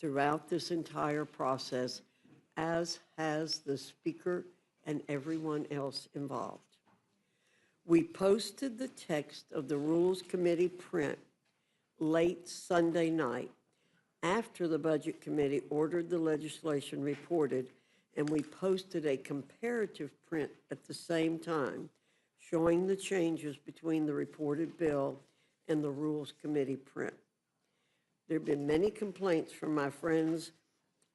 throughout this entire process, as has the speaker and everyone else involved. We posted the text of the Rules Committee print late Sunday night after the Budget Committee ordered the legislation reported, and we posted a comparative print at the same time showing the changes between the reported bill and the Rules Committee print. There have been many complaints from my friends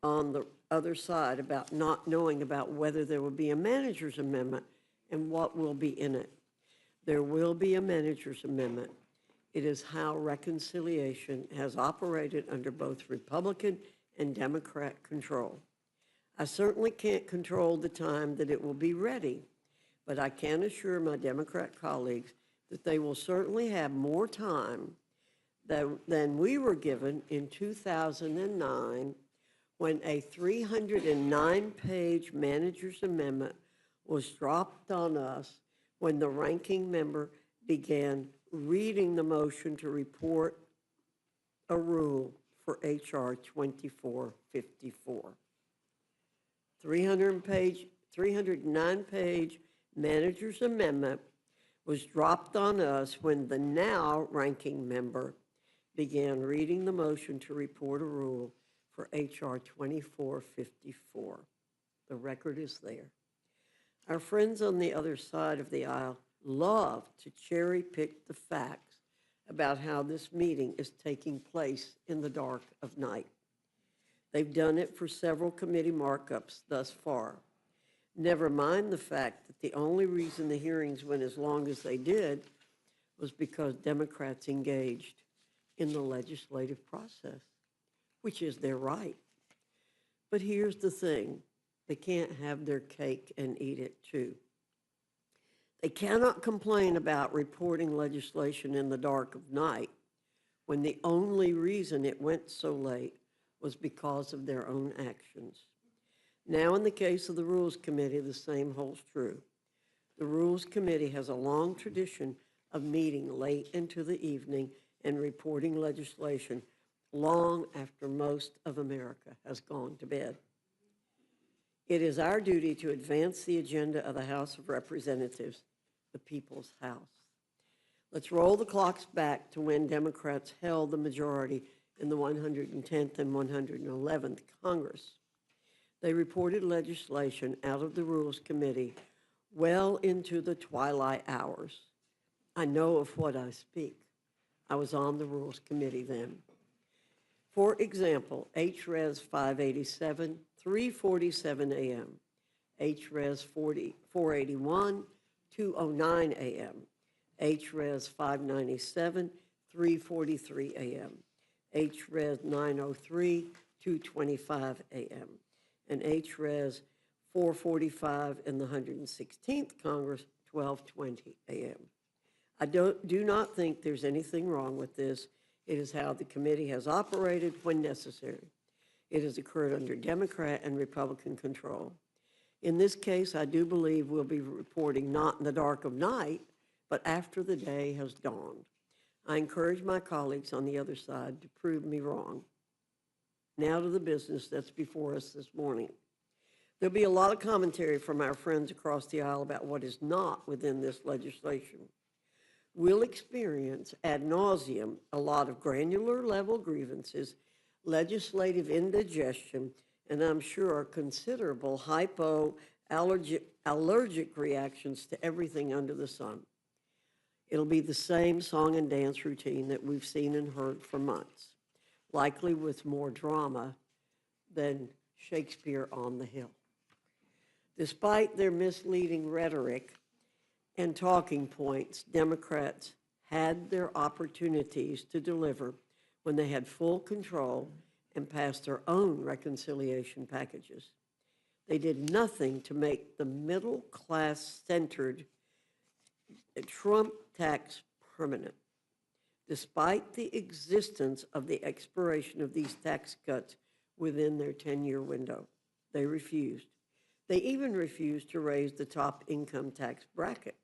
on the other side about not knowing about whether there will be a manager's amendment and what will be in it. There will be a manager's amendment. It is how reconciliation has operated under both Republican and Democrat control. I certainly can't control the time that it will be ready, but I can assure my Democrat colleagues that they will certainly have more time than we were given in 2009 when a 309-page manager's amendment was dropped on us when the ranking member began reading the motion to report a rule for H.R. 2454. 309-page manager's amendment was dropped on us when the now ranking member began reading the motion to report a rule for H.R. 2454. The record is there. Our friends on the other side of the aisle love to cherry pick the facts about how this meeting is taking place in the dark of night. They've done it for several committee markups thus far. Never mind the fact that the only reason the hearings went as long as they did was because Democrats engaged in the legislative process, which is their right. But here's the thing, they can't have their cake and eat it too. They cannot complain about reporting legislation in the dark of night when the only reason it went so late was because of their own actions. Now, in the case of the Rules Committee, the same holds true. The Rules Committee has a long tradition of meeting late into the evening and reporting legislation long after most of America has gone to bed. It is our duty to advance the agenda of the House of Representatives, the People's House. Let's roll the clocks back to when Democrats held the majority in the 110th and 111th Congress. They reported legislation out of the Rules Committee well into the twilight hours. I know of what I speak. I was on the Rules Committee then. For example, HRES 587, 3:47 a.m., HRES 481, 2:09 a.m., HRES 597, 3:43 a.m., HRES 903, 2:25 a.m., and HRES 445 in the 116th Congress, 12:20 a.m. I do not think there's anything wrong with this. It is how the committee has operated when necessary. It has occurred under Democrat and Republican control. In this case, I do believe we'll be reporting not in the dark of night, but after the day has dawned. I encourage my colleagues on the other side to prove me wrong. Now to the business that's before us this morning. There'll be a lot of commentary from our friends across the aisle about what is not within this legislation. We'll experience ad nauseum a lot of granular level grievances, legislative indigestion, and I'm sure considerable allergic reactions to everything under the sun. It'll be the same song and dance routine that we've seen and heard for months, likely with more drama than Shakespeare on the Hill. Despite their misleading rhetoric and talking points, Democrats had their opportunities to deliver when they had full control and passed their own reconciliation packages. They did nothing to make the middle-class-centered Trump tax permanent. Despite the existence of the expiration of these tax cuts within their 10-year window, they refused. They even refused to raise the top income tax bracket,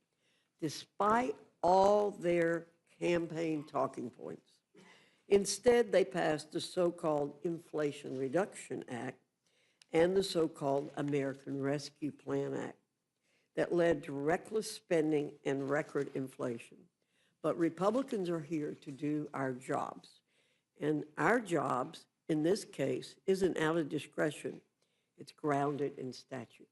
despite all their campaign talking points. Instead, they passed the so-called Inflation Reduction Act and the so-called American Rescue Plan Act that led to reckless spending and record inflation. But Republicans are here to do our jobs. And our jobs, in this case, isn't out of discretion. It's grounded in statute.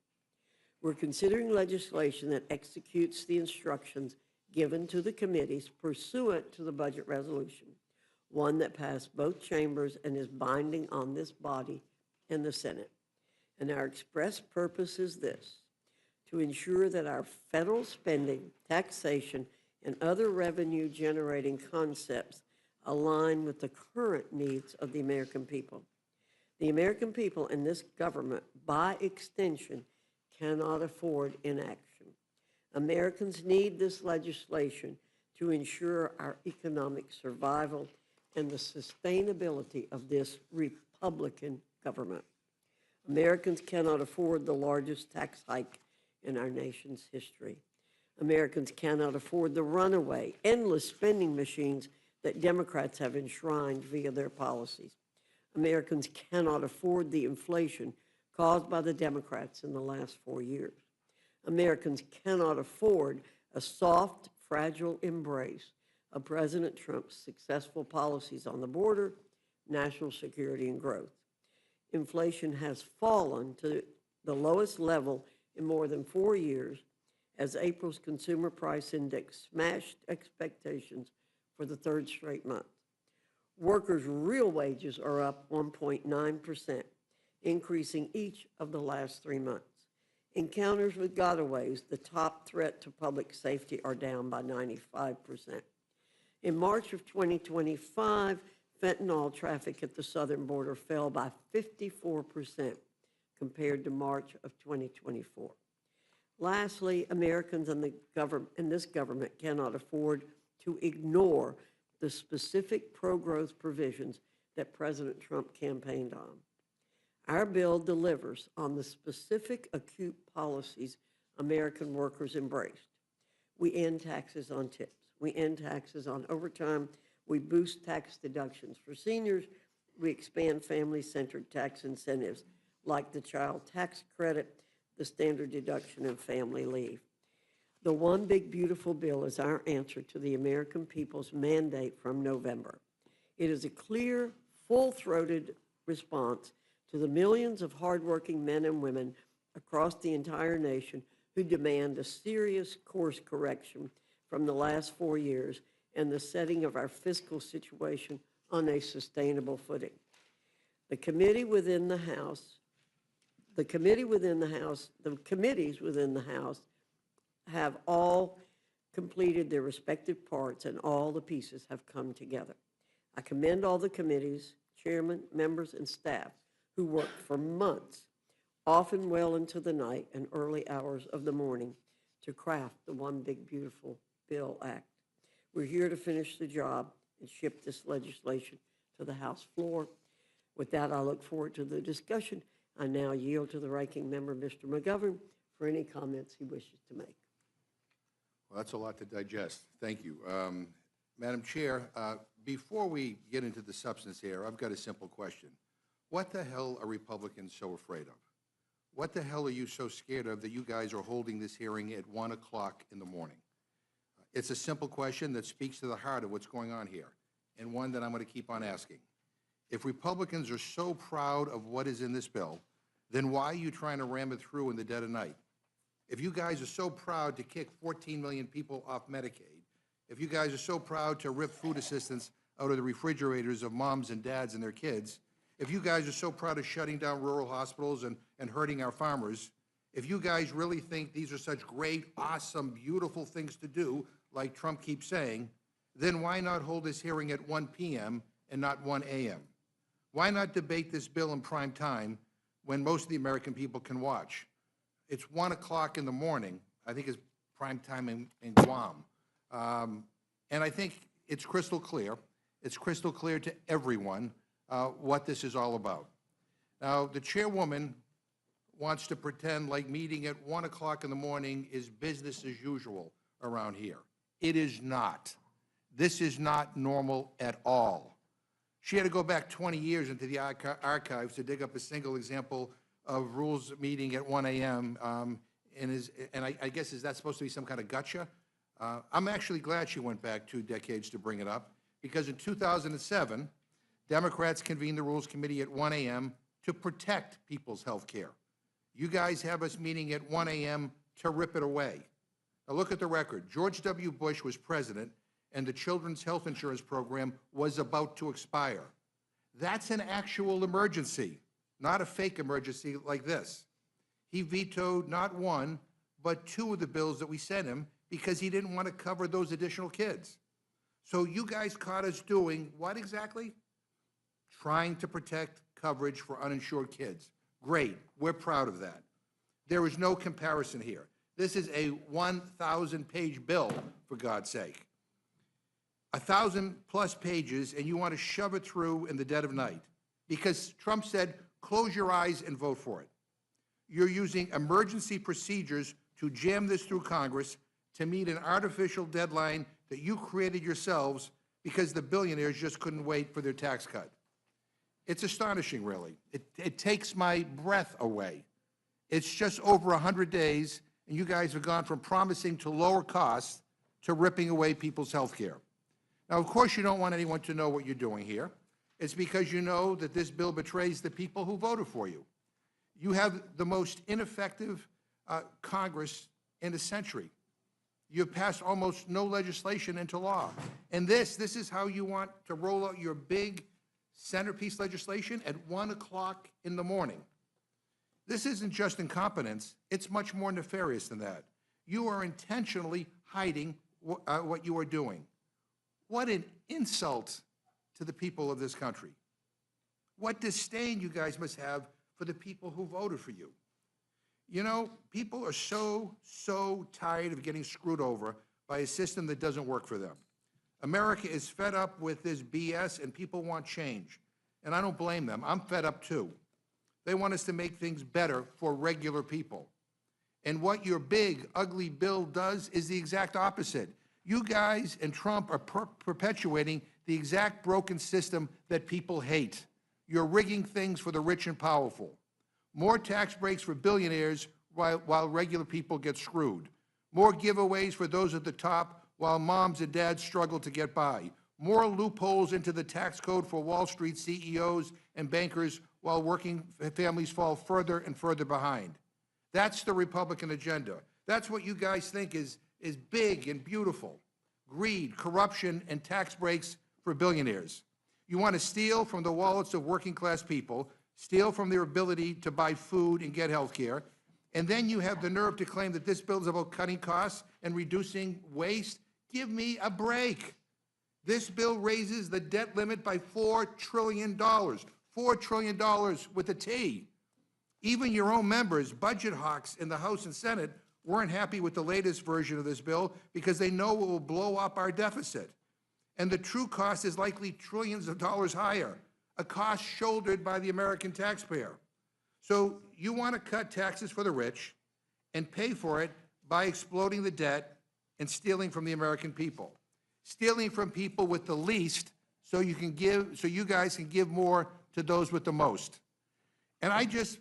We're considering legislation that executes the instructions given to the committees pursuant to the budget resolution, one that passed both chambers and is binding on this body and the Senate. And our express purpose is this: to ensure that our federal spending, taxation, and other revenue-generating concepts align with the current needs of the American people. The American people and this government, by extension, cannot afford inaction. Americans need this legislation to ensure our economic survival and the sustainability of this Republican government. Americans cannot afford the largest tax hike in our nation's history. Americans cannot afford the runaway, endless spending machines that Democrats have enshrined via their policies. Americans cannot afford the inflation caused by the Democrats in the last 4 years. Americans cannot afford a soft, fragile embrace of President Trump's successful policies on the border, national security, and growth. Inflation has fallen to the lowest level in more than 4 years, as April's Consumer Price Index smashed expectations for the third straight month. Workers' real wages are up 1.9%, increasing each of the last 3 months. Encounters with gotaways, the top threat to public safety, are down by 95%. In March of 2025, fentanyl traffic at the southern border fell by 54% compared to March of 2024. Lastly, Americans and this government cannot afford to ignore the specific pro-growth provisions that President Trump campaigned on. Our bill delivers on the specific acute policies American workers embraced. We end taxes on tips. We end taxes on overtime. We boost tax deductions for seniors. We expand family-centered tax incentives like the child tax credit, the standard deduction, and family leave. The One Big Beautiful Bill is our answer to the American people's mandate from November. It is a clear, full-throated response to the millions of hardworking men and women across the entire nation who demand a serious course correction from the last 4 years and the setting of our fiscal situation on a sustainable footing. The committees within the House have all completed their respective parts, and all the pieces have come together. I commend all the committees, chairmen, members, and staff who worked for months, often well into the night and early hours of the morning, to craft the One Big Beautiful Bill Act. We're here to finish the job and ship this legislation to the House floor. With that, I look forward to the discussion. I now yield to the ranking member, Mr. McGovern, for any comments he wishes to make. Well, that's a lot to digest. Thank you. Madam Chair, before we get into the substance here, I've got a simple question. What the hell are Republicans so afraid of? What the hell are you so scared of that you guys are holding this hearing at 1 o'clock in the morning? It's a simple question that speaks to the heart of what's going on here, and one that I'm going to keep on asking. If Republicans are so proud of what is in this bill, then why are you trying to ram it through in the dead of night? If you guys are so proud to kick 14 million people off Medicaid, if you guys are so proud to rip food assistance out of the refrigerators of moms and dads and their kids, if you guys are so proud of shutting down rural hospitals and hurting our farmers, if you guys really think these are such great, awesome, beautiful things to do, like Trump keeps saying, then why not hold this hearing at 1 p.m. and not 1 a.m.? Why not debate this bill in prime time when most of the American people can watch? It's 1 o'clock in the morning. I think it's prime time in Guam. And I think it's crystal clear. It's crystal clear to everyone what this is all about. Now, the chairwoman wants to pretend like meeting at 1 o'clock in the morning is business as usual around here. It is not. This is not normal at all. She had to go back 20 years into the archives to dig up a single example of rules meeting at 1 a.m. And I guess, is that supposed to be some kind of gotcha? I'm actually glad she went back 2 decades to bring it up, because in 2007, Democrats convened the Rules Committee at 1 a.m. to protect people's health care. You guys have us meeting at 1 a.m. to rip it away. Now look at the record. George W. Bush was president, and the Children's Health Insurance Program was about to expire. That's an actual emergency, not a fake emergency like this. He vetoed not 1, but 2 of the bills that we sent him because he didn't want to cover those additional kids. So you guys caught us doing what exactly? Trying to protect coverage for uninsured kids. Great, we're proud of that. There is no comparison here. This is a 1,000-page bill, for God's sake. 1,000+ pages, and you want to shove it through in the dead of night because Trump said, close your eyes and vote for it. You're using emergency procedures to jam this through Congress to meet an artificial deadline that you created yourselves because the billionaires just couldn't wait for their tax cut. It's astonishing, really. It takes my breath away. It's just over 100 days, and you guys have gone from promising to lower costs to ripping away people's health care. Now, of course, you don't want anyone to know what you're doing here. It's because you know that this bill betrays the people who voted for you. You have the most ineffective Congress in a century. You've passed almost no legislation into law. And this is how you want to roll out your big centerpiece legislation at 1 o'clock in the morning. This isn't just incompetence. It's much more nefarious than that. You are intentionally hiding what you are doing. What an insult to the people of this country. What disdain you guys must have for the people who voted for you. You know, people are so tired of getting screwed over by a system that doesn't work for them. America is fed up with this BS, and people want change. And I don't blame them. I'm fed up too. They want us to make things better for regular people. And what your big, ugly bill does is the exact opposite. You guys and Trump are perpetuating the exact broken system that people hate. You're rigging things for the rich and powerful. More tax breaks for billionaires while regular people get screwed. More giveaways for those at the top while moms and dads struggle to get by. More loopholes into the tax code for Wall Street CEOs and bankers while working families fall further and further behind. That's the Republican agenda. That's what you guys think is big and beautiful. Greed, corruption, and tax breaks for billionaires. You want to steal from the wallets of working class people, steal from their ability to buy food and get health care, and then you have the nerve to claim that this bill is about cutting costs and reducing waste? Give me a break. This bill raises the debt limit by $4 trillion. $4 trillion with a T. Even your own members, budget hawks in the House and Senate, weren't happy with the latest version of this bill because they know it will blow up our deficit. And the true cost is likely trillions of dollars higher, a cost shouldered by the American taxpayer. So you want to cut taxes for the rich and pay for it by exploding the debt and stealing from the American people. Stealing from people with the least so you guys can give more to those with the most. And I just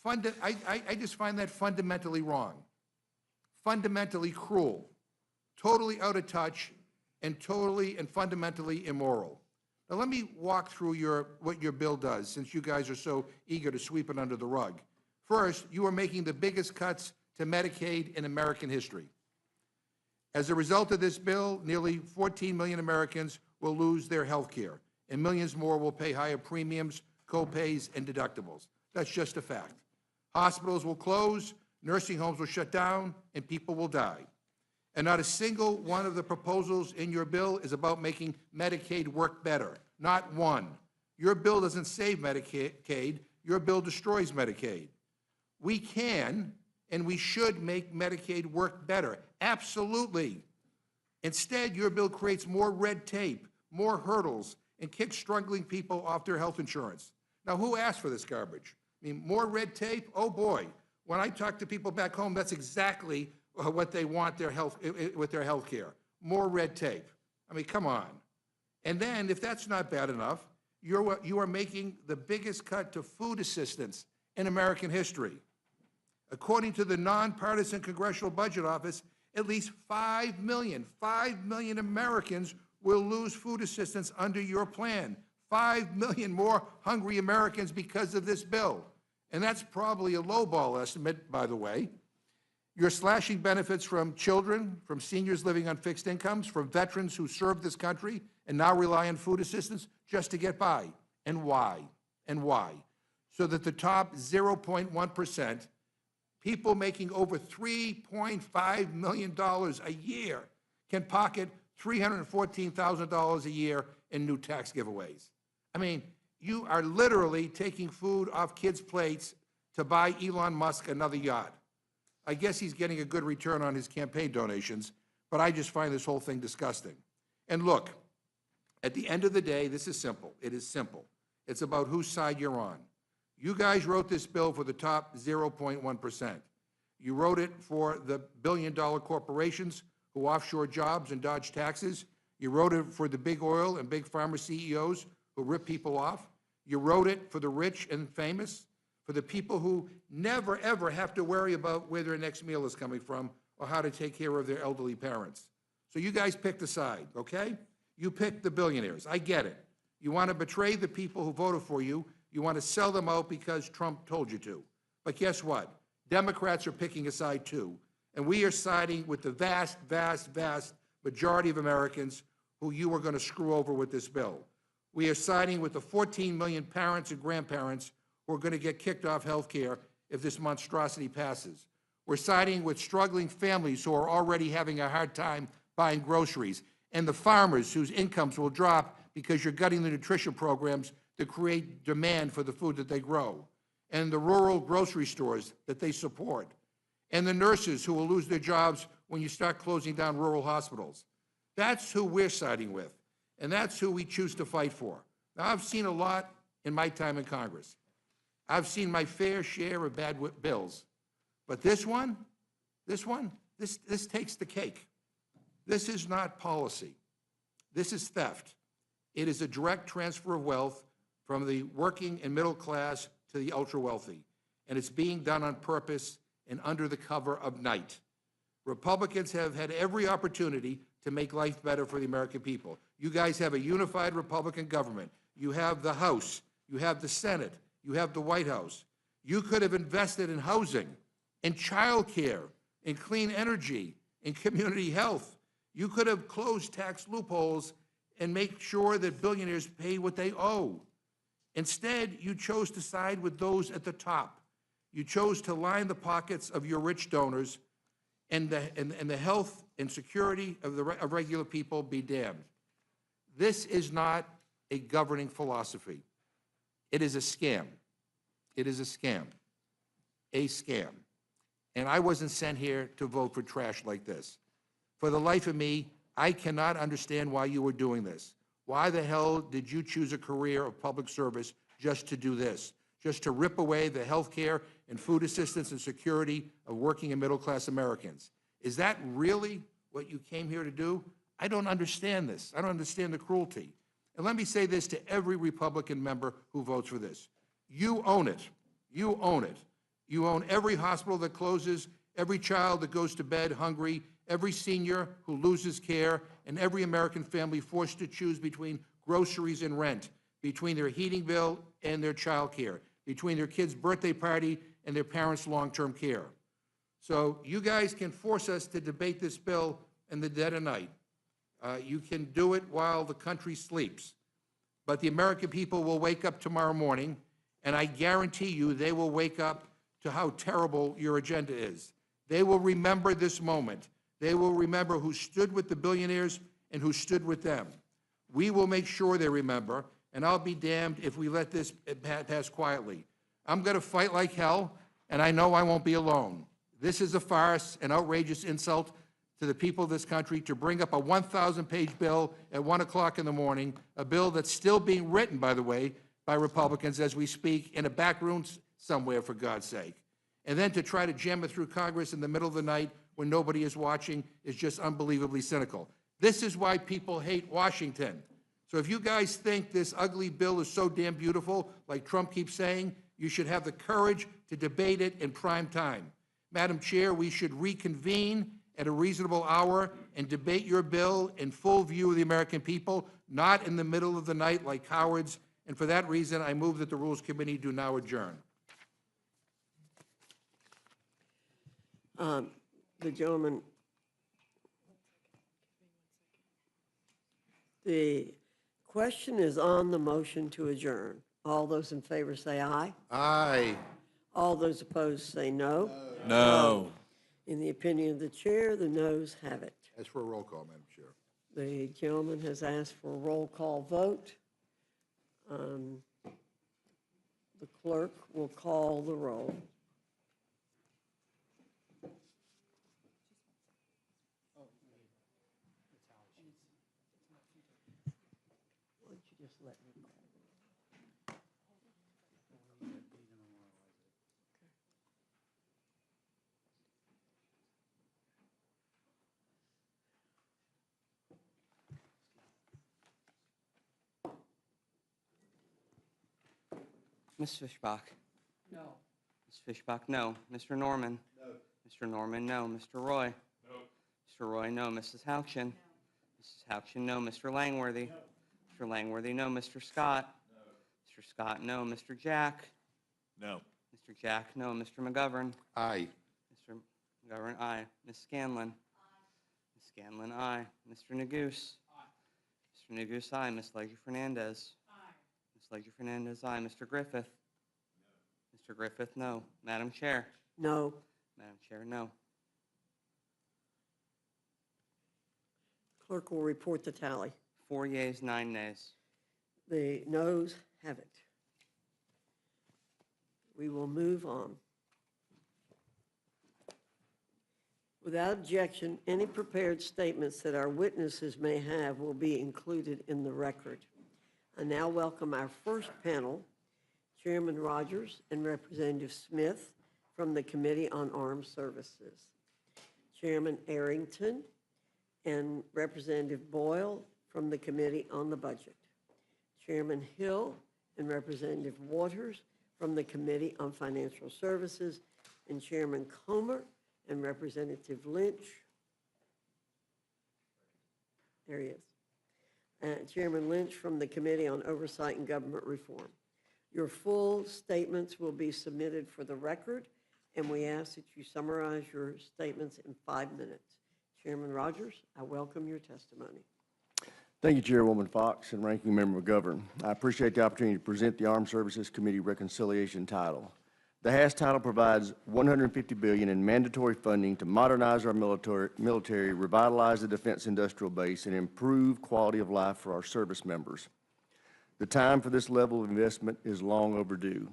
find that fundamentally wrong, fundamentally cruel, totally out of touch, and totally and fundamentally immoral. Now let me walk through what your bill does, since you guys are so eager to sweep it under the rug. First, you are making the biggest cuts to Medicaid in American history. As a result of this bill, nearly 14 million Americans will lose their health care, and millions more will pay higher premiums, co-pays, and deductibles. That's just a fact. Hospitals will close, nursing homes will shut down, and people will die. And not a single one of the proposals in your bill is about making Medicaid work better. Not one. Your bill doesn't save Medicaid. Your bill destroys Medicaid. We can and we should make Medicaid work better. Absolutely. Instead, your bill creates more red tape, more hurdles, and kicks struggling people off their health insurance. Now, who asked for this garbage? I mean, more red tape? Oh, boy. When I talk to people back home, that's exactly what they want with their health care. More red tape. I mean, come on. And then, if that's not bad enough, You are making the biggest cut to food assistance in American history. According to the nonpartisan Congressional Budget Office, at least 5 million Americans will lose food assistance under your plan. 5 million more hungry Americans because of this bill. And that's probably a lowball estimate, by the way. You're slashing benefits from children, from seniors living on fixed incomes, from veterans who served this country and now rely on food assistance just to get by. And why? And why? So that the top 0.1%, people making over $3.5 million a year, can pocket $314,000 a year in new tax giveaways. I mean, you are literally taking food off kids' plates to buy Elon Musk another yacht. I guess he's getting a good return on his campaign donations, but I just find this whole thing disgusting. And look, at the end of the day, this is simple. It is simple. It's about whose side you're on. You guys wrote this bill for the top 0.1%. You wrote it for the billion-dollar corporations who offshore jobs and dodge taxes. You wrote it for the big oil and big pharma CEOs who rip people off. You wrote it for the rich and famous, for the people who never, ever have to worry about where their next meal is coming from or how to take care of their elderly parents. So you guys picked a side, okay? You picked the billionaires. I get it. You want to betray the people who voted for you. You want to sell them out because Trump told you to. But guess what? Democrats are picking a side too. And we are siding with the vast, vast, vast majority of Americans who you are going to screw over with this bill. We are siding with the 14 million parents and grandparents who are going to get kicked off health care if this monstrosity passes. We're siding with struggling families who are already having a hard time buying groceries, and the farmers whose incomes will drop because you're gutting the nutrition programs to create demand for the food that they grow, and the rural grocery stores that they support, and the nurses who will lose their jobs when you start closing down rural hospitals. That's who we're siding with, and that's who we choose to fight for. Now, I've seen a lot in my time in Congress. I've seen my fair share of bad bills, but this takes the cake. This is not policy. This is theft. It is a direct transfer of wealth from the working and middle class to the ultra-wealthy, and it's being done on purpose and under the cover of night. Republicans have had every opportunity to make life better for the American people. You guys have a unified Republican government. You have the House. You have the Senate. You have the White House. You could have invested in housing, in child care, in clean energy, in community health. You could have closed tax loopholes and make sure that billionaires pay what they owe. Instead, you chose to side with those at the top. You chose to line the pockets of your rich donors, and the health and security of regular people be damned. This is not a governing philosophy. It is a scam. It is a scam. A scam. And I wasn't sent here to vote for trash like this. For the life of me, I cannot understand why you were doing this. Why the hell did you choose a career of public service just to do this? Just to rip away the health care and food assistance and security of working and middle-class Americans? Is that really what you came here to do? I don't understand this. I don't understand the cruelty. And let me say this to every Republican member who votes for this. You own it. You own it. You own every hospital that closes, every child that goes to bed hungry, every senior who loses care, and every American family forced to choose between groceries and rent, between their heating bill and their child care, between their kid's birthday party and their parents' long-term care. So you guys can force us to debate this bill in the dead of night. You can do it while the country sleeps. But the American people will wake up tomorrow morning, and I guarantee you they will wake up to how terrible your agenda is. They will remember this moment. They will remember who stood with the billionaires and who stood with them. We will make sure they remember, and I'll be damned if we let this pass quietly. I'm going to fight like hell, and I know I won't be alone. This is a farce, an outrageous insult to the people of this country to bring up a 1,000-page bill at 1 o'clock in the morning, a bill that's still being written, by the way, by Republicans as we speak, in a back room somewhere, for God's sake. And then to try to jam it through Congress in the middle of the night when nobody is watching is just unbelievably cynical. This is why people hate Washington. So if you guys think this ugly bill is so damn beautiful, like Trump keeps saying, you should have the courage to debate it in prime time. Madam Chair, we should reconvene at a reasonable hour and debate your bill in full view of the American people, not in the middle of the night like cowards. And for that reason, I move that the Rules Committee do now adjourn. The gentleman, the question is on the motion to adjourn. All those in favor say aye. Aye. All those opposed say no. No. In the opinion of the chair, the noes have it. As for a roll call, Madam Chair. The gentleman has asked for a roll call vote. The clerk will call the roll. Why don't you just let me call? Ms. Fishbach? No. Ms. Fishbach, no. Mr. Norman? No. Mr. Norman, no. Mr. Roy? No. Mr. Roy, no. Mrs. Houchin? No. Mrs. Houchin, no. Mr. Langworthy? No. Mr. Langworthy, no. Mr. Scott? No. Mr. Scott, no. Mr. Jack? No. Mr. Jack, no. Mr. McGovern? Aye. Mr. McGovern, aye. Ms. Scanlon? Aye. Ms. Scanlon, aye. Mr. Neguse? Aye. Mr. Neguse, aye. Ms. Leger-Fernandez? Ms. Leger-Fernandez, aye. Mr. Griffith? No. Mr. Griffith, no. Madam Chair? No. Madam Chair, no. Clerk will report the tally. 4 yeas, 9 nays. The noes have it. We will move on. Without objection, any prepared statements that our witnesses may have will be included in the record. I now welcome our first panel, Chairman Rogers and Representative Smith from the Committee on Armed Services, Chairman Arrington and Representative Boyle from the Committee on the Budget, Chairman Hill and Representative Waters from the Committee on Financial Services, and Chairman Comer and Representative Lynch. There he is. Chairman Lynch from the Committee on Oversight and Government Reform. Your full statements will be submitted for the record, and we ask that you summarize your statements in 5 minutes. Chairman Rogers, I welcome your testimony. Thank you, Chairwoman Fox and Ranking Member McGovern. I appreciate the opportunity to present the Armed Services Committee Reconciliation title. The HAS title provides $150 billion in mandatory funding to modernize our military, revitalize the defense industrial base, and improve quality of life for our service members. The time for this level of investment is long overdue.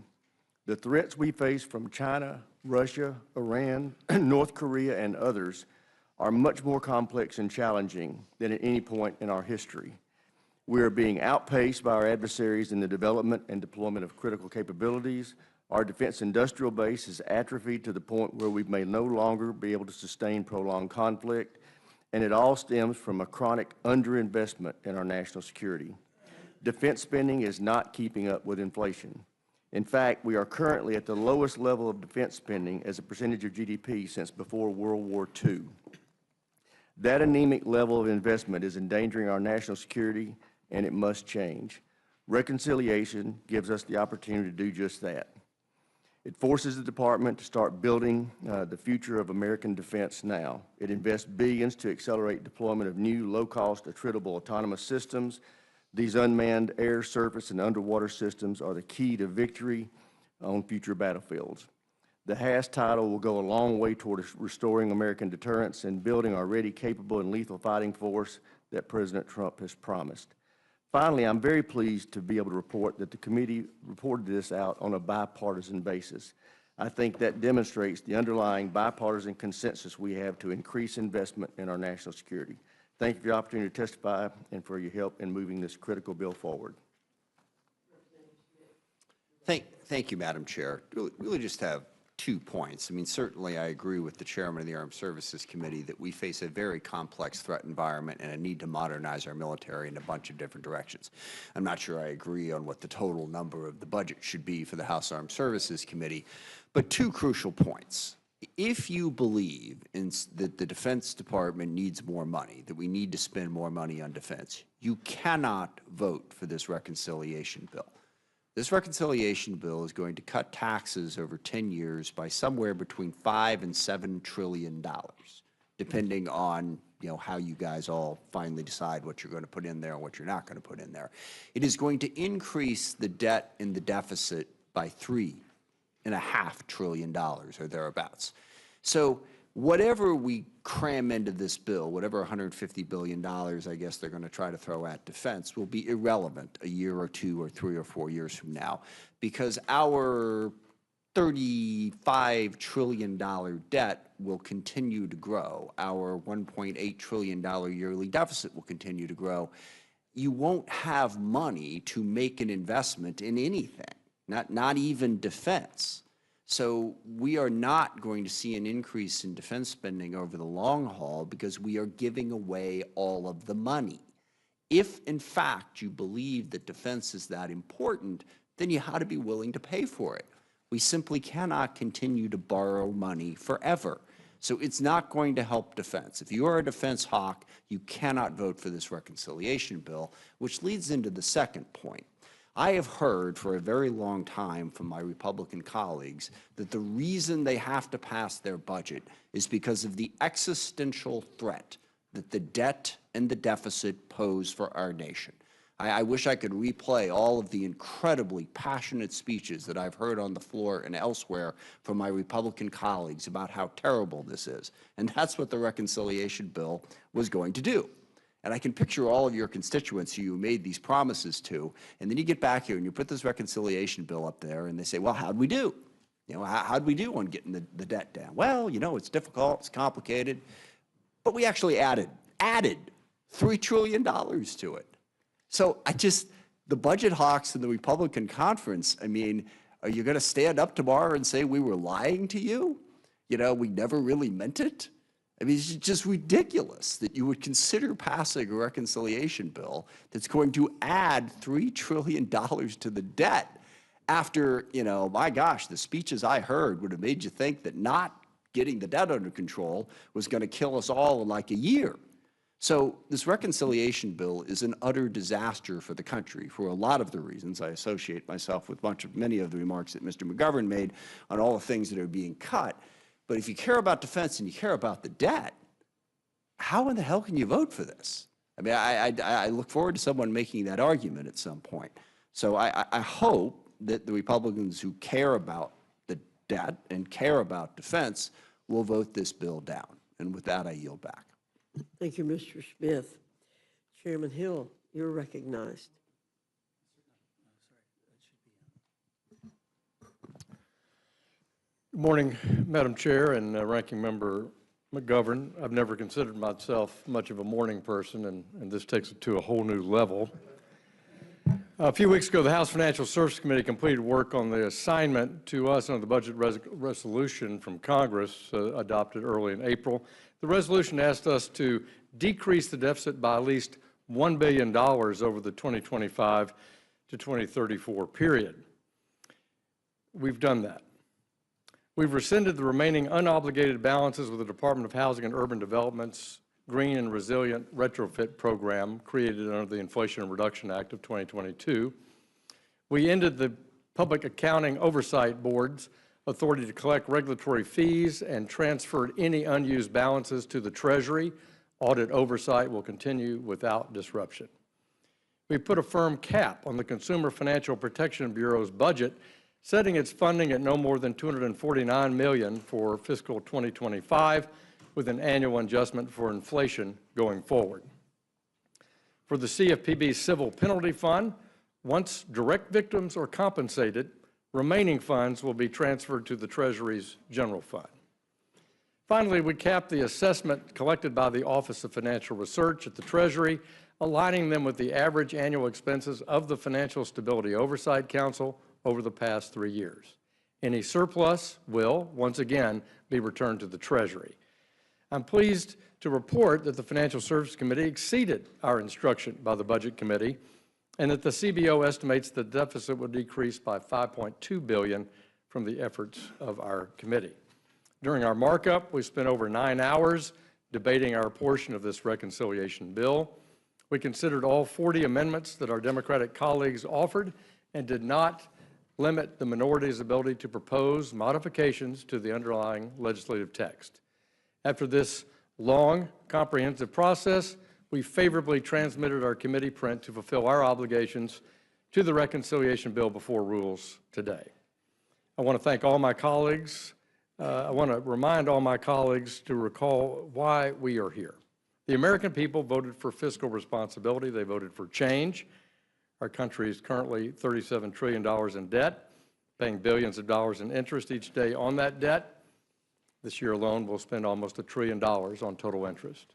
The threats we face from China, Russia, Iran, North Korea, and others are much more complex and challenging than at any point in our history. We are being outpaced by our adversaries in the development and deployment of critical capabilities. Our defense industrial base is atrophied to the point where we may no longer be able to sustain prolonged conflict, and it all stems from a chronic underinvestment in our national security. Defense spending is not keeping up with inflation. In fact, we are currently at the lowest level of defense spending as a percentage of GDP since before World War II. That anemic level of investment is endangering our national security, and it must change. Reconciliation gives us the opportunity to do just that. It forces the department to start building the future of American defense now. It invests billions to accelerate deployment of new, low-cost, attritable autonomous systems. These unmanned air, surface, and underwater systems are the key to victory on future battlefields. The HAS title will go a long way toward restoring American deterrence and building our ready, capable, and lethal fighting force that President Trump has promised. Finally, I'm very pleased to be able to report that the committee reported this out on a bipartisan basis. I think that demonstrates the underlying bipartisan consensus we have to increase investment in our national security. Thank you for the opportunity to testify and for your help in moving this critical bill forward. Thank you, Madam Chair. Really just have 2 points. I mean, certainly I agree with the chairman of the Armed Services Committee that we face a very complex threat environment and a need to modernize our military in a bunch of different directions. I'm not sure I agree on what the total number of the budget should be for the House Armed Services Committee, but 2 crucial points. If you believe that the Defense Department needs more money, that we need to spend more money on defense, you cannot vote for this reconciliation bill. This reconciliation bill is going to cut taxes over 10 years by somewhere between $5 and $7 trillion, depending on how you guys all finally decide what you're going to put in there and what you're not going to put in there. It is going to increase the debt and the deficit by $3.5 trillion or thereabouts. So whatever we cram into this bill, whatever $150 billion I guess they're going to try to throw at defense, will be irrelevant a year or 2 or 3 or 4 years from now, because our $35 trillion debt will continue to grow. Our $1.8 trillion yearly deficit will continue to grow. You won't have money to make an investment in anything, not even defense. So we are not going to see an increase in defense spending over the long haul because we are giving away all of the money. If, in fact, you believe that defense is that important, then you ought to be willing to pay for it. We simply cannot continue to borrow money forever. So it's not going to help defense. If you are a defense hawk, you cannot vote for this reconciliation bill, which leads into the second point. I have heard for a very long time from my Republican colleagues that the reason they have to pass their budget is because of the existential threat that the debt and the deficit pose for our nation. I wish I could replay all of the incredibly passionate speeches that I've heard on the floor and elsewhere from my Republican colleagues about how terrible this is. And that's what the reconciliation bill was going to do. And I can picture all of your constituents who you made these promises to, and then you get back here and you put this reconciliation bill up there and they say, well, how'd we do? How'd we do on getting the debt down? Well, it's difficult, it's complicated, but we actually added $3 trillion to it. So the budget hawks in the Republican conference, I mean, are you going to stand up tomorrow and say we were lying to you? We never really meant it? I mean, it's just ridiculous that you would consider passing a reconciliation bill that's going to add $3 trillion to the debt after, my gosh, the speeches I heard would have made you think that not getting the debt under control was going to kill us all in like a year. So this reconciliation bill is an utter disaster for the country for a lot of the reasons. I associate myself with many of the remarks that Mr. McGovern made on all the things that are being cut. But if you care about defense and you care about the debt, how in the hell can you vote for this? I mean, I look forward to someone making that argument at some point. So I hope that the Republicans who care about the debt and care about defense will vote this bill down. And with that, I yield back. Thank you, Mr. Smith. Chairman Hill, you're recognized. Good morning, Madam Chair and Ranking Member McGovern. I've never considered myself much of a morning person, and this takes it to a whole new level. A few weeks ago, the House Financial Services Committee completed work on the assignment to us under the budget resolution from Congress adopted early in April. The resolution asked us to decrease the deficit by at least $1 billion over the 2025 to 2034 period. We've done that. We've rescinded the remaining unobligated balances with the Department of Housing and Urban Development's Green and Resilient Retrofit Program created under the Inflation Reduction Act of 2022. We ended the Public Accounting Oversight Board's authority to collect regulatory fees and transferred any unused balances to the Treasury. Audit oversight will continue without disruption. We put a firm cap on the Consumer Financial Protection Bureau's budget, setting its funding at no more than $249 million for fiscal 2025, with an annual adjustment for inflation going forward. For the CFPB Civil Penalty Fund, once direct victims are compensated, remaining funds will be transferred to the Treasury's general fund. Finally, we capped the assessment collected by the Office of Financial Research at the Treasury, aligning them with the average annual expenses of the Financial Stability Oversight Council over the past 3 years. Any surplus will, once again, be returned to the Treasury. I'm pleased to report that the Financial Services Committee exceeded our instruction by the Budget Committee, and that the CBO estimates the deficit will decrease by $5.2 billion from the efforts of our committee. During our markup, we spent over 9 hours debating our portion of this reconciliation bill. We considered all 40 amendments that our Democratic colleagues offered and did not limit the minority's ability to propose modifications to the underlying legislative text. After this long, comprehensive process, we favorably transmitted our committee print to fulfill our obligations to the reconciliation bill before rules today. I want to thank all my colleagues. I want to remind all my colleagues to recall why we are here. The American people voted for fiscal responsibility. They voted for change. Our country is currently $37 trillion in debt, paying billions of dollars in interest each day on that debt. This year alone, we'll spend almost $1 trillion on total interest.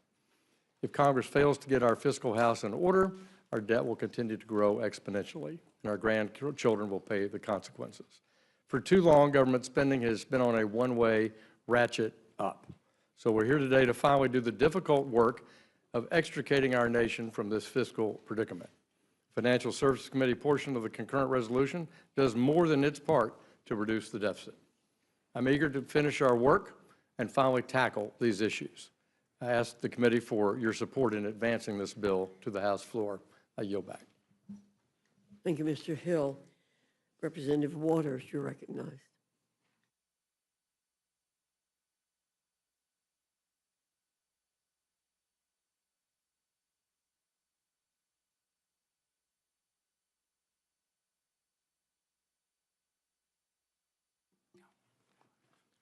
If Congress fails to get our fiscal house in order, our debt will continue to grow exponentially, and our grandchildren will pay the consequences. For too long, government spending has been on a one-way ratchet up. So we're here today to finally do the difficult work of extricating our nation from this fiscal predicament. Financial Services Committee portion of the concurrent resolution does more than its part to reduce the deficit. I'm eager to finish our work and finally tackle these issues. I ask the committee for your support in advancing this bill to the House floor. I yield back. Thank you, Mr. Hill. Representative Waters, you're recognized.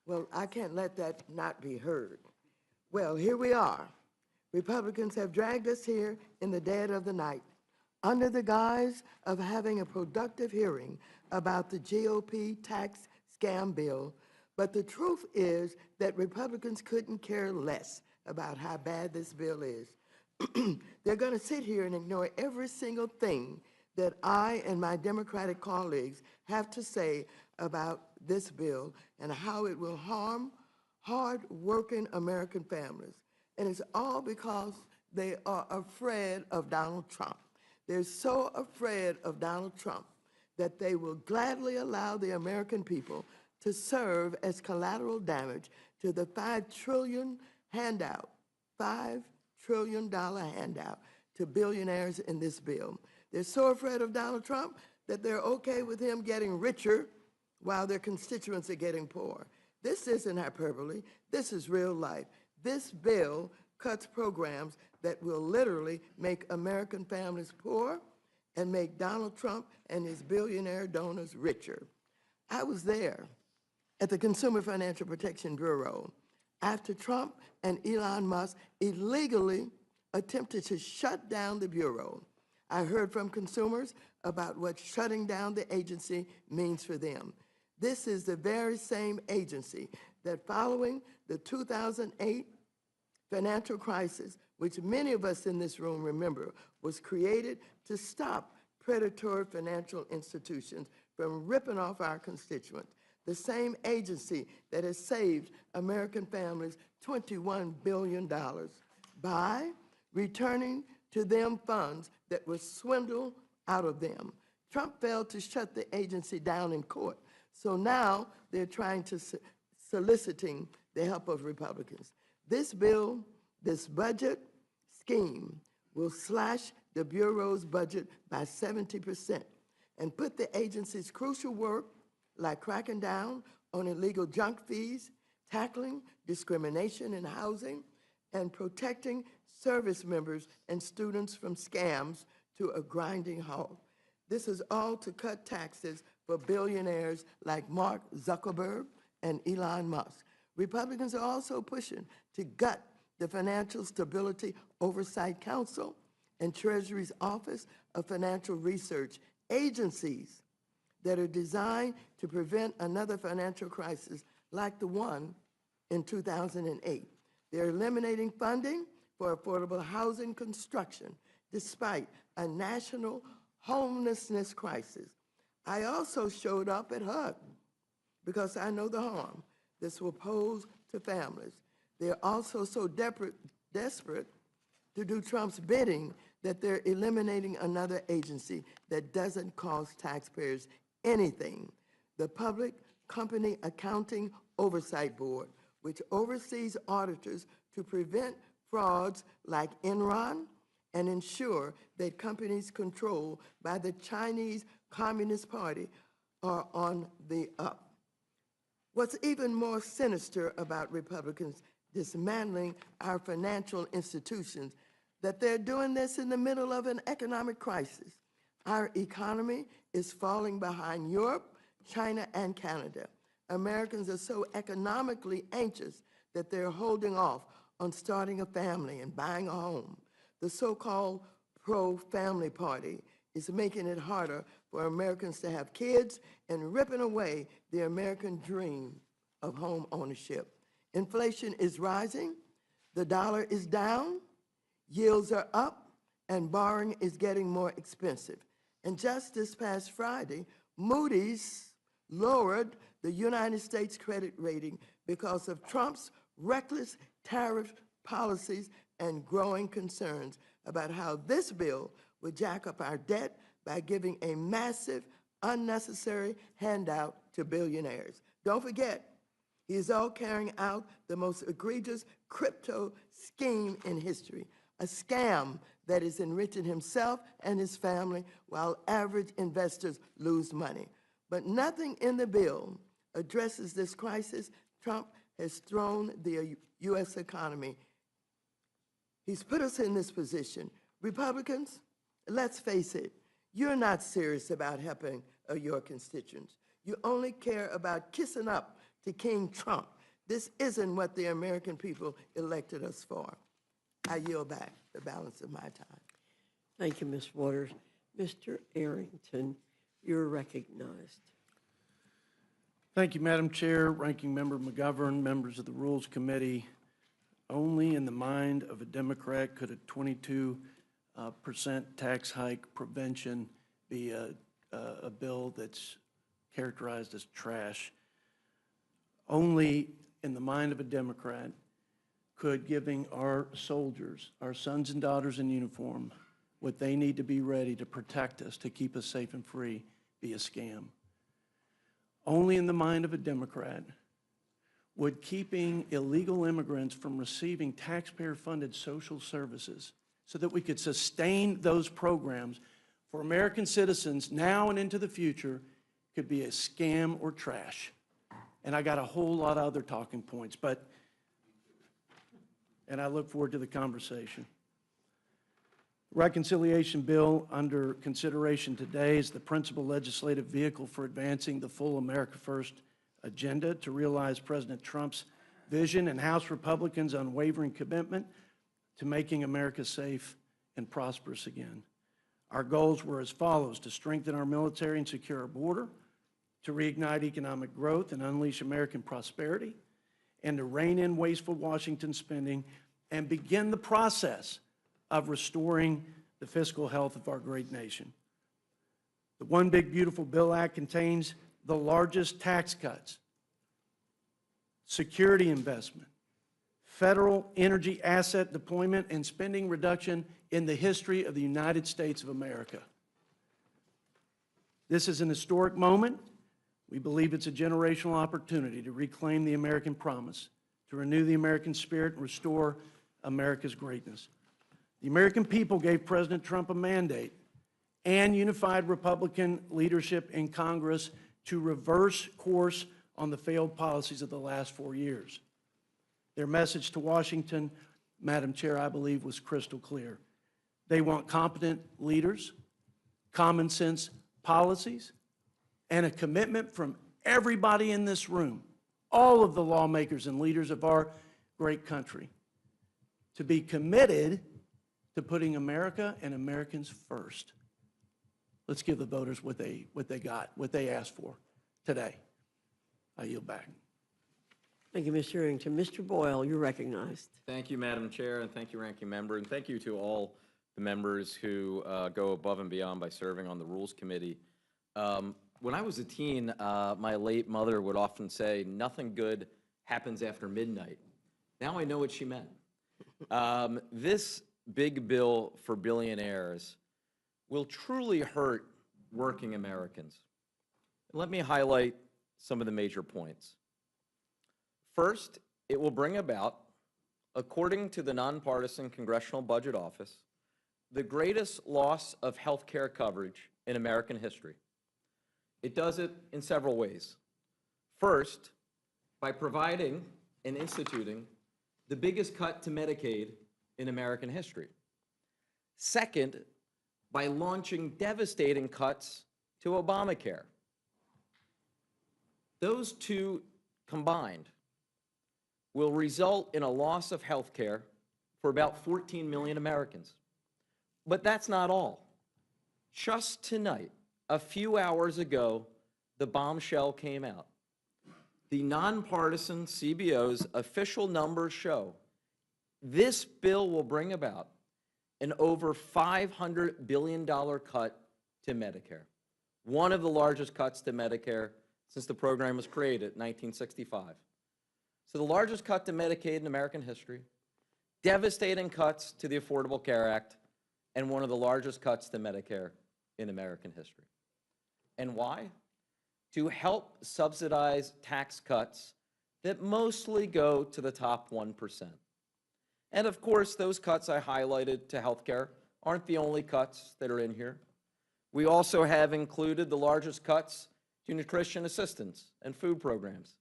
Well, I can't let that not be heard. Well, here we are. Republicans have dragged us here in the dead of the night under the guise of having a productive hearing about the GOP tax scam bill. But the truth is that Republicans couldn't care less about how bad this bill is. They're going to sit here and ignore every single thing that I and my Democratic colleagues have to say about this bill and how it will harm hard-working American families. And it's all because they are afraid of Donald Trump. They're so afraid of Donald Trump that they will gladly allow the American people to serve as collateral damage to the $5 trillion handout, $5 trillion handout to billionaires in this bill. They're so afraid of Donald Trump that they're okay with him getting richer while their constituents are getting poor. This isn't hyperbole. This is real life. This bill cuts programs that will literally make American families poor and make Donald Trump and his billionaire donors richer. I was there at the Consumer Financial Protection Bureau after Trump and Elon Musk illegally attempted to shut down the Bureau. I heard from consumers about what shutting down the agency means for them. This is the very same agency that following the 2008 financial crisis, which many of us in this room remember, was created to stop predatory financial institutions from ripping off our constituents. The same agency that has saved American families $21 billion by returning to them funds that were swindled out of them. Trump failed to shut the agency down in court. So now they're trying to soliciting the help of Republicans. This bill, this budget scheme will slash the Bureau's budget by 70% and put the agency's crucial work, like cracking down on illegal junk fees, tackling discrimination in housing, and protecting service members and students from scams, to a grinding halt. This is all to cut taxes for billionaires like Mark Zuckerberg and Elon Musk. Republicans are also pushing to gut the Financial Stability Oversight Council and Treasury's Office of Financial Research, agencies that are designed to prevent another financial crisis like the one in 2008. They're eliminating funding for affordable housing construction despite a national homelessness crisis. I also showed up at HUD because I know the harm this will pose to families. They're also so desperate to do Trump's bidding that they're eliminating another agency that doesn't cost taxpayers anything. The Public Company Accounting Oversight Board, which oversees auditors to prevent frauds like Enron and ensure that companies controlled by the Chinese Communist Party are on the up. What's even more sinister about Republicans dismantling our financial institutions, that they're doing this in the middle of an economic crisis. Our economy is falling behind Europe, China, and Canada. Americans are so economically anxious that they're holding off on starting a family and buying a home. The so-called pro-family party is making it harder for Americans to have kids and ripping away the American dream of home ownership. Inflation is rising, the dollar is down, yields are up, and borrowing is getting more expensive. And just this past Friday, Moody's lowered the United States credit rating because of Trump's reckless tariff policies and growing concerns about how this bill would jack up our debt by giving a massive, unnecessary handout to billionaires. Don't forget, he is all carrying out the most egregious crypto scheme in history, a scam that is enriching himself and his family while average investors lose money. But nothing in the bill addresses this crisis. Trump has thrown the U.S. economy. He's put us in this position. Republicans, let's face it, you're not serious about helping your constituents. You only care about kissing up to King Trump. This isn't what the American people elected us for. I yield back the balance of my time. Thank you, Ms. Waters. Mr. Arrington, you're recognized. Thank you, Madam Chair, Ranking Member McGovern, members of the Rules Committee. Only in the mind of a Democrat could a 22% tax hike prevention be a bill that's characterized as trash. Only in the mind of a Democrat could giving our soldiers, our sons and daughters in uniform, what they need to be ready to protect us, to keep us safe and free, be a scam. Only in the mind of a Democrat would keeping illegal immigrants from receiving taxpayer-funded social services so that we could sustain those programs for American citizens now and into the future could be a scam or trash. And I got a whole lot of other talking points, and I look forward to the conversation. The reconciliation bill under consideration today is the principal legislative vehicle for advancing the full America First agenda to realize President Trump's vision and House Republicans' unwavering commitment to making America safe and prosperous again. Our goals were as follows: to strengthen our military and secure our border, to reignite economic growth and unleash American prosperity, and to rein in wasteful Washington spending and begin the process of restoring the fiscal health of our great nation. The One Big Beautiful Bill Act contains the largest tax cuts, security investment, federal energy asset deployment, and spending reduction in the history of the United States of America. This is an historic moment. We believe it's a generational opportunity to reclaim the American promise, to renew the American spirit, and restore America's greatness. The American people gave President Trump a mandate and unified Republican leadership in Congress to reverse course on the failed policies of the last 4 years. Their message to Washington, Madam Chair, I believe was crystal clear. They want competent leaders, common sense policies, and a commitment from everybody in this room, all of the lawmakers and leaders of our great country, to be committed to putting America and Americans first. Let's give the voters what they got, what they asked for today. I yield back. Thank you, Mr. Arrington. Mr. Boyle, you're recognized. Thank you, Madam Chair, and thank you, Ranking Member, and thank you to all the members who go above and beyond by serving on the Rules Committee. When I was a teen, my late mother would often say, "Nothing good happens after midnight." Now I know what she meant. This big bill for billionaires will truly hurt working Americans. Let me highlight some of the major points. First, it will bring about, according to the nonpartisan Congressional Budget Office, the greatest loss of health care coverage in American history. It does it in several ways. First, by providing and instituting the biggest cut to Medicaid in American history. Second, by launching devastating cuts to Obamacare. Those two combined will result in a loss of health care for about 14 million Americans. But that's not all. Just tonight, a few hours ago, the bombshell came out. The nonpartisan CBO's official numbers show this bill will bring about an over $500 billion cut to Medicare, one of the largest cuts to Medicare since the program was created in 1965. So the largest cut to Medicaid in American history, devastating cuts to the Affordable Care Act, and one of the largest cuts to Medicare in American history. And why? To help subsidize tax cuts that mostly go to the top 1%. And of course, those cuts I highlighted to healthcare aren't the only cuts that are in here. We also have included the largest cuts to nutrition assistance and food programs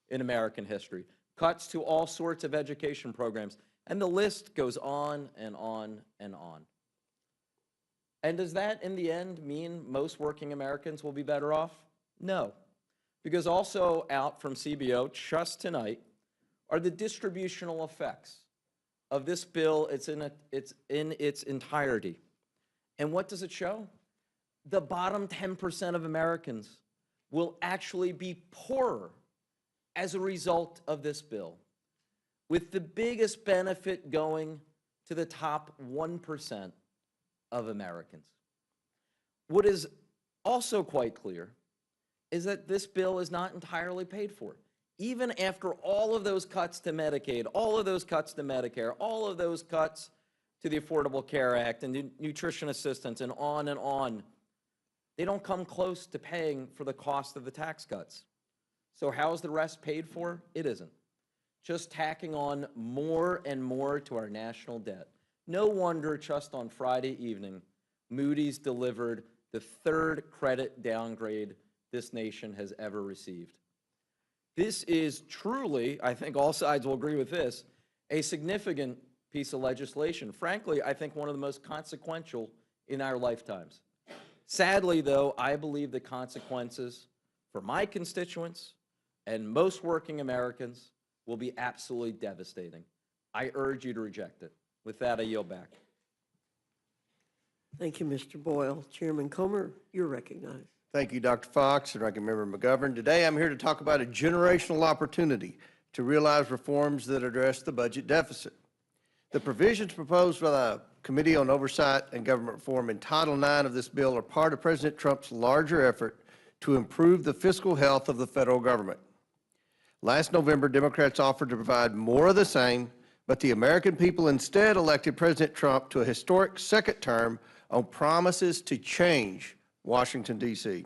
in American history, cuts to all sorts of education programs, and the list goes on and on and on. And does that, in the end, mean most working Americans will be better off? No, because also out from CBO just tonight are the distributional effects of this bill. It's in its entirety. And what does it show? The bottom 10% of Americans will actually be poorer as a result of this bill, with the biggest benefit going to the top 1% of Americans. What is also quite clear is that this bill is not entirely paid for. Even after all of those cuts to Medicaid, all of those cuts to Medicare, all of those cuts to the Affordable Care Act and nutrition assistance and on, they don't come close to paying for the cost of the tax cuts. So how's the rest paid for? It isn't. Just tacking on more and more to our national debt. No wonder just on Friday evening, Moody's delivered the third credit downgrade this nation has ever received. This is truly, I think all sides will agree with this, a significant piece of legislation. Frankly, I think one of the most consequential in our lifetimes. Sadly, though, I believe the consequences for my constituents and most working Americans will be absolutely devastating. I urge you to reject it. With that, I yield back. Thank you, Mr. Boyle. Chairman Comer, you're recognized. Thank you, Dr. Fox and Ranking Member McGovern. Today, I'm here to talk about a generational opportunity to realize reforms that address the budget deficit. The provisions proposed by the Committee on Oversight and Government Reform in Title IX of this bill are part of President Trump's larger effort to improve the fiscal health of the federal government. Last November, Democrats offered to provide more of the same, but the American people instead elected President Trump to a historic second term on promises to change Washington, D.C.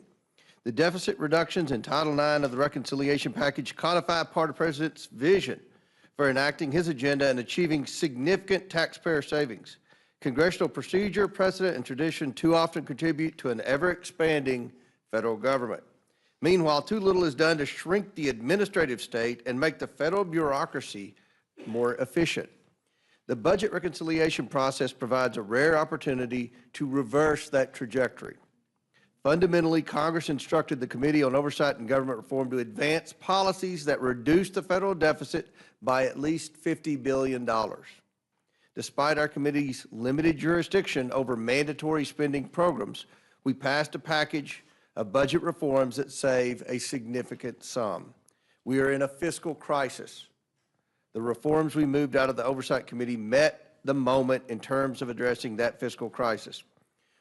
The deficit reductions in Title IX of the reconciliation package codify part of the President's vision for enacting his agenda and achieving significant taxpayer savings. Congressional procedure, precedent, and tradition too often contribute to an ever-expanding federal government. Meanwhile, too little is done to shrink the administrative state and make the federal bureaucracy more efficient. The budget reconciliation process provides a rare opportunity to reverse that trajectory. Fundamentally, Congress instructed the Committee on Oversight and Government Reform to advance policies that reduce the federal deficit by at least $50 billion. Despite our committee's limited jurisdiction over mandatory spending programs, we passed a package of budget reforms that save a significant sum. We are in a fiscal crisis. The reforms we moved out of the Oversight Committee met the moment in terms of addressing that fiscal crisis.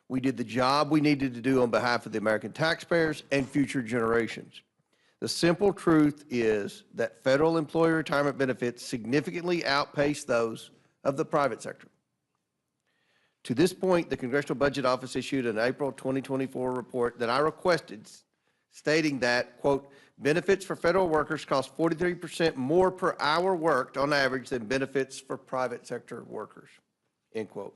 We did the job we needed to do on behalf of the American taxpayers and future generations. The simple truth is that federal employee retirement benefits significantly outpace those of the private sector. To this point, the Congressional Budget Office issued an April 2024 report that I requested, stating that, quote, benefits for federal workers cost 43% more per hour worked on average than benefits for private sector workers, end quote.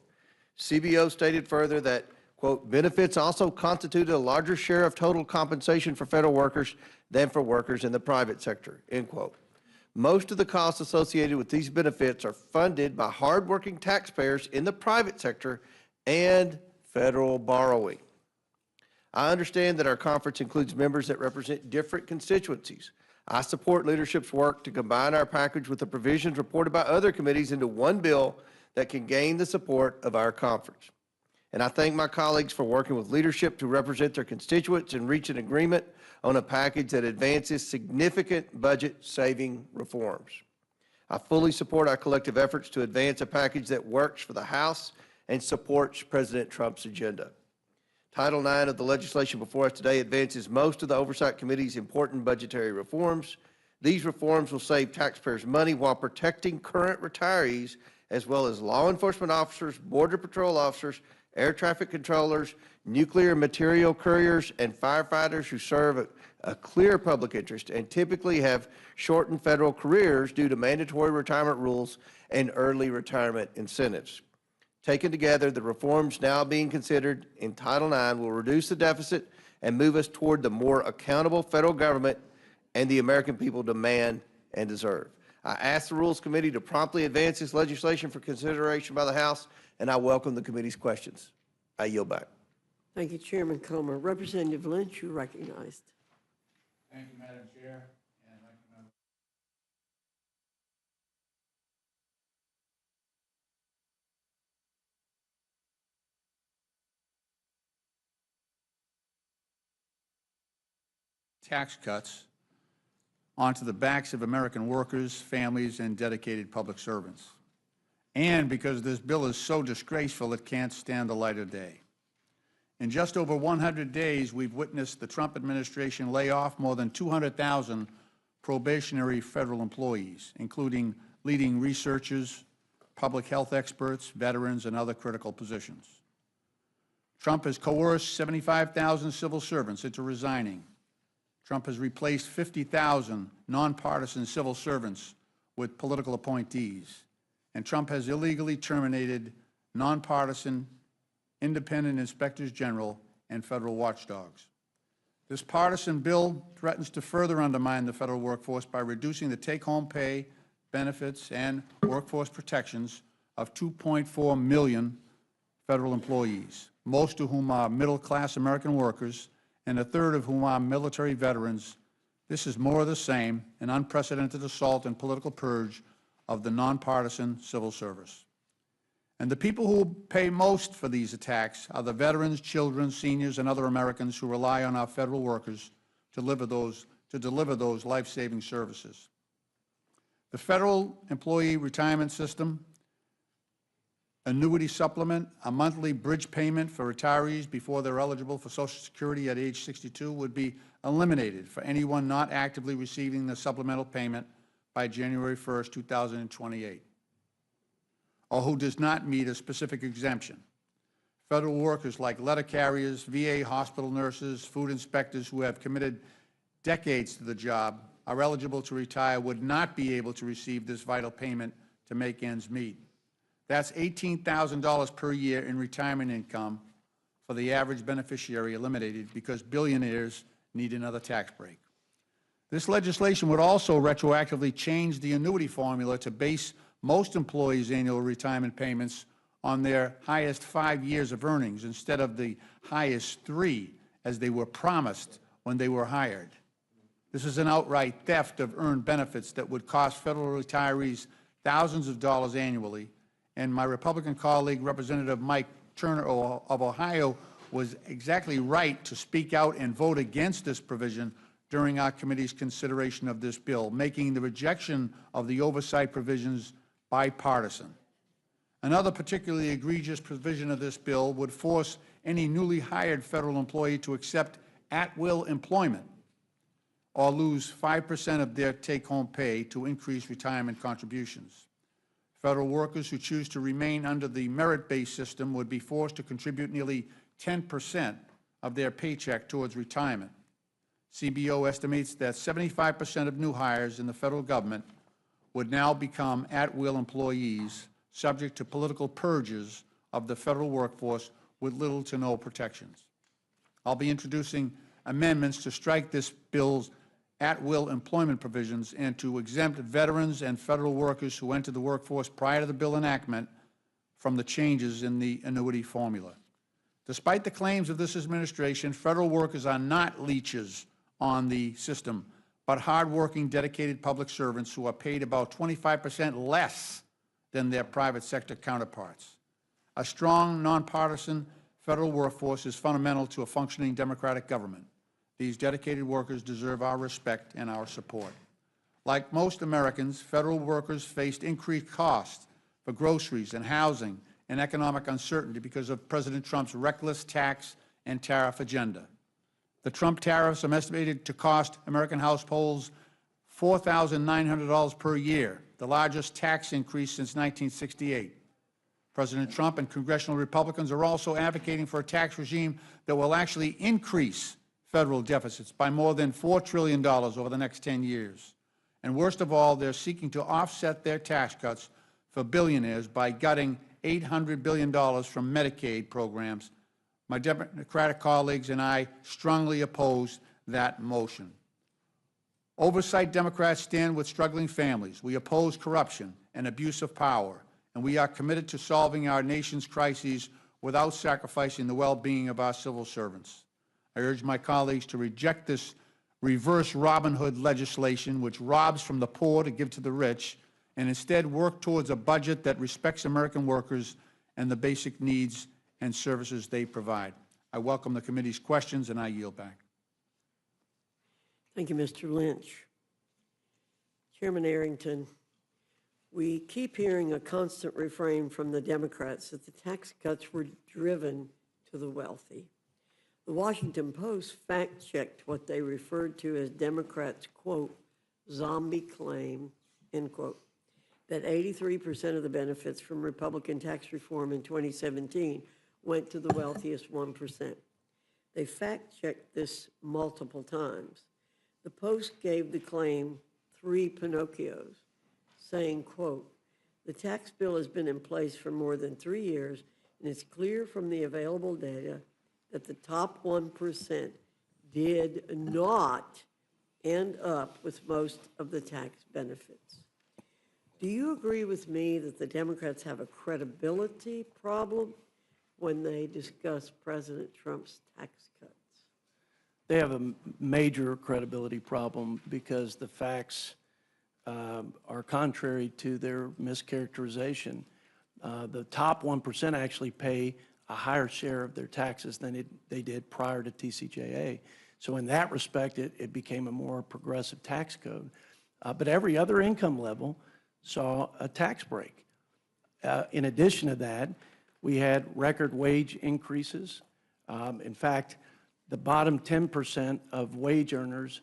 CBO stated further that, quote, benefits also constituted a larger share of total compensation for federal workers than for workers in the private sector, end quote. Most of the costs associated with these benefits are funded by hardworking taxpayers in the private sector and federal borrowing. I understand that our conference includes members that represent different constituencies. I support leadership's work to combine our package with the provisions reported by other committees into one bill that can gain the support of our conference. And I thank my colleagues for working with leadership to represent their constituents and reach an agreement on a package that advances significant budget-saving reforms. I fully support our collective efforts to advance a package that works for the House and supports President Trump's agenda. Title IX of the legislation before us today advances most of the Oversight Committee's important budgetary reforms. These reforms will save taxpayers money while protecting current retirees, as well as law enforcement officers, border patrol officers, air traffic controllers, nuclear material couriers, and firefighters who serve a clear public interest and typically have shortened federal careers due to mandatory retirement rules and early retirement incentives. Taken together, the reforms now being considered in Title IX will reduce the deficit and move us toward the more accountable federal government and the American people demand and deserve. I ask the Rules Committee to promptly advance this legislation for consideration by the House, and I welcome the committee's questions. I yield back. Thank you, Chairman Comer. Representative Lynch, you recognized. Thank you, Madam Chair. And Ranking Member. Tax cuts onto the backs of American workers, families, and dedicated public servants. And because this bill is so disgraceful, it can't stand the light of day. In just over 100 days, we've witnessed the Trump administration lay off more than 200,000 probationary federal employees, including leading researchers, public health experts, veterans, and other critical positions. Trump has coerced 75,000 civil servants into resigning. Trump has replaced 50,000 nonpartisan civil servants with political appointees. And Trump has illegally terminated nonpartisan independent inspectors general and federal watchdogs. This partisan bill threatens to further undermine the federal workforce by reducing the take-home pay, benefits, and workforce protections of 2.4 million federal employees, most of whom are middle-class American workers, and a third of whom are military veterans. This is more of the same, an unprecedented assault and political purge of the nonpartisan civil service. And the people who pay most for these attacks are the veterans, children, seniors, and other Americans who rely on our federal workers to deliver those life-saving services. The federal employee retirement system, annuity supplement, a monthly bridge payment for retirees before they're eligible for Social Security at age 62 would be eliminated for anyone not actively receiving the supplemental payment by January 1st, 2028, or who does not meet a specific exemption. Federal workers like letter carriers, VA hospital nurses, food inspectors who have committed decades to the job are eligible to retire would not be able to receive this vital payment to make ends meet. That's $18,000 per year in retirement income for the average beneficiary eliminated because billionaires need another tax break. This legislation would also retroactively change the annuity formula to base most employees' annual retirement payments on their highest 5 years of earnings instead of the highest 3 as they were promised when they were hired. This is an outright theft of earned benefits that would cost federal retirees thousands of dollars annually, and my Republican colleague, Representative Mike Turner of Ohio, was exactly right to speak out and vote against this provision during our committee's consideration of this bill, making the rejection of the oversight provisions bipartisan. Another particularly egregious provision of this bill would force any newly hired federal employee to accept at-will employment or lose 5% of their take-home pay to increase retirement contributions. Federal workers who choose to remain under the merit-based system would be forced to contribute nearly 10% of their paycheck towards retirement. CBO estimates that 75% of new hires in the federal government would now become at-will employees subject to political purges of the federal workforce with little to no protections. I'll be introducing amendments to strike this bill's at-will employment provisions and to exempt veterans and federal workers who entered the workforce prior to the bill enactment from the changes in the annuity formula. Despite the claims of this administration, federal workers are not leeches on the system, but hardworking, dedicated public servants who are paid about 25% less than their private sector counterparts. A strong, nonpartisan federal workforce is fundamental to a functioning democratic government. These dedicated workers deserve our respect and our support. Like most Americans, federal workers faced increased costs for groceries and housing and economic uncertainty because of President Trump's reckless tax and tariff agenda. The Trump tariffs are estimated to cost American households $4,900 per year, the largest tax increase since 1968. President Trump and congressional Republicans are also advocating for a tax regime that will actually increase federal deficits by more than $4 trillion over the next 10 years. And worst of all, they're seeking to offset their tax cuts for billionaires by gutting $800 billion from Medicaid programs. My Democratic colleagues and I strongly oppose that motion. Oversight Democrats stand with struggling families. We oppose corruption and abuse of power, and we are committed to solving our nation's crises without sacrificing the well-being of our civil servants. I urge my colleagues to reject this reverse Robin Hood legislation, which robs from the poor to give to the rich, and instead work towards a budget that respects American workers and the basic needs and services they provide. I welcome the committee's questions, and I yield back. Thank you, Mr. Lynch. Chairman Arrington, we keep hearing a constant refrain from the Democrats that the tax cuts were driven to the wealthy. The Washington Post fact-checked what they referred to as Democrats', quote, zombie claim, end quote, that 83% of the benefits from Republican tax reform in 2017 went to the wealthiest 1%. They fact-checked this multiple times. The Post gave the claim 3 Pinocchios, saying, quote, the tax bill has been in place for more than 3 years, and it's clear from the available data that the top 1% did not end up with most of the tax benefits. Do you agree with me that the Democrats have a credibility problem when they discuss President Trump's tax cuts? They have a major credibility problem because the facts are contrary to their mischaracterization. The top 1% actually pay a higher share of their taxes than they did prior to TCJA. So in that respect, it became a more progressive tax code. But every other income level saw a tax break. In addition to that, we had record wage increases. In fact, the bottom 10% of wage earners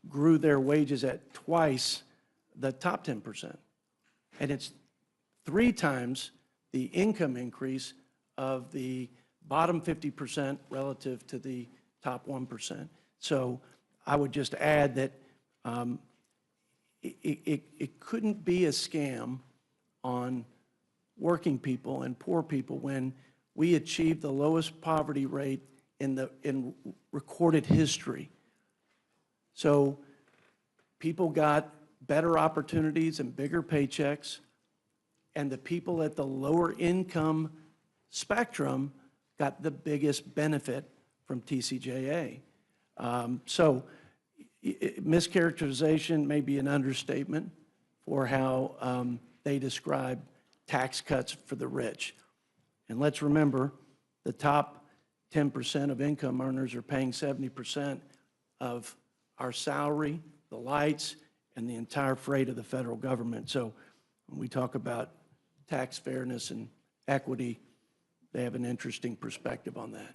grew their wages at twice the top 10%. And it's 3 times the income increase of the bottom 50% relative to the top 1%. So I would just add that it couldn't be a scam on working people and poor people when we achieved the lowest poverty rate in recorded history. So people got better opportunities and bigger paychecks, and the people at the lower income spectrum got the biggest benefit from TCJA. So mischaracterization may be an understatement for how they describe tax cuts for the rich. And let's remember, the top 10% of income earners are paying 70% of our salary, the lights, and the entire freight of the federal government. So when we talk about tax fairness and equity, they have an interesting perspective on that.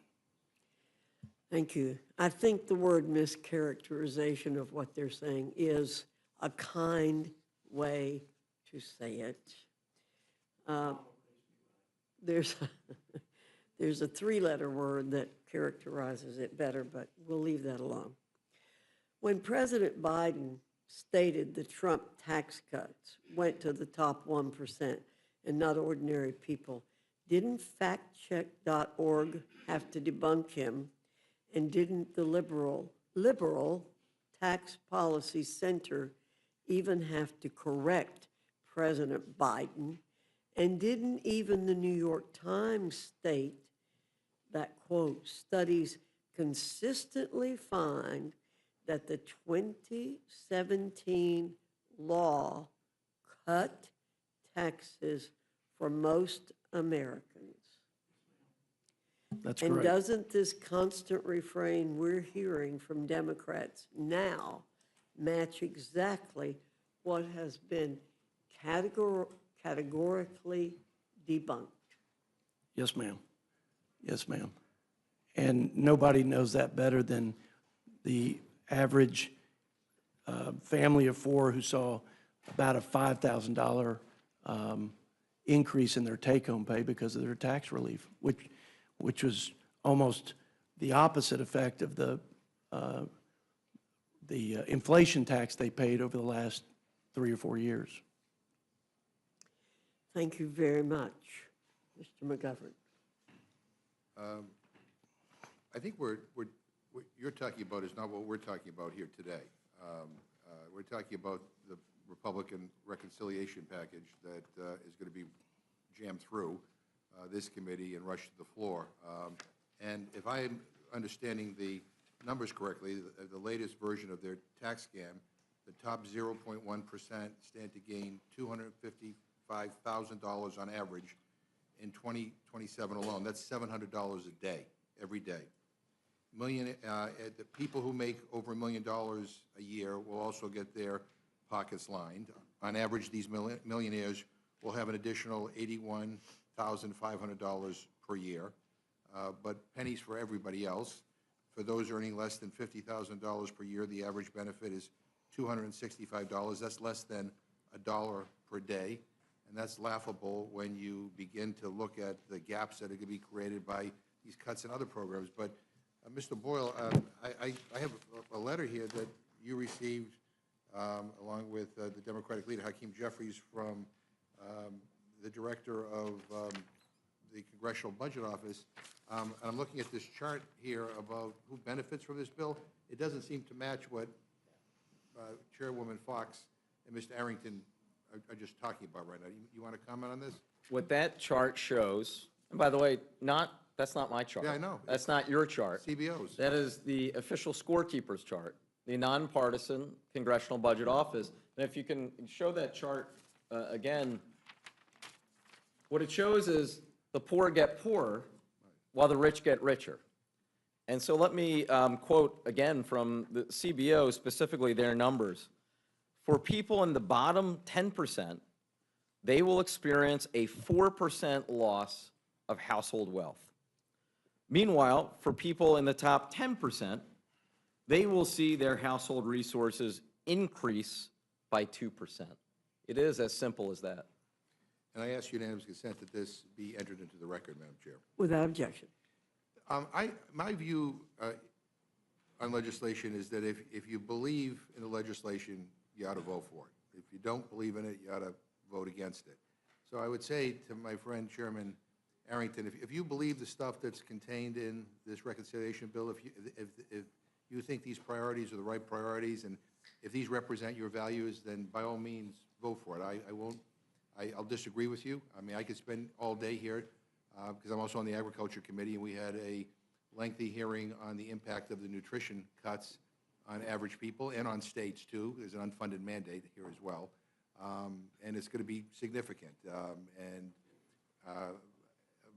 Thank you. I think the word mischaracterization of what they're saying is a kind way to say it. There's there's a three-letter word that characterizes it better, but we'll leave that alone. When President Biden stated the Trump tax cuts went to the top 1% and not ordinary people, didn't factcheck.org have to debunk him? And didn't the liberal Tax Policy Center even have to correct President Biden? And didn't even the New York Times state that, quote, studies consistently find that the 2017 law cut taxes for most Americans? That's And correct. doesn't this constant refrain we're hearing from Democrats now match exactly what has been categorically debunked? Yes, ma'am. Yes, ma'am. And nobody knows that better than the average family of four who saw about a $5,000 increase in their take-home pay because of their tax relief, which was almost the opposite effect of the inflation tax they paid over the last 3 or 4 years. Thank you very much, Mr. McGovern. I think what you're talking about is not what we're talking about here today. We're talking about the Republican reconciliation package that is going to be jammed through this committee and rush to the floor. And if I'm understanding the numbers correctly, the latest version of their tax scam, the top 0.1% stand to gain $255,000 on average in 2027 alone. That's $700 a day, every day. The people who make over $1 million a year will also get their pockets lined. On average, these millionaires will have an additional $81,500 per year, but pennies for everybody else. For those earning less than $50,000 per year, the average benefit is $265. That's less than $1 per day, and that's laughable when you begin to look at the gaps that are going to be created by these cuts in other programs. But Mr. Boyle, I have a letter here that you received along with the Democratic leader, Hakeem Jeffries, from the director of the Congressional Budget Office. And I'm looking at this chart here about who benefits from this bill. It doesn't seem to match what Chairwoman Fox and Mr. Arrington are just talking about right now. You want to comment on this? What that chart shows, and by the way, that's not my chart. Yeah, I know. That's not your chart. CBO's. That is the official scorekeeper's chart, the nonpartisan Congressional Budget Office. And if you can show that chart again, what it shows is the poor get poorer while the rich get richer. And so let me quote again from the CBO, specifically their numbers. For people in the bottom 10%, they will experience a 4% loss of household wealth. Meanwhile, for people in the top 10%, they will see their household resources increase by 2%. It is as simple as that. And I ask unanimous consent that this be entered into the record, Madam Chair. Without objection. My view on legislation is that if you believe in the legislation, you ought to vote for it. If you don't believe in it, you ought to vote against it. So I would say to my friend Chairman Arrington, if you believe the stuff that's contained in this reconciliation bill, if you think these priorities are the right priorities, and if these represent your values, then by all means, vote for it. I'll disagree with you. I mean, I could spend all day here because I'm also on the Agriculture Committee, and we had a lengthy hearing on the impact of the nutrition cuts on average people and on states, too. There's an unfunded mandate here as well, and it's going to be significant.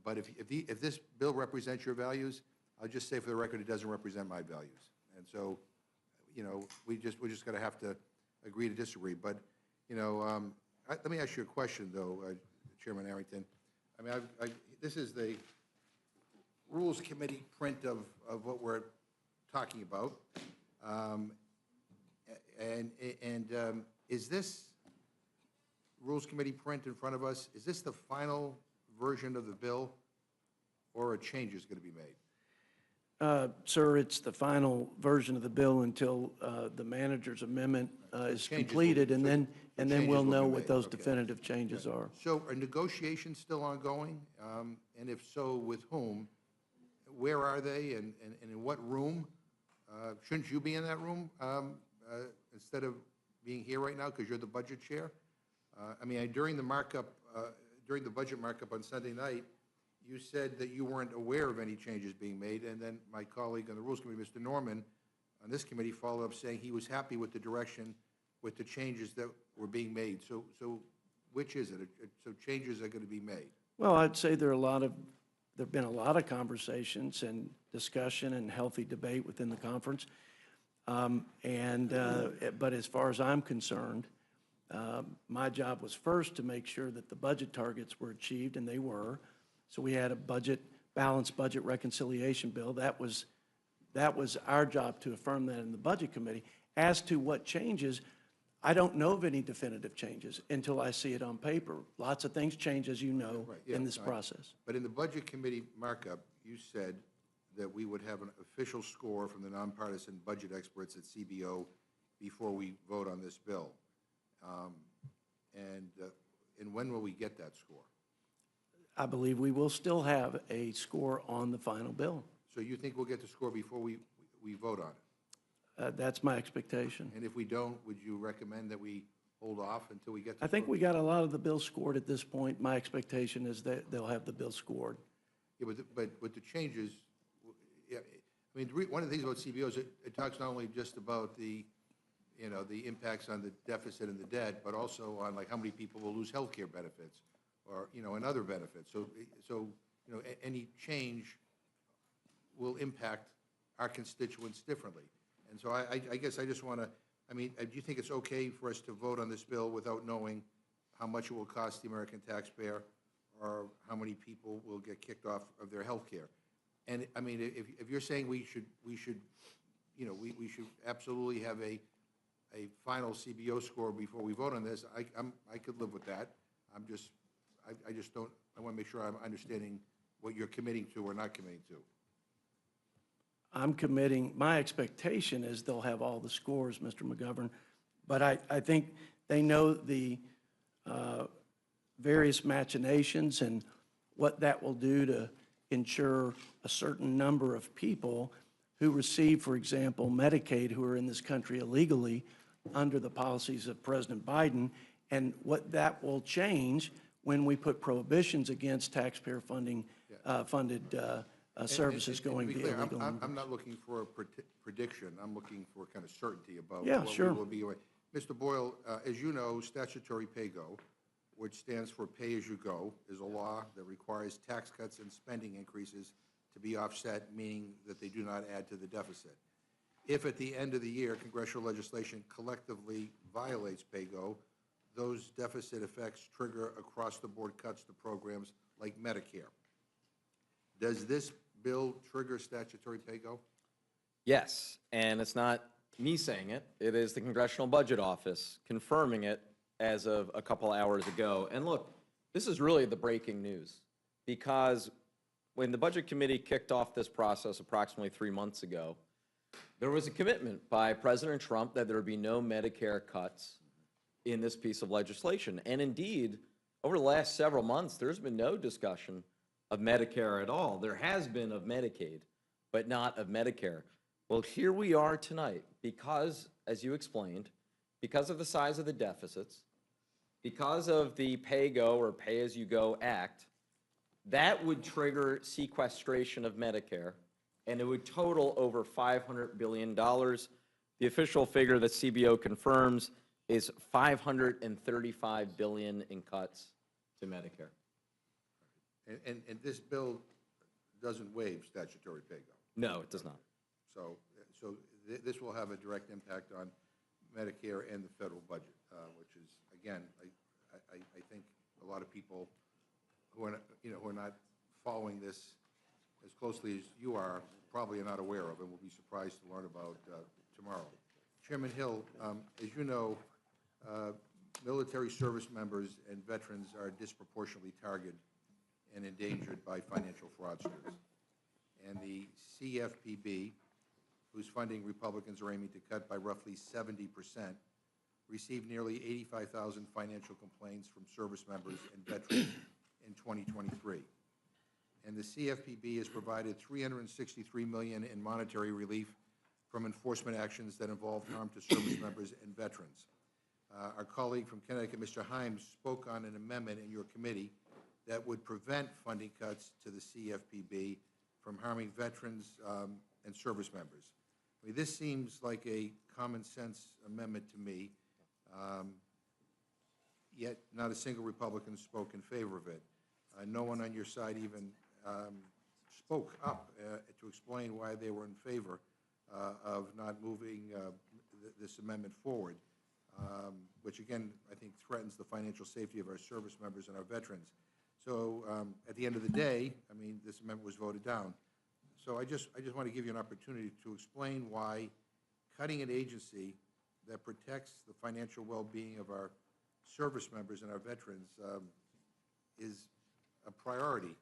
But if this bill represents your values, I'll just say for the record, it doesn't represent my values. And so, you know, we're just going to have to agree to disagree. But, you know, let me ask you a question, though, Chairman Arrington. I mean, this is the Rules Committee print of what we're talking about. Is this Rules Committee print in front of us, is this the final version of the bill, or a change is going to be made? Sir, it's the final version of the bill until the manager's amendment is Changes will- completed, and so- then, so and then changes we'll will be know what made, those okay. definitive changes are. So are negotiations still ongoing? And if so, with whom? Where are they, and in what room? Shouldn't you be in that room instead of being here right now because you're the budget chair? I mean, during the markup, during the budget markup on Sunday night, you said that you weren't aware of any changes being made, and then my colleague on the Rules Committee, Mr. Norman, on this committee, followed up saying he was happy with the direction, with the changes that were being made. So which is it? So changes are going to be made? Well, I'd say there've been a lot of conversations and discussion and healthy debate within the conference. But as far as I'm concerned, my job was first to make sure that the budget targets were achieved, and they were. So we had a balanced budget reconciliation bill. That was our job to affirm that in the Budget Committee. As to what changes, I don't know of any definitive changes until I see it on paper. Lots of things change, as you know, Right, yeah, in this no, process. But in the Budget Committee markup, you said that we would have an official score from the nonpartisan budget experts at CBO before we vote on this bill. And when will we get that score? I believe we will still have a score on the final bill. So you think we'll get the score before we vote on it? That's my expectation. And if we don't, would you recommend that we hold off until we get the I think score? we got a lot of the bills scored at this point. My expectation is that they'll have the bill scored. Yeah, but with the changes, yeah, I mean, one of the things about CBO is it talks not only just about the impacts on the deficit and the debt, but also on like how many people will lose health care benefits or, and other benefits. So, any change will impact our constituents differently. And so I guess I just want to, do you think it's okay for us to vote on this bill without knowing how much it will cost the American taxpayer or how many people will get kicked off of their health care? And, if you're saying we should absolutely have a final CBO score before we vote on this, I could live with that. I just don't, I want to make sure I'm understanding what you're committing to or not committing to. I'm committing, my expectation is they'll have all the scores, Mr. McGovern, but I think they know the various machinations and what that will do to ensure a certain number of people who receive, for example, Medicaid, who are in this country illegally under the policies of President Biden, and what that will change when we put prohibitions against taxpayer funded services And going to be via clear, illegal I'm immigrants. not looking for a prediction. I'm looking for kind of certainty about Yeah, what sure. we will be. Mr. Boyle, as you know, statutory pay-go, which stands for pay-as-you-go, is a law that requires tax cuts and spending increases to be offset, meaning that they do not add to the deficit. If at the end of the year, congressional legislation collectively violates pay-go, those deficit effects trigger across-the-board cuts to programs like Medicare. Does this bill trigger statutory pay-go? Yes, and it's not me saying it. It is the Congressional Budget Office confirming it as of a couple hours ago. And look, this is really the breaking news, because when the Budget Committee kicked off this process approximately 3 months ago, there was a commitment by President Trump that there would be no Medicare cuts in this piece of legislation. And indeed, over the last several months, there's been no discussion of Medicare at all. There has been of Medicaid, but not of Medicare. Well, here we are tonight because, as you explained, because of the size of the deficits, because of the pay-go or pay-as-you-go act, that would trigger sequestration of Medicare, and it would total over $500 billion. The official figure that CBO confirms is $535 billion in cuts to Medicare. And this bill doesn't waive statutory pay-go. No, it does not. So this will have a direct impact on Medicare and the federal budget, which is, again, I think a lot of people who are not following this as closely as you are, probably are not aware of and will be surprised to learn about tomorrow. Chairman Hill, as you know, military service members and veterans are disproportionately targeted and endangered by financial fraudsters. And the CFPB, whose funding Republicans are aiming to cut by roughly 70%, received nearly 85,000 financial complaints from service members and veterans in 2023. And the CFPB has provided $363 million in monetary relief from enforcement actions that involve harm to service members and veterans. Our colleague from Connecticut, Mr. Himes, spoke on an amendment in your committee that would prevent funding cuts to the CFPB from harming veterans and service members. I mean, this seems like a common sense amendment to me, yet not a single Republican spoke in favor of it. No one on your side even spoke up to explain why they were in favor of not moving this amendment forward, which again, I think threatens the financial safety of our service members and our veterans. So at the end of the day, I mean, this amendment was voted down. So I just want to give you an opportunity to explain why cutting an agency that protects the financial well-being of our service members and our veterans is a priority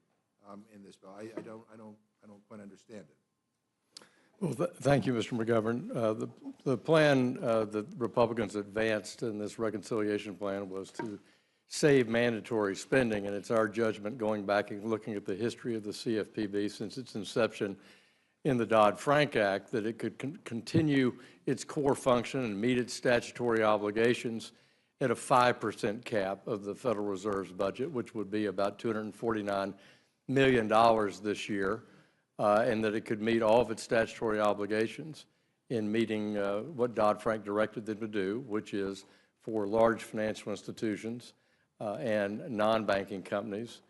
in this bill. I don't quite understand it. Well, thank you, Mr. McGovern. The plan that Republicans advanced in this reconciliation plan was to save mandatory spending, and it's our judgment, going back and looking at the history of the CFPB since its inception in the Dodd-Frank Act, that it could continue its core function and meet its statutory obligations at a 5% cap of the Federal Reserve's budget, which would be about $249 million this year, and that it could meet all of its statutory obligations in meeting what Dodd-Frank directed them to do, which is for large financial institutions and non-banking companies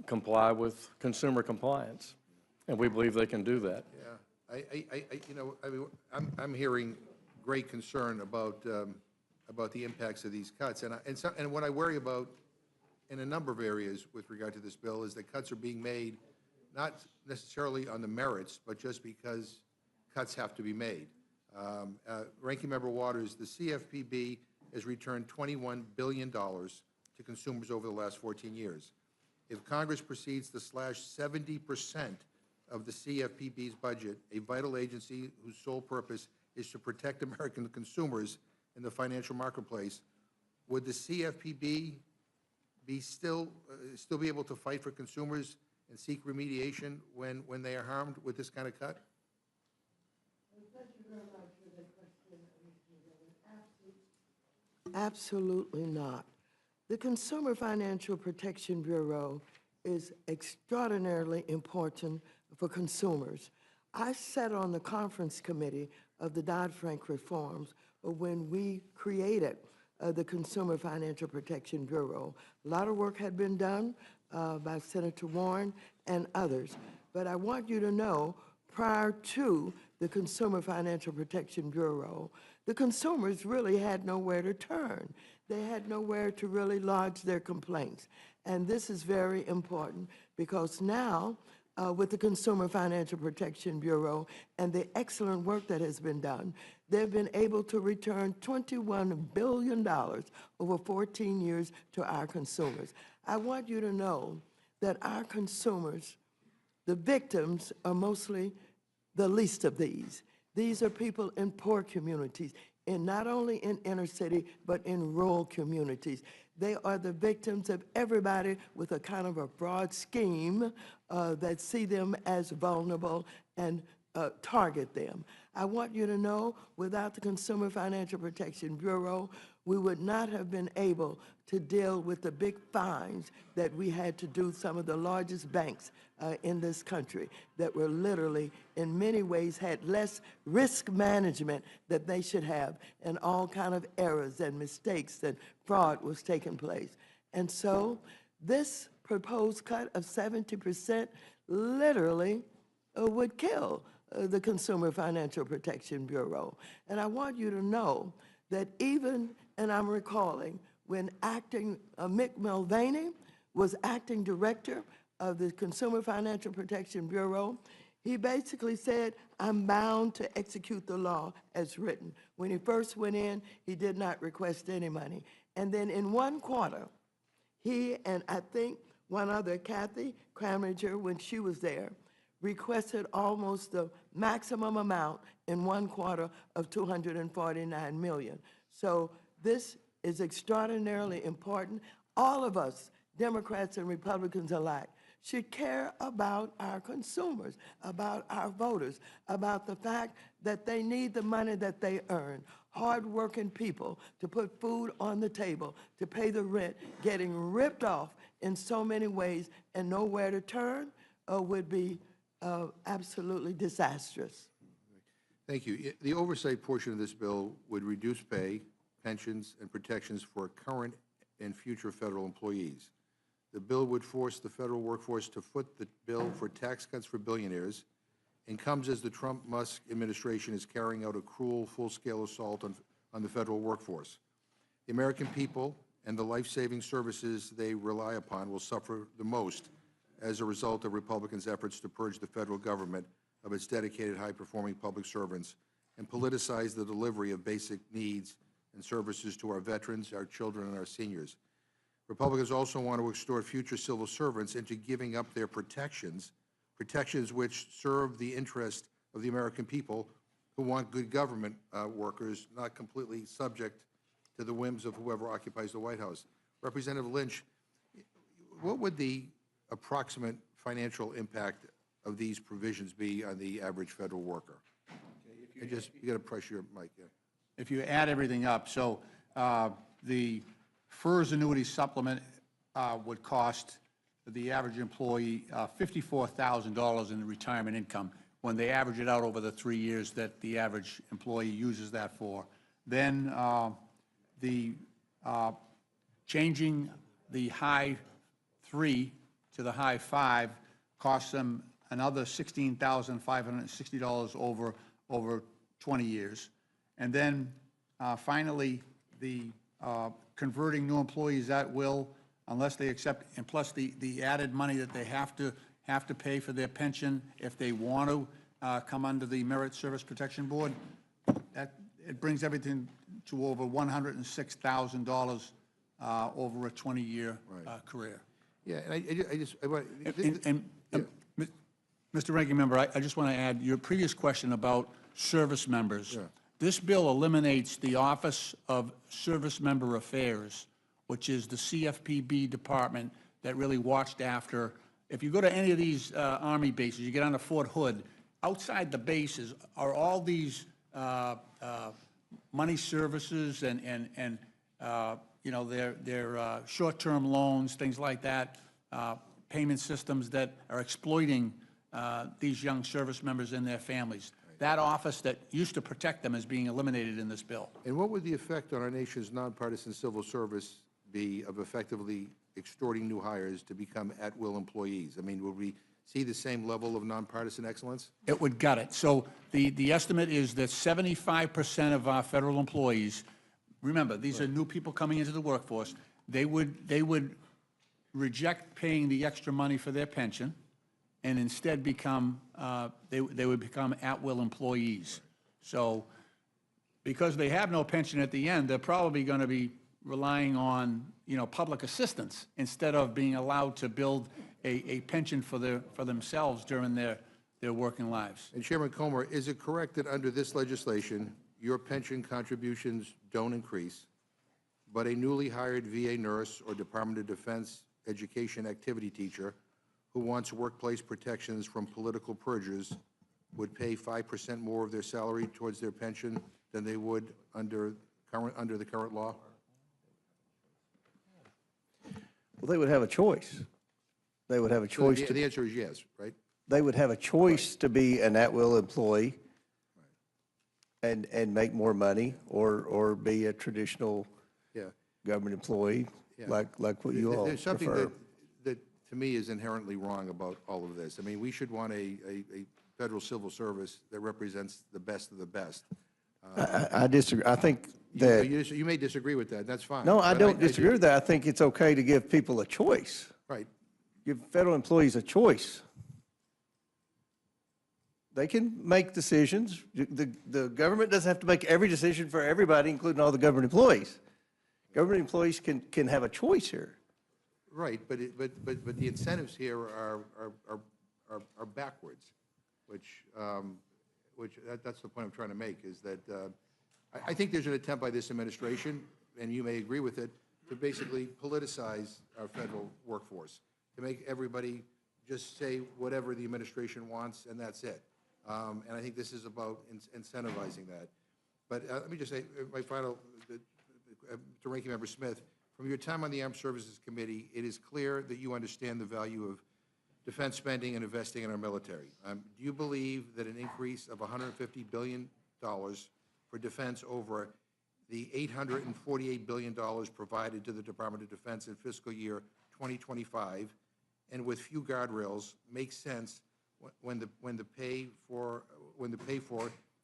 comply with consumer compliance. And we believe they can do that. Yeah, I'm hearing great concern about the impacts of these cuts, and what I worry about in a number of areas with regard to this bill is that cuts are being made not necessarily on the merits, but just because cuts have to be made. Ranking Member Waters, the CFPB has returned $21 billion to consumers over the last 14 years. If Congress proceeds to slash 70% of the CFPB's budget, a vital agency whose sole purpose is to protect American consumers in the financial marketplace, would the CFPB be still be able to fight for consumers and seek remediation when they are harmed with this kind of cut? Thank you very much for that question, Mr. Miller. Absolutely not. The Consumer Financial Protection Bureau is extraordinarily important for consumers. I sat on the conference committee of the Dodd-Frank reforms when we created the Consumer Financial Protection Bureau. A lot of work had been done by Senator Warren and others. But I want you to know, prior to the Consumer Financial Protection Bureau, the consumers really had nowhere to turn. They had nowhere to really lodge their complaints. And this is very important because now, with the Consumer Financial Protection Bureau and the excellent work that has been done, they've been able to return $21 billion over 14 years to our consumers. I want you to know that our consumers, the victims, are mostly the least of these. These are people in poor communities, and not only in inner city, but in rural communities. They are the victims of everybody with a kind of a broad scheme that see them as vulnerable and target them. I want you to know, without the Consumer Financial Protection Bureau, we would not have been able to deal with the big fines that we had to do some of the largest banks in this country that were literally, in many ways, had less risk management that they should have, and all kind of errors and mistakes and fraud was taking place. And so this proposed cut of 70% literally would kill the Consumer Financial Protection Bureau. And I want you to know that even, and I'm recalling, when Mick Mulvaney was acting director of the Consumer Financial Protection Bureau, he basically said, I'm bound to execute the law as written. When he first went in, he did not request any money. And then in one quarter, he and I think one other, Kathy Cramager, when she was there, requested almost the maximum amount in one quarter of $249 million. So this is extraordinarily important. All of us, Democrats and Republicans alike, should care about our consumers, about our voters, about the fact that they need the money that they earn. Hard-working people to put food on the table, to pay the rent, getting ripped off in so many ways and nowhere to turn would be absolutely disastrous. Thank you. The oversight portion of this bill would reduce pay, pensions, and protections for current and future federal employees. The bill would force the federal workforce to foot the bill for tax cuts for billionaires, and comes as the Trump-Musk administration is carrying out a cruel, full-scale assault on the federal workforce. The American people and the life-saving services they rely upon will suffer the most as a result of Republicans' efforts to purge the federal government of its dedicated, high-performing public servants and politicize the delivery of basic needs and services to our veterans, our children, and our seniors. Republicans also want to extort future civil servants into giving up their protections which serve the interest of the American people who want good government workers, not completely subject to the whims of whoever occupies the White House. Representative Lynch, what would the approximate financial impact of these provisions be on the average federal worker? You got to press your mic. Yeah. If you add everything up, so the FERS annuity supplement would cost the average employee $54,000 in retirement income when they average it out over the 3 years that the average employee uses that for. Then changing the high 3 to the high 5 costs them another $16,560 over 20 years. And then finally, the converting new employees at will, unless they accept, and plus the added money that they have to pay for their pension if they want to come under the Merit Service Protection Board, it brings everything to over $106,000 over a 20-year career. Yeah, and I want... Mr. Ranking Member, I just want to add your previous question about service members. Yeah. This bill eliminates the Office of Service Member Affairs, which is the CFPB department that really watched after. If you go to any of these Army bases, you get onto Fort Hood, outside the bases are all these money services and you know, their short-term loans, things like that, payment systems that are exploiting these young service members and their families. That office that used to protect them is being eliminated in this bill. And what would the effect on our nation's nonpartisan civil service be of effectively extorting new hires to become at-will employees? I mean, would we see the same level of nonpartisan excellence? It would gut it. So the estimate is that 75% of our federal employees, remember, these are new people coming into the workforce, they would reject paying the extra money for their pension and instead become, they would become at-will employees. So because they have no pension at the end, they're probably going to be relying on, you know, public assistance instead of being allowed to build a pension for themselves during their working lives. And Chairman Comer, is it correct that under this legislation, your pension contributions don't increase, but a newly hired VA nurse or Department of Defense education activity teacher who wants workplace protections from political purgers would pay 5% more of their salary towards their pension than they would under the current law? Well, they would have a choice. They would have a choice. The answer is yes, right? They would have a choice to be an at-will employee and make more money, or be a traditional government employee, like what you all There's something prefer. that to me is inherently wrong about all of this. I mean, we should want a federal civil service that represents the best of the best. I disagree. I think that... You may disagree with that. That's fine. No, I But don't disagree with that. I think it's okay to give people a choice. Right. give federal employees a choice. They can make decisions. The government doesn't have to make every decision for everybody, including all the government employees. Government employees can have a choice here. Right, but the incentives here are backwards, which that's the point I'm trying to make, is that I think there's an attempt by this administration, and you may agree with it, to basically politicize our federal workforce, to make everybody just say whatever the administration wants, and that's it. And I think this is about incentivizing that. But let me just say, my final, to Ranking Member Smith, from your time on the Armed Services Committee, it is clear that you understand the value of defense spending and investing in our military. Do you believe that an increase of $150 billion for defense over the $848 billion provided to the Department of Defense in fiscal year 2025, and with few guardrails, makes sense when the pay for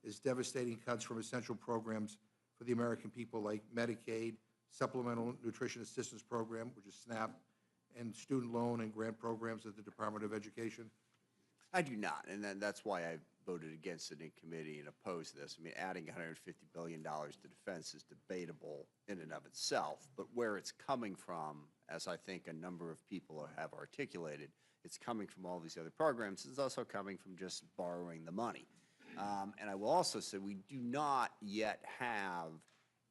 is devastating cuts from essential programs for the American people like Medicaid, Supplemental Nutrition Assistance Program, which is SNAP, and student loan and grant programs at the Department of Education? I do not, and that's why I voted against it in committee and opposed this. I mean, adding $150 billion to defense is debatable in and of itself, but where it's coming from, as I think a number of people have articulated, it's coming from all these other programs. It's also coming from just borrowing the money. And I will also say we do not yet have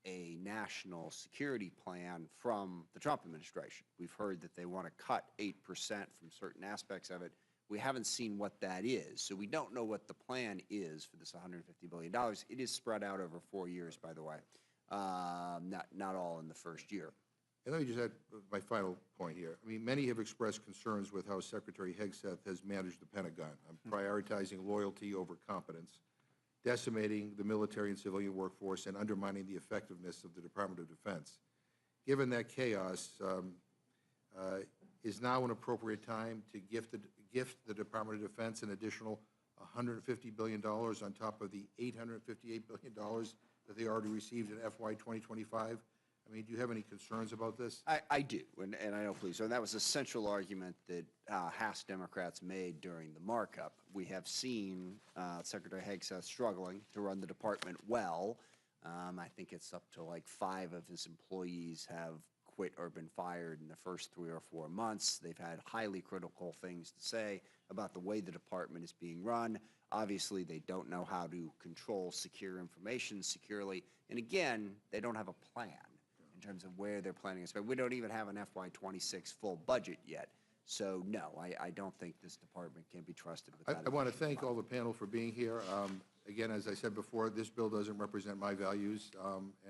a national security plan from the Trump administration. We've heard that they want to cut 8% from certain aspects of it. We haven't seen what that is, so we don't know what the plan is for this $150 billion. It is spread out over 4 years, by the way, not all in the first year. And let me just add my final point here. I mean, many have expressed concerns with how Secretary Hegseth has managed the Pentagon, prioritizing loyalty over competence, decimating the military and civilian workforce, and undermining the effectiveness of the Department of Defense. Given that chaos, is now an appropriate time to gift the Department of Defense an additional $150 billion on top of the $858 billion that they already received in FY 2025? I mean, do you have any concerns about this? I do, and I know, please. And that was a central argument that House Democrats made during the markup. We have seen Secretary Hegseth struggling to run the department well. I think it's up to like 5 of his employees have quit or been fired in the first 3 or 4 months. They've had highly critical things to say about the way the department is being run. Obviously, they don't know how to control secure information securely. And again, they don't have a plan in terms of where they're planning to spend. We don't even have an FY26 full budget yet. So, no, I don't think this department can be trusted with that. I want to thank all the panel for being here. Again, as I said before, this bill doesn't represent my values,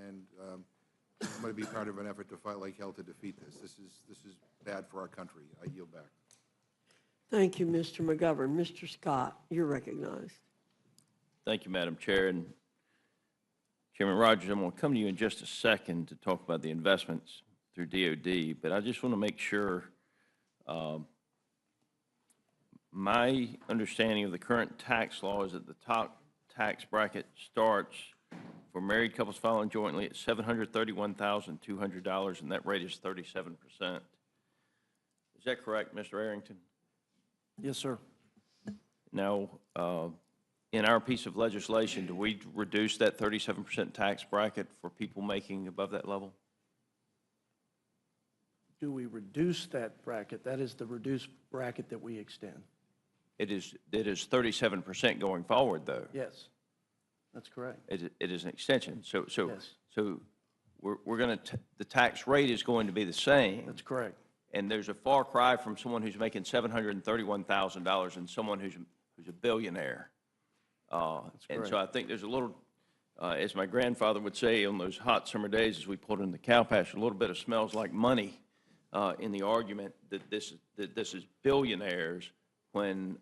and I'm going to be part of an effort to fight like hell to defeat this. This is bad for our country. I yield back. Thank you, Mr. McGovern. Mr. Scott, you're recognized. Thank you, Madam Chair. And Chairman Rogers, I'm going to come to you in just a second to talk about the investments through DOD, but I just want to make sure my understanding of the current tax law is that the top tax bracket starts for married couples filing jointly at $731,200, and that rate is 37%. Is that correct, Mr. Arrington? Yes, sir. Now, in our piece of legislation, do we reduce that 37% tax bracket for people making above that level? Do we reduce that bracket? That is the reduced bracket that we extend. It is 37% going forward, though. Yes, that's correct. It is an extension. So Yes. we're going to, the tax rate is going to be the same. That's correct. And there's a far cry from someone who's making $731,000 and someone who's a billionaire. And so I think there's a little, as my grandfather would say on those hot summer days as we pulled in the cow pasture, a little bit of smells like money in the argument that this is billionaires when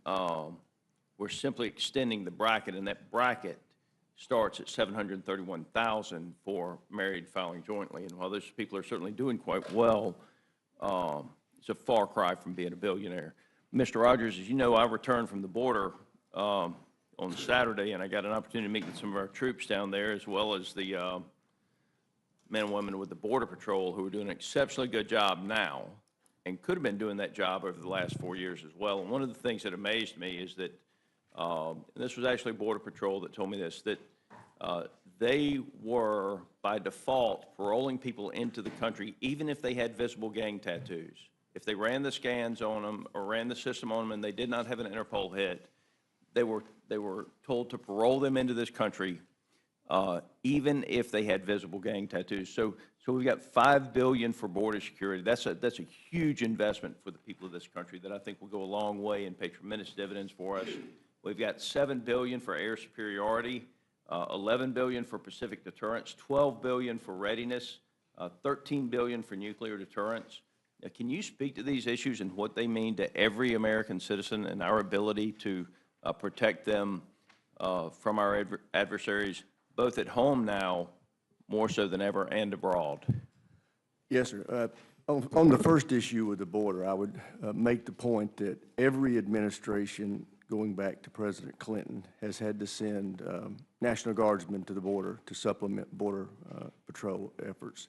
we're simply extending the bracket, and that bracket starts at $731,000 for married filing jointly. And while those people are certainly doing quite well, it's a far cry from being a billionaire. Mr. Rogers, as you know, I returned from the border on Saturday, and I got an opportunity to meet with some of our troops down there, as well as the men and women with the Border Patrol, who are doing an exceptionally good job now and could have been doing that job over the last 4 years as well. And one of the things that amazed me is that, and this was actually Border Patrol that told me this, that they were, by default, paroling people into the country even if they had visible gang tattoos. If they ran the scans on them or ran the system on them and they did not have an Interpol hit, they were told to parole them into this country even if they had visible gang tattoos. So we've got $5 billion for border security. That's a huge investment for the people of this country that I think will go a long way and pay tremendous dividends for us. We've got $7 billion for air superiority, $11 billion for Pacific deterrence, $12 billion for readiness, $13 billion for nuclear deterrence. Now, can you speak to these issues and what they mean to every American citizen and our ability to protect them from our adversaries, both at home now, more so than ever, and abroad? Yes, sir. On the first issue with the border, I would make the point that every administration, going back to President Clinton, has had to send National Guardsmen to the border to supplement Border Patrol efforts.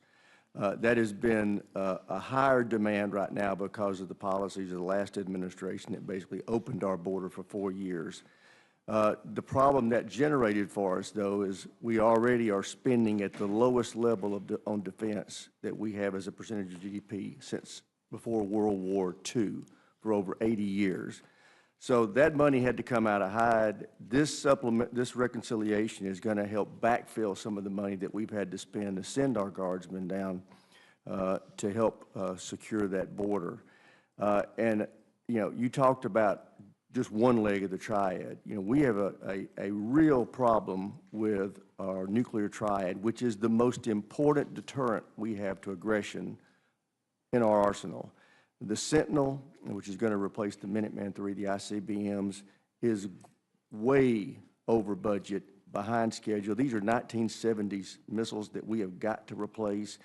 That has been a higher demand right now because of the policies of the last administration that basically opened our border for 4 years. The problem that generated for us, though, is we already are spending at the lowest level on defense that we have as a percentage of GDP since before World War II for over 80 years. So that money had to come out of HIDE. This reconciliation is going to help backfill some of the money that we've had to spend to send our guardsmen down to help secure that border. And, you know, you talked about just one leg of the triad. You know, we have a real problem with our nuclear triad, which is the most important deterrent we have to aggression in our arsenal. The Sentinel, which is going to replace the Minuteman III, the ICBMs, is way over budget, behind schedule. These are 1970s missiles that we have got to replace,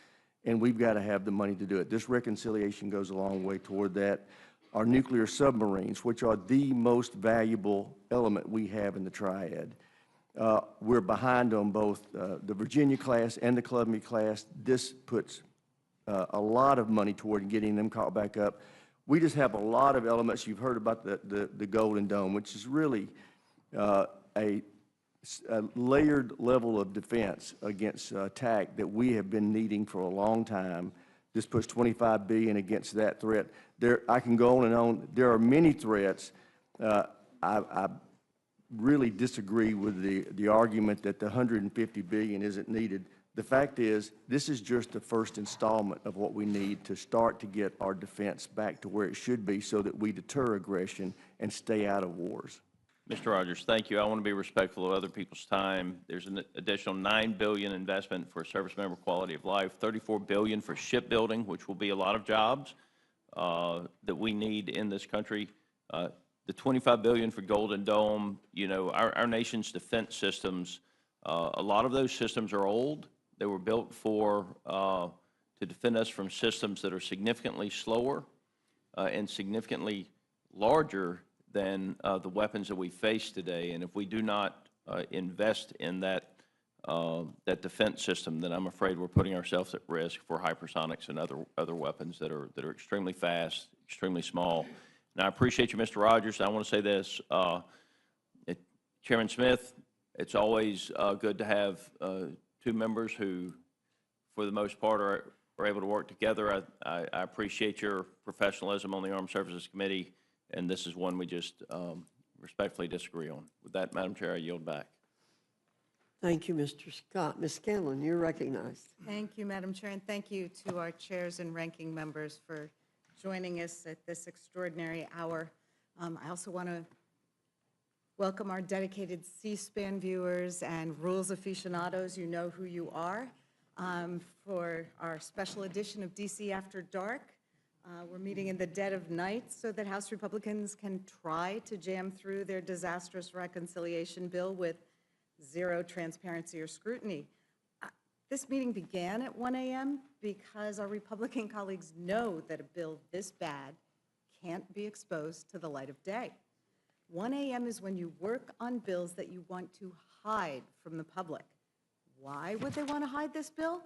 and we've got to have the money to do it. This reconciliation goes a long way toward that. Our nuclear submarines, which are the most valuable element we have in the triad, we're behind on both the Virginia class and the Columbia class. This puts a lot of money toward getting them caught back up. We just have a lot of elements. You've heard about the Golden Dome, which is really a layered level of defense against attack that we have been needing for a long time. This puts $25 billion against that threat. I can go on and on. There are many threats. I really disagree with the argument that the $150 billion isn't needed. The fact is, this is just the first installment of what we need to start to get our defense back to where it should be so that we deter aggression and stay out of wars. Mr. Rogers, thank you. I want to be respectful of other people's time. There's an additional $9 billion investment for service member quality of life, $34 billion for shipbuilding, which will be a lot of jobs that we need in this country. The $25 billion for Golden Dome. You know, our nation's defense systems, a lot of those systems are old. They were built to defend us from systems that are significantly slower and significantly larger than the weapons that we face today. And if we do not invest in that defense system, then I'm afraid we're putting ourselves at risk for hypersonics and other weapons that are extremely fast, extremely small. And I appreciate you, Mr. Rogers. I want to say this, Chairman Smith. It's always good to have two members who, for the most part, are able to work together. I appreciate your professionalism on the Armed Services Committee, and this is one we just respectfully disagree on. With that, Madam Chair, I yield back. Thank you, Mr. Scott. Ms. Scanlon, you're recognized. Thank you, Madam Chair, and thank you to our chairs and ranking members for joining us at this extraordinary hour. I also want to welcome our dedicated C-SPAN viewers and rules aficionados. You know who you are. For our special edition of DC After Dark, we're meeting in the dead of night so that House Republicans can try to jam through their disastrous reconciliation bill with zero transparency or scrutiny. This meeting began at 1 a.m. because our Republican colleagues know that a bill this bad can't be exposed to the light of day. 1 a.m. is when you work on bills that you want to hide from the public. Why would they want to hide this bill?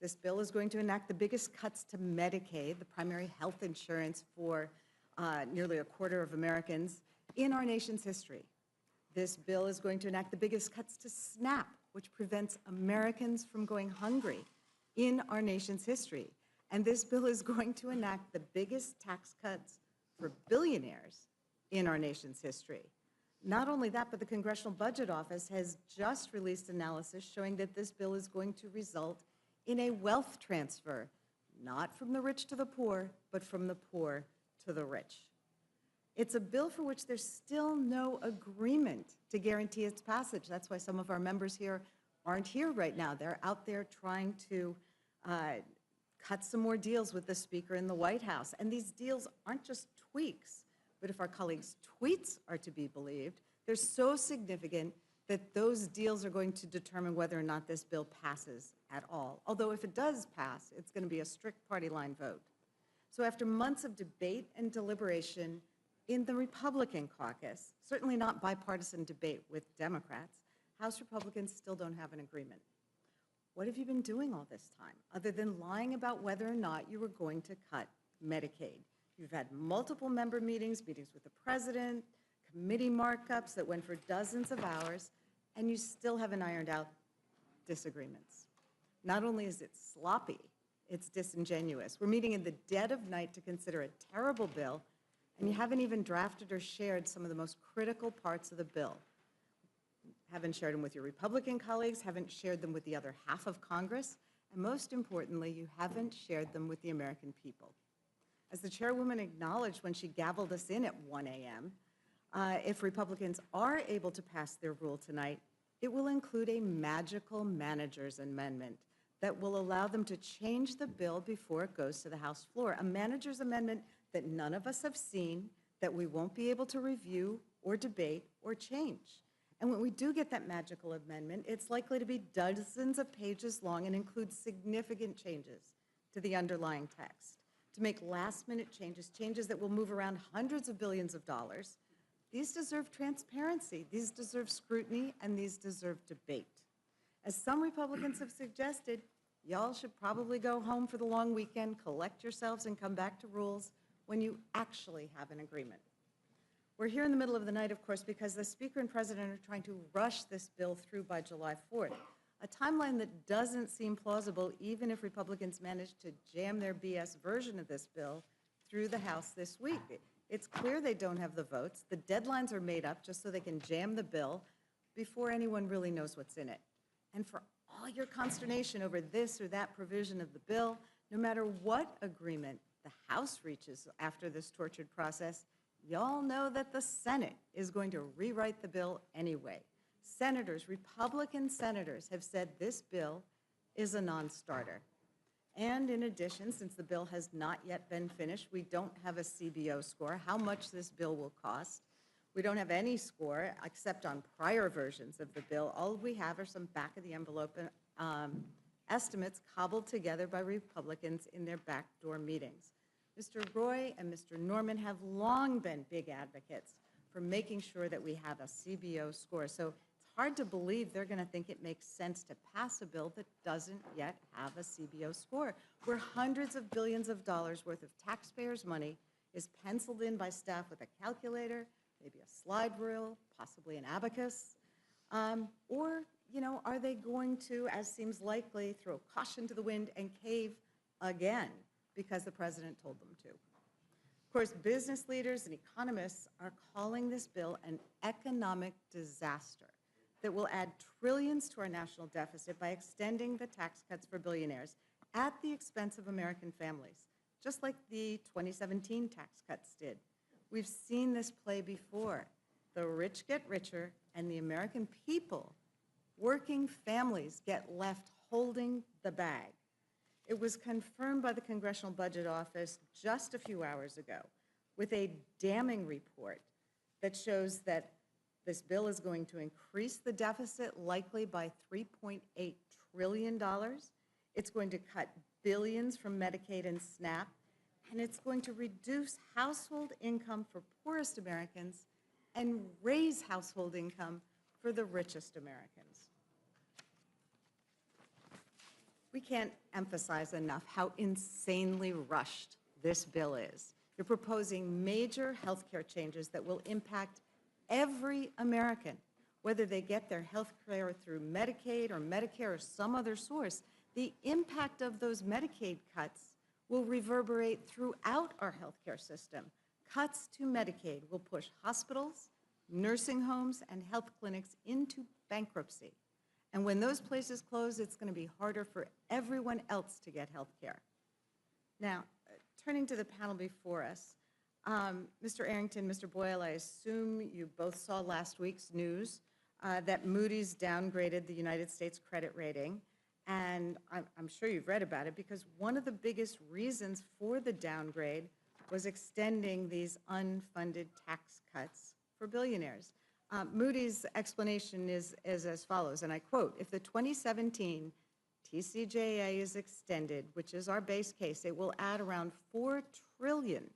This bill is going to enact the biggest cuts to Medicaid, the primary health insurance for nearly a quarter of Americans, in our nation's history. This bill is going to enact the biggest cuts to SNAP, which prevents Americans from going hungry, in our nation's history. And this bill is going to enact the biggest tax cuts for billionaires in our nation's history. Not only that, but the Congressional Budget Office has just released analysis showing that this bill is going to result in a wealth transfer, not from the rich to the poor, but from the poor to the rich. It's a bill for which there's still no agreement to guarantee its passage. That's why some of our members here aren't here right now. They're out there trying to cut some more deals with the Speaker in the White House. And these deals aren't just tweaks, but if our colleagues' tweets are to be believed, they're so significant that those deals are going to determine whether or not this bill passes at all. Although if it does pass, it's going to be a strict party line vote. So after months of debate and deliberation in the Republican caucus, certainly not bipartisan debate with Democrats, House Republicans still don't have an agreement. What have you been doing all this time, other than lying about whether or not you were going to cut Medicaid? You've had multiple member meetings with the president, committee markups that went for dozens of hours, and you still haven't ironed out disagreements. Not only is it sloppy, it's disingenuous. We're meeting in the dead of night to consider a terrible bill, and you haven't even drafted or shared some of the most critical parts of the bill. Haven't shared them with your Republican colleagues, haven't shared them with the other half of Congress, and most importantly, you haven't shared them with the American people. As the chairwoman acknowledged when she gavelled us in at 1 a.m., if Republicans are able to pass their rule tonight, it will include a magical manager's amendment that will allow them to change the bill before it goes to the House floor. A manager's amendment that none of us have seen, that we won't be able to review or debate or change. And when we do get that magical amendment, it's likely to be dozens of pages long and include significant changes to the underlying text. To make last-minute changes, changes that will move around hundreds of billions of dollars, these deserve transparency, these deserve scrutiny, and these deserve debate. As some Republicans have suggested, y'all should probably go home for the long weekend, collect yourselves, and come back to rules when you actually have an agreement. We're here in the middle of the night, of course, because the Speaker and President are trying to rush this bill through by July 4th, a timeline that doesn't seem plausible even if Republicans manage to jam their BS version of this bill through the House this week. It's clear they don't have the votes. The deadlines are made up just so they can jam the bill before anyone really knows what's in it. And for all your consternation over this or that provision of the bill, no matter what agreement the House reaches after this tortured process, y'all know that the Senate is going to rewrite the bill anyway. Senators, Republican senators, have said this bill is a non-starter. And in addition, since the bill has not yet been finished, we don't have a CBO score, how much this bill will cost. We don't have any score except on prior versions of the bill. All we have are some back-of-the-envelope estimates cobbled together by Republicans in their backdoor meetings. Mr. Roy and Mr. Norman have long been big advocates for making sure that we have a CBO score. So it's hard to believe they're going to think it makes sense to pass a bill that doesn't yet have a CBO score, where hundreds of billions of dollars worth of taxpayers' money is penciled in by staff with a calculator, maybe a slide rule, possibly an abacus, or, you know, are they going to, as seems likely, throw caution to the wind and cave again because the president told them to? Of course, business leaders and economists are calling this bill an economic disaster that will add trillions to our national deficit by extending the tax cuts for billionaires at the expense of American families, just like the 2017 tax cuts did. We've seen this play before. The rich get richer, and the American people, working families, get left holding the bag. It was confirmed by the Congressional Budget Office just a few hours ago with a damning report that shows that this bill is going to increase the deficit likely by $3.8 trillion. It's going to cut billions from Medicaid and SNAP, and it's going to reduce household income for poorest Americans and raise household income for the richest Americans. We can't emphasize enough how insanely rushed this bill is. You're proposing major health care changes that will impact every American, whether they get their health care through Medicaid or Medicare or some other source. The impact of those Medicaid cuts will reverberate throughout our healthcare system. Cuts to Medicaid will push hospitals, nursing homes, and health clinics into bankruptcy. And when those places close, it's going to be harder for everyone else to get health care. Now, turning to the panel before us, Mr. Arrington, Mr. Boyle, I assume you both saw last week's news that Moody's downgraded the United States credit rating. And I'm sure you've read about it because one of the biggest reasons for the downgrade was extending these unfunded tax cuts for billionaires. Moody's explanation is as follows, and I quote, if the 2017 TCJA is extended, which is our base case, it will add around $4 trillion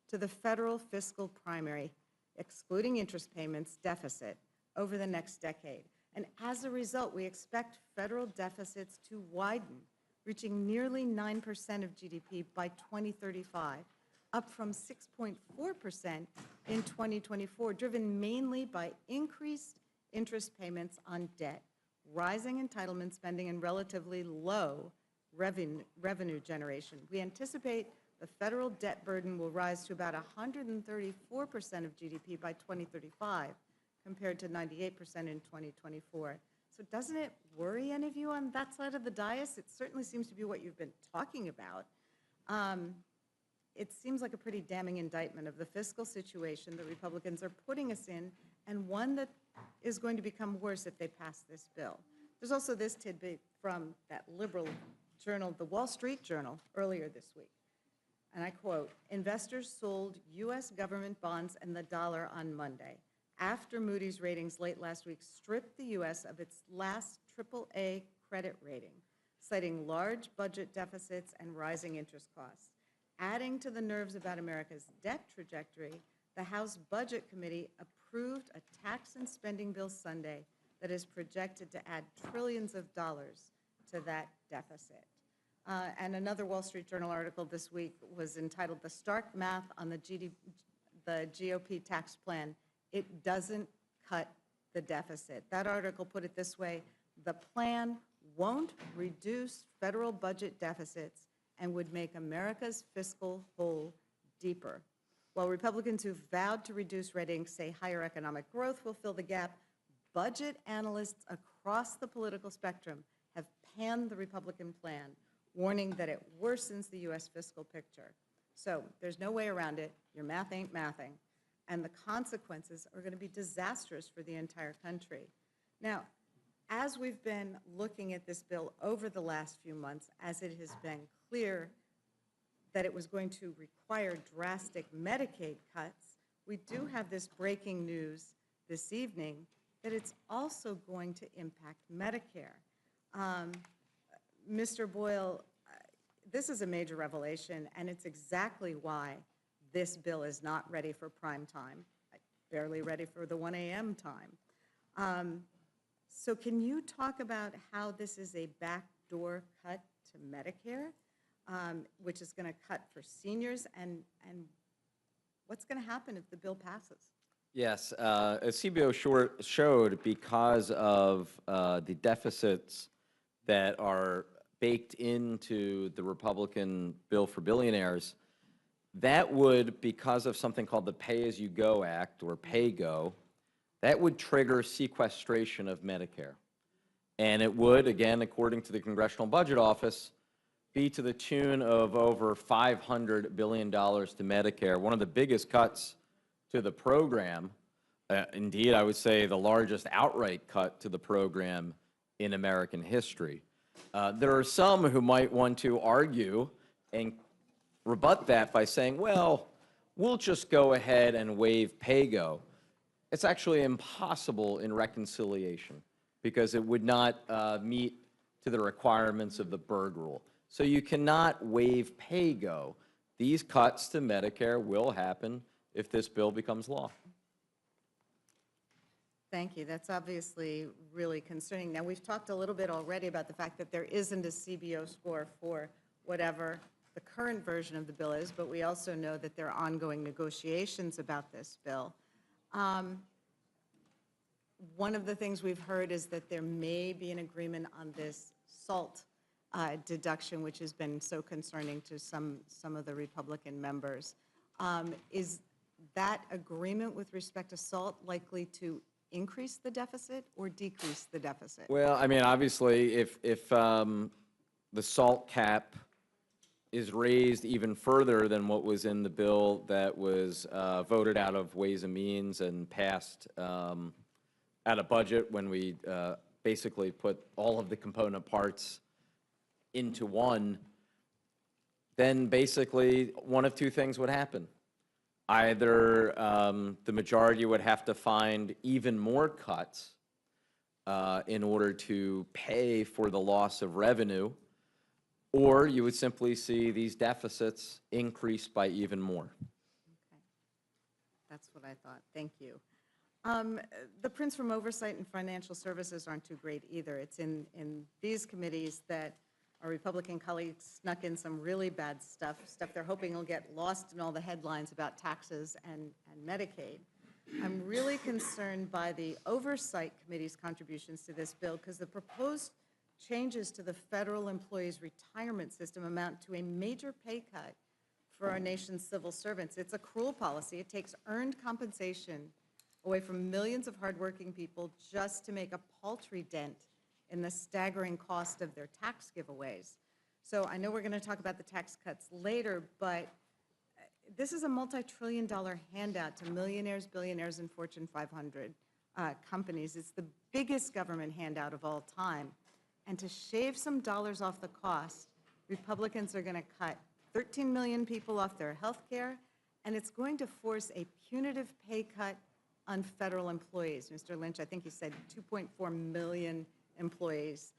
to the federal fiscal primary, excluding interest payments, deficit over the next decade. And as a result, we expect federal deficits to widen, reaching nearly 9% of GDP by 2035, up from 6.4% in 2024, driven mainly by increased interest payments on debt, rising entitlement spending, and relatively low revenue generation. We anticipate the federal debt burden will rise to about 134% of GDP by 2035, compared to 98% in 2024. So doesn't it worry any of you on that side of the dais? It certainly seems to be what you've been talking about. It seems like a pretty damning indictment of the fiscal situation that Republicans are putting us in, and one that is going to become worse if they pass this bill. There's also this tidbit from that liberal journal, the Wall Street Journal, earlier this week. And I quote, investors sold U.S. government bonds and the dollar on Monday, after Moody's ratings late last week stripped the U.S. of its last AAA credit rating, citing large budget deficits and rising interest costs. Adding to the nerves about America's debt trajectory, the House Budget Committee approved a tax and spending bill Sunday that is projected to add trillions of dollars to that deficit. And another Wall Street Journal article this week was entitled, "The Stark Math on the GOP Tax Plan. It doesn't cut the deficit." That article put it this way: the plan won't reduce federal budget deficits and would make America's fiscal hole deeper. While Republicans who've vowed to reduce ratings say higher economic growth will fill the gap, budget analysts across the political spectrum have panned the Republican plan, warning that it worsens the U.S. fiscal picture. So there's no way around it. Your math ain't mathing. And the consequences are going to be disastrous for the entire country. Now, as we've been looking at this bill over the last few months, as it has been clear that it was going to require drastic Medicaid cuts, we do have this breaking news this evening that it's also going to impact Medicare. Mr. Boyle, this is a major revelation, and it's exactly why this bill is not ready for prime time, barely ready for the 1 a.m. time. So can you talk about how this is a backdoor cut to Medicare, which is going to cut for seniors, and what's going to happen if the bill passes? Yes, as CBO showed, because of the deficits that are baked into the Republican bill for billionaires, that would, because of something called the Pay-As-You-Go Act, or PAYGO, that would trigger sequestration of Medicare. And it would, again, according to the Congressional Budget Office, be to the tune of over $500 billion to Medicare, one of the biggest cuts to the program. Indeed, I would say the largest outright cut to the program in American history. There are some who might want to argue and rebut that by saying, well, we'll just go ahead and waive PAYGO. It's actually impossible in reconciliation because it would not meet to the requirements of the Byrd Rule. So you cannot waive PAYGO. These cuts to Medicare will happen if this bill becomes law. Thank you. That's obviously really concerning. Now, we've talked a little bit already about the fact that there isn't a CBO score for whatever the current version of the bill is, but we also know that there are ongoing negotiations about this bill. One of the things we've heard is that there may be an agreement on this SALT deduction, which has been so concerning to some of the Republican members. Is that agreement with respect to SALT likely to increase the deficit or decrease the deficit? Well, I mean, obviously, if the SALT cap is raised even further than what was in the bill that was voted out of Ways and Means and passed out of budget when we basically put all of the component parts into one, then basically one of two things would happen. Either the majority would have to find even more cuts in order to pay for the loss of revenue, or you would simply see these deficits increase by even more. Okay. That's what I thought. Thank you. The prints from Oversight and Financial Services aren't too great either. It's in these committees that our Republican colleagues snuck in some really bad stuff they're hoping will get lost in all the headlines about taxes and Medicaid. I'm really concerned by the Oversight Committee's contributions to this bill because the proposed changes to the federal employees' retirement system amount to a major pay cut for our nation's civil servants. It's a cruel policy. It takes earned compensation away from millions of hardworking people just to make a paltry dent in the staggering cost of their tax giveaways. So I know we're going to talk about the tax cuts later, but this is a multi-trillion-dollar handout to millionaires, billionaires, and Fortune 500 companies. It's the biggest government handout of all time. And to shave some dollars off the cost, Republicans are going to cut 13 million people off their health care, and it's going to force a punitive pay cut on federal employees. Mr. Lynch, I think you said 2.4 million employees.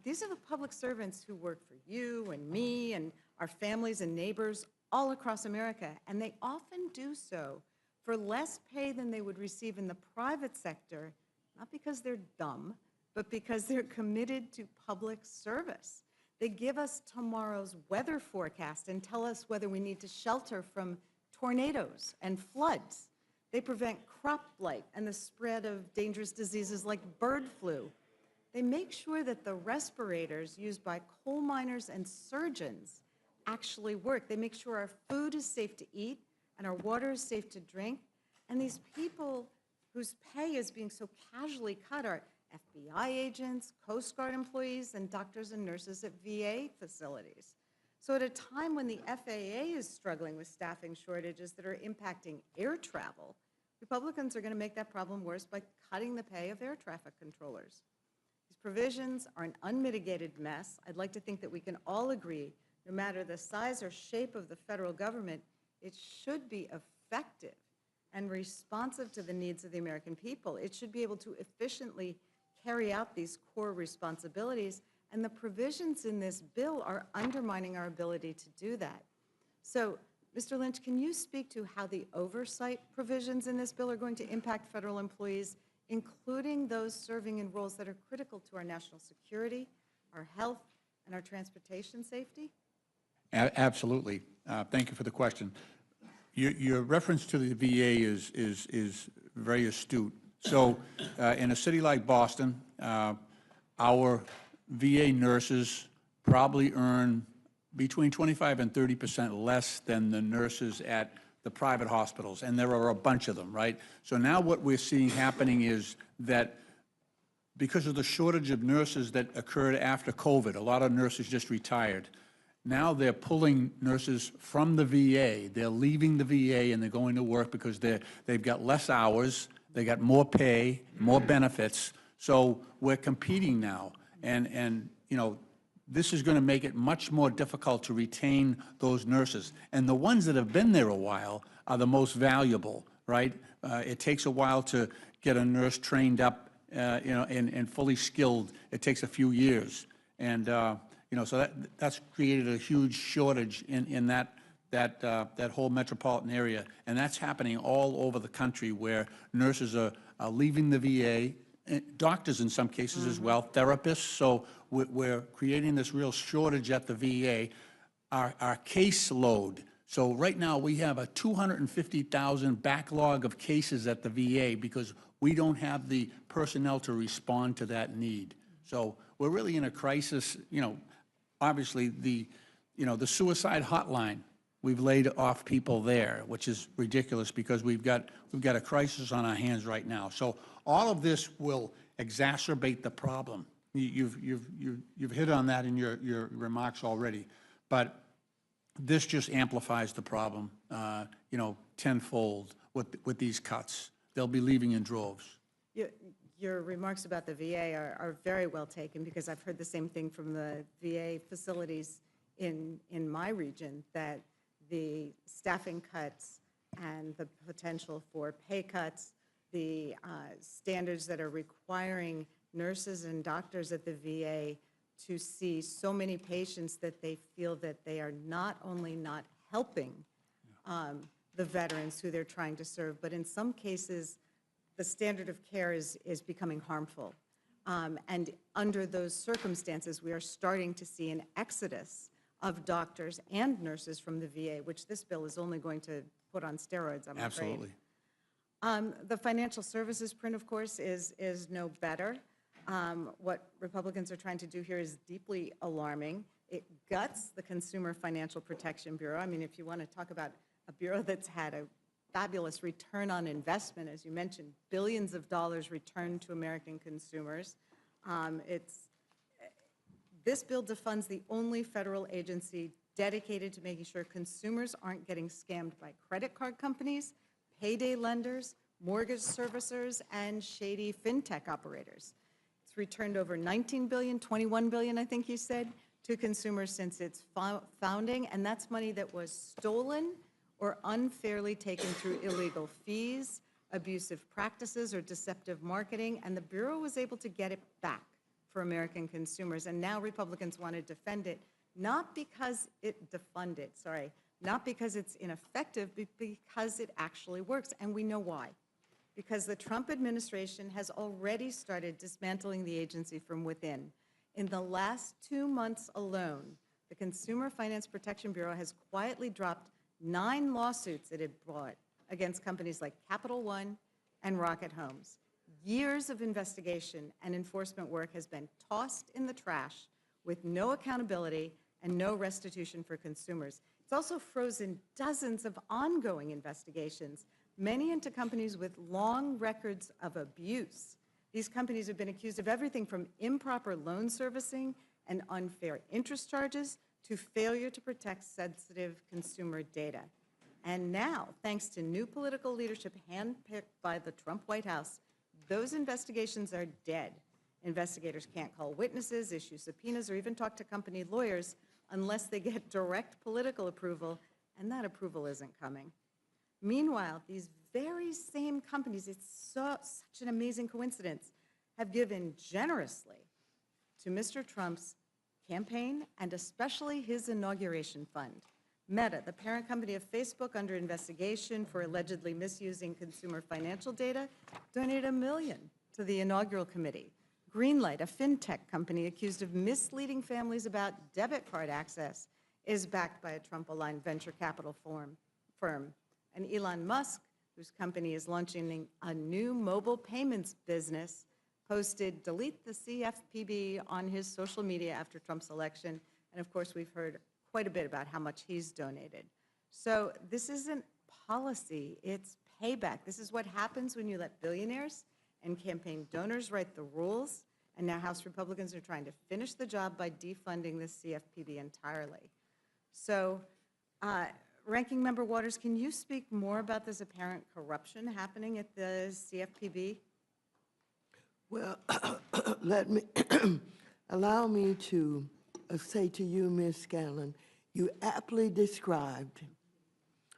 These are the public servants who work for you and me and our families and neighbors all across America, and they often do so for less pay than they would receive in the private sector, not because they're dumb, but because they're committed to public service. They give us tomorrow's weather forecast and tell us whether we need to shelter from tornadoes and floods. They prevent crop blight and the spread of dangerous diseases like bird flu. They make sure that the respirators used by coal miners and surgeons actually work. They make sure our food is safe to eat and our water is safe to drink. And these people whose pay is being so casually cut are FBI agents, Coast Guard employees, and doctors and nurses at VA facilities. So at a time when the FAA is struggling with staffing shortages that are impacting air travel, Republicans are going to make that problem worse by cutting the pay of air traffic controllers. These provisions are an unmitigated mess. I'd like to think that we can all agree, no matter the size or shape of the federal government, it should be effective and responsive to the needs of the American people. It should be able to efficiently carry out these core responsibilities, and the provisions in this bill are undermining our ability to do that. So, Mr. Lynch, can you speak to how the oversight provisions in this bill are going to impact federal employees, including those serving in roles that are critical to our national security, our health, and our transportation safety? Absolutely. Thank you for the question. Your reference to the VA is very astute. So in a city like Boston, our VA nurses probably earn between 25 and 30% less than the nurses at the private hospitals, and there are a bunch of them, right? So now what we're seeing happening is that because of the shortage of nurses that occurred after COVID, a lot of nurses just retired. Now they're pulling nurses from the VA. They're leaving the VA and they're going to work because they've got less hours, they got more pay, more benefits. So we're competing now. And you know, this is going to make it much more difficult to retain those nurses. And the ones that have been there a while are the most valuable, right? It takes a while to get a nurse trained up, you know, and fully skilled. It takes a few years. And you know, so that's created a huge shortage in that whole metropolitan area, and that's happening all over the country where nurses are leaving the VA, doctors in some cases as well, therapists. So we're creating this real shortage at the VA. Our caseload, so right now we have a 250,000 backlog of cases at the VA because we don't have the personnel to respond to that need. So we're really in a crisis. Obviously the suicide hotline, we've laid off people there, which is ridiculous because we've got a crisis on our hands right now. So all of this will exacerbate the problem. You've hit on that in your remarks already, but this just amplifies the problem, tenfold with these cuts. They'll be leaving in droves. Your remarks about the VA are very well taken, because I've heard the same thing from the VA facilities in my region, that the staffing cuts and the potential for pay cuts, the standards that are requiring nurses and doctors at the VA to see so many patients that they feel that they are not only not helping the veterans who they're trying to serve, but in some cases, the standard of care is becoming harmful. And under those circumstances, we are starting to see an exodus of doctors and nurses from the VA, which this bill is only going to put on steroids, I'm afraid. Absolutely. The financial services print, of course, is no better. What Republicans are trying to do here is deeply alarming. It guts the Consumer Financial Protection Bureau. I mean, if you want to talk about a bureau that's had a fabulous return on investment, as you mentioned, billions of dollars returned to American consumers. This bill defunds the only federal agency dedicated to making sure consumers aren't getting scammed by credit card companies, payday lenders, mortgage servicers, and shady fintech operators. It's returned over $19 billion, $21 billion, I think you said, to consumers since its founding, and that's money that was stolen or unfairly taken through illegal fees, abusive practices, or deceptive marketing, and the Bureau was able to get it back for American consumers. And now Republicans want to defend it, not because not because it's ineffective, but because it actually works, and we know why. Because the Trump administration has already started dismantling the agency from within. In the last 2 months alone, the Consumer Finance Protection Bureau has quietly dropped 9 lawsuits it had brought against companies like Capital One and Rocket Homes. Years of investigation and enforcement work has been tossed in the trash with no accountability and no restitution for consumers. It's also frozen dozens of ongoing investigations, many into companies with long records of abuse. These companies have been accused of everything from improper loan servicing and unfair interest charges to failure to protect sensitive consumer data. And now, thanks to new political leadership handpicked by the Trump White House, those investigations are dead. Investigators can't call witnesses, issue subpoenas, or even talk to company lawyers unless they get direct political approval, and that approval isn't coming. Meanwhile, these very same companies, it's such an amazing coincidence, have given generously to Mr. Trump's campaign and especially his inauguration fund. Meta, the parent company of Facebook under investigation for allegedly misusing consumer financial data, donated $1 million to the inaugural committee. Greenlight, a fintech company accused of misleading families about debit card access, is backed by a Trump-aligned venture capital firm. And Elon Musk, whose company is launching a new mobile payments business, posted "delete the CFPB" on his social media after Trump's election. And of course, we've heard quite a bit about how much he's donated. So this isn't policy, it's payback. This is what happens when you let billionaires and campaign donors write the rules. And now House Republicans are trying to finish the job by defunding the CFPB entirely. So, Ranking Member Waters, can you speak more about this apparent corruption happening at the CFPB? Well, allow me to say to you, Ms. Scanlon, you aptly described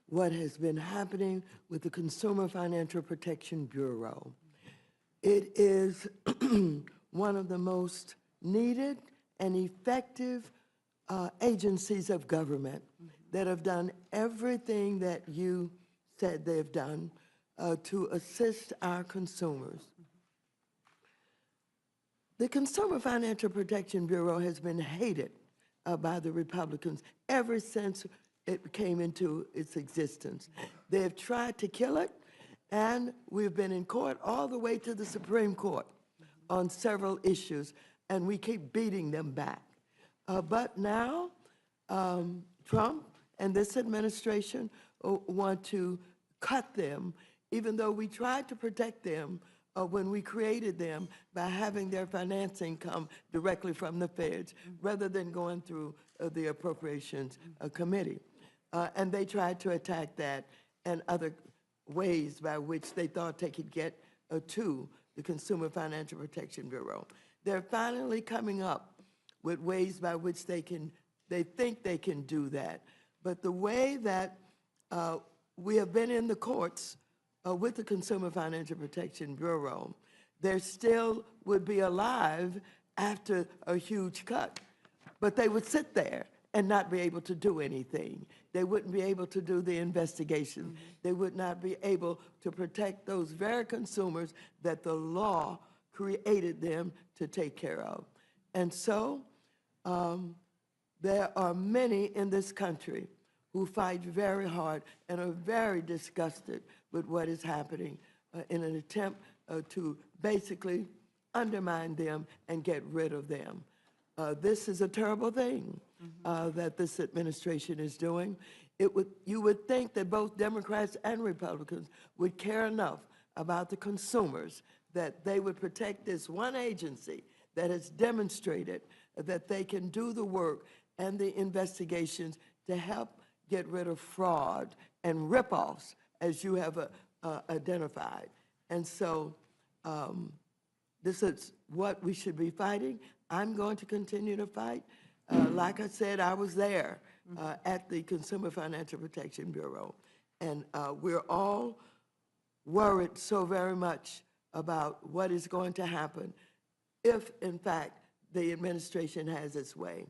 what has been happening with the Consumer Financial Protection Bureau. It is one of the most needed and effective agencies of government that have done everything that you said they've done. to assist our consumers. The Consumer Financial Protection Bureau has been hated by the Republicans ever since it came into its existence. They have tried to kill it, and we've been in court all the way to the Supreme Court on several issues, and we keep beating them back. But now, Trump and this administration want to cut them, even though we tried to protect them when we created them by having their financing come directly from the feds rather than going through the Appropriations Committee. And they tried to attack that and other ways by which they thought they could get to the Consumer Financial Protection Bureau. They're finally coming up with ways by which they think they can do that. But the way that we have been in the courts with the Consumer Financial Protection Bureau, they still would be alive after a huge cut. But they would sit there and not be able to do anything. They wouldn't be able to do the investigation. They would not be able to protect those very consumers that the law created them to take care of. And so there are many in this country who fight very hard and are very disgusted with what is happening in an attempt to basically undermine them and get rid of them. This is a terrible thing that this administration is doing. You would think that both Democrats and Republicans would care enough about the consumers that they would protect this one agency that has demonstrated that they can do the work and the investigations to help get rid of fraud and rip-offs, as you have identified. And so this is what we should be fighting. I'm going to continue to fight. Like I said, I was there at the Consumer Financial Protection Bureau, and we're all worried so very much about what is going to happen if, in fact, the administration has its way.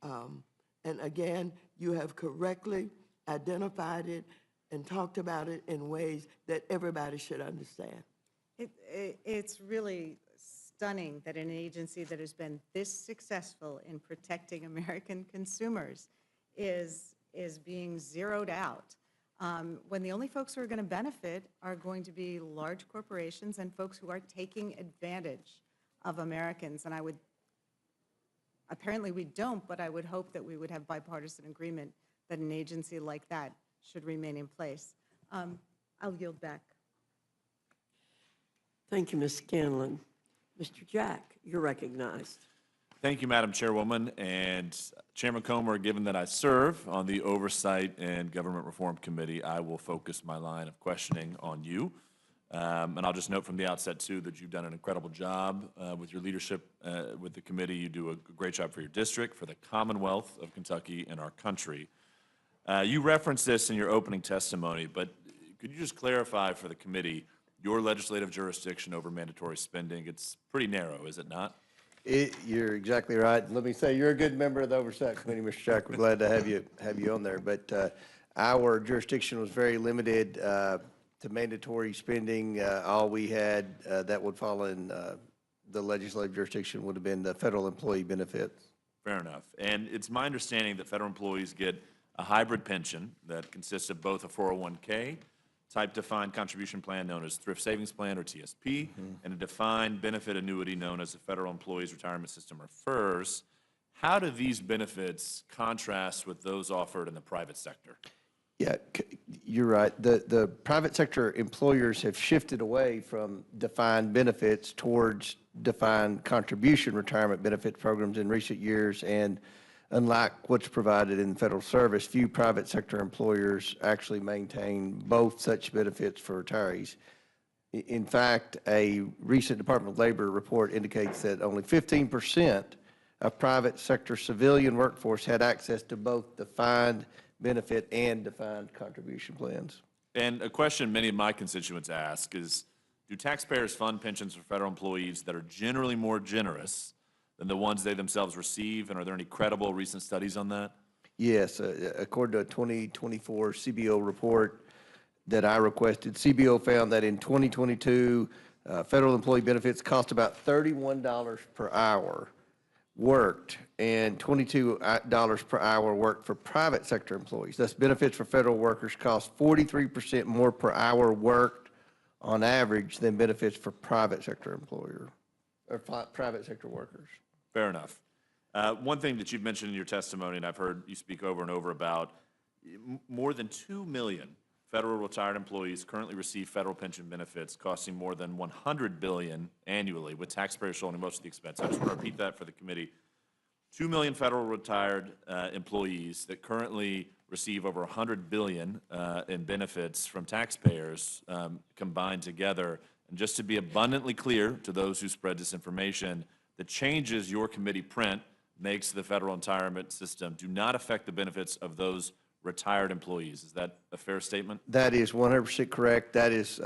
And again, you have correctly identified it and talked about it in ways that everybody should understand. It's really stunning that an agency that has been this successful in protecting American consumers is being zeroed out, when the only folks who are going to benefit are going to be large corporations and folks who are taking advantage of Americans. And apparently we don't, but I would hope that we would have bipartisan agreement that an agency like that should remain in place. I'll yield back. Thank you, Ms. Scanlon. Mr. Jack, you're recognized. Thank you, Madam Chairwoman. And Chairman Comer, given that I serve on the Oversight and Government Reform Committee, I will focus my line of questioning on you. And I'll just note from the outset, too, that you've done an incredible job with your leadership with the committee. You do a great job for your district, for the Commonwealth of Kentucky, and our country. You referenced this in your opening testimony, but could you just clarify for the committee your legislative jurisdiction over mandatory spending? It's pretty narrow, is it not? You're exactly right. Let me say, you're a good member of the Oversight Committee, Mr. Jack. We're glad to have you on there. But our jurisdiction was very limited to mandatory spending. All we had that would fall in the legislative jurisdiction would have been the federal employee benefits. Fair enough. And it's my understanding that federal employees get a hybrid pension that consists of both a 401k type defined contribution plan known as Thrift Savings Plan, or TSP, and a defined benefit annuity known as the Federal Employees Retirement System, or FERS. How do these benefits contrast with those offered in the private sector? Yeah, you're right. The private sector employers have shifted away from defined benefits towards defined contribution retirement benefit programs in recent years, and unlike what's provided in federal service, few private sector employers actually maintain both such benefits for retirees. In fact, a recent Department of Labor report indicates that only 15% of private sector civilian workforce had access to both defined benefit and defined contribution plans. And a question many of my constituents ask is, do taxpayers fund pensions for federal employees that are generally more generous than the ones they themselves receive? And are there any credible recent studies on that? Yes, according to a 2024 CBO report, that I requested, CBO found that in 2022, federal employee benefits cost about $31 per hour worked and $22 per hour worked for private sector employees. Thus, benefits for federal workers cost 43% more per hour worked on average than benefits for private sector employer or private sector workers. Fair enough. One thing that you've mentioned in your testimony, and I've heard you speak over and over about, more than 2 million federal retired employees currently receive federal pension benefits costing more than $100 billion annually, with taxpayers shouldering most of the expense. I just want to repeat that for the committee. 2 million federal retired employees that currently receive over $100 billion in benefits from taxpayers combined together. And just to be abundantly clear to those who spread disinformation, the changes your committee print makes to the federal retirement system do not affect the benefits of those retired employees. Is that a fair statement? That is 100% correct. That is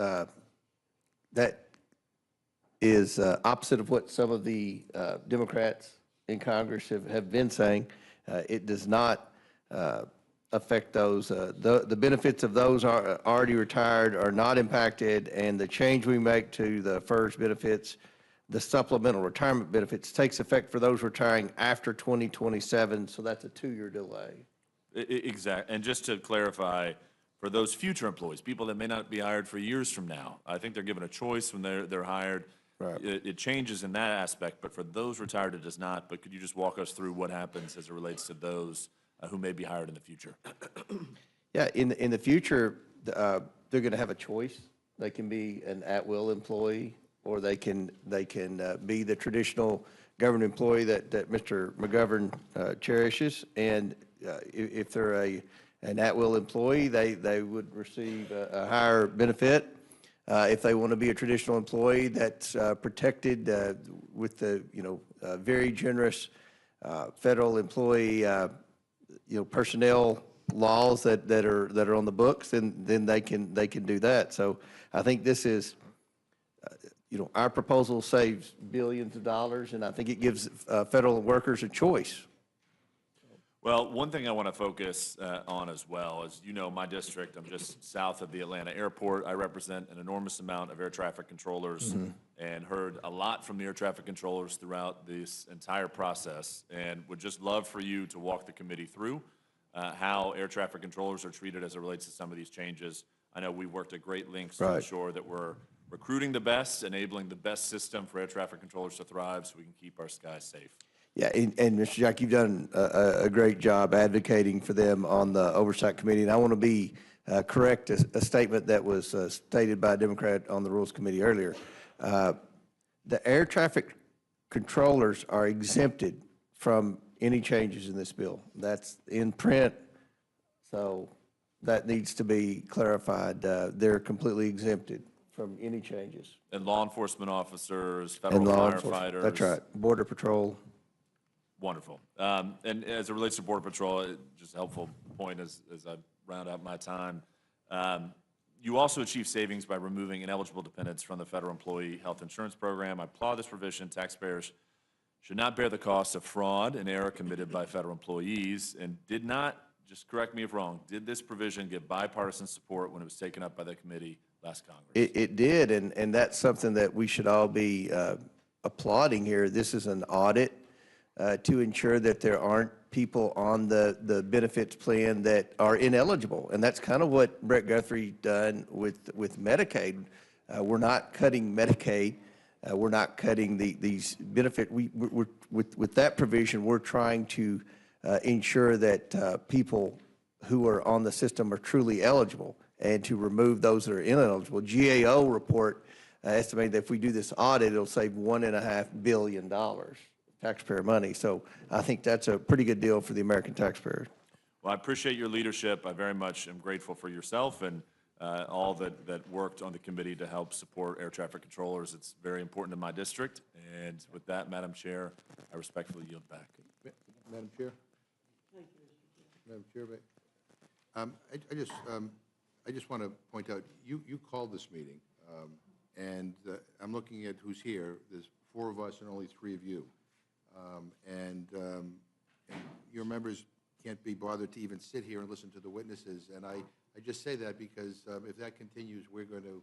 opposite of what some of the Democrats in Congress have been saying. It does not affect those. The benefits of those are already retired are not impacted, and the change we make to the FERS benefits, the supplemental retirement benefits, takes effect for those retiring after 2027, so that's a 2-year delay. Exactly. And just to clarify, for those future employees, people that may not be hired for years from now, I think they're given a choice when they're hired. Right. It changes in that aspect, but for those retired, it does not. But could you just walk us through what happens as it relates to those who may be hired in the future? Yeah, in the future, they're going to have a choice. They can be an at-will employee, or they can be the traditional government employee that Mr. McGovern cherishes. And if they're an at-will employee, they would receive a higher benefit. If they want to be a traditional employee that's protected with the very generous federal employee personnel laws that are on the books, then they can do that. So I think this is our proposal saves billions of dollars, and I think it gives federal workers a choice. Well, one thing I want to focus on as well is, my district, I'm just south of the Atlanta airport. I represent an enormous amount of air traffic controllers and heard a lot from the air traffic controllers throughout this entire process, and would just love for you to walk the committee through how air traffic controllers are treated as it relates to some of these changes. I know we worked at great lengths to ensure that we're recruiting the best, enabling the best system for air traffic controllers to thrive so we can keep our skies safe. Yeah, and Mr. Jack, you've done a great job advocating for them on the Oversight Committee, and I want to correct a statement that was stated by a Democrat on the Rules Committee earlier. The air traffic controllers are exempted from any changes in this bill. That's in print, so that needs to be clarified. They're completely exempted from any changes. And law enforcement officers, federal firefighters. That's right, Border Patrol. Wonderful. And as it relates to Border Patrol, just a helpful point as I round out my time. You also achieve savings by removing ineligible dependents from the federal employee health insurance program. I applaud this provision. Taxpayers should not bear the cost of fraud and error committed by federal employees, and did not, just correct me if wrong, did this provision get bipartisan support when it was taken up by the committee last Congress? It did, and that's something that we should all be applauding here. This is an audit to ensure that there aren't people on the benefits plan that are ineligible. And that's kind of what Brett Guthrie done with Medicaid. We're not cutting Medicaid. We're not cutting these benefit. With that provision, we're trying to ensure that people who are on the system are truly eligible, and to remove those that are ineligible. GAO report estimated that if we do this audit, it'll save $1.5 billion. Taxpayer money. So I think that's a pretty good deal for the American taxpayer. Well, I appreciate your leadership. I very much am grateful for yourself and all that worked on the committee to help support air traffic controllers. It's very important in my district. And with that, Madam Chair, I respectfully yield back. Madam Chair? Thank you, Mr. Chair. Madam Chair, I just want to point out, you called this meeting, and I'm looking at who's here. There's 4 of us and only 3 of you. And your members can't be bothered to even sit here and listen to the witnesses. And I just say that because if that continues, we're going to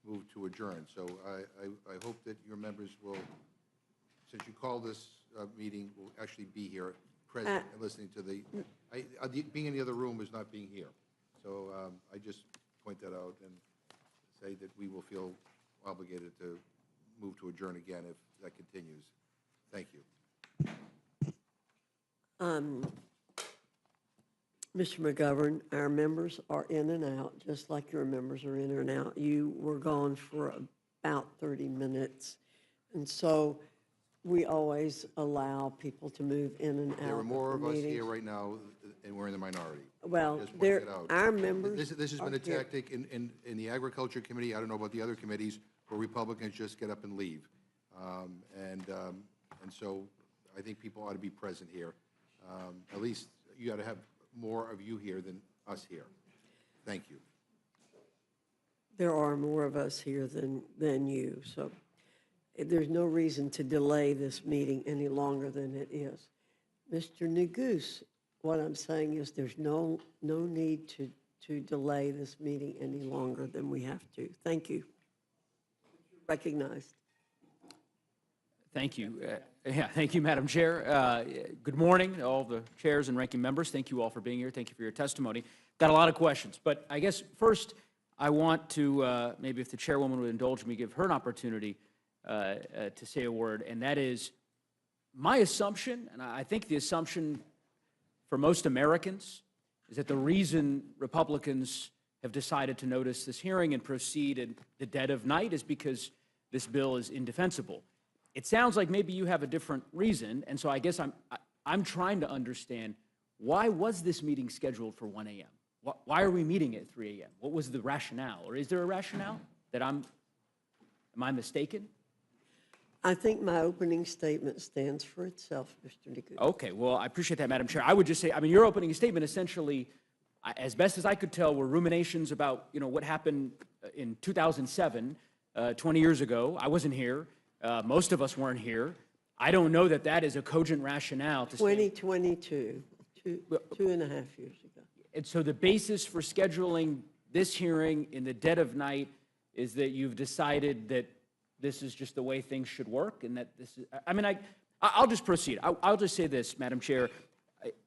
move to adjourn. So I hope that your members will, since you called this meeting, will actually be here present and listening to the, being in the other room is not being here. So I just point that out and say that we will feel obligated to move to adjourn again if that continues. Thank you. Mr. McGovern, our members are in and out, just like your members are in and out. You were gone for about 30 minutes, and so we always allow people to move in and out. There are more of us meetings. here right now, and we're in the minority. Well, Just pointing it out. our members This has been are a here. tactic in the Agriculture Committee, I don't know about the other committees, where Republicans just get up and leave. And so I think people ought to be present here. At least you got to have more of you here than us here. Thank you. There are more of us here than you, so there's no reason to delay this meeting any longer than it is. Mr. Neguse, what I'm saying is there's no need to delay this meeting any longer than we have to. Thank you. Recognized. Thank you. Thank you, Madam Chair. Good morning, to all the chairs and ranking members. Thank you all for being here. Thank you for your testimony. Got a lot of questions, but I guess first I want to, maybe if the chairwoman would indulge me, give her an opportunity to say a word, and that is my assumption, and I think the assumption for most Americans, is that the reason Republicans have decided to notice this hearing and proceed in the dead of night is because this bill is indefensible. It sounds like maybe you have a different reason, and so I guess I'm trying to understand, why was this meeting scheduled for 1 a.m.? Why are we meeting at 3 a.m.? What was the rationale? Or is there a rationale that am I mistaken? I think my opening statement stands for itself, Mr. Neguse. Okay, well, I appreciate that, Madam Chair. I would just say, I mean, your opening statement essentially, as best as I could tell, were ruminations about, what happened in 2007, 20 years ago. I wasn't here. Most of us weren't here. I don't know that that is a cogent rationale to 2022, two and a half years ago. And so the basis for scheduling this hearing in the dead of night is that you've decided that this is just the way things should work, and that this is, I mean, I'll just proceed. I'll just say this, Madam Chair.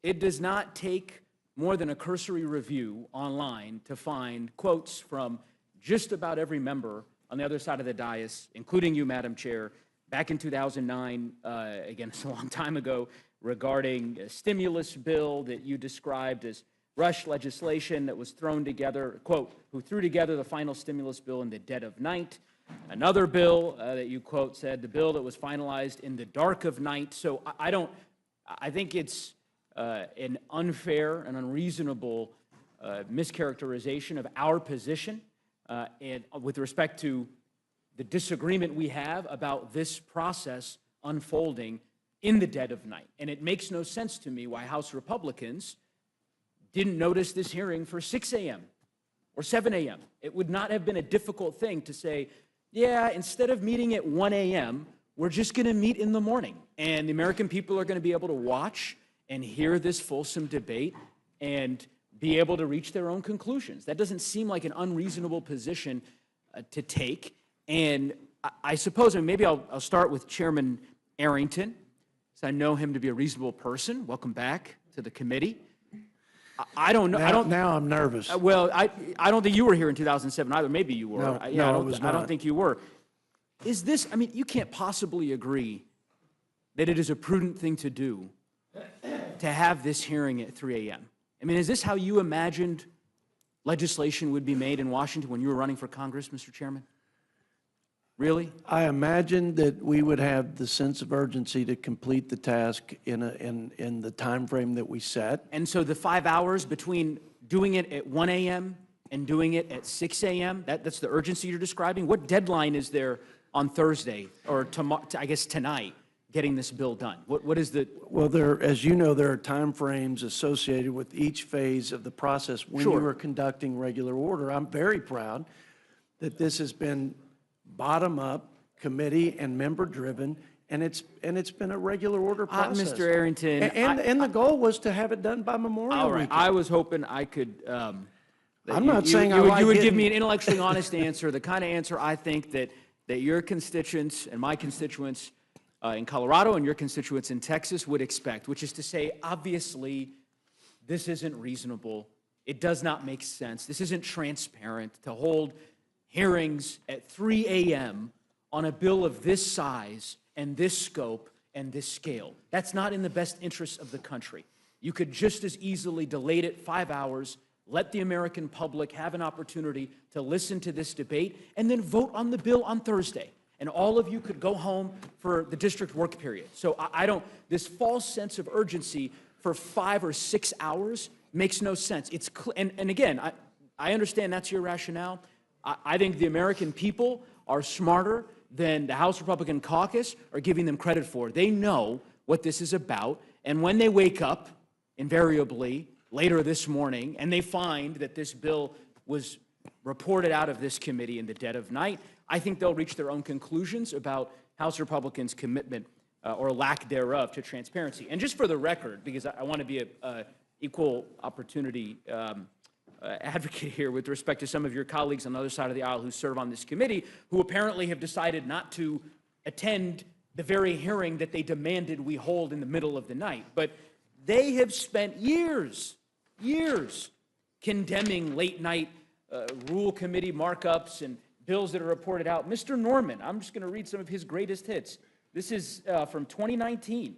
It does not take more than a cursory review online to find quotes from just about every member on the other side of the dais, including you, Madam Chair, back in 2009, again, it's a long time ago, regarding a stimulus bill that you described as rush legislation that was thrown together, quote, who threw together the final stimulus bill in the dead of night. Another bill that you, quote, said, the bill that was finalized in the dark of night. So I think it's an unfair and unreasonable mischaracterization of our position and with respect to the disagreement we have about this process unfolding in the dead of night. And it makes no sense to me why House Republicans didn't notice this hearing for 6 a.m. or 7 a.m. It would not have been a difficult thing to say, yeah, instead of meeting at 1 a.m., we're just going to meet in the morning. And the American people are going to be able to watch and hear this fulsome debate and be able to reach their own conclusions. That doesn't seem like an unreasonable position to take. And I suppose, and maybe I'll start with Chairman Arrington, because I know him to be a reasonable person. Welcome back to the committee. I don't know. Now I'm nervous. Well, I don't think you were here in 2007 either. Maybe you were. No, I don't think you were. Is this, I mean, you can't possibly agree that it is a prudent thing to do to have this hearing at 3 a.m. I mean, is this how you imagined legislation would be made in Washington when you were running for Congress, Mr. Chairman? Really? I imagined that we would have the sense of urgency to complete the task in the time frame that we set. And so the 5 hours between doing it at 1 a.m. and doing it at 6 a.m., that's the urgency you're describing? What deadline is there on Thursday, or tomorrow, I guess tonight, getting this bill done? What is the... Well, as you know, there are time frames associated with each phase of the process when Sure. you are conducting regular order. I'm very proud that this has been bottom-up, committee and member-driven, and it's been a regular order process. Mr. Arrington, And the goal was to have it done by Memorial all right, Weekend. I was hoping I could, that I'm not saying I like you would give getting- me an intellectually honest answer, the kind of answer I think that your constituents and my constituents in Colorado and your constituents in Texas would expect, which is to say, obviously, this isn't reasonable. It does not make sense. This isn't transparent to hold hearings at 3 a.m. on a bill of this size and this scope and this scale. That's not in the best interests of the country. You could just as easily delay it 5 hours, let the American public have an opportunity to listen to this debate, and then vote on the bill on Thursday. And all of you could go home for the district work period. So I don't, this false sense of urgency for 5 or 6 hours makes no sense. It's and again, I understand that's your rationale. I think the American people are smarter than the House Republican caucus are giving them credit for. They know what this is about, and when they wake up, invariably, later this morning, and they find that this bill was reported out of this committee in the dead of night, I think they'll reach their own conclusions about House Republicans' commitment or lack thereof to transparency. And just for the record, because I want to be an equal opportunity advocate here with respect to some of your colleagues on the other side of the aisle who serve on this committee, who apparently have decided not to attend the very hearing that they demanded we hold in the middle of the night. But they have spent years condemning late-night rule committee markups and bills that are reported out. Mr. Norman, I'm just going to read some of his greatest hits. This is from 2019.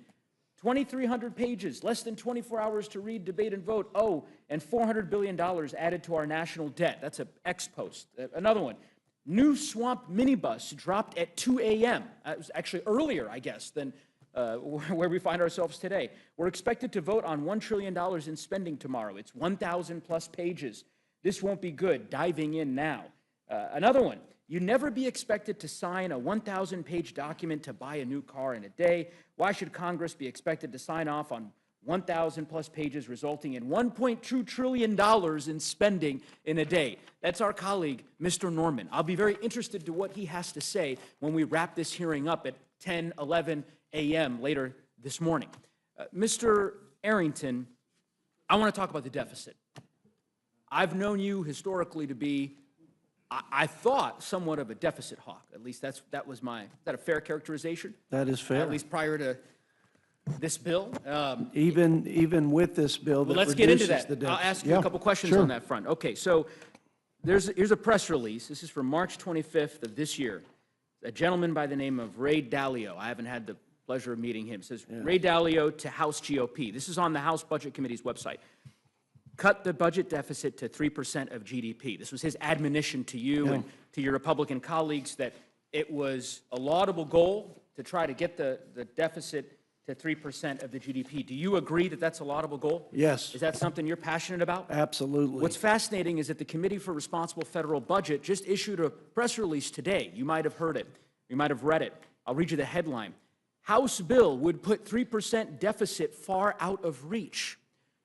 2,300 pages, less than 24 hours to read, debate, and vote. Oh, and $400 billion added to our national debt. That's an ex post. Another one. New swamp minibus dropped at 2 a.m. It was actually earlier, I guess, than where we find ourselves today. We're expected to vote on $1 trillion in spending tomorrow. It's 1,000 plus pages. This won't be good. Diving in now. Another one. You never be expected to sign a 1,000-page document to buy a new car in a day. Why should Congress be expected to sign off on 1,000-plus pages resulting in $1.2 trillion in spending in a day? That's our colleague, Mr. Norman. I'll be very interested to what he has to say when we wrap this hearing up at 10, 11 a.m. later this morning. Mr. Arrington, I want to talk about the deficit. I've known you historically to be, I thought, somewhat of a deficit hawk. At least that was my, is that a fair characterization? That is fair. At least prior to this bill? Even with this bill that Let's get into reduces that. the I'll deficit. ask you Yeah, a couple questions sure. on that front. Okay, so here's a press release. This is from March 25th of this year. A gentleman by the name of Ray Dalio. I haven't had the pleasure of meeting him. It says, Ray Dalio to House GOP. This is on the House Budget Committee's website. Cut the budget deficit to 3% of GDP. This was his admonition to you and to your Republican colleagues that it was a laudable goal to try to get the deficit to 3% of the GDP. Do you agree that that's a laudable goal? Yes. Is that something you're passionate about? Absolutely. What's fascinating is that the Committee for Responsible Federal Budget just issued a press release today. You might have heard it. You might have read it. I'll read you the headline. House bill would put 3% deficit far out of reach.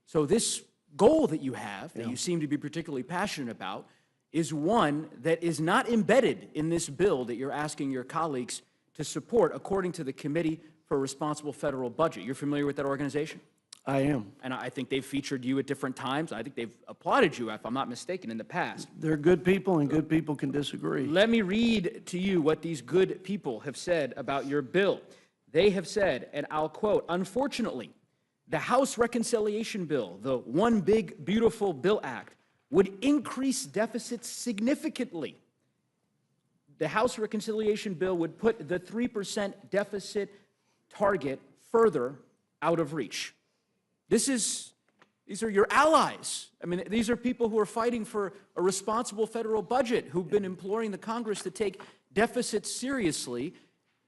So this goal that you have, that you seem to be particularly passionate about, is one that is not embedded in this bill that you're asking your colleagues to support, according to the Committee for Responsible Federal Budget. You're familiar with that organization? I am. And I think they've featured you at different times. I think they've applauded you, if I'm not mistaken, in the past. They're good people, and good people can disagree. Let me read to you what these good people have said about your bill. They have said, and I'll quote, unfortunately, the House Reconciliation Bill, the One Big Beautiful Bill Act, would increase deficits significantly. The House Reconciliation Bill would put the 3% deficit target further out of reach. These are your allies. I mean, these are people who are fighting for a responsible federal budget, who've been imploring the Congress to take deficits seriously.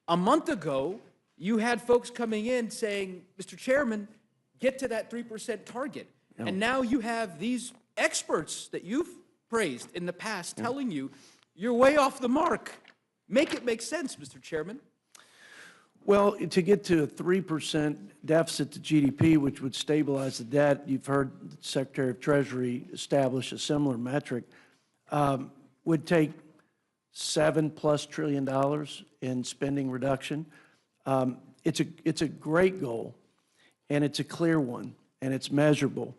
A month ago, you had folks coming in saying, Mr. Chairman, get to that 3% target. Yeah. And now you have these experts that you've praised in the past telling you you're way off the mark. Make it make sense, Mr. Chairman. Well, to get to a 3% deficit to GDP, which would stabilize the debt, you've heard the Secretary of Treasury establish a similar metric, would take $7+ trillion in spending reduction. It's a great goal, and it's a clear one, and it's measurable.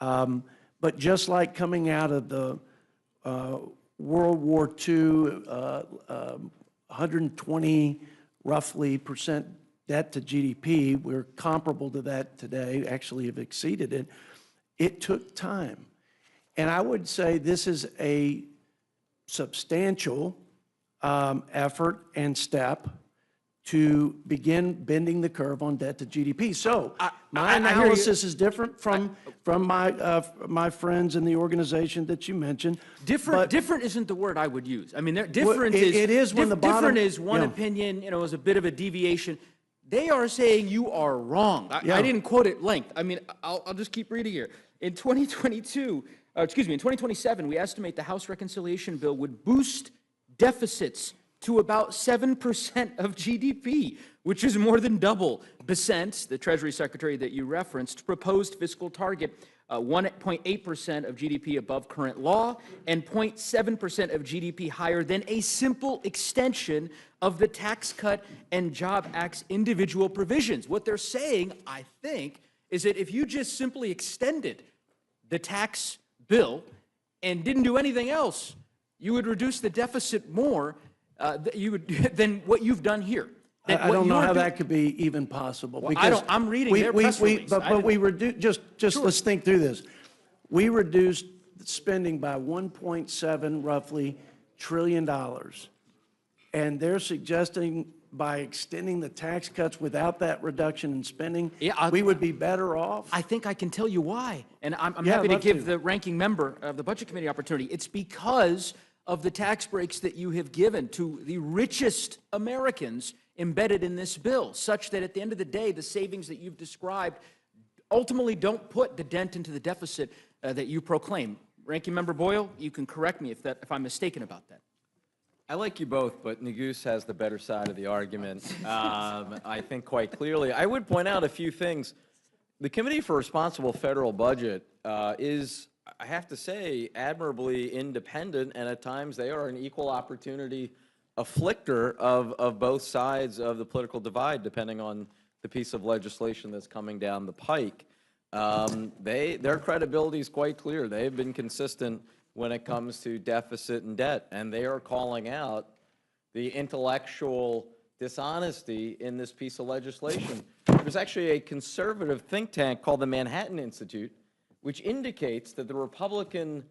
But just like coming out of the World War II, 120 roughly % debt to GDP, we're comparable to that today, actually have exceeded it. It took time. And I would say this is a substantial effort and step to begin bending the curve on debt to GDP. So my analysis is different from my friends in the organization that you mentioned. Different isn't the word I would use. I mean, different is it is when the bottom, different is one opinion, you know, is a bit of a deviation. They are saying you are wrong. I didn't quote it length. I mean, I'll just keep reading here. In 2022, in 2027, we estimate the House reconciliation bill would boost deficits to about 7% of GDP, which is more than double Besant, the Treasury Secretary that you referenced, proposed fiscal target, 1.8% of GDP above current law and 0.7% of GDP higher than a simple extension of the Tax Cut and Job Act's individual provisions. What they're saying, I think, is that if you just simply extended the tax bill and didn't do anything else, you would reduce the deficit more than what you've done here. I don't know how that could be even possible. Well, because I'm reading their press release. But we reduced, just let's think through this. We reduced spending by 1.7 roughly trillion dollars. And they're suggesting by extending the tax cuts without that reduction in spending, we would be better off? I think I can tell you why. And I'm happy to give the ranking member of the Budget Committee opportunity. It's because of the tax breaks that you have given to the richest Americans embedded in this bill, such that at the end of the day, the savings that you've described ultimately don't put the dent into the deficit that you proclaim. Ranking Member Boyle, you can correct me if I'm mistaken about that. I like you both, but Neguse has the better side of the argument, I think quite clearly. I would point out a few things. The Committee for Responsible Federal Budget is, I have to say, admirably independent, and at times they are an equal opportunity afflictor of both sides of the political divide, depending on the piece of legislation that's coming down the pike. Their credibility is quite clear. They've been consistent when it comes to deficit and debt, and they are calling out the intellectual dishonesty in this piece of legislation. There's actually a conservative think tank called the Manhattan Institute, which indicates that the Republican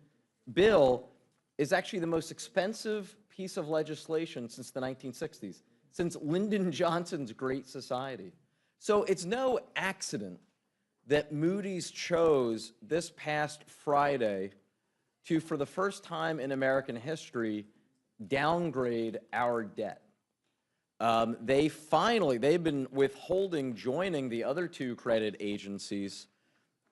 bill is actually the most expensive piece of legislation since the 1960s, since Lyndon Johnson's Great Society. So it's no accident that Moody's chose this past Friday to, for the first time in American history, downgrade our debt. They've been withholding joining the other two credit agencies,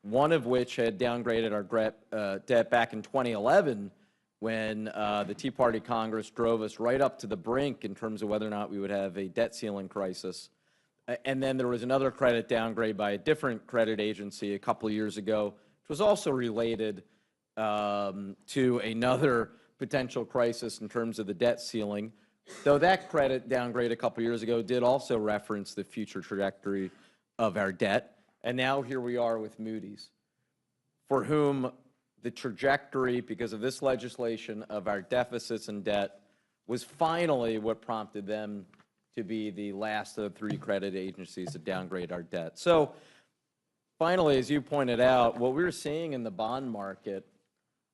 one of which had downgraded our debt back in 2011 when the Tea Party Congress drove us right up to the brink in terms of whether or not we would have a debt ceiling crisis. And then there was another credit downgrade by a different credit agency a couple of years ago, which was also related to another potential crisis in terms of the debt ceiling, though that credit downgrade a couple years ago did also reference the future trajectory of our debt. And now here we are with Moody's, for whom the trajectory, because of this legislation, of our deficits and debt was finally what prompted them to be the last of the three credit agencies to downgrade our debt. So finally, as you pointed out, what we're seeing in the bond market,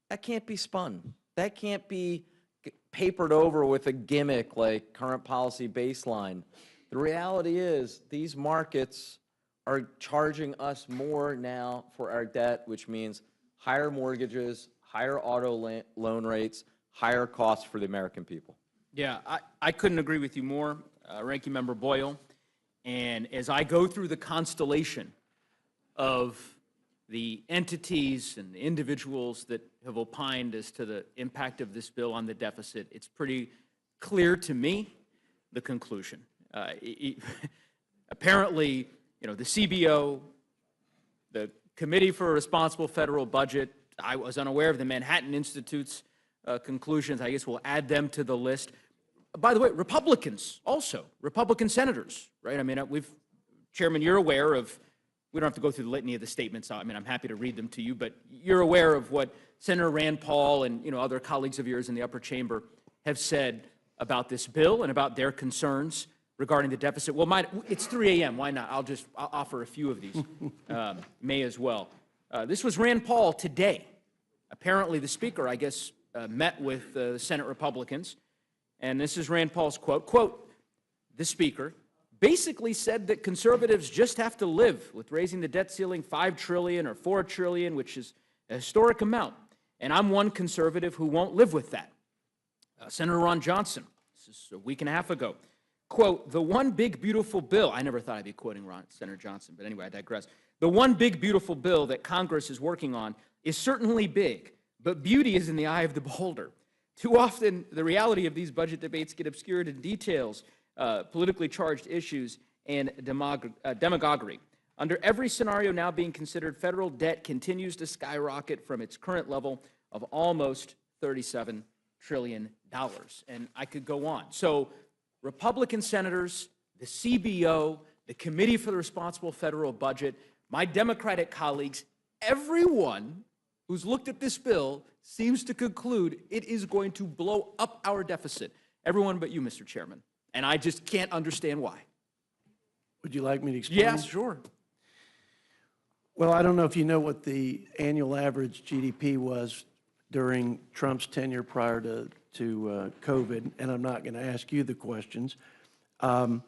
that can't be spun. That can't be papered over with a gimmick like current policy baseline. The reality is these markets are charging us more now for our debt, which means higher mortgages, higher auto loan rates, higher costs for the American people. Yeah, I couldn't agree with you more, Ranking Member Boyle. And as I go through the constellation of the entities and the individuals that have opined as to the impact of this bill on the deficit, it's pretty clear to me the conclusion. Apparently, you know, the CBO, the Committee for a Responsible Federal Budget, I was unaware of the Manhattan Institute's conclusions. I guess we'll add them to the list. by the way, Republicans also, Republican senators, right? I mean, Chairman, you're aware of, we don't have to go through the litany of the statements. I mean, I'm happy to read them to you, but you're aware of what Senator Rand Paul and, other colleagues of yours in the upper chamber have said about this bill and about their concerns regarding the deficit. Well, it's 3 a.m. Why not? I'll offer a few of these. May as well. This was Rand Paul today. Apparently, the speaker, I guess, met with the Senate Republicans, and this is Rand Paul's quote. Quote, the speaker basically said that conservatives just have to live with raising the debt ceiling $5 trillion or $4 trillion, which is a historic amount. And I'm one conservative who won't live with that. Senator Ron Johnson, this is a week and a half ago, quote, the one big beautiful bill, I never thought I'd be quoting Senator Johnson, but anyway, I digress. The one big beautiful bill that Congress is working on is certainly big, but beauty is in the eye of the beholder. Too often, the reality of these budget debates get obscured in details, politically charged issues, and demagoguery. Under every scenario now being considered, federal debt continues to skyrocket from its current level of almost $37 trillion. And I could go on. So Republican senators, the CBO, the Committee for the Responsible Federal Budget, my Democratic colleagues, everyone who's looked at this bill seems to conclude it is going to blow up our deficit. Everyone but you, Mr. Chairman. And I just can't understand why. Would you like me to explain? Yes, sure. Well, I don't know if you know what the annual average GDP was during Trump's tenure prior to COVID, and I'm not going to ask you the questions. I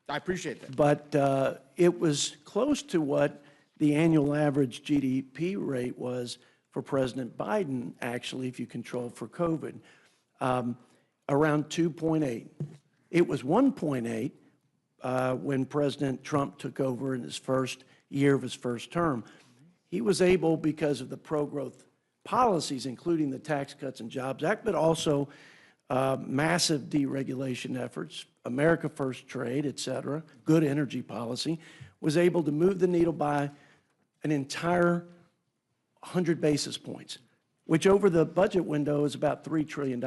appreciate that. But it was close to what the annual average GDP rate was for President Biden, actually, if you control for COVID, around 2.8. It was 1.8 when President Trump took over in his first year of his first term. He was able, because of the pro-growth policies, including the Tax Cuts and Jobs Act, but also massive deregulation efforts, America First trade, et cetera, good energy policy, was able to move the needle by an entire 100 basis points, which over the budget window is about $3 trillion.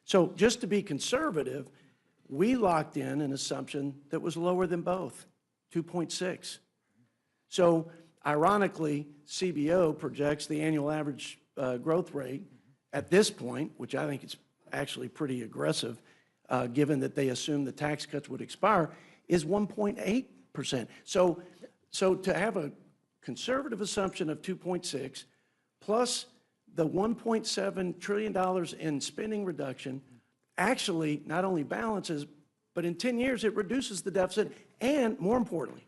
So just to be conservative, we locked in an assumption that was lower than both, 2.6. So ironically, CBO projects the annual average growth rate at this point, which I think is actually pretty aggressive, given that they assume the tax cuts would expire, is 1.8%. So to have a conservative assumption of 2.6 plus the $1.7 trillion in spending reduction actually not only balances, but in 10 years it reduces the deficit, and more importantly,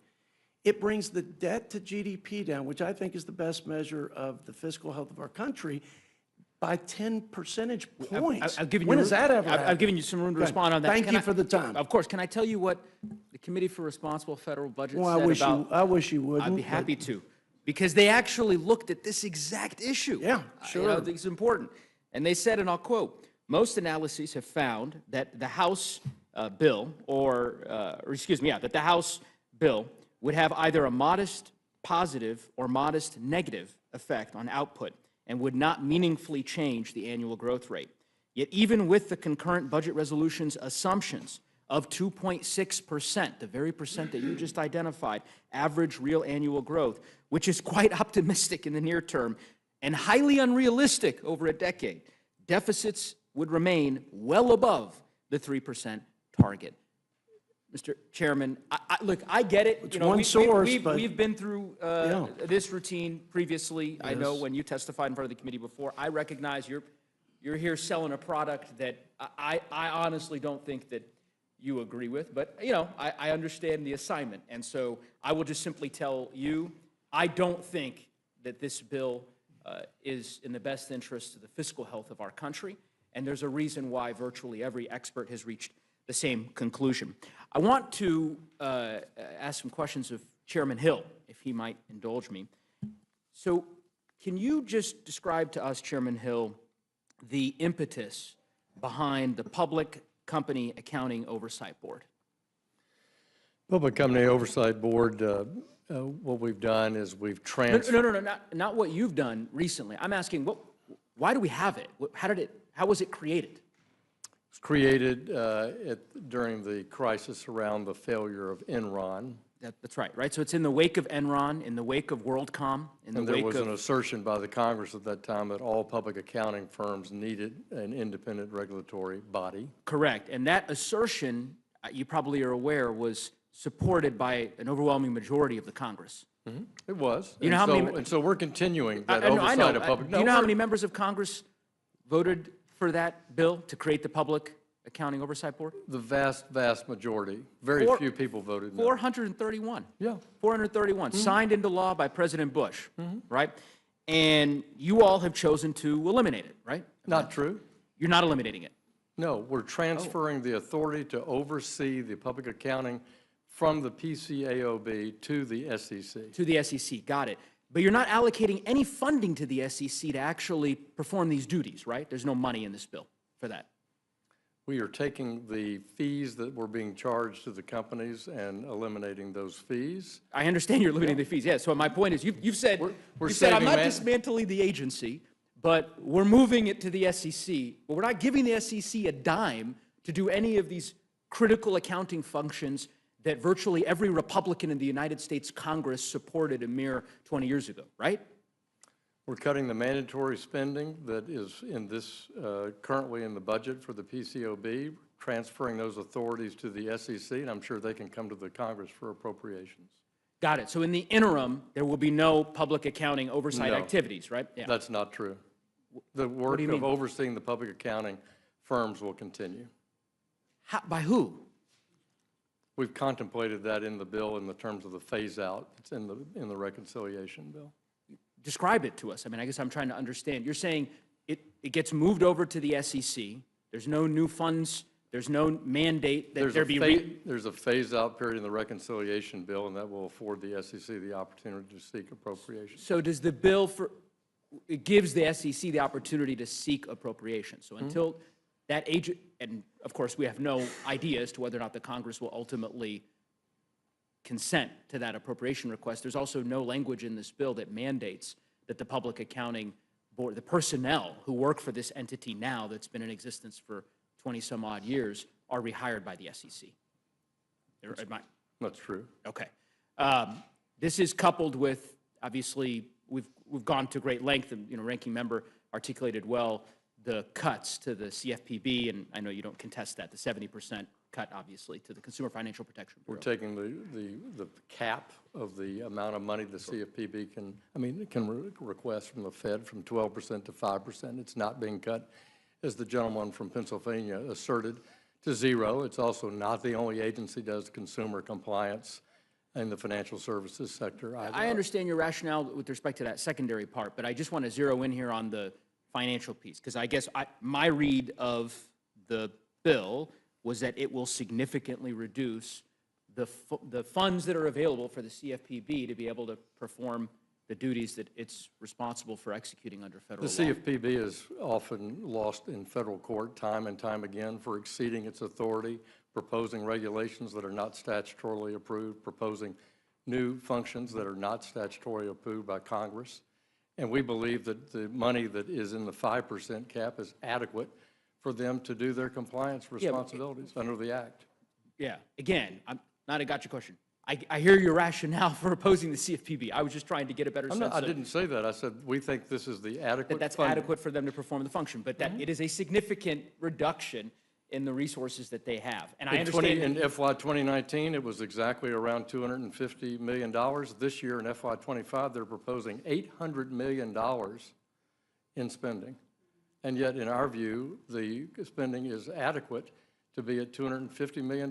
it brings the debt to GDP down, which I think is the best measure of the fiscal health of our country, by 10 percentage points. When has that ever happened? I've given you some room to respond on that. Thank you for the time. Of course. Can I tell you what the Committee for Responsible Federal Budget Well, said about? I wish you wouldn't. I'd be happy to, because they actually looked at this exact issue. Yeah, sure. I think it's important. And they said, and I'll quote, most analyses have found that the House bill, that the House bill would have either a modest positive or modest negative effect on output and would not meaningfully change the annual growth rate. Yet even with the concurrent budget resolution's assumptions of 2.6%, the very percent that you just identified, average real annual growth, which is quite optimistic in the near term and highly unrealistic over a decade, deficits would remain well above the 3% target. Mr. Chairman, look, I get it. It's one source, but we've been through this routine previously. Yes. I know when you testified in front of the committee before. I recognize you're here selling a product that I honestly don't think that you agree with. But I understand the assignment, and so I will just simply tell you, I don't think that this bill is in the best interest of the fiscal health of our country, and there's a reason why virtually every expert has reached the same conclusion. I want to ask some questions of Chairman Hill, if he might indulge me. So can you just describe to us, Chairman Hill, the impetus behind the Public Company Accounting Oversight Board? Public Company Oversight Board, what we've done is we've transferred. No, not what you've done recently. I'm asking, why do we have it? How was it created? was created during the crisis around the failure of Enron. That's right, right? So it's in the wake of Enron, in the wake of WorldCom, in the And there wake was of... an assertion by the Congress at that time that all public accounting firms needed an independent regulatory body. Correct. And that assertion, you probably are aware, was supported by an overwhelming majority of the Congress. It was. You know how many... And so we're continuing that I oversight know. of public... Do you know how many members of Congress voted for that bill to create the Public Accounting Oversight Board? The vast, vast majority. Very few people voted no. 431. Yeah. 431, signed into law by President Bush, right? And you all have chosen to eliminate it, right? Not true. You're not eliminating it. No, we're transferring the authority to oversee the public accounting from the PCAOB to the SEC. To the SEC, got it. But you're not allocating any funding to the SEC to actually perform these duties, right? There's no money in this bill for that. We are taking the fees that were being charged to the companies and eliminating those fees. I understand you're limiting the fees, yeah. So my point is, you've said, I'm not dismantling the agency, but we're moving it to the SEC. But we're not giving the SEC a dime to do any of these critical accounting functions that virtually every Republican in the United States Congress supported a mere 20 years ago, right? We're cutting the mandatory spending that is in this, currently in the budget for the PCOB, transferring those authorities to the SEC, and I'm sure they can come to the Congress for appropriations. Got it. So in the interim, there will be no public accounting oversight activities, right? Yeah. That's not true. The work of overseeing the public accounting firms will continue. By who? We've contemplated that in the bill in the terms of the phase-out. It's in the reconciliation bill. Describe it to us. I mean, I guess I'm trying to understand. You're saying it gets moved over to the SEC. There's no new funds. There's no mandate that there be... There's a phase-out period in the reconciliation bill, and that will afford the SEC the opportunity to seek appropriation. So does the bill it gives the SEC the opportunity to seek appropriation. So until that agent, and of course we have no idea as to whether or not the Congress will ultimately consent to that appropriation request. There's also no language in this bill that mandates that the Public Accounting Board, the personnel who work for this entity now that's been in existence for 20-some odd years, are rehired by the SEC. That's true. Okay. This is coupled with, obviously, we've gone to great length, and Ranking Member articulated well the cuts to the CFPB, and I know you don't contest that, the 70% cut, obviously, to the Consumer Financial Protection Bureau. We're taking the cap of the amount of money the CFPB can request from the Fed from 12% to 5%. It's not being cut, as the gentleman from Pennsylvania asserted, to zero. It's also not the only agency that does consumer compliance in the financial services sector either. I understand your rationale with respect to that secondary part, but I just want to zero in here on the financial piece, because I guess my read of the bill was that it will significantly reduce the funds that are available for the CFPB to be able to perform the duties that it's responsible for executing under federal law. The CFPB is often lost in federal court time and time again for exceeding its authority, proposing regulations that are not statutorily approved, proposing new functions that are not statutorily approved by Congress. And we believe that the money that is in the 5% cap is adequate for them to do their compliance responsibilities under the Act. Yeah, again, I got your question. I hear your rationale for opposing the CFPB. I was just trying to get a better sense. I didn't say that. I said we think this is the adequate that's funding. adequate for them to perform the function, but that it is a significant reduction in the resources that they have. And I understand in FY 2019, it was exactly around $250 million. This year in FY 25, they're proposing $800 million in spending. And yet, in our view, the spending is adequate to be at $250 million,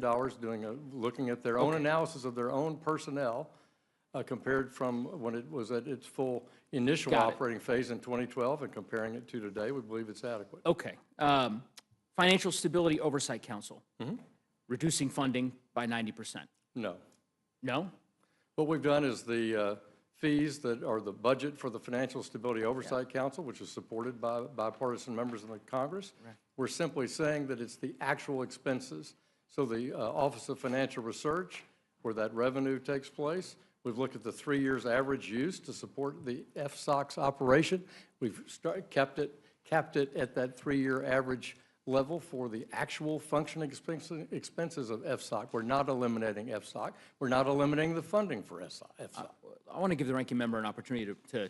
looking at their own analysis of their own personnel, compared from when it was at its full initial operating phase in 2012 and comparing it to today. We believe it's adequate. Okay. Financial Stability Oversight Council, reducing funding by 90%. No. No? What we've done is the fees that are the budget for the Financial Stability Oversight Council, which is supported by bipartisan members in the Congress. Right. We're simply saying that it's the actual expenses. So the Office of Financial Research, where that revenue takes place, we've looked at the 3 years average use to support the FSOX operation. We've capped it at that 3-year average level for the actual functioning expenses of FSOC. We're not eliminating FSOC. We're not eliminating the funding for FSOC. I want to give the ranking member an opportunity to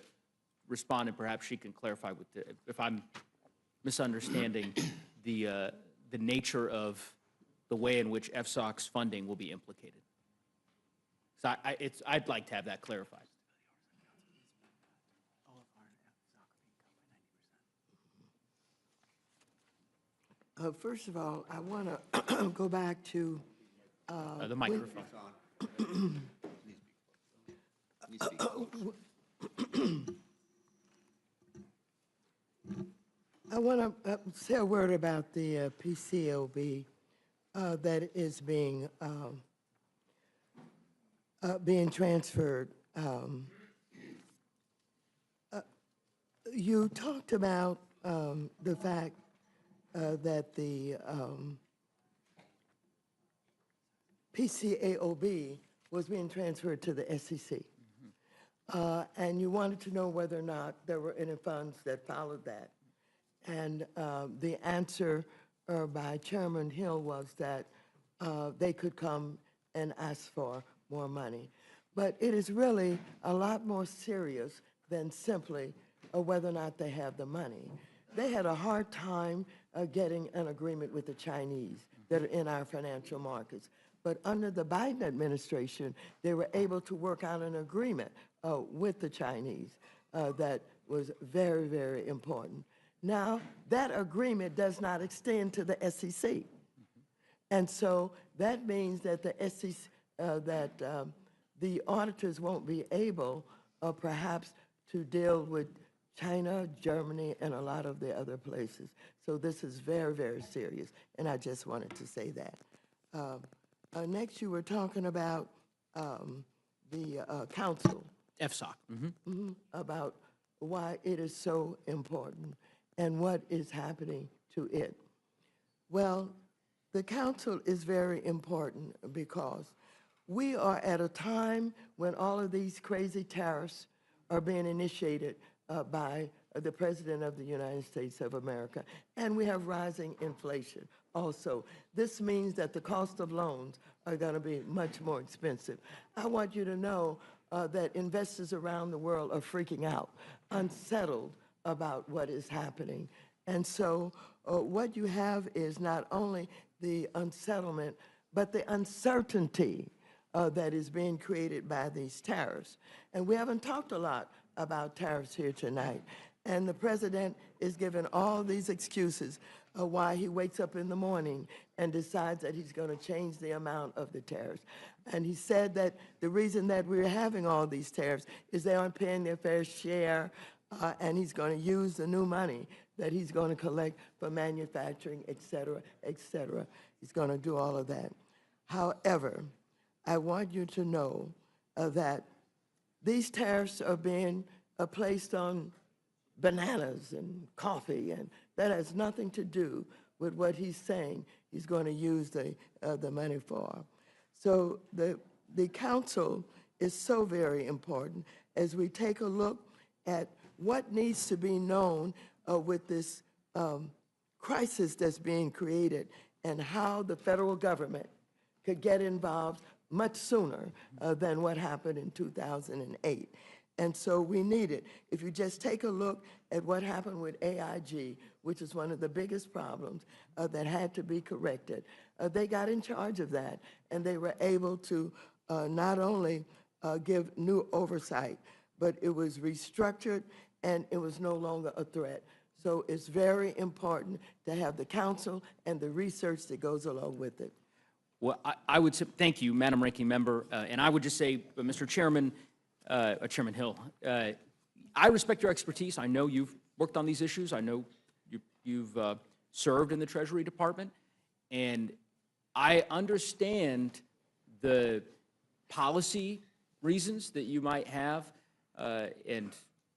respond, and perhaps she can clarify if I'm misunderstanding the nature of the way in which FSOC's funding will be implicated. So I'd like to have that clarified. First of all, I want to go back to The microphone. I want to say a word about the PCOB that is being transferred. You talked about the fact that the PCAOB was being transferred to the SEC. And you wanted to know whether or not there were any funds that followed that. And the answer by Chairman Hill was that they could come and ask for more money. But it is really a lot more serious than simply whether or not they have the money. They had a hard time getting an agreement with the Chinese that are in our financial markets. But under the Biden administration, they were able to work out an agreement with the Chinese that was very, very important. Now, that agreement does not extend to the SEC. And so that means that the SEC, the auditors won't be able, perhaps, to deal with China, Germany, and a lot of the other places. So this is very, very serious, and I just wanted to say that. Next, you were talking about the council. FSOC. About why it is so important and what is happening to it. Well, the council is very important because we are at a time when all of these crazy tariffs are being initiated by the President of the United States of America, and we have rising inflation also. This means that the cost of loans are going to be much more expensive. I want you to know that investors around the world are freaking out, unsettled about what is happening. And so what you have is not only the unsettlement, but the uncertainty that is being created by these tariffs. And we haven't talked a lot about tariffs here tonight. And the president is giving all these excuses why he wakes up in the morning and decides that he's going to change the amount of the tariffs. And he said that the reason that we're having all these tariffs is they aren't paying their fair share, and he's going to use the new money that he's going to collect for manufacturing, et cetera, et cetera. He's going to do all of that. However, I want you to know that these tariffs are being placed on bananas and coffee, and that has nothing to do with what he's saying he's going to use the money for. So the council is so very important as we take a look at what needs to be known with this crisis that's being created and how the federal government could get involved much sooner than what happened in 2008. And so we need it. If you just take a look at what happened with AIG, which is one of the biggest problems that had to be corrected, they got in charge of that, and they were able to not only give new oversight, but it was restructured, and it was no longer a threat. So it's very important to have the council and the research that goes along with it. Well, I would say, thank you, Madam Ranking Member, and I would just say, Mr. Chairman, Chairman Hill, I respect your expertise. I know you've worked on these issues. I know you've served in the Treasury Department, and I understand the policy reasons that you might have, and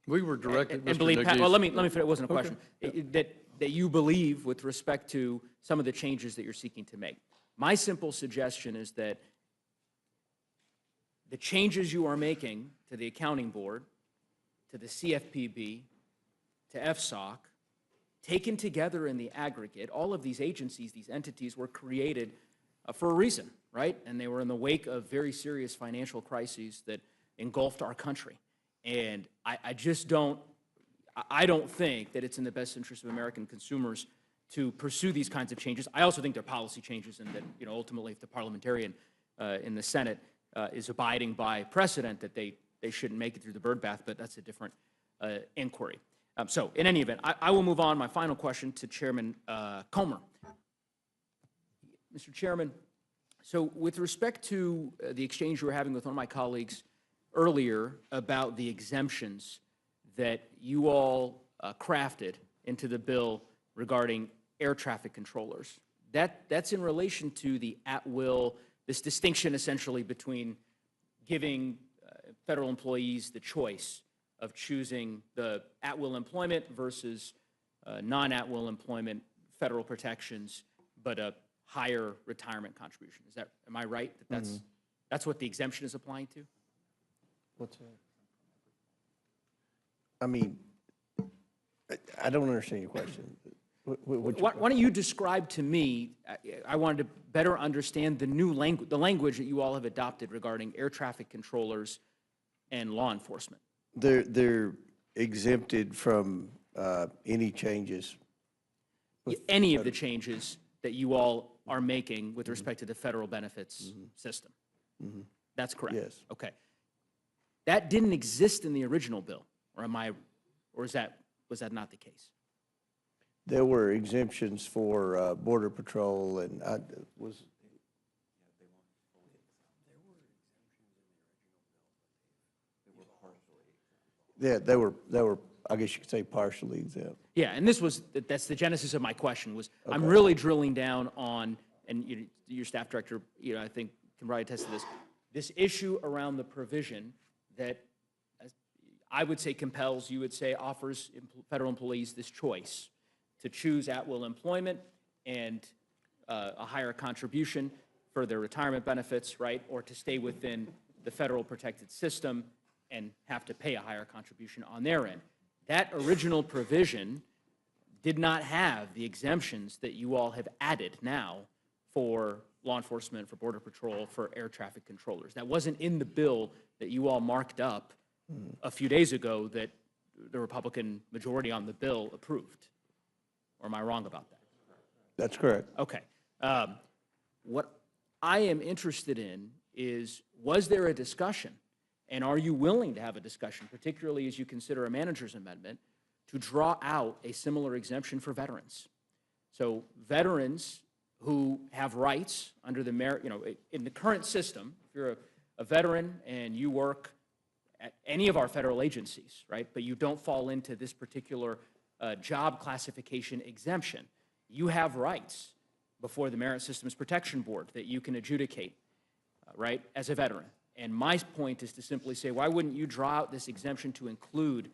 we were directed, Mr. believe, Nuggies. well, let me finish. It wasn't a Okay. question. That you believe with respect to some of the changes that you're seeking to make. My simple suggestion is that the changes you are making to the Accounting Board, to the CFPB, to FSOC, taken together in the aggregate, all of these agencies, these entities were created for a reason, right? And they were in the wake of very serious financial crises that engulfed our country. And I just don't, I don't think that it's in the best interest of American consumers to pursue these kinds of changes. I also think they're policy changes, and that, you know, ultimately if the parliamentarian in the Senate is abiding by precedent, that they shouldn't make it through the birdbath, but that's a different inquiry. So in any event, I will move on. My final question to Chairman Comer. Mr. Chairman, so with respect to the exchange you were having with one of my colleagues earlier about the exemptions that you all crafted into the bill regarding air traffic controllers, that's in relation to the at-will, this distinction essentially between giving federal employees the choice of choosing the at-will employment versus non-at-will employment, federal protections, but a higher retirement contribution. Is that, am I right that that's what the exemption is applying to? What's that? I mean, I don't understand your question. Why don't you describe to me, I wanted to better understand the new language, the language that you all have adopted regarding air traffic controllers and law enforcement. They're exempted from any changes. Any of the changes that you all are making with respect to the federal benefits system. That's correct? Yes. Okay. That didn't exist in the original bill, or am I, or was that not the case? There were exemptions for Border Patrol, and yeah, they were, I guess you could say, partially exempt. Yeah, and that's the genesis of my question was, okay. I'm really drilling down on, and your staff director, I think can probably attest to this issue around the provision that I would say compels, you would say offers federal employees this choice to choose at-will employment and a higher contribution for their retirement benefits, right, or to stay within the federal protected system and have to pay a higher contribution on their end. That original provision did not have the exemptions that you all have added now for law enforcement, for Border Patrol, for air traffic controllers. That wasn't in the bill that you all marked up a few days ago that the Republican majority on the bill approved. Or am I wrong about that? That's correct. Okay. What I am interested in is, was there a discussion, and are you willing to have a discussion, particularly as you consider a manager's amendment, to draw out a similar exemption for veterans? So veterans who have rights under the in the current system, if you're a veteran and you work at any of our federal agencies, right, but you don't fall into this particular job classification exemption, you have rights before the Merit Systems Protection Board that you can adjudicate, right, as a veteran. And my point is to simply say, why wouldn't you draw out this exemption to include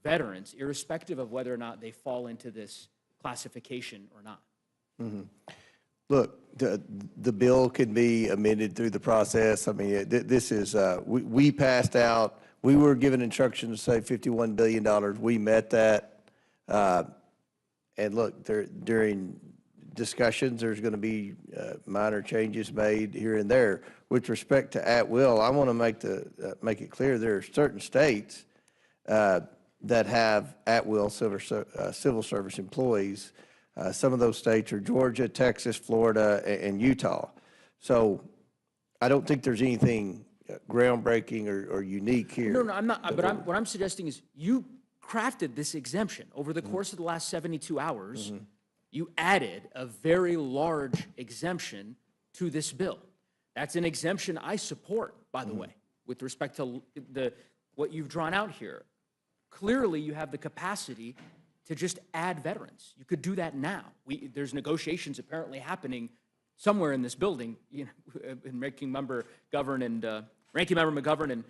veterans, irrespective of whether or not they fall into this classification or not? Look, the bill can be amended through the process. I mean, this is, we passed out, we were given instructions to say $51 billion. We met that. And look, during discussions, there's going to be minor changes made here and there. With respect to at-will, I want to make it clear there are certain states that have at-will civil service employees. Some of those states are Georgia, Texas, Florida, and Utah. So I don't think there's anything groundbreaking or unique here. No, I'm not. But what I'm suggesting is you crafted this exemption over the course of the last 72 hours. You added a very large exemption to this bill. That's an exemption I support, by the way, with respect to what you've drawn out here. Clearly, you have the capacity to just add veterans. You could do that now. There's negotiations apparently happening somewhere in this building. And Ranking Member McGovern and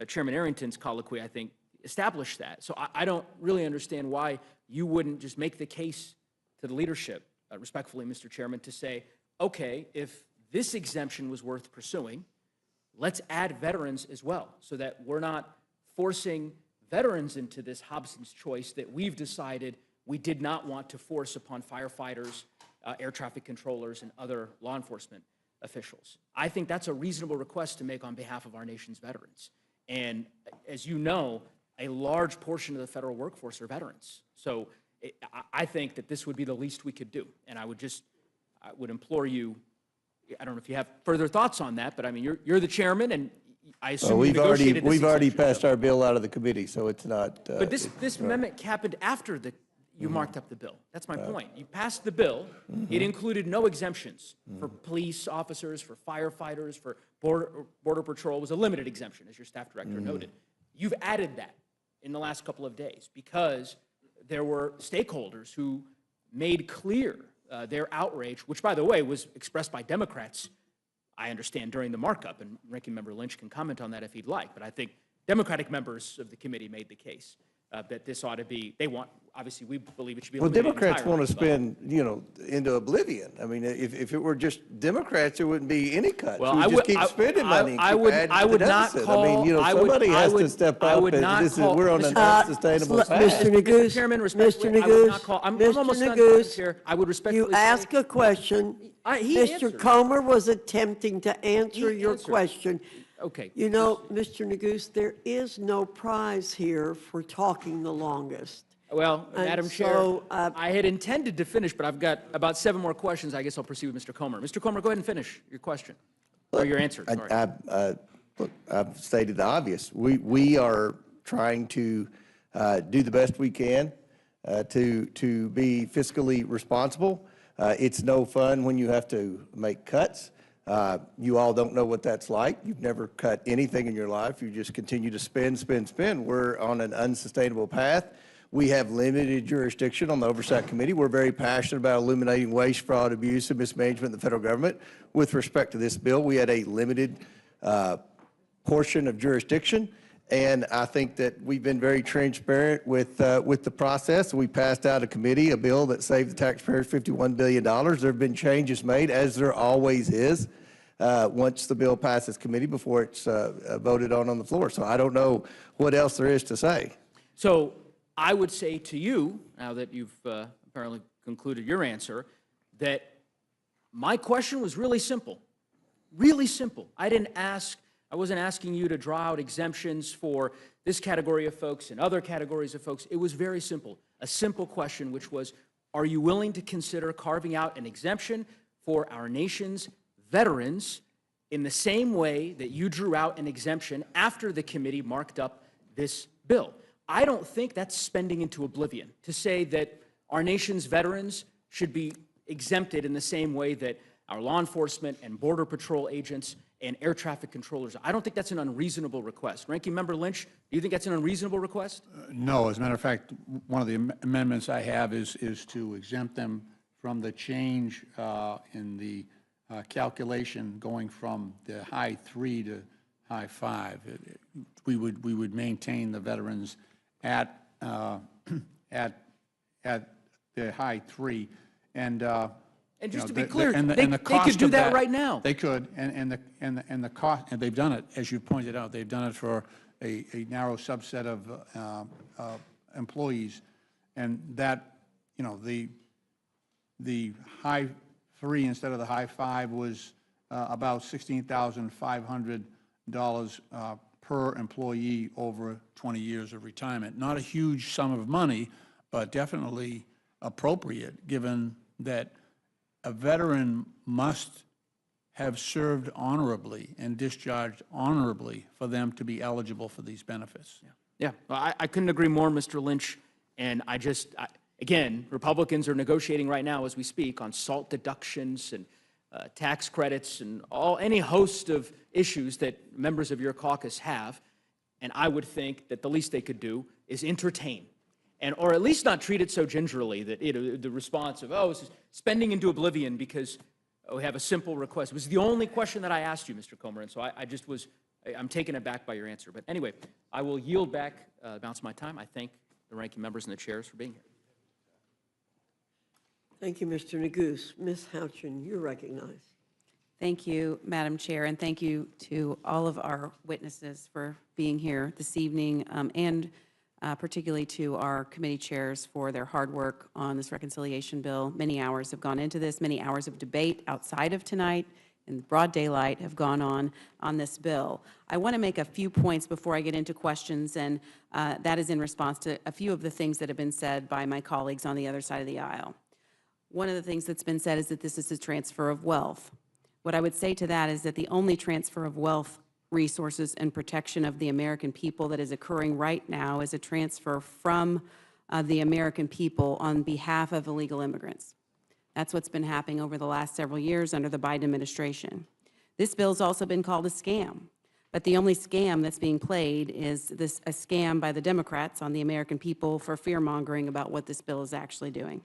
Chairman Arrington's colloquy, I think, established that. So I don't really understand why you wouldn't just make the case to the leadership, respectfully, Mr. Chairman, to say, okay, if this exemption was worth pursuing, let's add veterans as well, so that we're not forcing veterans into this Hobson's choice that we've decided we did not want to force upon firefighters, air traffic controllers, and other law enforcement officials. I think that's a reasonable request to make on behalf of our nation's veterans. And as you know, a large portion of the federal workforce are veterans. So I think that this would be the least we could do. And I would implore you, I don't know if you have further thoughts on that, but I mean, you're the chairman, and I assume you negotiated this We've already exemption, passed so- our bill out of the committee, so it's not. But this amendment happened after you marked up the bill. That's my point. You passed the bill. It included no exemptions for police officers, for firefighters, for border patrol. It was a limited exemption, as your staff director noted. You've added that in the last couple of days because there were stakeholders who made clear their outrage, which, by the way, was expressed by Democrats, I understand, during the markup, and Ranking Member Lynch can comment on that if he'd like, but I think Democratic members of the committee made the case that this ought to be, obviously, we believe it should be Well, eliminated Democrats want to entirely, spend, into oblivion. I mean, if it were just Democrats, there wouldn't be any cuts. Well, We I just would- keep spending money and keep adding I to would the not deficit. call. I mean, somebody has to step I up, would and not call. we're on an Mr. unsustainable Mr. path. Neguse, Mr. Chairman, respectfully, Mr. I would Neguse, not call. I'm Mr. almost done, Neguse, Madam Chair. I would respectfully You ask a question. He Mr. answered. Comer was attempting to answer He your answered. question. Okay. You know, Mr. Neguse, there is no prize here for talking the longest. Well, And Madam Chair, so, I had intended to finish, but I've got about 7 more questions. I guess I'll proceed with Mr. Comer. Mr. Comer, go ahead and finish your question, or your answer, sorry. Look, I've stated the obvious. We are trying to do the best we can to be fiscally responsible. It's no fun when you have to make cuts. You all don't know what that's like. You've never cut anything in your life. You just continue to spend, spend, spend. We're on an unsustainable path. We have limited jurisdiction on the Oversight Committee. We're very passionate about eliminating waste, fraud, abuse, and mismanagement in the federal government. With respect to this bill, we had a limited portion of jurisdiction, and I think that we've been very transparent with the process. We passed out of committee a bill that saved the taxpayers $51 billion. There have been changes made, as there always is, once the bill passes committee before it's voted on the floor. So I don't know what else there is to say. So I would say to you, now that you've apparently concluded your answer, that my question was really simple. Really simple. I wasn't asking you to draw out exemptions for this category of folks and other categories of folks. It was very simple. A simple question, which was, are you willing to consider carving out an exemption for our nation's veterans in the same way that you drew out an exemption after the committee marked up this bill? I don't think that's spending into oblivion to say that our nation's veterans should be exempted in the same way that our law enforcement and border patrol agents and air traffic controllers. I don't think that's an unreasonable request. Ranking Member Lynch, do you think that's an unreasonable request? No, as a matter of fact, one of the amendments I have is to exempt them from the change in the calculation going from the high 3 to high 5. We would maintain the veterans at the high 3, and just to know, be clear, and they cost could do of that right now. They could, and the cost, and they've done it, as you pointed out, they've done it for a narrow subset of employees, and that, the high 3 instead of the high 5 was about $16,500 per employee over 20 years of retirement. Not a huge sum of money, but definitely appropriate, given that a veteran must have served honorably and discharged honorably for them to be eligible for these benefits. Yeah, well, I couldn't agree more, Mr. Lynch. And again, Republicans are negotiating right now as we speak on SALT deductions and tax credits and any host of issues that members of your caucus have. And I would think that the least they could do is entertain, or at least not treat it so gingerly that the response of, this is spending into oblivion because we have a simple request. It was the only question that I asked you, Mr. Comer, and so I'm taken aback by your answer. But anyway, I will yield back the balance of my time. I thank the ranking members and the chairs for being here. Thank you, Mr. Neguse. Ms. Houchin, you're recognized. Thank you, Madam Chair, and thank you to all of our witnesses for being here this evening and particularly to our committee chairs for their hard work on this reconciliation bill. Many hours have gone into this, many hours of debate outside of tonight in broad daylight have gone on this bill. I want to make a few points before I get into questions, and that is in response to a few of the things that have been said by my colleagues on the other side of the aisle. One of the things that's been said is that this is a transfer of wealth. What I would say to that is that the only transfer of wealth, resources, and protection of the American people that is occurring right now is a transfer from the American people on behalf of illegal immigrants. That's what's been happening over the last several years under the Biden administration. This bill's also been called a scam, but the only scam that's being played is a scam by the Democrats on the American people for fear-mongering about what this bill is actually doing.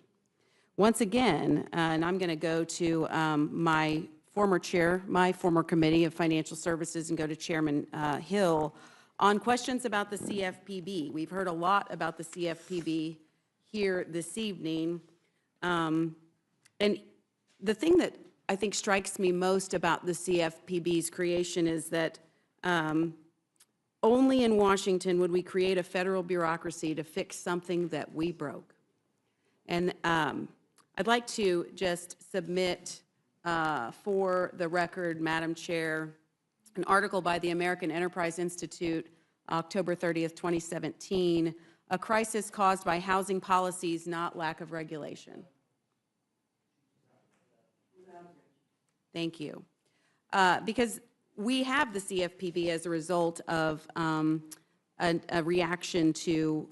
Once again, and I'm going to go to my former chair, my former committee of financial services, and go to Chairman Hill on questions about the CFPB. We've heard a lot about the CFPB here this evening. And the thing that I think strikes me most about the CFPB's creation is that only in Washington would we create a federal bureaucracy to fix something that we broke. And I'd like to just submit for the record, Madam Chair, an article by the American Enterprise Institute, October 30th, 2017, A Crisis Caused by Housing Policies, Not Lack of Regulation. Thank you. Because we have the CFPB as a result of a reaction to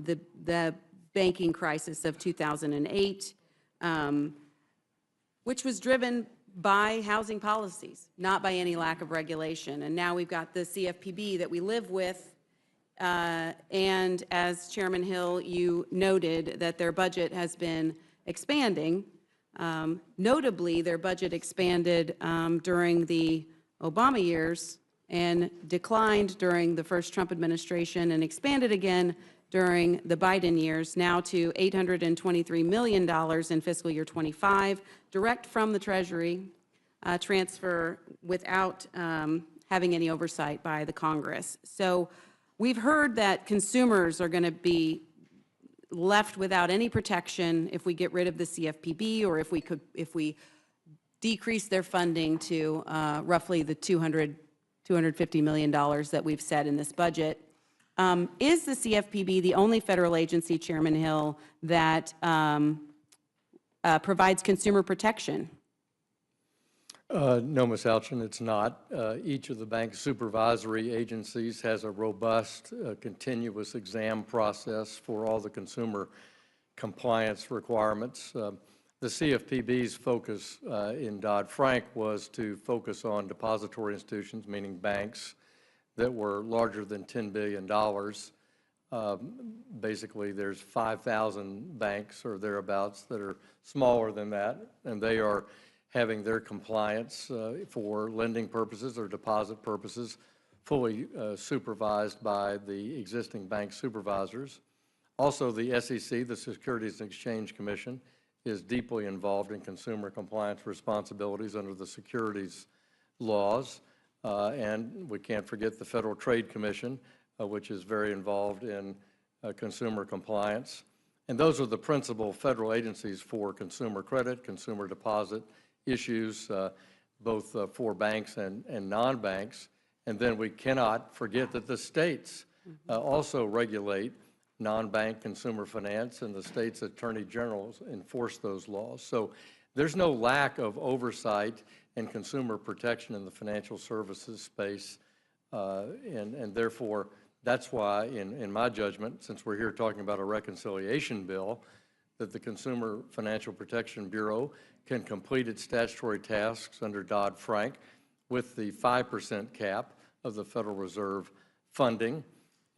the banking crisis of 2008, which was driven by housing policies, not by any lack of regulation. And now we've got the CFPB that we live with, and as Chairman Hill, you noted that their budget has been expanding. Notably, their budget expanded during the Obama years and declined during the first Trump administration and expanded again during the Biden years, now to $823 million in fiscal year 25, direct from the Treasury, transfer without having any oversight by the Congress. So we've heard that consumers are going to be left without any protection if we get rid of the CFPB, or if we decrease their funding to roughly the $250 million that we've set in this budget. Is the CFPB the only federal agency, Chairman Hill, that provides consumer protection? No, Ms. Alchin, it's not. Each of the bank supervisory agencies has a robust, continuous exam process for all the consumer compliance requirements. The CFPB's focus in Dodd-Frank was to focus on depository institutions, meaning banks, that were larger than $10 billion. Basically, there's 5,000 banks or thereabouts that are smaller than that, and they are having their compliance for lending purposes or deposit purposes fully supervised by the existing bank supervisors. Also, the SEC, the Securities and Exchange Commission, is deeply involved in consumer compliance responsibilities under the securities laws. And we can't forget the Federal Trade Commission, which is very involved in consumer compliance. And those are the principal federal agencies for consumer credit, consumer deposit issues, both for banks and non-banks. And then we cannot forget that the states also regulate non-bank consumer finance, and the state's attorney generals enforce those laws. So there's no lack of oversight and consumer protection in the financial services space, and therefore, that's why, in my judgment, since we're here talking about a reconciliation bill, that the Consumer Financial Protection Bureau can complete its statutory tasks under Dodd-Frank with the 5% cap of the Federal Reserve funding.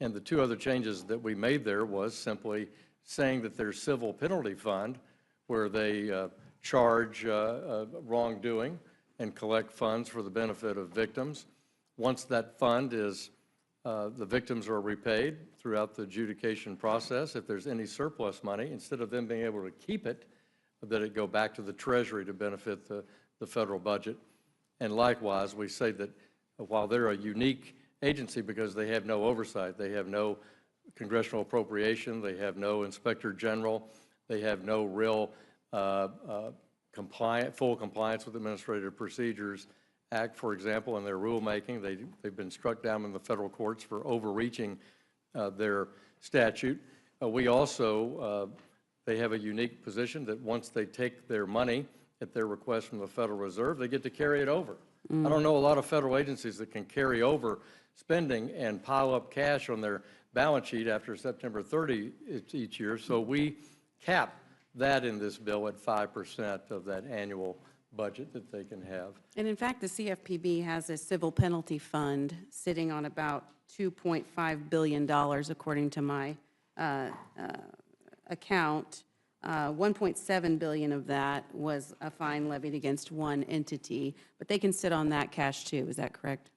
And the two other changes that we made there was simply saying that there's civil penalty fund where they charge wrongdoing and collect funds for the benefit of victims. Once that fund is, the victims are repaid throughout the adjudication process. If there's any surplus money, instead of them being able to keep it, that it go back to the Treasury to benefit the federal budget. And likewise, we say that while they're a unique agency because they have no oversight, they have no congressional appropriation. They have no inspector general. They have no real full compliance with Administrative Procedures Act, for example, in their rulemaking. They've been struck down in the federal courts for overreaching their statute. We also, they have a unique position that once they take their money at their request from the Federal Reserve, they get to carry it over. I don't know a lot of federal agencies that can carry over spending and pile up cash on their balance sheet after September 30 each year. So we cap that in this bill at 5% of that annual budget that they can have. And in fact, the CFPB has a civil penalty fund sitting on about $2.5 billion, according to my account. 1.7 billion of that was a fine levied against one entity, but they can sit on that cash too. Is that correct?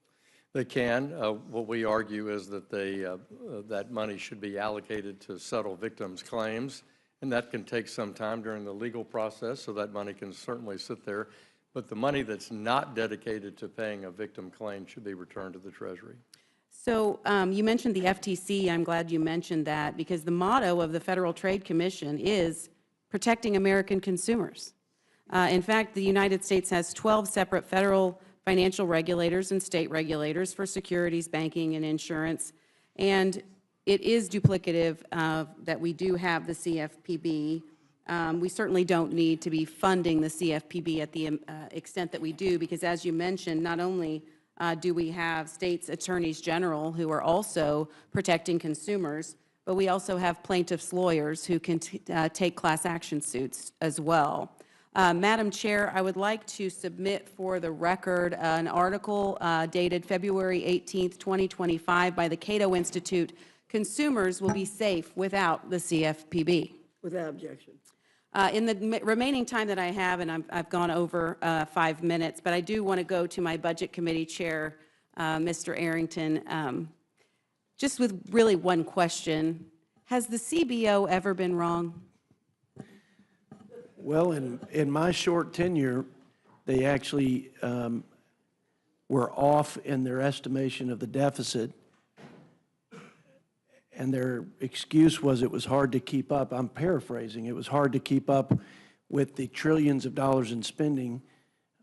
They can. What we argue is that that money should be allocated to settle victims' claims, and that can take some time during the legal process, so that money can certainly sit there. But the money that's not dedicated to paying a victim claim should be returned to the Treasury. So you mentioned the FTC. I'm glad you mentioned that, because the motto of the Federal Trade Commission is protecting American consumers. In fact, the United States has 12 separate federal financial regulators and state regulators for securities, banking, and insurance. And it is duplicative that we do have the CFPB. We certainly don't need to be funding the CFPB at the extent that we do, because as you mentioned, not only do we have states' attorneys general who are also protecting consumers, but we also have plaintiffs' lawyers who can take class action suits as well. Madam Chair, I would like to submit for the record an article dated February 18th, 2025 by the Cato Institute, "Consumers Will Be Safe Without the CFPB." Without objection. In the remaining time that I have, and I've gone over 5 minutes, but I do want to go to my Budget Committee Chair, Mr. Arrington, just with really one question. Has the CBO ever been wrong? Well, in my short tenure, they actually were off in their estimation of the deficit, and their excuse was it was hard to keep up. I'm paraphrasing. It was hard to keep up with the trillions of dollars in spending,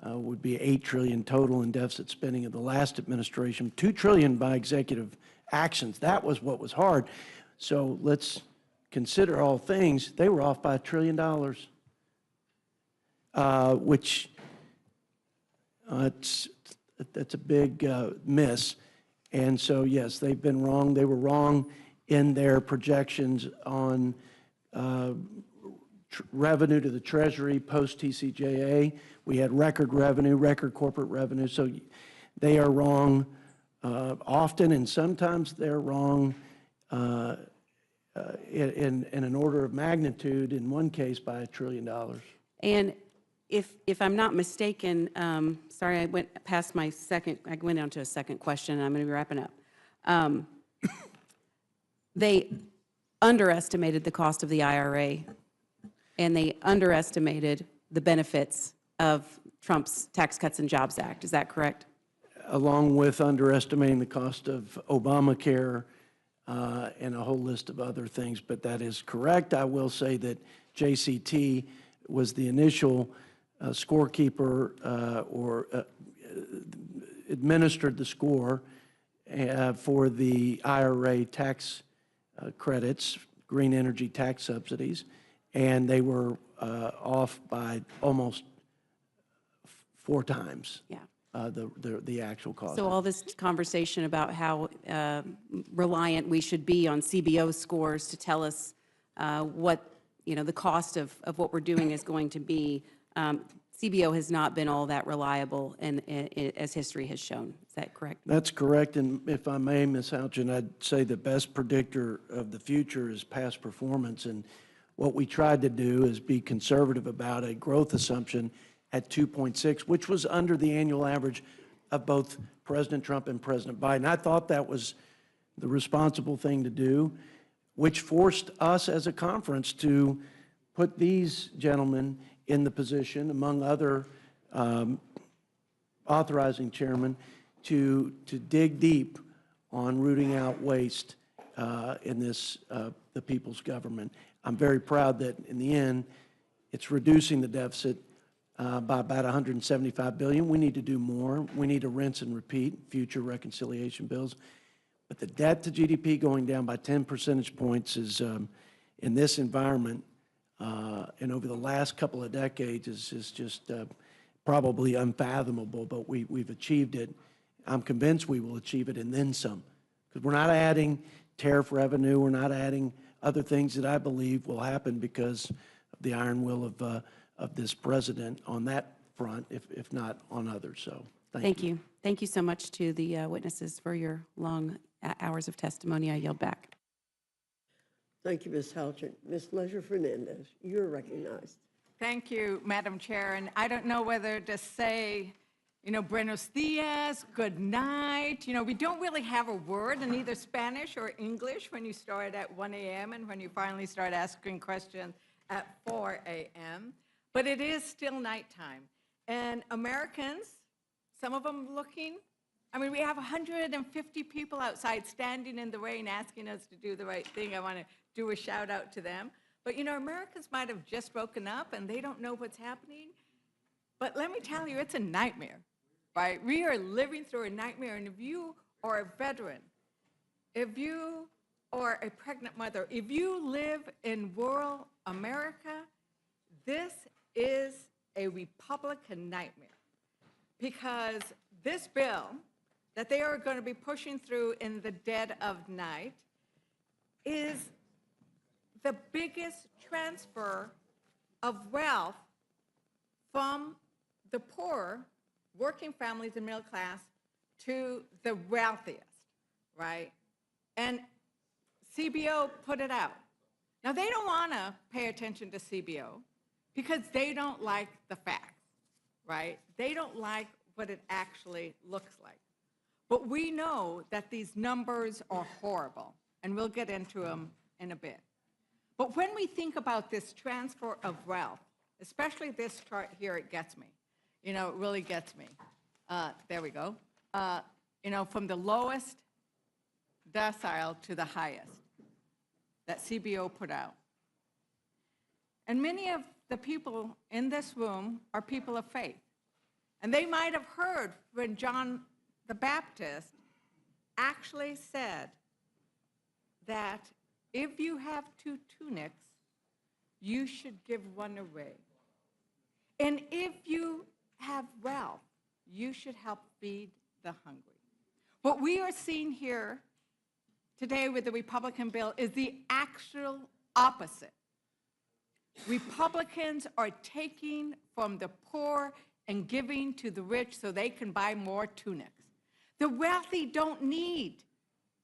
would be $8 trillion total in deficit spending of the last administration, $2 trillion by executive actions. That was what was hard. So let's consider all things. They were off by $1 trillion, which that's a big miss. And so, yes, they've been wrong. They were wrong in their projections on revenue to the Treasury post-TCJA. We had record revenue, record corporate revenue. So they are wrong often, and sometimes they're wrong in an order of magnitude, in one case by $1 trillion. And if I'm not mistaken, sorry, I went past my second, I went on to a second question, and I'm going to be wrapping up. They underestimated the cost of the IRA, and they underestimated the benefits of Trump's Tax Cuts and Jobs Act. Is that correct? Along with underestimating the cost of Obamacare and a whole list of other things, but that is correct. I will say that JCT was the initial scorekeeper or administered the score for the IRA tax credits, green energy tax subsidies, and they were off by almost 4 times. Yeah. The actual cost. So all this conversation about how reliant we should be on CBO scores to tell us what, the cost of what we're doing is going to be, CBO has not been all that reliable, and as history has shown. Is that correct? That's correct, and if I may, Ms. Houchin, I'd say the best predictor of the future is past performance, and what we tried to do is be conservative about a growth assumption at 2.6, which was under the annual average of both President Trump and President Biden. I thought that was the responsible thing to do, which forced us as a conference to put these gentlemen in the position, among other authorizing chairmen, to dig deep on rooting out waste in this, the people's government. I'm very proud that in the end, it's reducing the deficit by about $175 billion. We need to do more. We need to rinse and repeat future reconciliation bills. But the debt to GDP going down by 10 percentage points is, in this environment, and over the last couple of decades is just probably unfathomable, but we've achieved it. I'm convinced we will achieve it and then some, because we're not adding tariff revenue, we're not adding other things that I believe will happen because of the iron will of this president on that front, if not on others. So thank you. Thank you so much to the witnesses for your long hours of testimony. I yield back. Thank you, Ms. Halchin. Ms. Leisure-Fernandez, you're recognized. Thank you, Madam Chair. And I don't know whether to say, buenos dias, good night. We don't really have a word in either Spanish or English when you start at 1 a.m. and when you finally start asking questions at 4 a.m. But it is still nighttime. And Americans, some of them looking, we have 150 people outside standing in the rain asking us to do the right thing. I want to do a shout out to them. But Americans might have just woken up and they don't know what's happening. But let me tell you, it's a nightmare, right? We are living through a nightmare. And if you are a veteran, if you are a pregnant mother, if you live in rural America, this is a Republican nightmare. Because this bill that they are going to be pushing through in the dead of night is the biggest transfer of wealth from the poor, working families and middle class, to the wealthiest, right? And CBO put it out. Now, they don't want to pay attention to CBO because they don't like the facts, right? They don't like what it actually looks like. But we know that these numbers are horrible, and we'll get into them in a bit. But when we think about this transfer of wealth, especially this chart here, it gets me. It really gets me. There we go. From the lowest decile to the highest that CBO put out. And many of the people in this room are people of faith. And they might have heard when John the Baptist actually said that if you have 2 tunics, you should give one away. And if you have wealth, you should help feed the hungry. What we are seeing here today with the Republican bill is the actual opposite. Republicans are taking from the poor and giving to the rich so they can buy more tunics. The wealthy don't need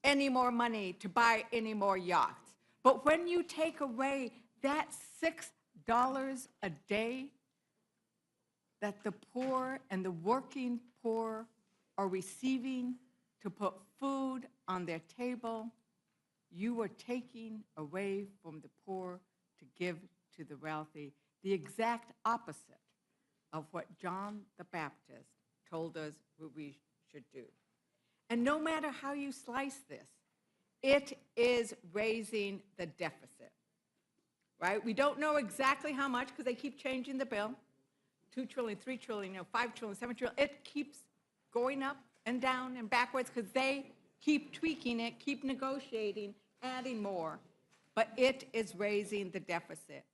any more money to buy any more yachts. But when you take away that $6 a day that the poor and the working poor are receiving to put food on their table, you are taking away from the poor to give to the wealthy, the exact opposite of what John the Baptist told us what we should do. And no matter how you slice this, it is raising the deficit, right? We don't know exactly how much because they keep changing the bill. 2 trillion, 3 trillion, 5 trillion, 7 trillion. It keeps going up and down and backwards because they keep tweaking it, keep negotiating, adding more. But it is raising the deficit.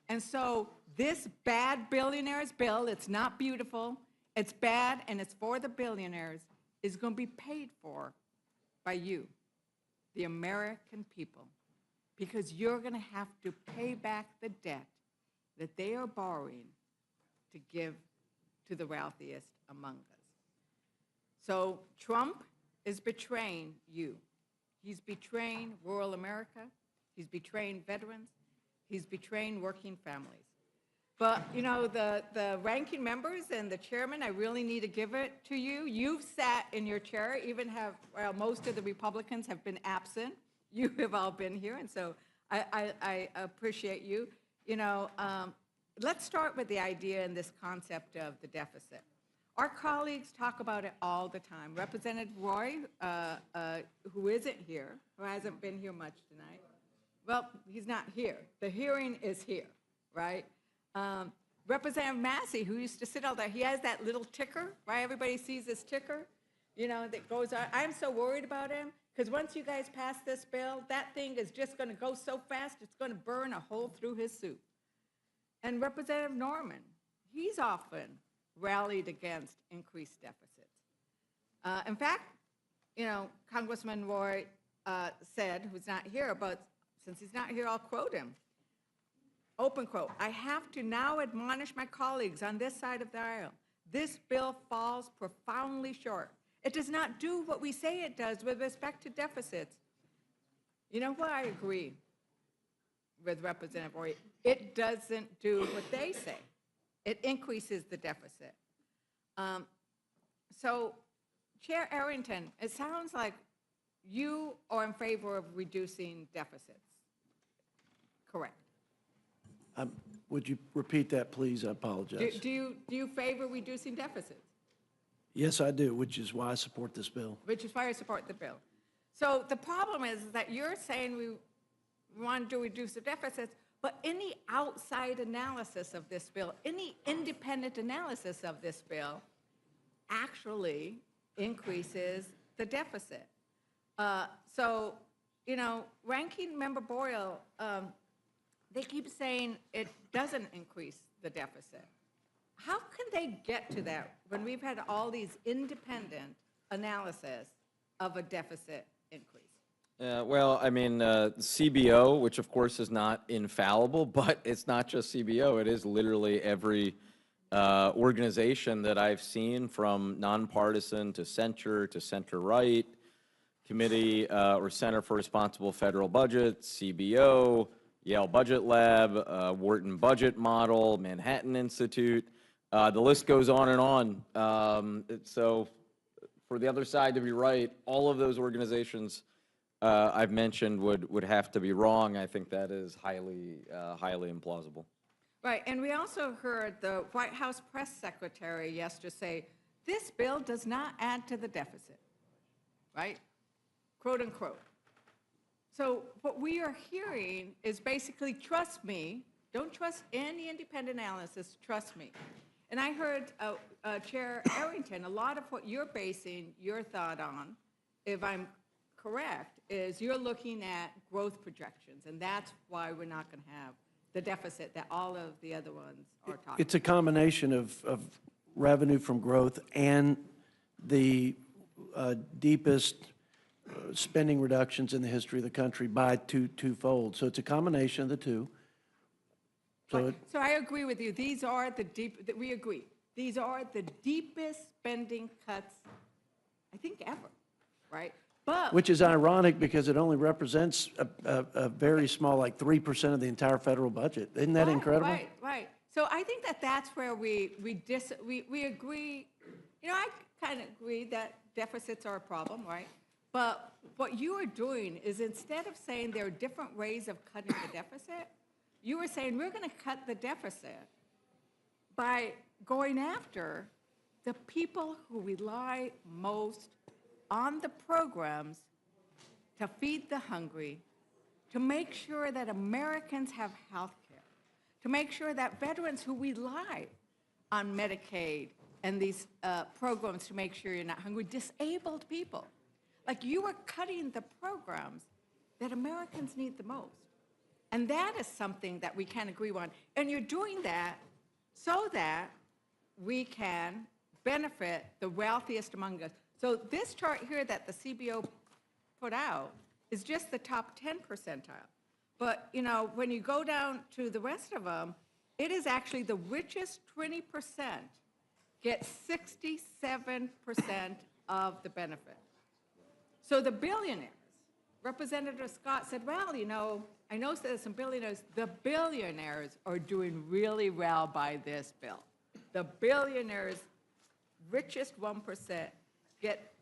And so this bad billionaires bill, it's not beautiful, it's bad, and it's for the billionaires, is going to be paid for by you, the American people, because you're going to have to pay back the debt that they are borrowing to give to the wealthiest among us. So Trump is betraying you. He's betraying rural America. He's betraying veterans. He's betraying working families. But, the ranking members and the chairman, I really need to give it to you. You've sat in your chair, most of the Republicans have been absent. You have all been here, and so I appreciate you. Let's start with the idea and this concept of the deficit. Our colleagues talk about it all the time. Representative Roy, who isn't here, who hasn't been here much tonight, well, he's not here. The hearing is here, right? Representative Massey, who used to sit out there, he has that little ticker, right? Everybody sees this ticker, you know, that goes on. I'm so worried about him, because once you guys pass this bill, that thing is just going to go so fast, it's going to burn a hole through his suit. And Representative Norman, he's often rallied against increased deficits. In fact, you know, Congressman Roy said, who's not here, but since he's not here, I'll quote him. Open quote, "I have to now admonish my colleagues on this side of the aisle. This bill falls profoundly short. It does not do what we say it does with respect to deficits." You know what? I agree with Representative Roy. It doesn't do what they say. It increases the deficit. So, Chair Arrington, it sounds like you are in favor of reducing deficits. Correct. Would you repeat that, please? I apologize. Do you favor reducing deficits? Yes, I do, which is why I support this bill. Which is why I support the bill. So the problem is that you're saying we want to reduce the deficits, but any outside analysis of this bill, any independent analysis of this bill actually increases the deficit. So, you know, Ranking Member Boyle, they keep saying it doesn't increase the deficit. How can they get to that when we've had all these independent analysis of a deficit increase? Well, I mean, CBO, which of course is not infallible, but it's not just CBO. It is literally every organization that I've seen, from nonpartisan to center-right, Committee or Center for Responsible Federal Budget, CBO, Yale Budget Lab, Wharton Budget Model, Manhattan Institute. The list goes on and on. So for the other side to be right, all of those organizations I've mentioned would have to be wrong. I think that is highly implausible. Right, and we also heard the White House press secretary yesterday say, this bill does not add to the deficit, right? Quote unquote. So what we are hearing is basically, trust me, don't trust any independent analysis, trust me. And I heard Chair Arrington, a lot of what you're basing your thought on, if I'm correct, is you're looking at growth projections, and that's why we're not going to have the deficit that all of the other ones are talking about. It's a combination of revenue from growth and the deepest spending reductions in the history of the country by twofold. So it's a combination of the two. So I agree with you. These are we agree. These are the deepest spending cuts, I think, ever, right? But which is ironic because it only represents a very small, like 3% of the entire federal budget. Isn't that incredible? Right. So I think that's where we agree. You know, I kind of agree that deficits are a problem, right? But what you are doing is, instead of saying there are different ways of cutting the deficit, you are saying we're going to cut the deficit by going after the people who rely most on the programs to feed the hungry, to make sure that Americans have health care, to make sure that veterans who rely on Medicaid and these programs to make sure you're not hungry, disabled people. Like, you are cutting the programs that Americans need the most. And that is something that we can agree on. And you're doing that so that we can benefit the wealthiest among us. So this chart here that the CBO put out is just the top 10 percentile. But, you know, when you go down to the rest of them, it is actually the richest 20% get 67% of the benefit. So the billionaires, Representative Scott said, well, you know, I know there's some billionaires. The billionaires are doing really well by this bill. The billionaires, richest 1%, get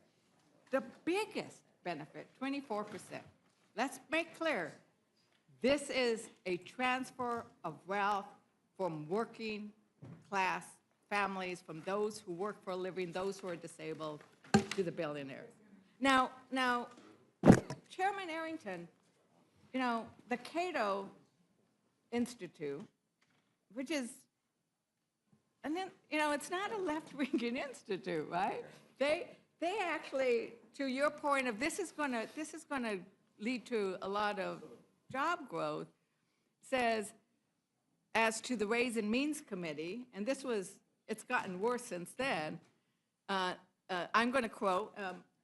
the biggest benefit, 24%. Let's make clear, this is a transfer of wealth from working class families, from those who work for a living, those who are disabled, to the billionaires. Now, Chairman Arrington, you know, the Cato Institute, which is, and then, you know, it's not a left-wing institute, right? They actually, to your point of this is gonna lead to a lot of job growth, says, as to the Ways and Means Committee, and it's gotten worse since then, I'm going to quote,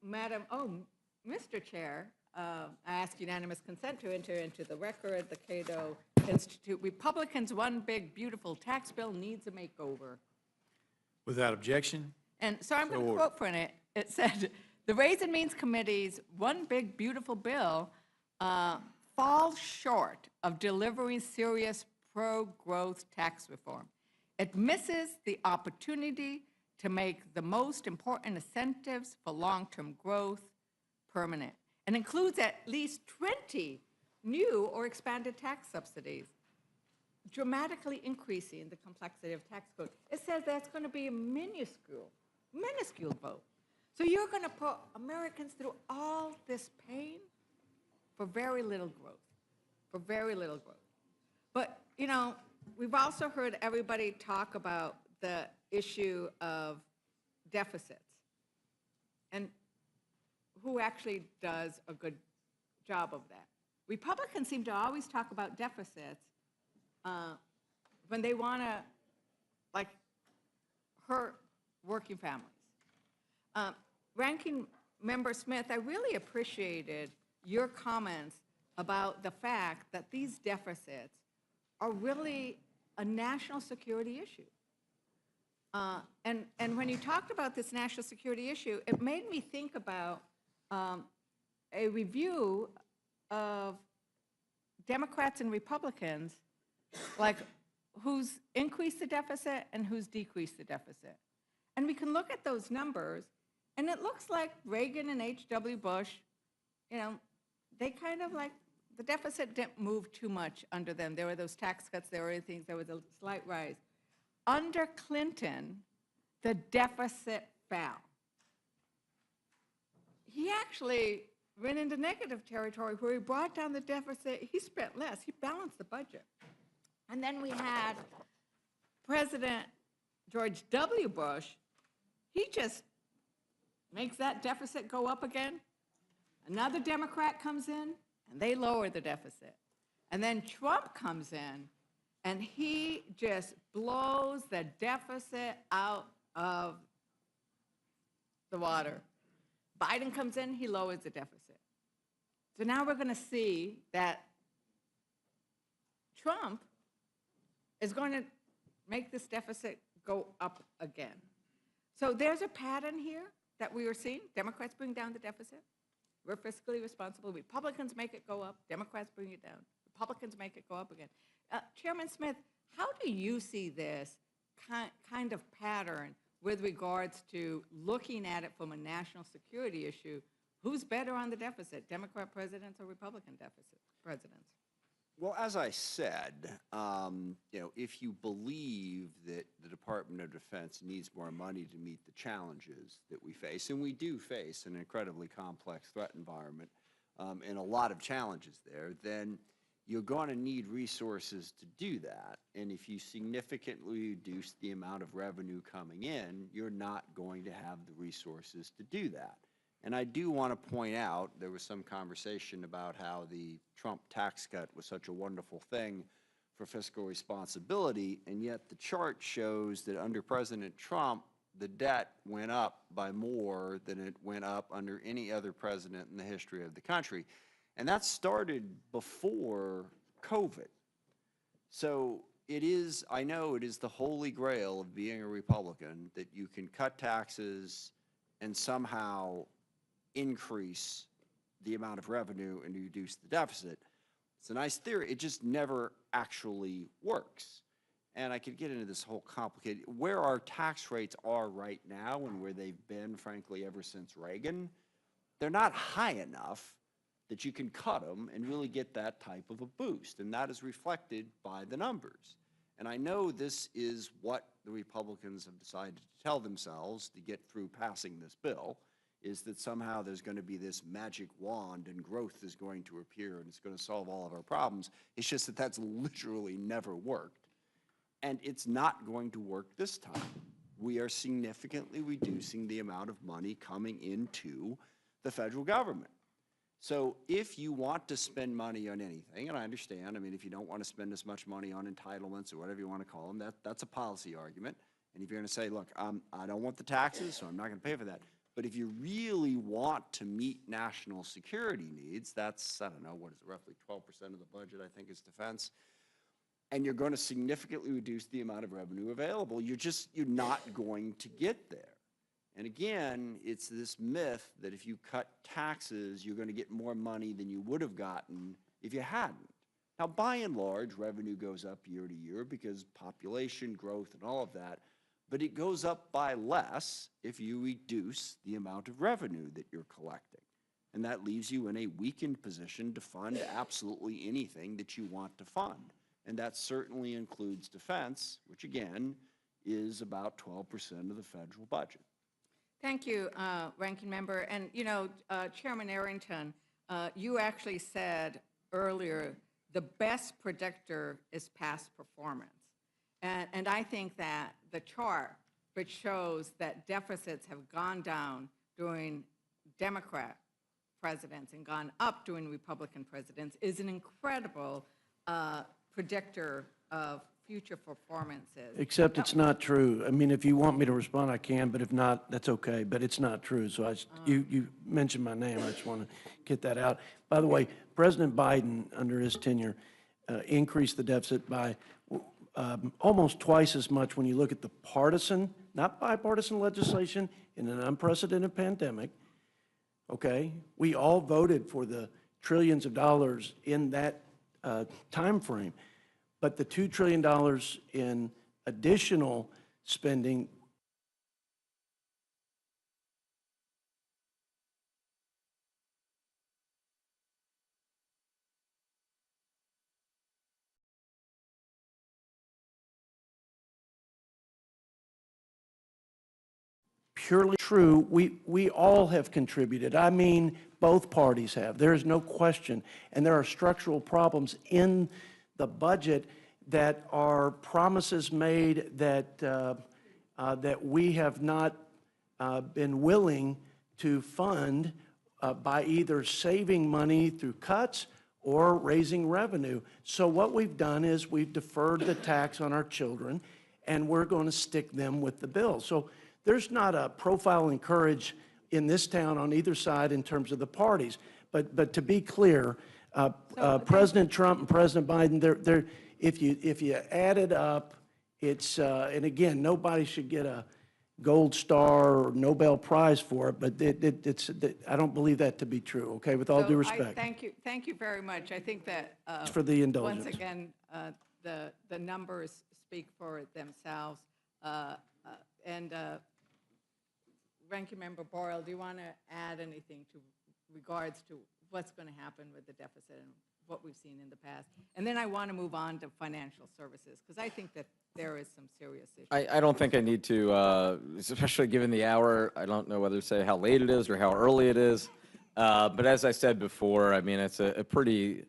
Mr. Chair, I ask unanimous consent to enter into the record the Cato Institute. Republicans' one big, beautiful tax bill needs a makeover. Without objection? And so I'm going to quote from it. It said, the Ways and Means Committee's one big, beautiful bill falls short of delivering serious pro-growth tax reform. It misses the opportunity to make the most important incentives for long-term growth permanent, and includes at least 20 new or expanded tax subsidies, dramatically increasing the complexity of tax code. It says that's going to be a minuscule vote. So you're going to put Americans through all this pain for very little growth, But, you know, we've also heard everybody talk about the issue of deficits and who actually does a good job of that. Republicans seem to always talk about deficits when they want to, like, hurt working families. Ranking Member Smith, I really appreciated your comments about the fact that these deficits are really a national security issue. And when you talked about this national security issue, it made me think about a review of Democrats and Republicans, like who's increased the deficit and who's decreased the deficit. And we can look at those numbers, and it looks like Reagan and H.W. Bush, you know, they kind of like, the deficit didn't move too much under them. There were those tax cuts, there were things, there was a slight rise. Under Clinton, the deficit fell. He actually went into negative territory where he brought down the deficit. He spent less. He balanced the budget. And then we had President George W. Bush. He just makes that deficit go up again. Another Democrat comes in, and they lower the deficit. And then Trump comes in, and he just blows the deficit out of the water. Biden comes in, he lowers the deficit. So now we're going to see that Trump is going to make this deficit go up again. So there's a pattern here that we are seeing. Democrats bring down the deficit. We're fiscally responsible. Republicans make it go up. Democrats bring it down. Republicans make it go up again. Chairman Smith, how do you see this kind of pattern with regards to looking at it from a national security issue? Who's better on the deficit, Democrat presidents or Republican presidents? Well, as I said, you know, if you believe that the Department of Defense needs more money to meet the challenges that we face, and we do face an incredibly complex threat environment and a lot of challenges there, then you're going to need resources to do that. And if you significantly reduce the amount of revenue coming in, you're not going to have the resources to do that. And I do want to point out, there was some conversation about how the Trump tax cut was such a wonderful thing for fiscal responsibility, and yet the chart shows that under President Trump, the debt went up by more than it went up under any other president in the history of the country. And that started before COVID. So it is, I know it is the holy grail of being a Republican that you can cut taxes and somehow increase the amount of revenue and reduce the deficit. It's a nice theory. It just never actually works. And I could get into this whole complicated, where our tax rates are right now and where they've been, frankly, ever since Reagan, they're not high enough that you can cut them and really get that type of a boost. And that is reflected by the numbers. And I know this is what the Republicans have decided to tell themselves to get through passing this bill, is that somehow there's going to be this magic wand and growth is going to appear and it's going to solve all of our problems. It's just that that's literally never worked. And it's not going to work this time. We are significantly reducing the amount of money coming into the federal government. So if you want to spend money on anything, and I understand, I mean, if you don't want to spend as much money on entitlements or whatever you want to call them, that's a policy argument. And if you're going to say, look, I don't want the taxes, so I'm not going to pay for that. But if you really want to meet national security needs, that's, I don't know, what is it, roughly 12% of the budget, I think, is defense, and you're going to significantly reduce the amount of revenue available, you're not going to get there. And again, it's this myth that if you cut taxes, you're going to get more money than you would have gotten if you hadn't. Now, by and large, revenue goes up year to year because population growth and all of that, but it goes up by less if you reduce the amount of revenue that you're collecting. And that leaves you in a weakened position to fund absolutely anything that you want to fund. And that certainly includes defense, which again is about 12% of the federal budget. Thank you, Ranking Member. And, you know, Chairman Arrington, you actually said earlier the best predictor is past performance. And I think that the chart, which shows that deficits have gone down during Democrat presidents and gone up during Republican presidents, is an incredible predictor of future performances. Except it's not true. I mean, if you want me to respond, I can, but if not, that's okay. But it's not true. So you mentioned my name. I just want to get that out. By the way, President Biden, under his tenure, increased the deficit by almost twice as much when you look at the partisan, not bipartisan legislation in an unprecedented pandemic. Okay? We all voted for the trillions of dollars in that time frame. But the $2 trillion in additional spending purely true. We all have contributed. I mean, both parties have. There is no question. And there are structural problems in the budget that are promises made that that we have not been willing to fund by either saving money through cuts or raising revenue. So what we've done is we've deferred the tax on our children, and we're going to stick them with the bill. So there's not a profile in courage in this town on either side in terms of the parties. But to be clear, President Trump and President Biden, if you add it up, it's and again, nobody should get a gold star or Nobel Prize for it, but I don't believe that to be true. Okay, with all due respect. Thank you very much. I think that for the indulgence. Once again, the numbers speak for themselves. And Ranking Member Boyle, do you want to add anything to regards to what's going to happen with the deficit and what we've seen in the past? And then I want to move on to financial services, because I think that there is some serious issues. I don't think I need to, especially given the hour, I don't know whether to say how late it is or how early it is. But as I said before, I mean, it's a pretty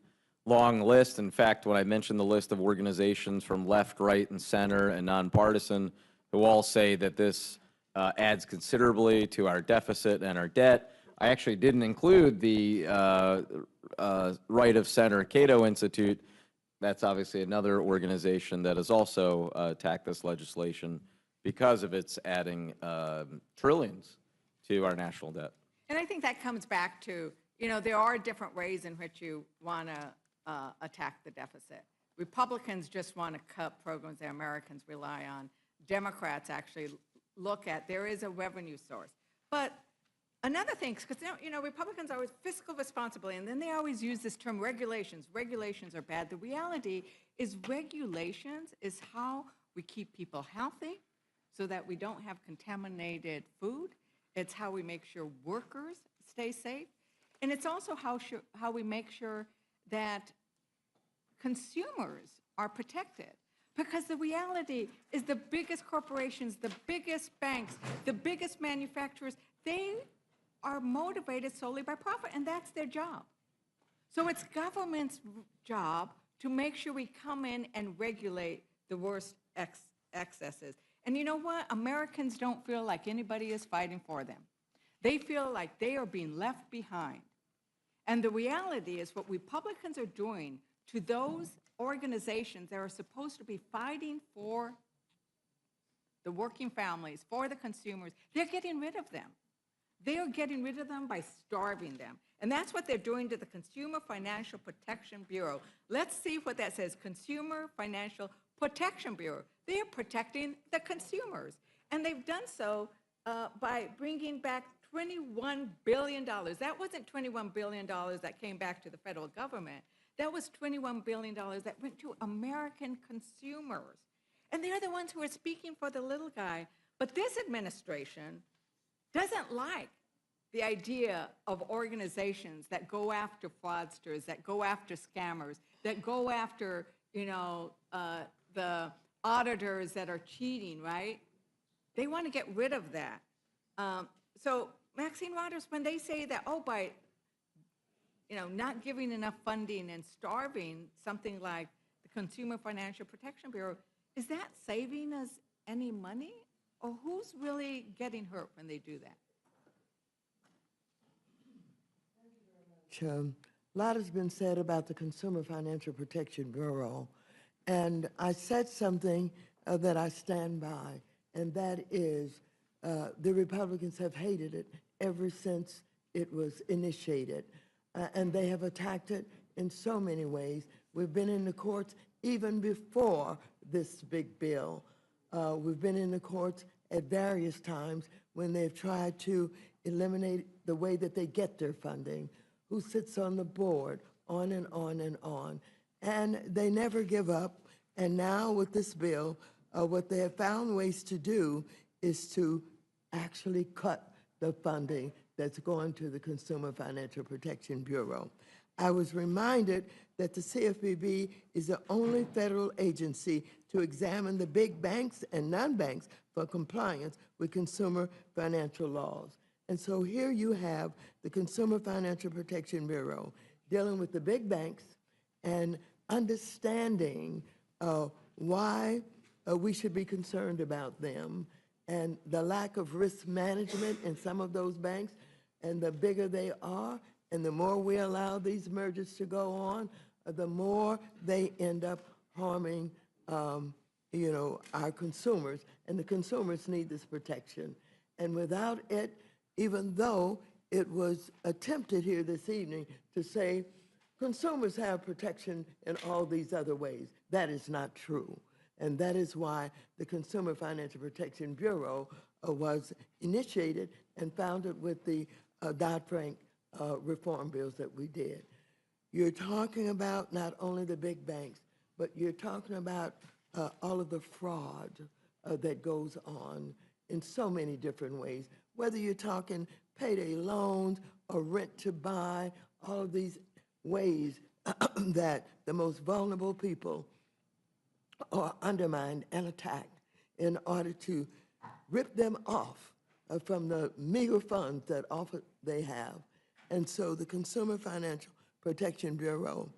long list. In fact, when I mentioned the list of organizations from left, right, and center and nonpartisan who all say that this adds considerably to our deficit and our debt, I actually didn't include the right of center Cato Institute. That's obviously another organization that has also attacked this legislation because of its adding trillions to our national debt. And I think that comes back to, you know, there are different ways in which you want to attack the deficit. Republicans just want to cut programs that Americans rely on. Democrats actually look at, there is a revenue source. But another thing, because, you know, Republicans are always fiscal responsibility, and then they always use this term regulations. Regulations are bad. The reality is regulations is how we keep people healthy so that we don't have contaminated food. It's how we make sure workers stay safe. And it's also how we make sure that consumers are protected. Because the reality is the biggest corporations, the biggest banks, the biggest manufacturers, they are motivated solely by profit, and that's their job. So it's government's job to make sure we come in and regulate the worst excesses. And you know what? Americans don't feel like anybody is fighting for them. They feel like they are being left behind. And the reality is what Republicans are doing to those organizations that are supposed to be fighting for the working families, for the consumers, they're getting rid of them. They are getting rid of them by starving them. And that's what they're doing to the Consumer Financial Protection Bureau. Let's see what that says, Consumer Financial Protection Bureau. They are protecting the consumers. And they've done so by bringing back $21 billion. That wasn't $21 billion that came back to the federal government. That was $21 billion that went to American consumers. And they're the ones who are speaking for the little guy. But this administration doesn't like the idea of organizations that go after fraudsters, that go after scammers, that go after, the auditors that are cheating, right? They want to get rid of that. So Maxine Waters, when they say that, by not giving enough funding and starving something like the Consumer Financial Protection Bureau, is that saving us any money? Or who's really getting hurt when they do that? A lot has been said about the Consumer Financial Protection Bureau, and I said something that I stand by, and that is the Republicans have hated it ever since it was initiated, and they have attacked it in so many ways. We've been in the courts even before this big bill. We've been in the courts at various times when they've tried to eliminate the way that they get their funding, who sits on the board, on and on and on. And they never give up. And now with this bill, what they have found ways to do is to actually cut the funding that's going to the Consumer Financial Protection Bureau. I was reminded that the CFPB is the only federal agency to examine the big banks and non-banks for compliance with consumer financial laws. And so here you have the Consumer Financial Protection Bureau dealing with the big banks and understanding why we should be concerned about them and the lack of risk management in some of those banks. And the bigger they are, and the more we allow these mergers to go on, the more they end up harming, our consumers. And the consumers need this protection. And without it, even though it was attempted here this evening to say consumers have protection in all these other ways, that is not true. And that is why the Consumer Financial Protection Bureau was initiated and founded with the Dodd-Frank reform bills that we did. You're talking about not only the big banks, but you're talking about all of the fraud that goes on in so many different ways, whether you're talking payday loans or rent to buy, all of these ways that the most vulnerable people are undermined and attacked in order to rip them off from the meager funds that often they have. And so the Consumer Financial Protection Bureau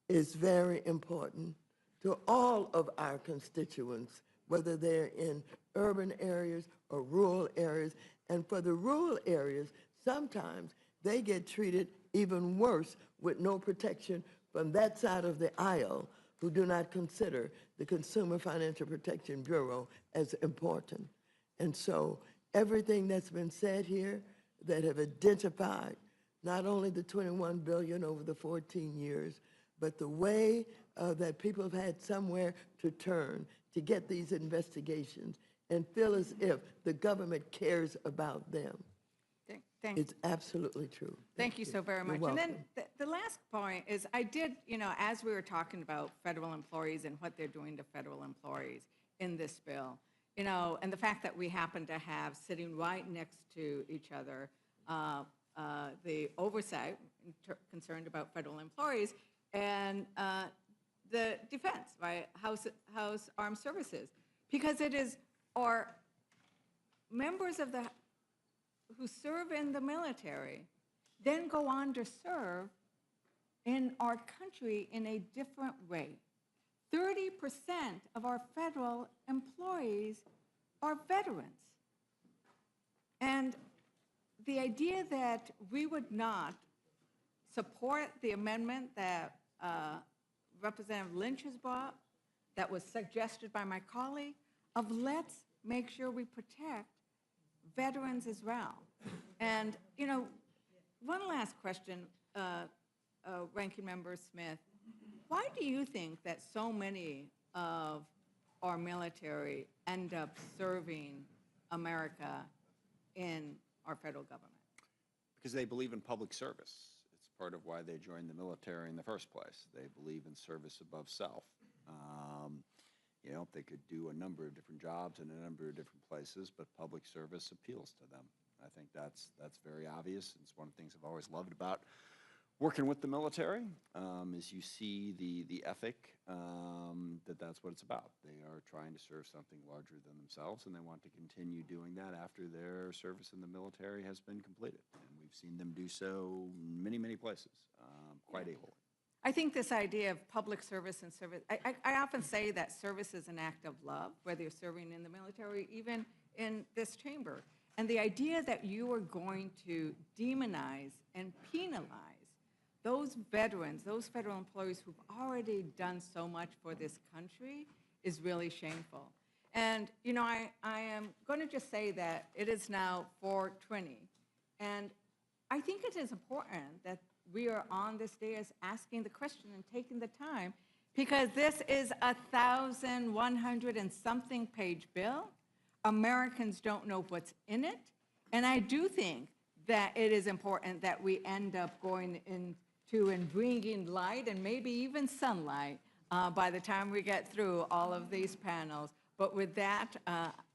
is very important to all of our constituents, whether they're in urban areas or rural areas. And for the rural areas, sometimes they get treated even worse with no protection from that side of the aisle who do not consider the Consumer Financial Protection Bureau as important. And so everything that's been said here that have identified not only the $21 billion over the 14 years, but the way that people have had somewhere to turn to get these investigations and feel as if the government cares about them. It's absolutely true. Thank you so very much. You're And then welcome. the last point is I did, as we were talking about federal employees and what they're doing to federal employees in this bill, and the fact that we happen to have sitting right next to each other the Oversight concerned about federal employees and the defense, right? House Armed Services, because it is our members of the who serve in the military then go on to serve in our country in a different way. 30% of our federal employees are veterans. And the idea that we would not support the amendment that Representative Lynch has brought, that was suggested by my colleague, of let's make sure we protect veterans as well. And, you know, one last question, Ranking Member Smith. Why do you think that so many of our military end up serving America in our federal government? Because they believe in public service. It's part of why they joined the military in the first place. They believe in service above self. You know, they could do a number of different jobs in a number of different places, but public service appeals to them. I think that's very obvious. It's one of the things I've always loved about working with the military, is you see the ethic, that's what it's about. They are trying to serve something larger than themselves, and they want to continue doing that after their service in the military has been completed. And we've seen them do so in many, many places, quite ably. I think this idea of public service and service, I often say that service is an act of love, whether you're serving in the military, even in this chamber. And the idea that you are going to demonize and penalize those veterans, those federal employees who've already done so much for this country is really shameful. And, you know, I am going to just say that it is now 4:20. And I think it is important that we are on this dais asking the question and taking the time, because this is 1,100 and something page bill. Americans don't know what's in it. And I do think that it is important that we end up going into and bringing light and maybe even sunlight by the time we get through all of these panels. But with that,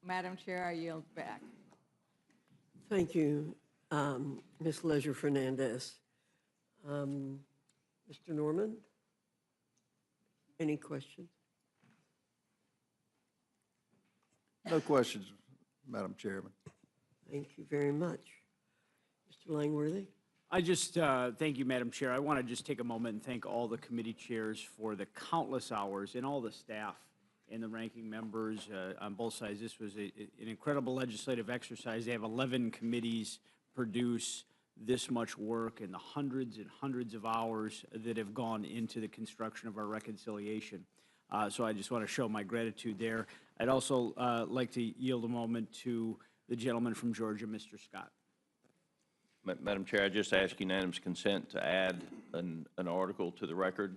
Madam Chair, I yield back. Thank you, Ms. Leisure-Fernandez. Mr. Norman, any questions? No questions, Madam Chairman. Thank you very much. Mr. Langworthy? I just, thank you, Madam Chair. I want to just take a moment and thank all the committee chairs for the countless hours, and all the staff and the ranking members on both sides. This was an incredible legislative exercise. They have 11 committees produce this much work, and the hundreds and hundreds of hours that have gone into the construction of our reconciliation. So I just want to show my gratitude there. I'd also like to yield a moment to the gentleman from Georgia, Mr. Scott. Madam Chair, I just ask unanimous consent to add an article to the record.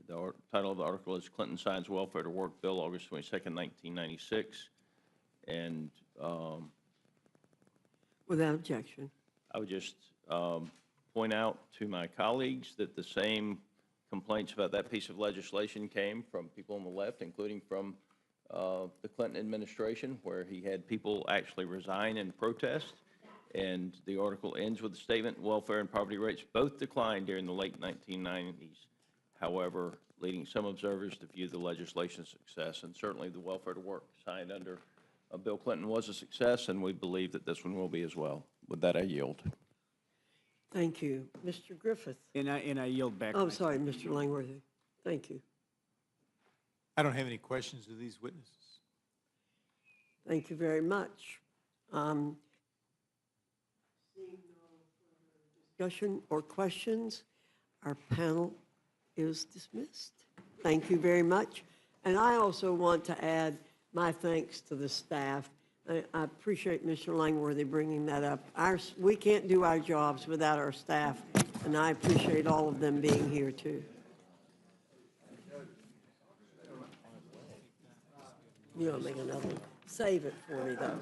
The title of the article is Clinton Signs Welfare to Work Bill, August 22nd, 1996. And without objection. I would just point out to my colleagues that the same complaints about that piece of legislation came from people on the left, including from the Clinton administration, where he had people actually resign in protest. And the article ends with a statement: welfare and poverty rates both declined during the late 1990s. However, leading some observers to view the legislation's success, and certainly the welfare to work signed under Bill Clinton was a success, and we believe that this one will be as well. With that, I yield. Thank you. Mr. Griffith? And I yield back. Oh, sorry, Mr. Langworthy. Thank you. I don't have any questions of these witnesses. Thank you very much. Seeing no further discussion or questions, our panel is dismissed. Thank you very much. And I also want to add my thanks to the staff. I appreciate Mr. Langworthy bringing that up. We can't do our jobs without our staff, and I appreciate all of them being here too. You're gonna make another one. Save it for me, though.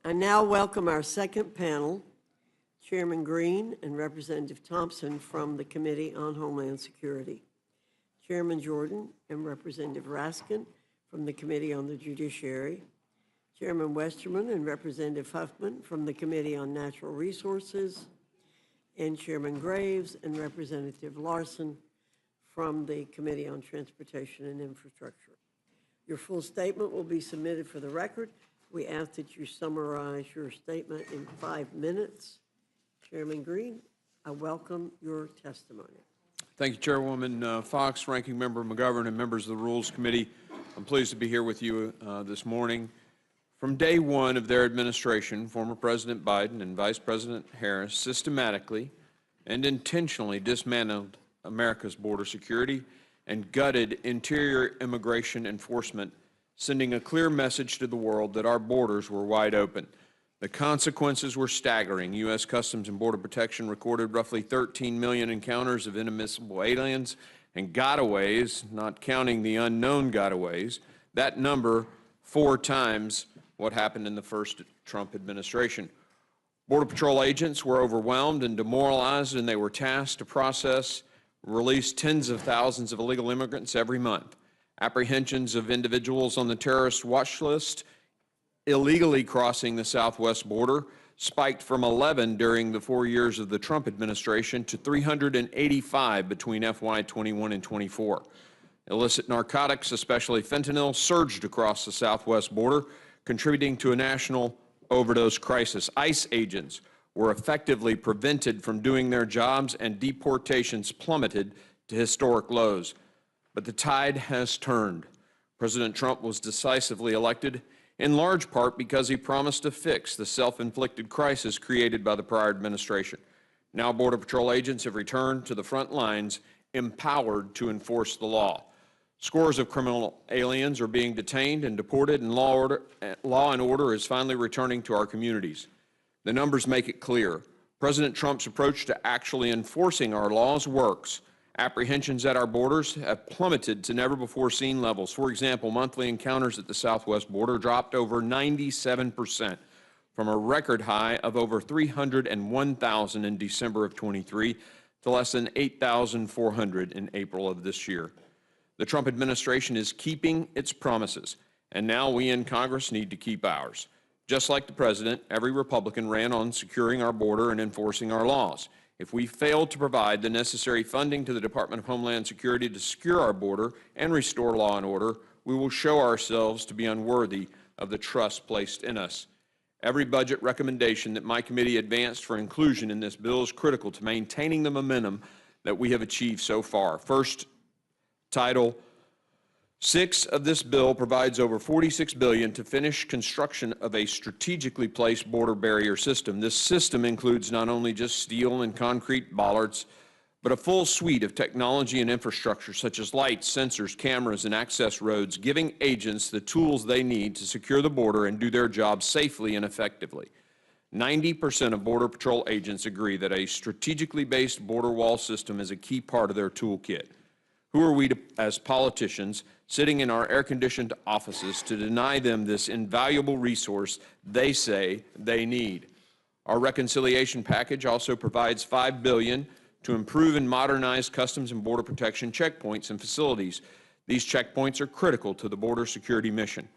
I now welcome our second panel, Chairman Green and Representative Thompson from the Committee on Homeland Security, Chairman Jordan and Representative Raskin from the Committee on the Judiciary, Chairman Westerman and Representative Huffman from the Committee on Natural Resources, and Chairman Graves and Representative Larson from the Committee on Transportation and Infrastructure. Your full statement will be submitted for the record. We ask that you summarize your statement in 5 minutes. Chairman Green, I welcome your testimony. Thank you, Chairwoman Fox, Ranking Member McGovern, and members of the Rules Committee. I'm pleased to be here with you this morning. From day one of their administration, former President Biden and Vice President Harris systematically and intentionally dismantled America's border security and gutted interior immigration enforcement, sending a clear message to the world that our borders were wide open. The consequences were staggering. U.S. Customs and Border Protection recorded roughly 13 million encounters of inadmissible aliens and gotaways, not counting the unknown gotaways. That number 4 times what happened in the first Trump administration. Border Patrol agents were overwhelmed and demoralized, and they were tasked to process, release tens of thousands of illegal immigrants every month. Apprehensions of individuals on the terrorist watch list illegally crossing the southwest border spiked from 11 during the 4 years of the Trump administration to 385 between FY 21 and 24. Illicit narcotics, especially fentanyl, surged across the southwest border, contributing to a national overdose crisis. ICE agents were effectively prevented from doing their jobs, and deportations plummeted to historic lows. But the tide has turned. President Trump was decisively elected, in large part because he promised to fix the self-inflicted crisis created by the prior administration. Now Border Patrol agents have returned to the front lines, empowered to enforce the law. Scores of criminal aliens are being detained and deported, and law and order is finally returning to our communities. The numbers make it clear. President Trump's approach to actually enforcing our laws works. Apprehensions at our borders have plummeted to never-before-seen levels. For example, monthly encounters at the southwest border dropped over 97% from a record high of over 301,000 in December of 23 to less than 8,400 in April of this year. The Trump administration is keeping its promises, and now we in Congress need to keep ours. Just like the president, every Republican ran on securing our border and enforcing our laws. If we fail to provide the necessary funding to the Department of Homeland Security to secure our border and restore law and order, we will show ourselves to be unworthy of the trust placed in us. Every budget recommendation that my committee advanced for inclusion in this bill is critical to maintaining the momentum that we have achieved so far. First, Title VI of this bill provides over $46 billion to finish construction of a strategically placed border barrier system. This system includes not only just steel and concrete bollards, but a full suite of technology and infrastructure such as lights, sensors, cameras, and access roads, giving agents the tools they need to secure the border and do their job safely and effectively. 90% of Border Patrol agents agree that a strategically based border wall system is a key part of their toolkit. Who are we as politicians sitting in our air-conditioned offices to deny them this invaluable resource they say they need? Our reconciliation package also provides $5 billion to improve and modernize Customs and Border Protection checkpoints and facilities. These checkpoints are critical to the border security mission.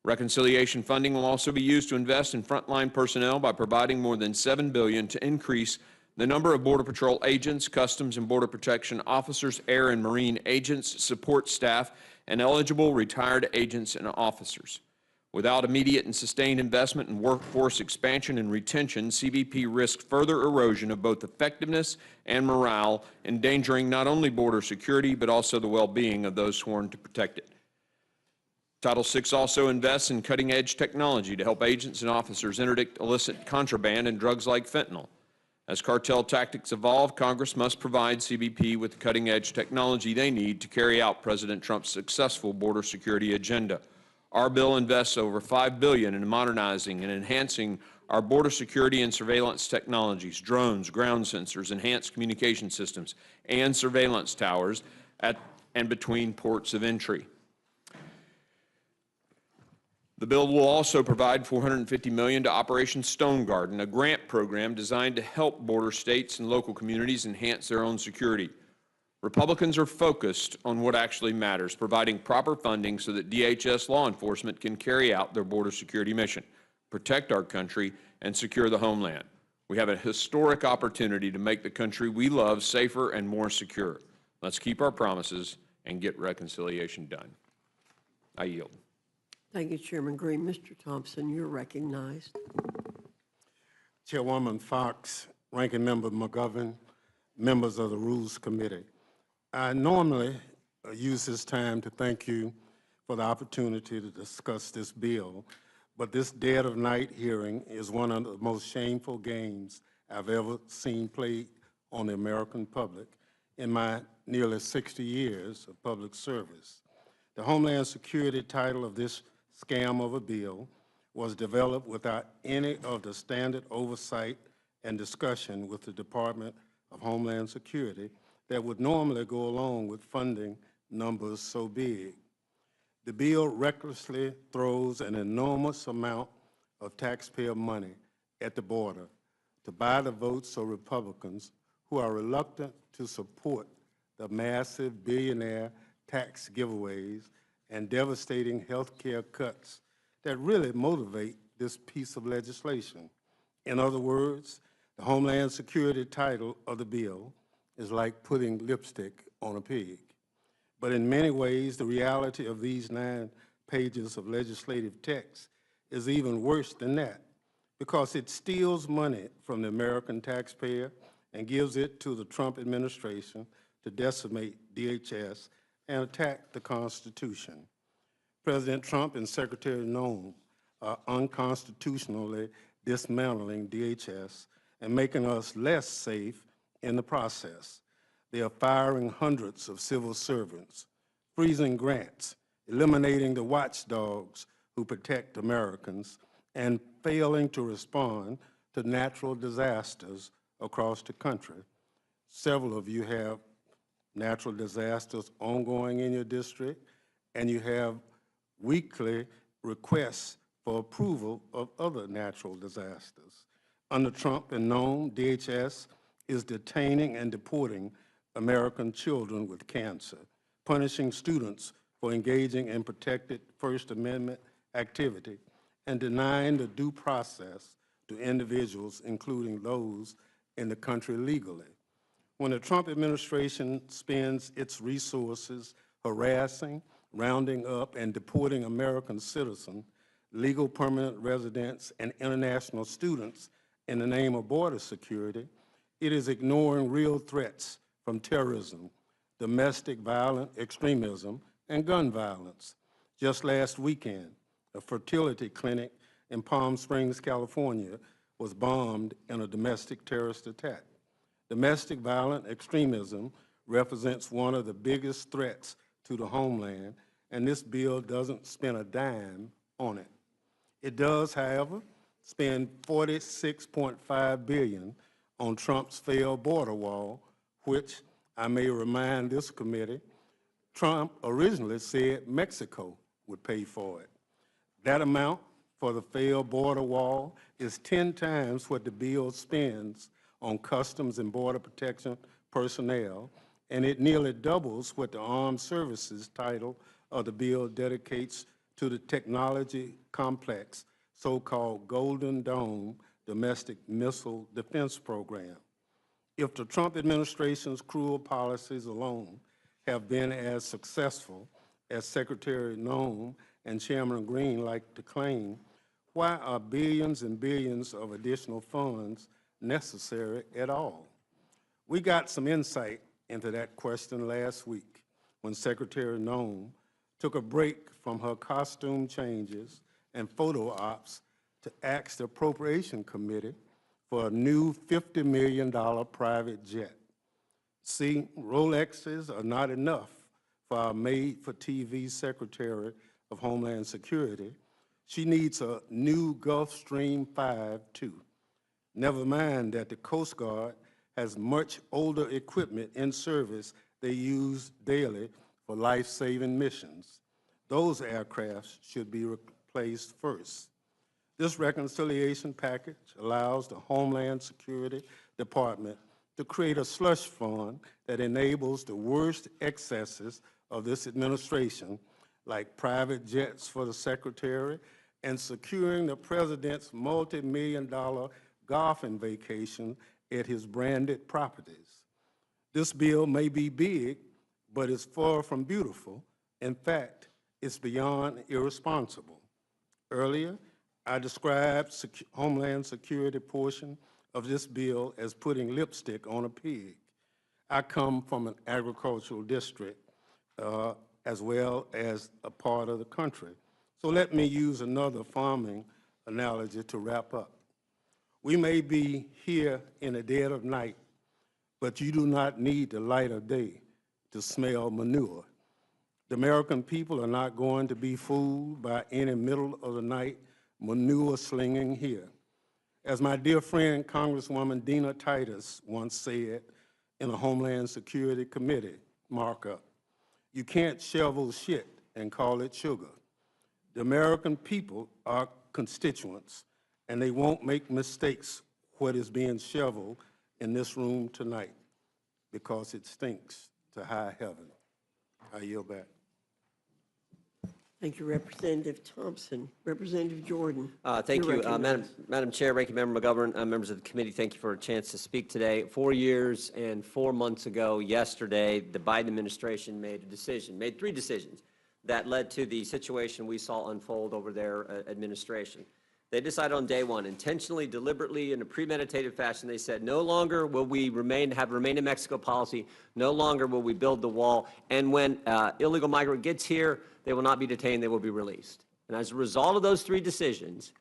Reconciliation funding will also be used to invest in frontline personnel by providing more than $7 billion to increase the number of Border Patrol agents, Customs and Border Protection officers, air and marine agents, support staff, and eligible retired agents and officers. Without immediate and sustained investment in workforce expansion and retention, CBP risks further erosion of both effectiveness and morale, endangering not only border security, but also the well-being of those sworn to protect it. Title VI also invests in cutting-edge technology to help agents and officers interdict illicit contraband and drugs like fentanyl. As cartel tactics evolve, Congress must provide CBP with the cutting-edge technology they need to carry out President Trump's successful border security agenda. Our bill invests over $5 billion in modernizing and enhancing our border security and surveillance technologies, drones, ground sensors, enhanced communication systems, and surveillance towers at and between ports of entry. The bill will also provide $450 million to Operation Stone Garden, a grant program designed to help border states and local communities enhance their own security. Republicans are focused on what actually matters, providing proper funding so that DHS law enforcement can carry out their border security mission, protect our country, and secure the homeland. We have a historic opportunity to make the country we love safer and more secure. Let's keep our promises and get reconciliation done. I yield. Thank you, Chairman Green. Mr. Thompson, you're recognized. Chairwoman Fox, Ranking Member McGovern, members of the Rules Committee. I normally use this time to thank you for the opportunity to discuss this bill, but this dead of night hearing is one of the most shameful games I've ever seen played on the American public in my nearly 60 years of public service. The Homeland Security title of this scam of a bill was developed without any of the standard oversight and discussion with the Department of Homeland Security that would normally go along with funding numbers so big. The bill recklessly throws an enormous amount of taxpayer money at the border to buy the votes of Republicans who are reluctant to support the massive billionaire tax giveaways and devastating health care cuts that really motivate this piece of legislation. In other words, the Homeland Security title of the bill is like putting lipstick on a pig. But in many ways, the reality of these 9 pages of legislative text is even worse than that, because it steals money from the American taxpayer and gives it to the Trump administration to decimate DHS and attack the Constitution. President Trump and Secretary Noem are unconstitutionally dismantling DHS and making us less safe in the process. They are firing hundreds of civil servants, freezing grants, eliminating the watchdogs who protect Americans, and failing to respond to natural disasters across the country. Several of you have natural disasters ongoing in your district, and you have weekly requests for approval of other natural disasters. Under Trump and Noem, DHS is detaining and deporting American children with cancer, punishing students for engaging in protected First Amendment activity, and denying the due process to individuals, including those in the country legally. When the Trump administration spends its resources harassing, rounding up, and deporting American citizens, legal permanent residents, and international students in the name of border security, it is ignoring real threats from terrorism, domestic violent extremism, and gun violence. Just last weekend, a fertility clinic in Palm Springs, California, was bombed in a domestic terrorist attack. Domestic violent extremism represents one of the biggest threats to the homeland, and this bill doesn't spend a dime on it. It does, however, spend $46.5 billion on Trump's failed border wall, which I may remind this committee, Trump originally said Mexico would pay for it. That amount for the failed border wall is 10 times what the bill spends on Customs and Border Protection personnel, and it nearly doubles what the Armed Services title of the bill dedicates to the technology complex, so-called Golden Dome Domestic Missile Defense Program. If the Trump administration's cruel policies alone have been as successful as Secretary Noem and Chairman Green like to claim, why are billions and billions of additional funds necessary at all? We got some insight into that question last week when Secretary Noem took a break from her costume changes and photo ops to ask the Appropriation Committee for a new $50 million private jet. See, Rolexes are not enough for our made-for-TV Secretary of Homeland Security. She needs a new Gulfstream 5, too. Never mind that the Coast Guard has much older equipment in service they use daily for life-saving missions. Those aircrafts should be replaced first. This reconciliation package allows the Homeland Security Department to create a slush fund that enables the worst excesses of this administration, like private jets for the Secretary and securing the President's multi-million-dollar golfing vacation at his branded properties. This bill may be big, but it's far from beautiful. In fact, it's beyond irresponsible. Earlier, I described Homeland Security portion of this bill as putting lipstick on a pig. I come from an agricultural district as well as a part of the country. So let me use another farming analogy to wrap up. We may be here in the dead of night, but you do not need the light of day to smell manure. The American people are not going to be fooled by any middle of the night manure slinging here. As my dear friend Congresswoman Dina Titus once said in a Homeland Security Committee markup, you can't shovel shit and call it sugar. The American people are constituents, and they won't make mistakes what is being shoveled in this room tonight because it stinks to high heaven. I yield back. Thank you, Representative Thompson. Representative Jordan. Thank you're you, recognized. Madam Chair, Ranking Member McGovern, members of the committee. Thank you for a chance to speak today. 4 years and 4 months ago, yesterday, the Biden administration made three decisions that led to the situation we saw unfold over their administration. They decided on day one, intentionally, deliberately, in a premeditated fashion, they said, no longer will we have remain in Mexico policy, no longer will we build the wall, and when illegal migrant gets here, they will not be detained, they will be released. And as a result of those three decisions,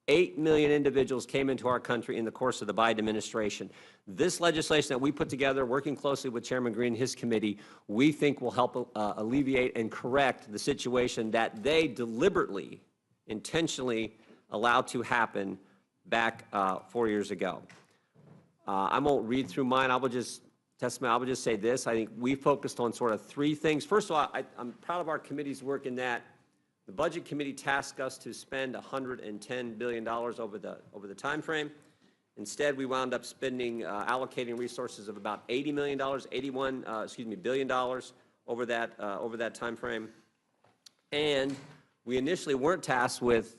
8 million individuals came into our country in the course of the Biden administration. This legislation that we put together, working closely with Chairman Green and his committee, we think will help alleviate and correct the situation that they deliberately, intentionally allowed to happen back 4 years ago. I won't read through mine. I will just say this. I think we focused on sort of three things. First of all, I'm proud of our committee's work in that the Budget Committee tasked us to spend $110 billion over the time frame. Instead, we wound up allocating resources of about $80 million, billion over that time frame. And we initially weren't tasked with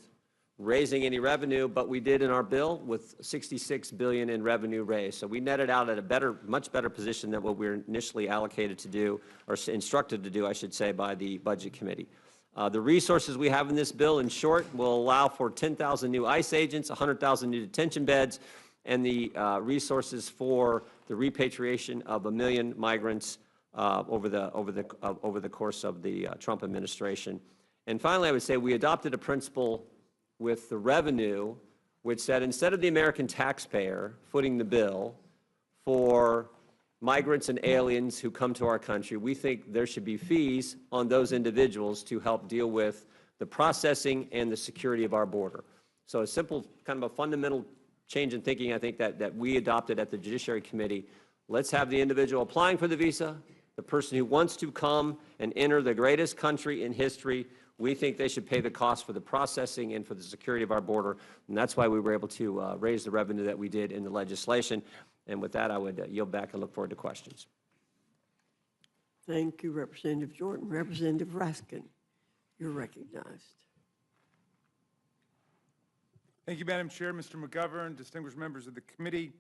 raising any revenue, but we did in our bill with $66 billion in revenue raised. So we netted out at a much better position than what we were initially allocated to do, or instructed to do, I should say, by the Budget Committee. The resources we have in this bill, in short, will allow for 10,000 new ICE agents, 100,000 new detention beds, and the resources for the repatriation of 1 million migrants over the course of the Trump administration. And finally, I would say we adopted a principle with the revenue, which said instead of the American taxpayer footing the bill for migrants and aliens who come to our country, we think there should be fees on those individuals to help deal with the processing and the security of our border. So a simple, kind of a fundamental change in thinking, I think, that we adopted at the Judiciary Committee. Let's have the individual applying for the visa, the person who wants to come and enter the greatest country in history. We think they should pay the cost for the processing and for the security of our border, and that's why we were able to raise the revenue that we did in the legislation. And with that, I would yield back and look forward to questions. Thank you, Representative Jordan. Representative Raskin, you're recognized. Thank you, Madam Chair, Mr. McGovern, distinguished members of the committee.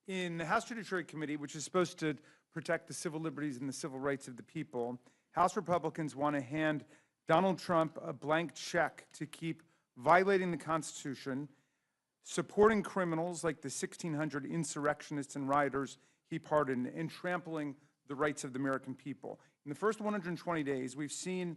In the House Judiciary Committee, which is supposed to protect the civil liberties and the civil rights of the people, House Republicans want to hand Donald Trump a blank check to keep violating the Constitution, supporting criminals like the 1,600 insurrectionists and rioters he pardoned, and trampling the rights of the American people. In the first 120 days, we've seen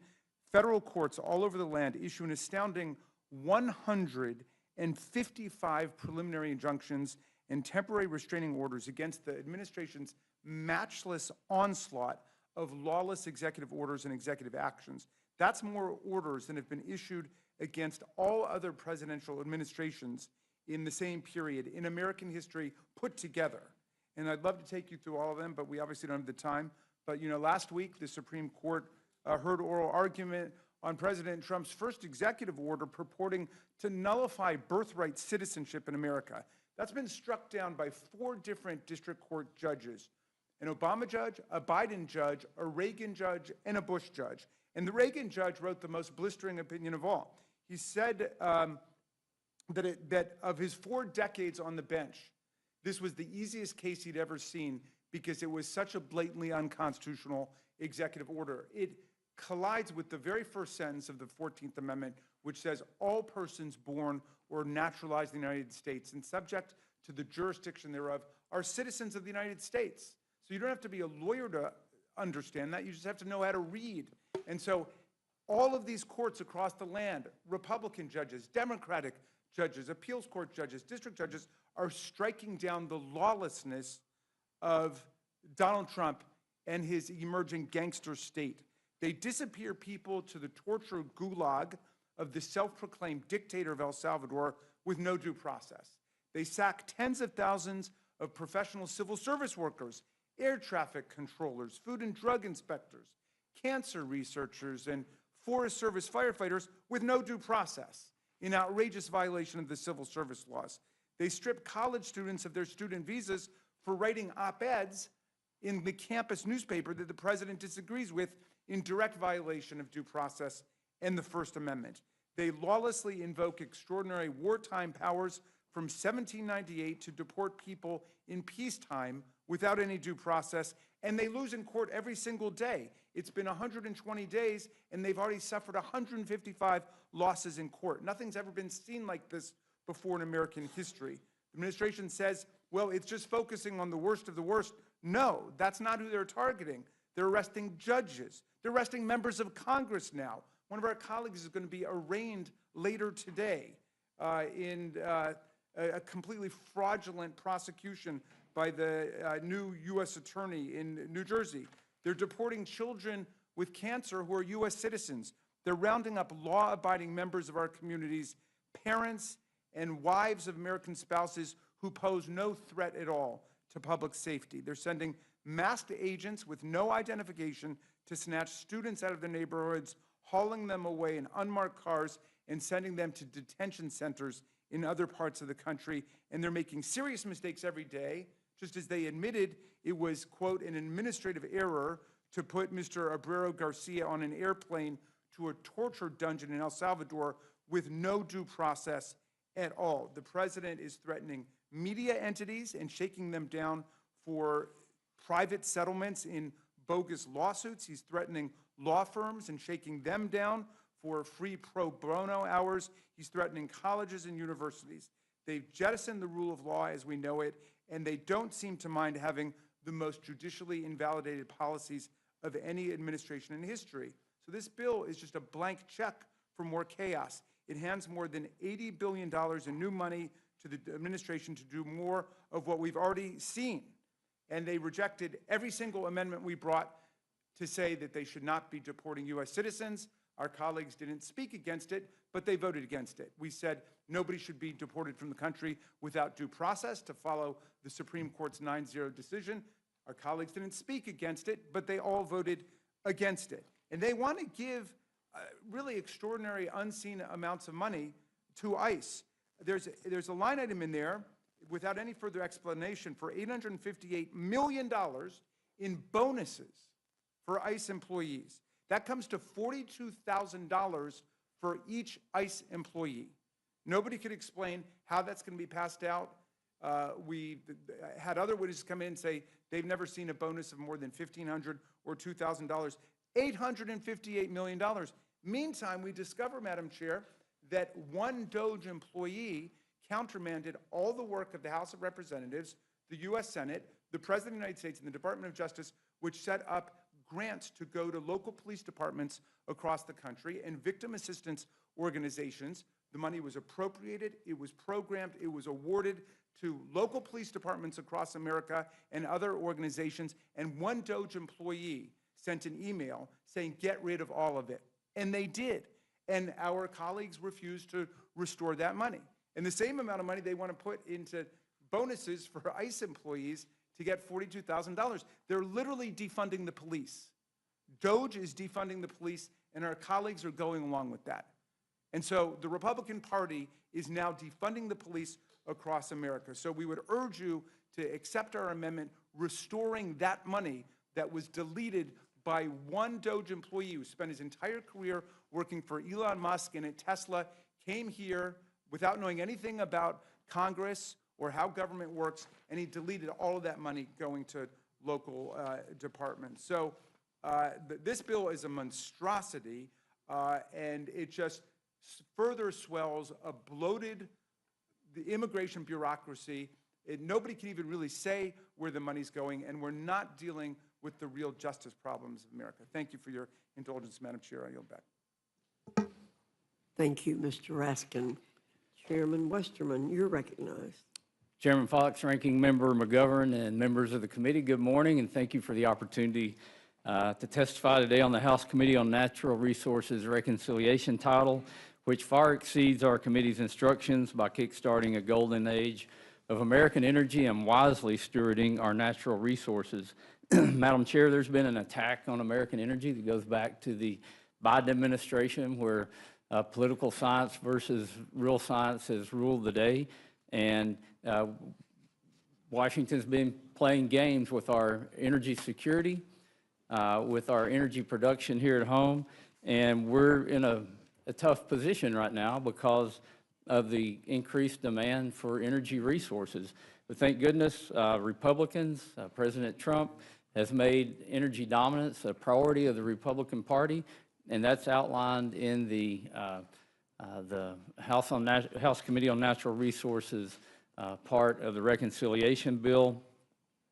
federal courts all over the land issue an astounding 155 preliminary injunctions and temporary restraining orders against the administration's matchless onslaught of lawless executive orders and executive actions. That's more orders than have been issued against all other presidential administrations in the same period in American history put together. And I'd love to take you through all of them, but we obviously don't have the time. But last week, the Supreme Court heard oral argument on President Trump's first executive order purporting to nullify birthright citizenship in America. That's been struck down by 4 different district court judges: an Obama judge, a Biden judge, a Reagan judge, and a Bush judge. And the Reagan judge wrote the most blistering opinion of all. He said that of his 4 decades on the bench, this was the easiest case he'd ever seen because it was such a blatantly unconstitutional executive order. It collides with the very first sentence of the 14th Amendment, which says all persons born or naturalized in the United States and subject to the jurisdiction thereof are citizens of the United States. So you don't have to be a lawyer to understand that. You just have to know how to read. And so all of these courts across the land, Republican judges, Democratic judges, appeals court judges, district judges, are striking down the lawlessness of Donald Trump and his emerging gangster state. They disappear people to the torture gulag of the self-proclaimed dictator of El Salvador with no due process. They sack tens of thousands of professional civil service workers, air traffic controllers, food and drug inspectors, cancer researchers, and Forest Service firefighters with no due process in outrageous violation of the civil service laws. They strip college students of their student visas for writing op-eds in the campus newspaper that the president disagrees with in direct violation of due process and the First Amendment. They lawlessly invoke extraordinary wartime powers from 1798 to deport people in peacetime without any due process, and they lose in court every single day. It's been 120 days, and they've already suffered 155 losses in court. Nothing's ever been seen like this before in American history. The administration says, well, it's just focusing on the worst of the worst. No, that's not who they're targeting. They're arresting judges. They're arresting members of Congress now. One of our colleagues is going to be arraigned later today in a completely fraudulent prosecution by the new U.S. attorney in New Jersey. They're deporting children with cancer who are U.S. citizens. They're rounding up law-abiding members of our communities, parents and wives of American spouses who pose no threat at all to public safety. They're sending masked agents with no identification to snatch students out of their neighborhoods, hauling them away in unmarked cars and sending them to detention centers in other parts of the country. And they're making serious mistakes every day, just as they admitted it was, quote, an administrative error to put Mr. Abrero Garcia on an airplane to a torture dungeon in El Salvador with no due process at all. The president is threatening media entities and shaking them down for private settlements in bogus lawsuits. He's threatening law firms and shaking them down for free pro bono hours. He's threatening colleges and universities. They've jettisoned the rule of law as we know it, and they don't seem to mind having the most judicially invalidated policies of any administration in history. So this bill is just a blank check for more chaos. It hands more than $80 billion in new money to the administration to do more of what we've already seen. And they rejected every single amendment we brought to say that they should not be deporting U.S. citizens. Our colleagues didn't speak against it, but they voted against it. We said nobody should be deported from the country without due process to follow the Supreme Court's 9-0 decision. Our colleagues didn't speak against it, but they all voted against it. And they want to give really extraordinary, unseen amounts of money to ICE. There's a line item in there, without any further explanation, for $858 million in bonuses for ICE employees. That comes to $42,000 for each ICE employee. Nobody could explain how that's going to be passed out. We had other witnesses come in and say they've never seen a bonus of more than $1,500 or $2,000. $858 million. Meantime, we discover, Madam Chair, that one DOJ employee countermanded all the work of the House of Representatives, the U.S. Senate, the President of the United States, and the Department of Justice, which set up grants to go to local police departments across the country and victim assistance organizations. The money was appropriated, it was programmed, it was awarded to local police departments across America and other organizations, and one DOJ employee sent an email saying, get rid of all of it. And they did. And our colleagues refused to restore that money. And the same amount of money they want to put into bonuses for ICE employees to get $42,000. They're literally defunding the police. DOJ is defunding the police, and our colleagues are going along with that. And so the Republican Party is now defunding the police across America. So we would urge you to accept our amendment restoring that money that was deleted by one DOJ employee who spent his entire career working for Elon Musk and at Tesla, came here without knowing anything about Congress or how government works, and he deleted all of that money going to local departments. So this bill is a monstrosity, and it just further swells a bloated immigration bureaucracy. Nobody can even really say where the money's going, and we're not dealing with the real justice problems of America. Thank you for your indulgence, Madam Chair. I yield back. Thank you, Mr. Raskin. Chairman Westerman, you're recognized. Chairman Fox, Ranking Member McGovern, and members of the committee, good morning, and thank you for the opportunity to testify today on the House Committee on Natural Resources Reconciliation title, which far exceeds our committee's instructions by kickstarting a golden age of American energy and wisely stewarding our natural resources. Madam Chair, there's been an attack on American energy that goes back to the Biden administration, where political science versus real science has ruled the day, and Washington's been playing games with our energy security. with our energy production here at home, and we're in a tough position right now because of the increased demand for energy resources. But thank goodness, Republicans, President Trump has made energy dominance a priority of the Republican Party, and that's outlined in the House Committee on Natural Resources part of the reconciliation bill.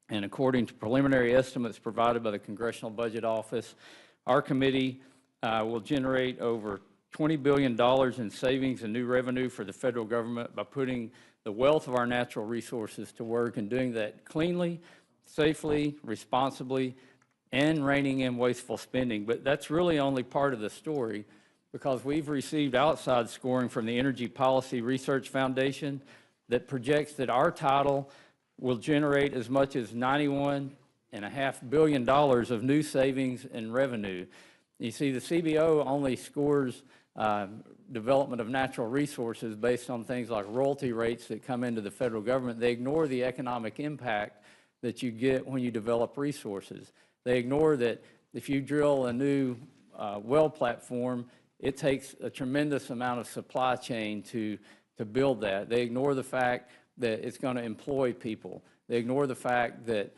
And according to preliminary estimates provided by the Congressional Budget Office, our committee will generate over $20 billion in savings and new revenue for the federal government by putting the wealth of our natural resources to work and doing that cleanly, safely, responsibly, and reining in wasteful spending. But that's really only part of the story, because we've received outside scoring from the Energy Policy Research Foundation that projects that our title will generate as much as $91.5 billion of new savings and revenue. You see, the CBO only scores development of natural resources based on things like royalty rates that come into the federal government. They ignore the economic impact that you get when you develop resources. They ignore that if you drill a new well platform, it takes a tremendous amount of supply chain to build that. They ignore the fact that it's going to employ people. They ignore the fact that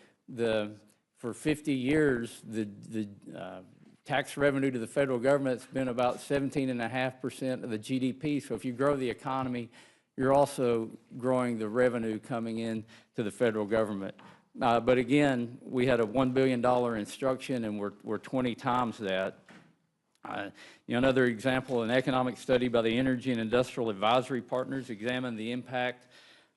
for 50 years, the tax revenue to the federal government has been about 17.5% of the GDP. So if you grow the economy, you're also growing the revenue coming in to the federal government. But again, we had a $1 billion instruction, and we're 20 times that. Another example, an economic study by the Energy and Industrial Advisory Partners examined the impact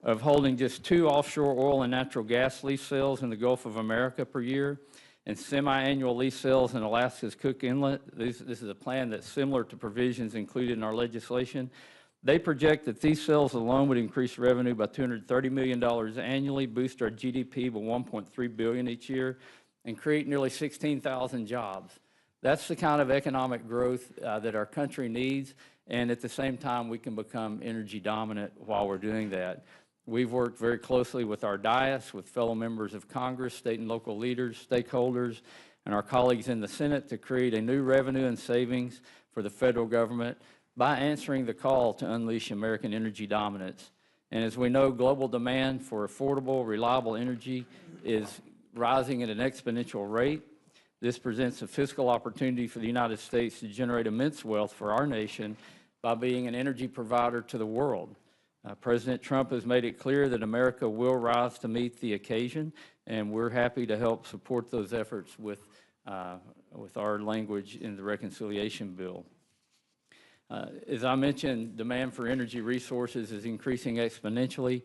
of holding just 2 offshore oil and natural gas lease sales in the Gulf of America per year and semi-annual lease sales in Alaska's Cook Inlet. This is a plan that's similar to provisions included in our legislation. They project that these sales alone would increase revenue by $230 million annually, boost our GDP by $1.3 billion each year, and create nearly 16,000 jobs. That's the kind of economic growth that our country needs, and at the same time, we can become energy dominant while we're doing that. We've worked very closely with our dais, with fellow members of Congress, state and local leaders, stakeholders, and our colleagues in the Senate to create a new revenue and savings for the federal government by answering the call to unleash American energy dominance. And as we know, global demand for affordable, reliable energy is rising at an exponential rate. This presents a fiscal opportunity for the United States to generate immense wealth for our nation by being an energy provider to the world. President Trump has made it clear that America will rise to meet the occasion, and we're happy to help support those efforts with our language in the reconciliation bill. As I mentioned, demand for energy resources is increasing exponentially,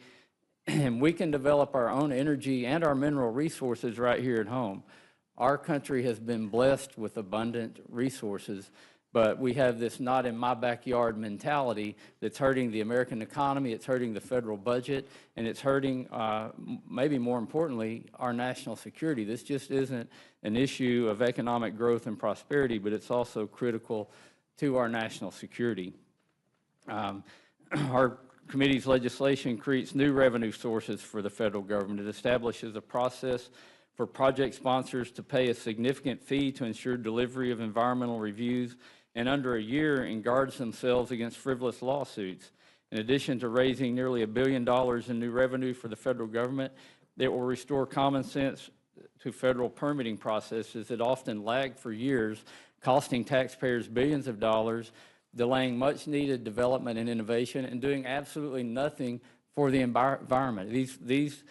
and we can develop our own energy and our mineral resources right here at home. Our country has been blessed with abundant resources, but we have this not in my backyard mentality that's hurting the American economy, it's hurting the federal budget, and it's hurting, maybe more importantly, our national security. This just isn't an issue of economic growth and prosperity, but it's also critical to our national security. Our committee's legislation creates new revenue sources for the federal government. It establishes a process for project sponsors to pay a significant fee to ensure delivery of environmental reviews in under a year and guards themselves against frivolous lawsuits. In addition to raising nearly $1 billion in new revenue for the federal government, it will restore common sense to federal permitting processes that often lag for years, costing taxpayers billions of dollars, delaying much-needed development and innovation, and doing absolutely nothing for the environment. These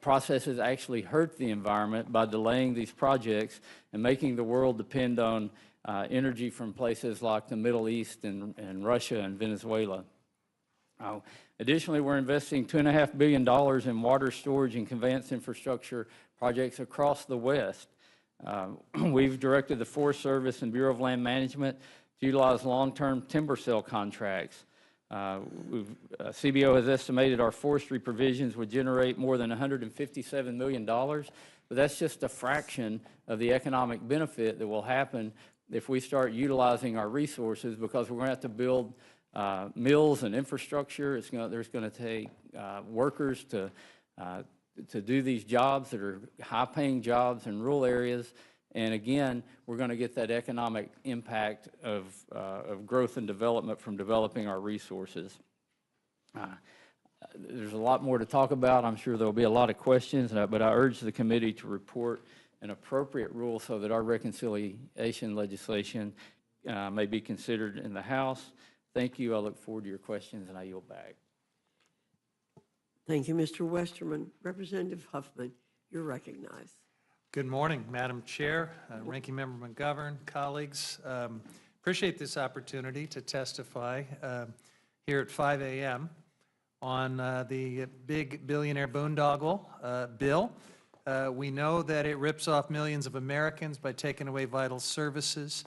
processes actually hurt the environment by delaying these projects and making the world depend on energy from places like the Middle East and Russia and Venezuela. Additionally, we're investing $2.5 billion in water storage and conveyance infrastructure projects across the West. We've directed the Forest Service and Bureau of Land Management to utilize long-term timber sale contracts. CBO has estimated our forestry provisions would generate more than $157 million, but that's just a fraction of the economic benefit that will happen if we start utilizing our resources, because we're going to have to build mills and infrastructure. There's going to take workers to do these jobs that are high-paying jobs in rural areas, And again, we're going to get that economic impact of growth and development from developing our resources. There's a lot more to talk about. I'm sure there'll be a lot of questions, but I urge the committee to report an appropriate rule so that our reconciliation legislation may be considered in the House. Thank you. I look forward to your questions, and I yield back. Thank you, Mr. Westerman. Representative Huffman, you're recognized. Good morning, Madam Chair, Ranking Member McGovern, colleagues. Appreciate this opportunity to testify here at 5 a.m. on the big billionaire boondoggle bill. We know that it rips off millions of Americans by taking away vital services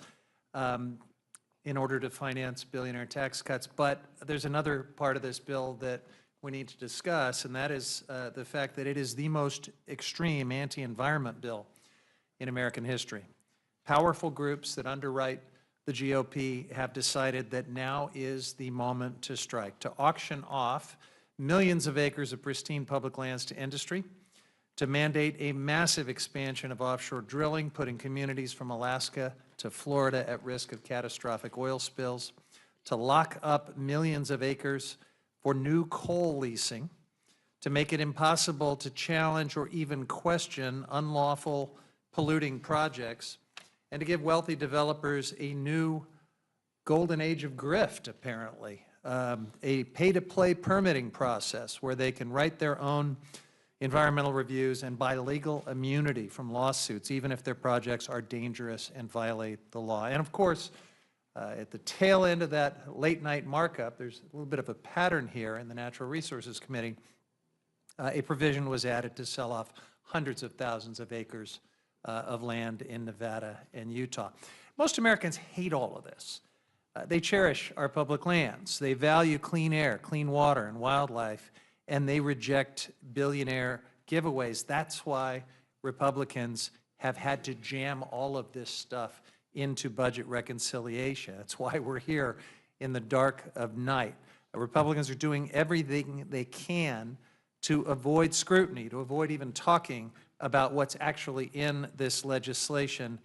in order to finance billionaire tax cuts. But there's another part of this bill that we need to discuss, and that is the fact that it is the most extreme anti-environment bill in American history. Powerful groups that underwrite the GOP have decided that now is the moment to strike, to auction off millions of acres of pristine public lands to industry, to mandate a massive expansion of offshore drilling, putting communities from Alaska to Florida at risk of catastrophic oil spills, to lock up millions of acres for new coal leasing, to make it impossible to challenge or even question unlawful polluting projects, and to give wealthy developers a new golden age of grift, apparently, a pay-to-play permitting process where they can write their own environmental reviews and buy legal immunity from lawsuits, even if their projects are dangerous and violate the law. And of course, at the tail end of that late-night markup, there's a little bit of a pattern here in the Natural Resources Committee. A provision was added to sell off hundreds of thousands of acres of land in Nevada and Utah. Most Americans hate all of this. They cherish our public lands. They value clean air, clean water, and wildlife, and they reject billionaire giveaways. That's why Republicans have had to jam all of this stuff into budget reconciliation. That's why we're here in the dark of night. Republicans are doing everything they can to avoid scrutiny, to avoid even talking about what's actually in this legislation.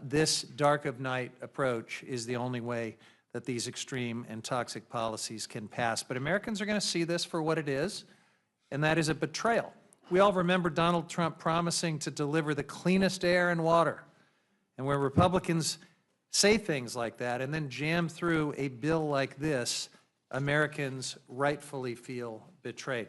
This dark of night approach is the only way that these extreme and toxic policies can pass. But Americans are going to see this for what it is, and that is a betrayal. We all remember Donald Trump promising to deliver the cleanest air and water. And where Republicans say things like that and then jam through a bill like this, Americans rightfully feel betrayed.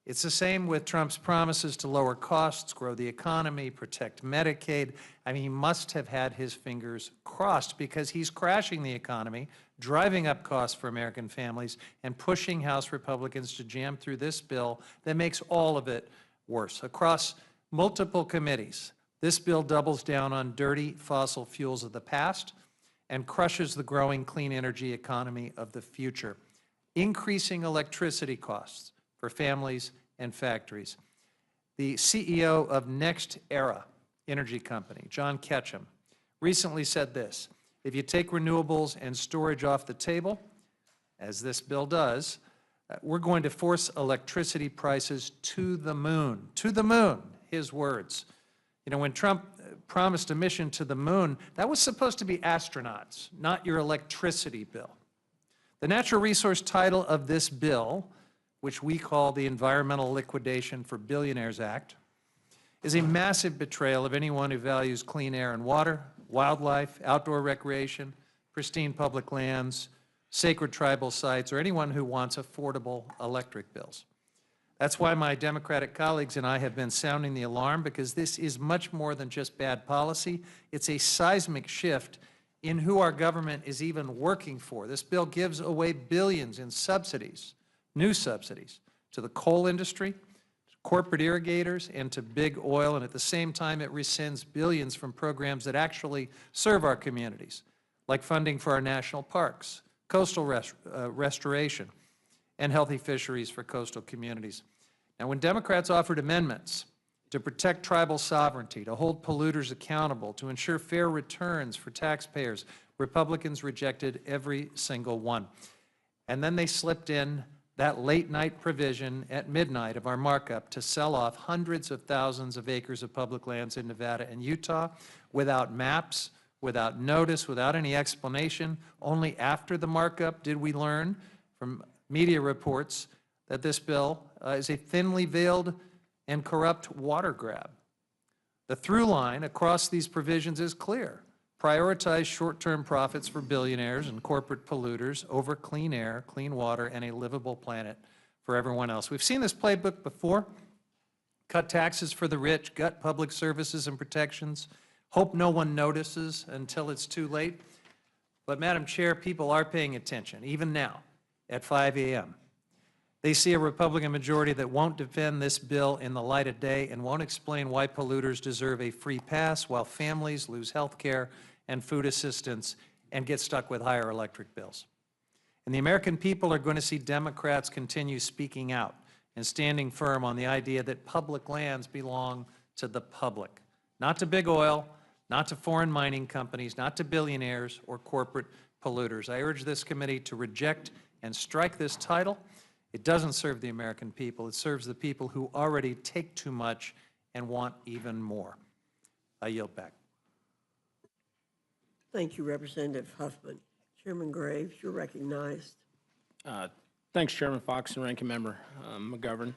It's the same with Trump's promises to lower costs, grow the economy, protect Medicaid. I mean, he must have had his fingers crossed because he's crashing the economy, driving up costs for American families, and pushing House Republicans to jam through this bill that makes all of it worse. Across multiple committees, this bill doubles down on dirty fossil fuels of the past and crushes the growing clean energy economy of the future, increasing electricity costs for families and factories. The CEO of Next Era Energy Company, John Ketchum, recently said this: if you take renewables and storage off the table, as this bill does, we're going to force electricity prices to the moon, his words. You know, when Trump promised a mission to the moon, that was supposed to be astronauts, not your electricity bill. The natural resource title of this bill, which we call the Environmental Liquidation for Billionaires Act, is a massive betrayal of anyone who values clean air and water, wildlife, outdoor recreation, pristine public lands, sacred tribal sites, or anyone who wants affordable electric bills. That's why my Democratic colleagues and I have been sounding the alarm, because this is much more than just bad policy. It's a seismic shift in who our government is even working for. This bill gives away billions in subsidies, new subsidies, to the coal industry, to corporate irrigators, and to big oil, and at the same time it rescinds billions from programs that actually serve our communities, like funding for our national parks, coastal restoration, and healthy fisheries for coastal communities. Now, when Democrats offered amendments to protect tribal sovereignty, to hold polluters accountable, to ensure fair returns for taxpayers, Republicans rejected every single one. And then they slipped in that late-night provision at midnight of our markup to sell off hundreds of thousands of acres of public lands in Nevada and Utah without maps, without notice, without any explanation. Only after the markup did we learn from media reports that this bill is a thinly veiled and corrupt water grab. The through line across these provisions is clear. Prioritize short-term profits for billionaires and corporate polluters over clean air, clean water, and a livable planet for everyone else. We've seen this playbook before. Cut taxes for the rich, gut public services and protections, hope no one notices until it's too late. But, Madam Chair, people are paying attention, even now, at 5 a.m. They see a Republican majority that won't defend this bill in the light of day and won't explain why polluters deserve a free pass while families lose health care and food assistance and get stuck with higher electric bills. And the American people are going to see Democrats continue speaking out and standing firm on the idea that public lands belong to the public, not to big oil, not to foreign mining companies, not to billionaires or corporate polluters. I urge this committee to reject and strike this title. It doesn't serve the American people. It serves the people who already take too much and want even more. I yield back. Thank you, Representative Huffman. Chairman Graves, you're recognized. Thanks, Chairman Fox and Ranking Member McGovern.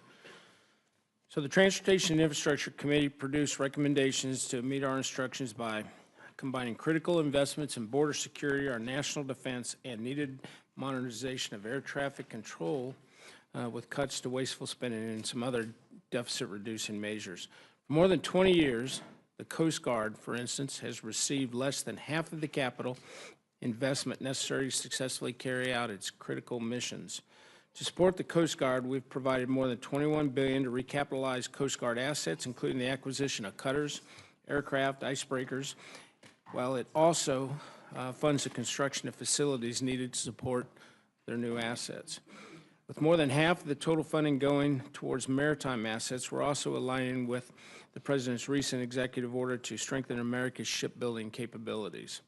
So the Transportation and Infrastructure Committee produced recommendations to meet our instructions by combining critical investments in border security, our national defense, and needed modernization of air traffic control with cuts to wasteful spending and some other deficit-reducing measures. For more than 20 years, the Coast Guard, for instance, has received less than half of the capital investment necessary to successfully carry out its critical missions. To support the Coast Guard, we've provided more than $21 billion to recapitalize Coast Guard assets, including the acquisition of cutters, aircraft, icebreakers, while it also funds the construction of facilities needed to support their new assets. With more than half of the total funding going towards maritime assets, we're also aligning with the President's recent executive order to strengthen America's shipbuilding capabilities.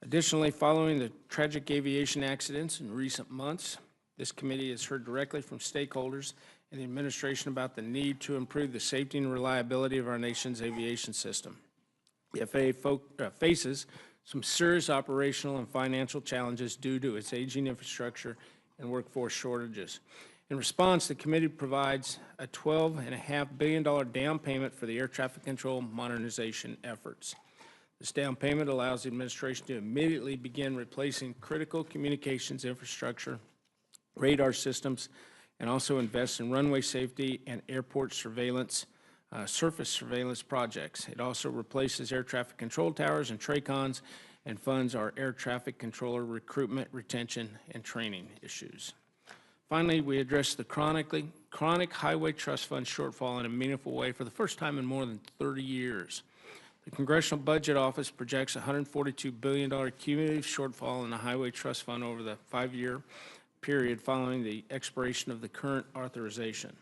Additionally, following the tragic aviation accidents in recent months, this committee has heard directly from stakeholders and the administration about the need to improve the safety and reliability of our nation's aviation system. The FAA faces some serious operational and financial challenges due to its aging infrastructure and workforce shortages. In response, the committee provides a $12.5 billion down payment for the air traffic control modernization efforts. This down payment allows the administration to immediately begin replacing critical communications infrastructure, radar systems, and also invest in runway safety and airport surveillance, surface surveillance projects. It also replaces air traffic control towers and TRACONs and funds our air traffic controller recruitment, retention, and training issues. Finally, we address the chronic highway trust fund shortfall in a meaningful way for the first time in more than 30 years. The Congressional Budget Office projects a $142 billion cumulative shortfall in the highway trust fund over the 5-year period following the expiration of the current authorization.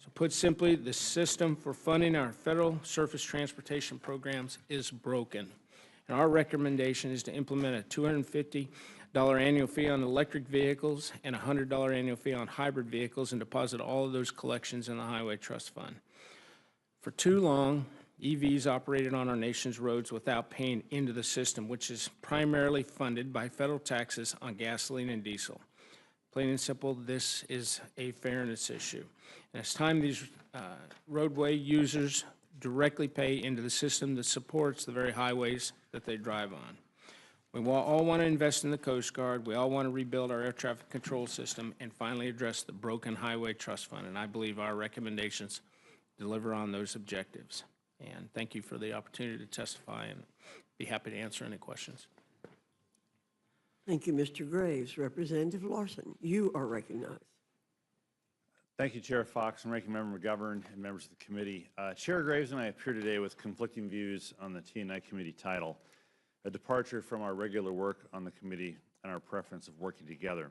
So put simply, the system for funding our federal surface transportation programs is broken. And our recommendation is to implement a $250 annual fee on electric vehicles and a $100 annual fee on hybrid vehicles and deposit all of those collections in the Highway Trust Fund. For too long, EVs operated on our nation's roads without paying into the system, which is primarily funded by federal taxes on gasoline and diesel. Plain and simple, this is a fairness issue. And it's time these roadway users directly pay into the system that supports the very highways that they drive on. We all want to invest in the Coast Guard. We all want to rebuild our air traffic control system and finally address the broken highway trust fund. And I believe our recommendations deliver on those objectives. And thank you for the opportunity to testify and be happy to answer any questions. Thank you, Mr. Graves. Representative Larson, you are recognized. Thank you, Chair Fox and Ranking Member McGovern and members of the committee. Chair Graves and I appear today with conflicting views on the T&I committee title, a departure from our regular work on the committee and our preference of working together.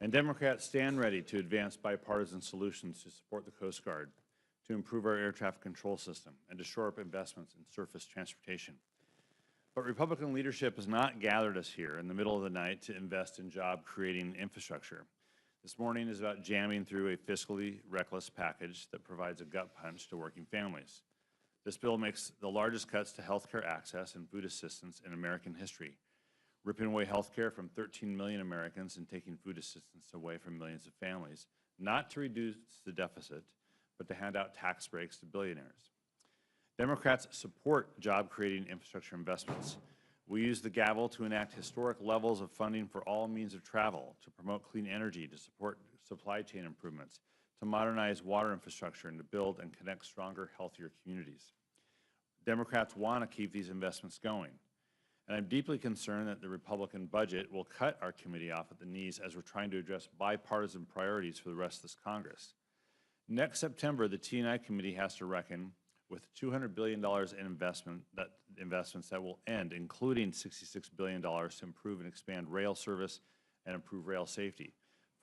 And Democrats stand ready to advance bipartisan solutions to support the Coast Guard, to improve our air traffic control system, and to shore up investments in surface transportation. But Republican leadership has not gathered us here in the middle of the night to invest in job-creating infrastructure. This morning is about jamming through a fiscally reckless package that provides a gut punch to working families. This bill makes the largest cuts to health care access and food assistance in American history, ripping away health care from 13 million Americans and taking food assistance away from millions of families, not to reduce the deficit, but to hand out tax breaks to billionaires. Democrats support job-creating infrastructure investments. We use the gavel to enact historic levels of funding for all means of travel, to promote clean energy, to support supply chain improvements, to modernize water infrastructure, and to build and connect stronger, healthier communities. Democrats want to keep these investments going. And I'm deeply concerned that the Republican budget will cut our committee off at the knees as we're trying to address bipartisan priorities for the rest of this Congress. Next September, the T&I committee has to reckon with $200 billion in investments that will end, including $66 billion to improve and expand rail service and improve rail safety,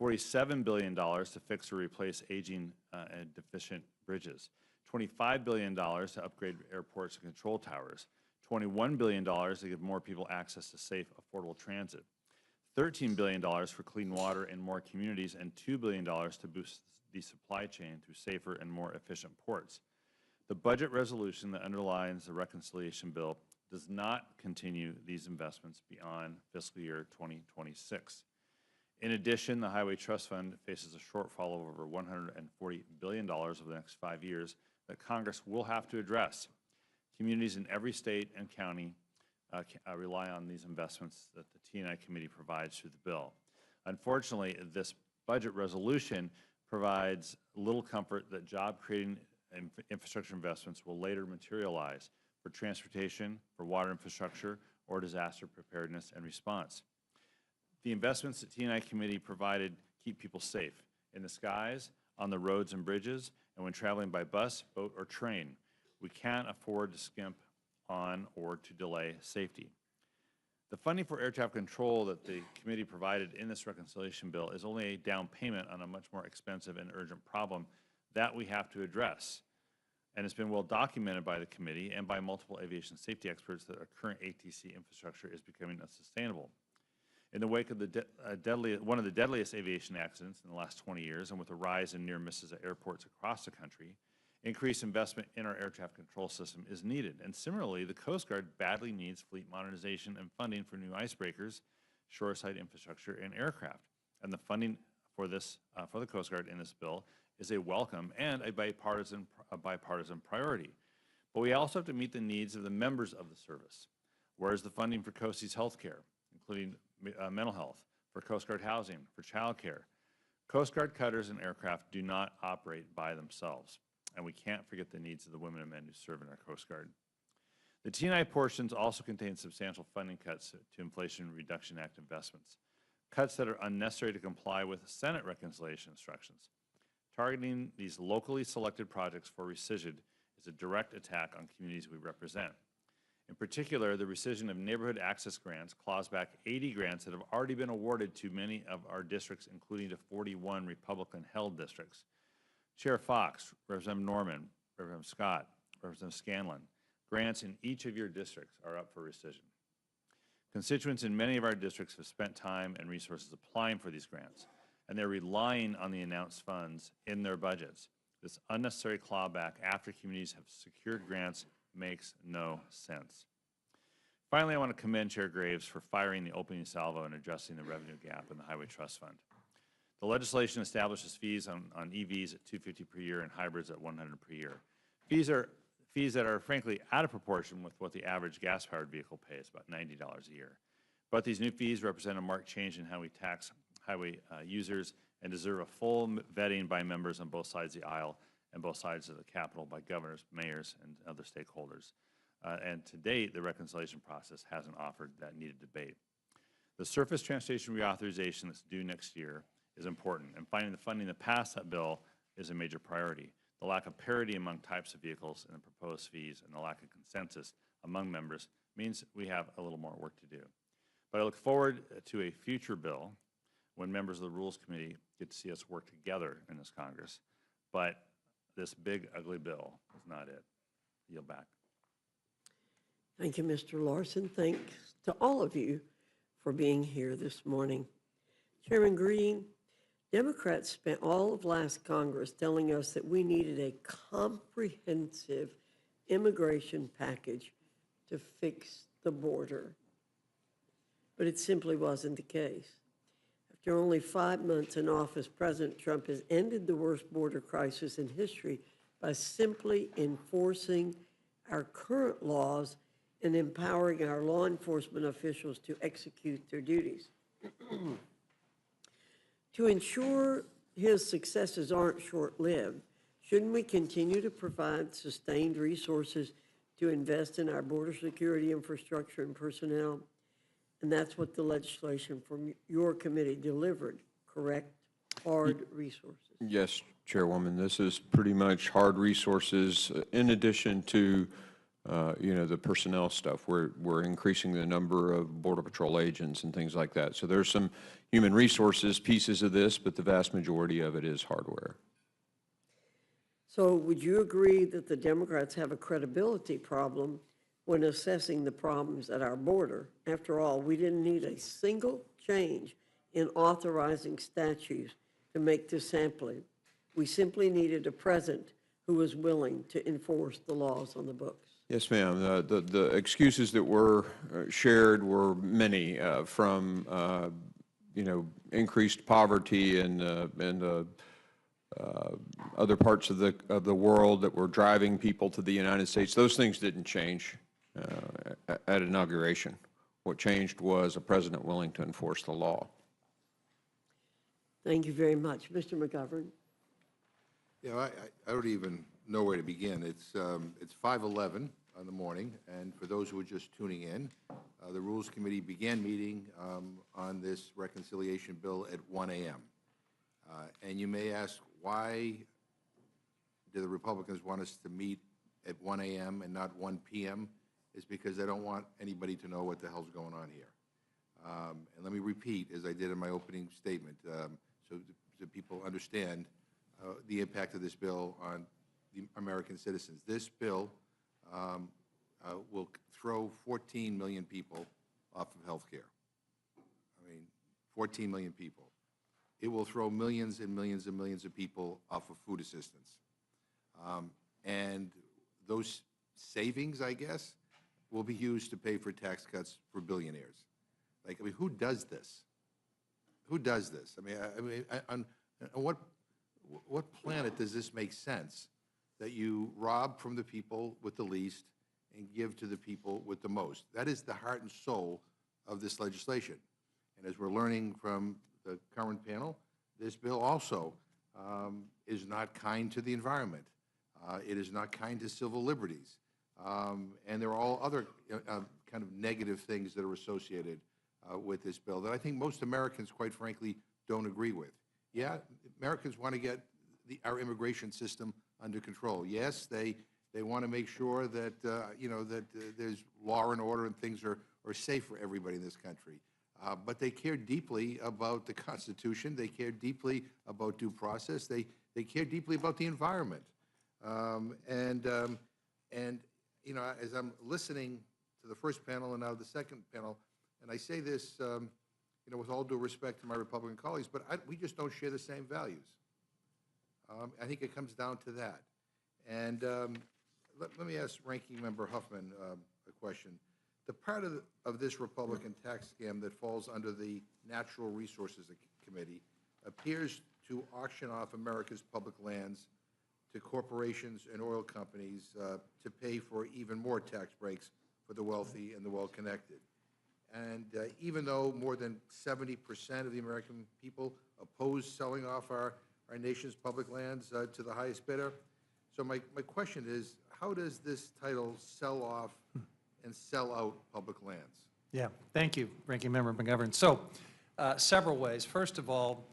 $47 billion to fix or replace aging and deficient bridges, $25 billion to upgrade airports and control towers, $21 billion to give more people access to safe, affordable transit, $13 billion for clean water in more communities, and $2 billion to boost the supply chain through safer and more efficient ports. The budget resolution that underlines the reconciliation bill does not continue these investments beyond fiscal year 2026. In addition, the Highway Trust Fund faces a shortfall of over $140 billion over the next 5 years that Congress will have to address. Communities in every state and county rely on these investments that the T&I committee provides through the bill. Unfortunately, this budget resolution provides little comfort that job-creating infrastructure investments will later materialize for transportation, for water infrastructure, or disaster preparedness and response. The investments that T&I committee provided keep people safe in the skies, on the roads and bridges, and when traveling by bus, boat, or train. We can't afford to skimp on or to delay safety. The funding for air traffic control that the committee provided in this reconciliation bill is only a down payment on a much more expensive and urgent problem that we have to address. And it's been well documented by the committee and by multiple aviation safety experts that our current ATC infrastructure is becoming unsustainable. In the wake of one of the deadliest aviation accidents in the last 20 years, and with a rise in near misses at airports across the country, increased investment in our air traffic control system is needed. And similarly, the Coast Guard badly needs fleet modernization and funding for new icebreakers, shoreside infrastructure, and aircraft. And the funding for this, for the Coast Guard in this bill is a welcome and a bipartisan priority. But we also have to meet the needs of the members of the service. Where is the funding for Coastie's health care, including mental health, for Coast Guard housing, for child care? Coast Guard cutters and aircraft do not operate by themselves, and we can't forget the needs of the women and men who serve in our Coast Guard. The T&I portions also contain substantial funding cuts to Inflation Reduction Act investments, cuts that are unnecessary to comply with Senate reconciliation instructions. Targeting these locally selected projects for rescission is a direct attack on communities we represent. In particular, the rescission of neighborhood access grants claws back 80 grants that have already been awarded to many of our districts, including to 41 Republican-held districts. Chair Fox, Representative Norman, Representative Scott, Representative Scanlon, grants in each of your districts are up for rescission. Constituents in many of our districts have spent time and resources applying for these grants, and they're relying on the announced funds in their budgets. This unnecessary clawback after communities have secured grants makes no sense. Finally, I want to commend Chair Graves for firing the opening salvo and addressing the revenue gap in the Highway Trust Fund. The legislation establishes fees on EVs at $250 per year and hybrids at $100 per year. Fees that are frankly out of proportion with what the average gas-powered vehicle pays, about $90 a year. But these new fees represent a marked change in how we tax highway users and deserve a full vetting by members on both sides of the aisle and both sides of the Capitol by governors, mayors, and other stakeholders. And to date, the reconciliation process hasn't offered that needed debate. The surface transportation reauthorization that's due next year is important, and finding the funding to pass that bill is a major priority. The lack of parity among types of vehicles and the proposed fees and the lack of consensus among members means we have a little more work to do. But I look forward to a future bill when members of the Rules Committee get to see us work together in this Congress. But this big, ugly bill is not it. Yield back. Thank you, Mr. Larson. Thanks to all of you for being here this morning. Chairman Green, Democrats spent all of last Congress telling us that we needed a comprehensive immigration package to fix the border. But it simply wasn't the case. After only 5 months in office, President Trump has ended the worst border crisis in history by simply enforcing our current laws and empowering our law enforcement officials to execute their duties. To ensure his successes aren't short-lived, shouldn't we continue to provide sustained resources to invest in our border security infrastructure and personnel? And that's what the legislation from your committee delivered, correct? Hard resources. Yes, Chairwoman, this is pretty much hard resources in addition to, the personnel stuff. We're increasing the number of Border Patrol agents and things like that. So there's some human resources pieces of this, but the vast majority of it is hardware. So would you agree that the Democrats have a credibility problem when assessing the problems at our border? After all, we didn't need a single change in authorizing statutes to make this sampling. We simply needed a president who was willing to enforce the laws on the books. Yes, ma'am. The excuses that were shared were many, from increased poverty and other parts of the world that were driving people to the United States. Those things didn't change at inauguration. What changed was a president willing to enforce the law. Thank you very much. Mr. McGovern. I don't even know where to begin. It's 5:11 in the morning, and for those who are just tuning in, the Rules Committee began meeting on this reconciliation bill at 1 a.m. And you may ask, why do the Republicans want us to meet at 1 a.m. and not 1 p.m.? It's because they don't want anybody to know what the hell's going on here. And let me repeat, as I did in my opening statement, so people understand the impact of this bill on the American citizens. This bill will throw 14 million people off of health care. 14 million people. It will throw millions and millions and millions of people off of food assistance. And those savings, I guess, will be used to pay for tax cuts for billionaires. Who does this? Who does this? On what planet does this make sense, that you rob from the people with the least and give to the people with the most? That is the heart and soul of this legislation. And as we're learning from the current panel, this bill also is not kind to the environment. It is not kind to civil liberties. And there are all other kind of negative things that are associated with this bill that I think most Americans, quite frankly, don't agree with. Yeah, Americans want to get our immigration system under control. Yes, they want to make sure that, that there's law and order and things are safe for everybody in this country. But they care deeply about the Constitution. They care deeply about due process. They care deeply about the environment. As I'm listening to the first panel and now the second panel, and I say this, with all due respect to my Republican colleagues, but we just don't share the same values. I think it comes down to that. And let me ask Ranking Member Huffman a question. The part of this Republican tax scam that falls under the Natural Resources Committee appears to auction off America's public lands to corporations and oil companies to pay for even more tax breaks for the wealthy and the well-connected. And even though more than 70% of the American people oppose selling off our nation's public lands to the highest bidder, so my question is, how does this title sell off and sell out public lands? Yeah, thank you, Ranking Member McGovern. So, several ways. First of all,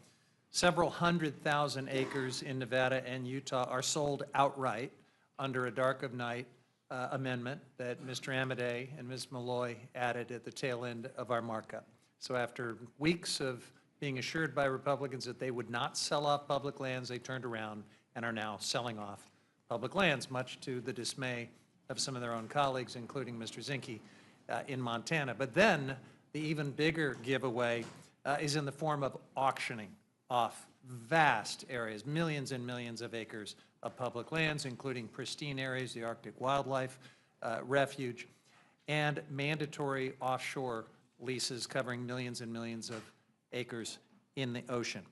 several 100,000 acres in Nevada and Utah are sold outright under a dark of night amendment that Mr. Amodei and Ms. Malloy added at the tail end of our markup. So after weeks of being assured by Republicans that they would not sell off public lands, they turned around and are now selling off public lands, much to the dismay of some of their own colleagues, including Mr. Zinke in Montana. But then the even bigger giveaway is in the form of auctioning off vast areas, millions and millions of acres of public lands, including pristine areas, the Arctic Wildlife Refuge, and mandatory offshore leases covering millions and millions of acres in the ocean.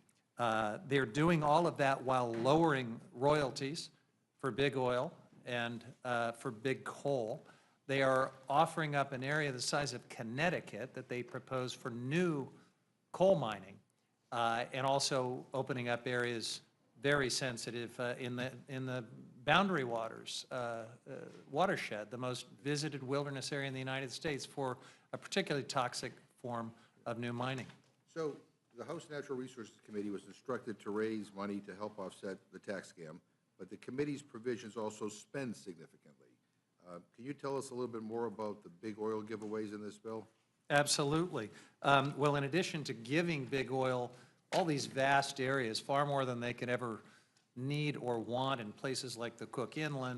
They're doing all of that while lowering royalties for big oil and for big coal. They are offering up an area the size of Connecticut that they propose for new coal mining, and also opening up areas very sensitive in the boundary waters watershed, the most visited wilderness area in the United States, for a particularly toxic form of new mining. So the House Natural Resources Committee was instructed to raise money to help offset the tax scam, but the committee's provisions also spend significantly. Can you tell us a little bit more about the big oil giveaways in this bill? Absolutely. Well, in addition to giving big oil all these vast areas, far more than they could ever need or want in places like the Cook Inlet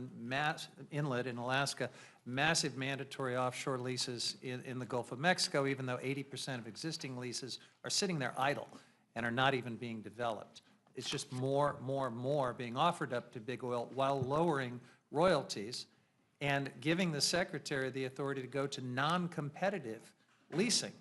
in Alaska, massive mandatory offshore leases in the Gulf of Mexico, even though 80% of existing leases are sitting there idle and are not even being developed. It's just more being offered up to big oil while lowering royalties and giving the Secretary the authority to go to non-competitive leasing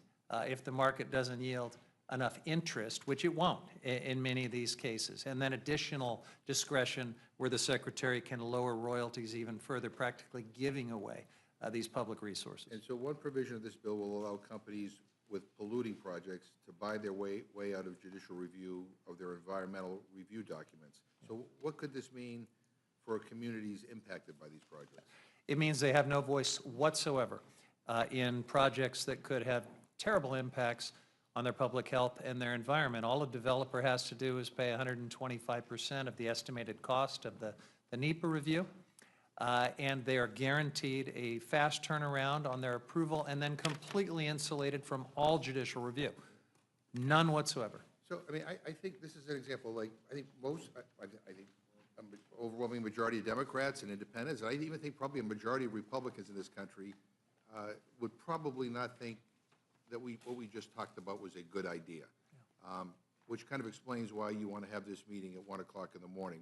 if the market doesn't yield enough interest, which it won't in many of these cases, and then additional discretion where the Secretary can lower royalties even further, practically giving away these public resources. And so one provision of this bill will allow companies with polluting projects to buy their way out of judicial review of their environmental review documents. So what could this mean for communities impacted by these projects? It means they have no voice whatsoever in projects that could have terrible impacts on their public health and their environment. All a developer has to do is pay 125% of the estimated cost of the NEPA review, and they are guaranteed a fast turnaround on their approval and then completely insulated from all judicial review. None whatsoever. So, I mean, I think this is an example, like, I think an overwhelming majority of Democrats and independents, and I even think probably a majority of Republicans in this country would probably not think that what we just talked about was a good idea, which kind of explains why you want to have this meeting at 1 o'clock in the morning,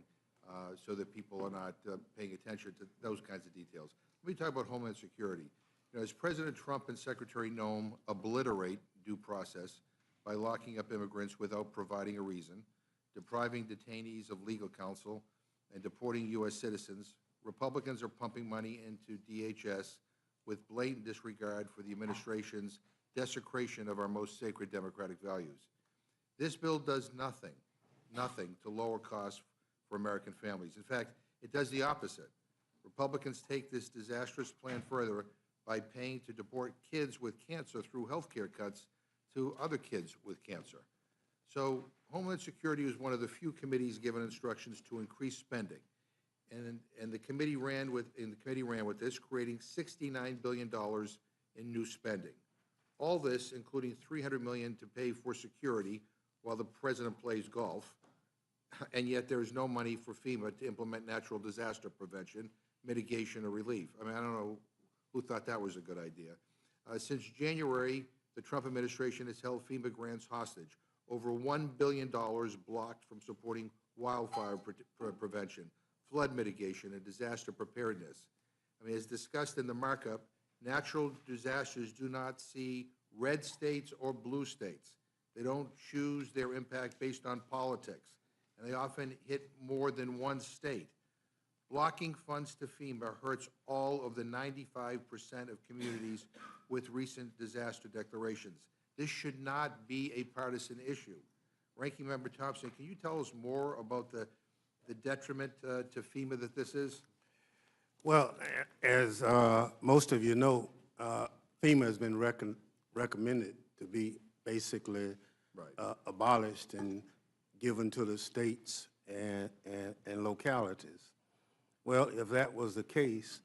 so that people are not paying attention to those kinds of details. Let me talk about Homeland Security. You know, as President Trump and Secretary Noem obliterate due process by locking up immigrants without providing a reason, depriving detainees of legal counsel, and deporting U.S. citizens, Republicans are pumping money into DHS with blatant disregard for the administration's desecration of our most sacred democratic values. This bill does nothing to lower costs for American families. In fact, it does the opposite. Republicans take this disastrous plan further by paying to deport kids with cancer through health care cuts to other kids with cancer. So Homeland Security was one of the few committees given instructions to increase spending. And the committee ran with this, creating $69 billion in new spending. All this, including $300 million to pay for security while the president plays golf, and yet there is no money for FEMA to implement natural disaster prevention, mitigation, or relief. I mean, I don't know who thought that was a good idea. Since January, the Trump administration has held FEMA grants hostage. Over $1 billion blocked from supporting wildfire prevention, flood mitigation, and disaster preparedness. I mean, as discussed in the markup, natural disasters do not see red states or blue states. They don't choose their impact based on politics, and they often hit more than one state. Blocking funds to FEMA hurts all of the 95% of communities with recent disaster declarations. This should not be a partisan issue. Ranking Member Thompson, can you tell us more about the detriment to FEMA that this is? Well, as most of you know, FEMA has been recommended to be basically abolished and given to the states and localities. Well, if that was the case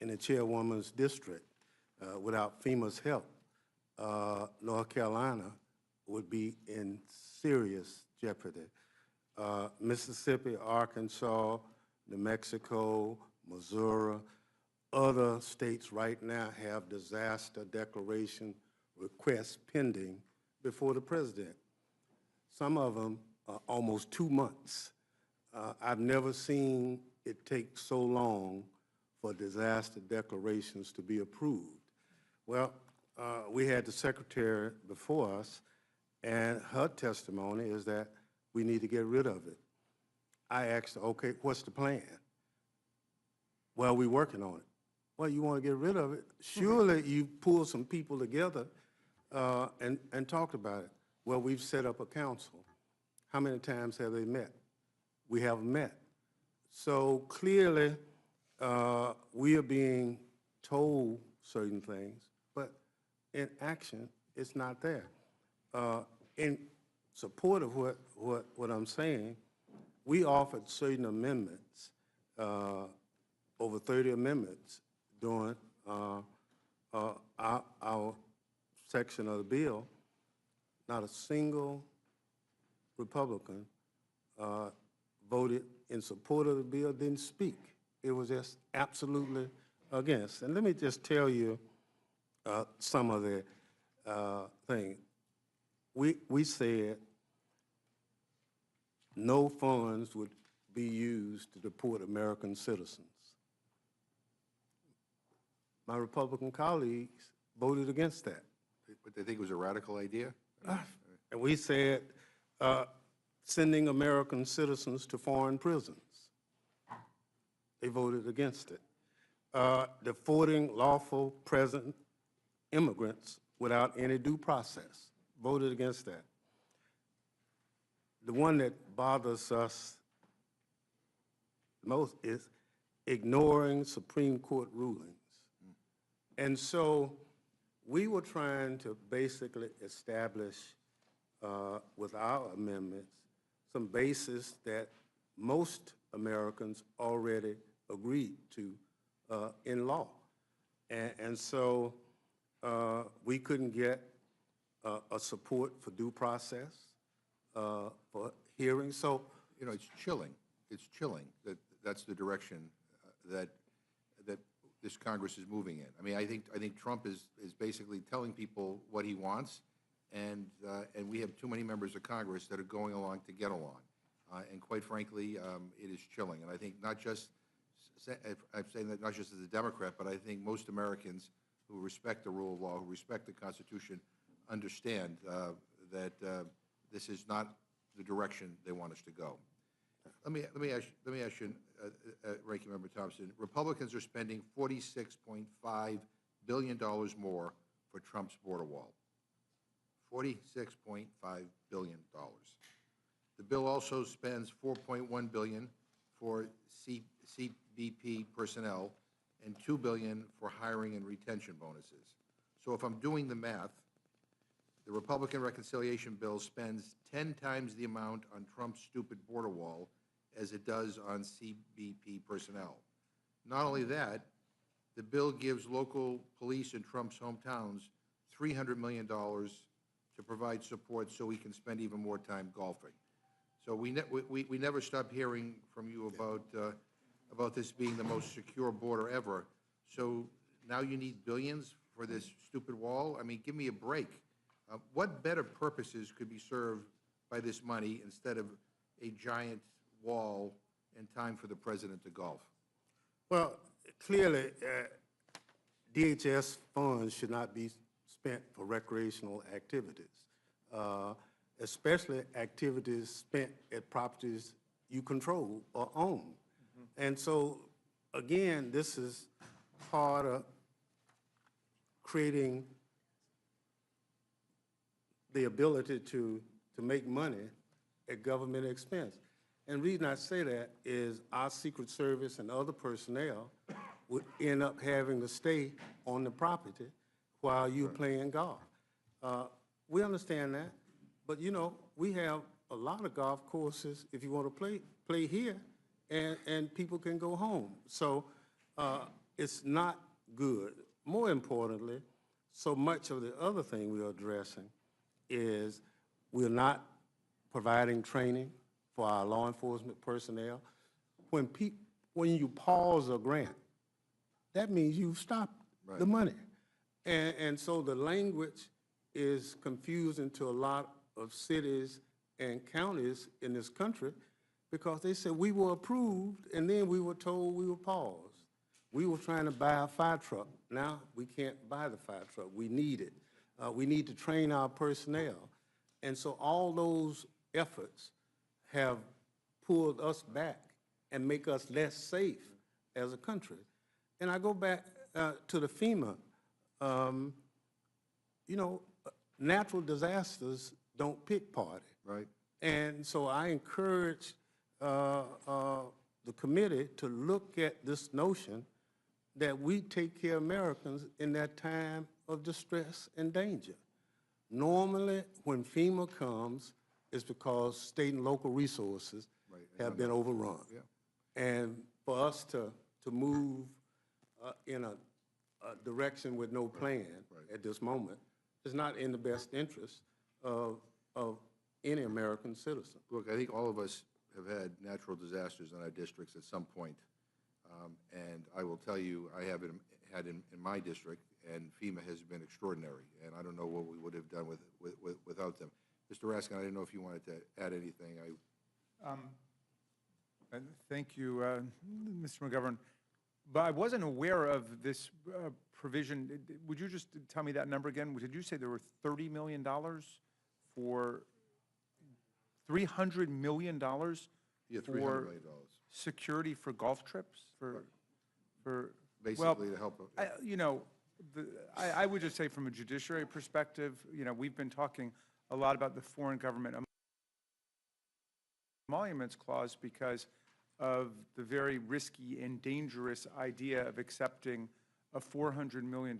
in the chairwoman's district, without FEMA's help, North Carolina would be in serious jeopardy. Mississippi, Arkansas, New Mexico, Missouri, other states right now have disaster declaration requests pending before the president. Some of them almost 2 months. I've never seen it take so long for disaster declarations to be approved. Well, we had the secretary before us, and her testimony is that we need to get rid of it. I asked her, okay, what's the plan? Well, we're working on it. Well, you want to get rid of it? Surely you pull some people together and talked about it. Well, we've set up a council. How many times have they met? We haven't met. So clearly, we are being told certain things, but in action, it's not there. In support of what I'm saying, we offered certain amendments, over 30 amendments during our section of the bill. Not a single Republican voted in support of the bill, didn't speak. It was just absolutely against. And let me just tell you some of the things. We said no funds would be used to deport American citizens. My Republican colleagues voted against that. But they think it was a radical idea? And we said sending American citizens to foreign prisons. They voted against it. Deporting lawful present immigrants without any due process, voted against that. The one that bothers us most is ignoring Supreme Court rulings. And so we were trying to basically establish with our amendments some basis that most Americans already agreed to in law. And so we couldn't get a support for due process, for hearings. So, you know, it's chilling. It's chilling that that's the direction that this Congress is moving in. I mean, I think Trump is basically telling people what he wants, and we have too many members of Congress that are going along to get along. And quite frankly, it is chilling. And I think not just, I'm saying that not just as a Democrat, but I think most Americans who respect the rule of law, who respect the Constitution, understand that this is not the direction they want us to go. Let me ask you, Ranking Member Thompson. Republicans are spending $46.5 billion more for Trump's border wall. $46.5 billion. The bill also spends $4.1 billion for CBP personnel and $2 billion for hiring and retention bonuses. So if I'm doing the math, the Republican reconciliation bill spends 10 times the amount on Trump's stupid border wall as it does on CBP personnel. Not only that, the bill gives local police in Trump's hometowns $300 million to provide support so he can spend even more time golfing. So we never stop hearing from you about this being the most secure border ever. So now you need billions for this stupid wall? I mean, give me a break. What better purposes could be served by this money instead of a giant wall and time for the president to golf? well, clearly, DHS funds should not be spent for recreational activities, especially activities spent at properties you control or own. And so, again, this is part of creating the ability to make money at government expense. And the reason I say that is our Secret Service and other personnel would end up having to stay on the property while you're playing golf. We understand that, but you know, we have a lot of golf courses, if you want to play here, and people can go home. So it's not good. More importantly, so much of the other thing we are addressing is we're not providing training for our law enforcement personnel. When you pause a grant, that means you've stopped the money. And so the language is confusing to a lot of cities and counties in this country because they said we were approved, and then we were told we were paused. We were trying to buy a fire truck. Now we can't buy the fire truck. We need it. We need to train our personnel. And so all those efforts have pulled us back and make us less safe as a country. And I go back to the FEMA. You know, natural disasters don't pick party. Right. And so I encourage the committee to look at this notion that we take care of Americans in that time of distress and danger. Normally, when FEMA comes, it's because state and local resources have been overrun. Yeah. And for us to move in a direction with no plan at this moment is not in the best interest of any American citizen. Look, I think all of us have had natural disasters in our districts at some point. And I will tell you, I have had in my district, and FEMA has been extraordinary. And I don't know what we would have done without them. Mr. Raskin, I didn't know if you wanted to add anything. Thank you, Mr. McGovern. But I wasn't aware of this provision. Would you just tell me that number again? Did you say there were $30 million for $300 million Yeah, $300 for million. security for golf trips? Basically to help. You know, I would just say from a judiciary perspective, you know, we've been talking a lot about the Foreign Government Emoluments Clause because of the very risky and dangerous idea of accepting a $400 million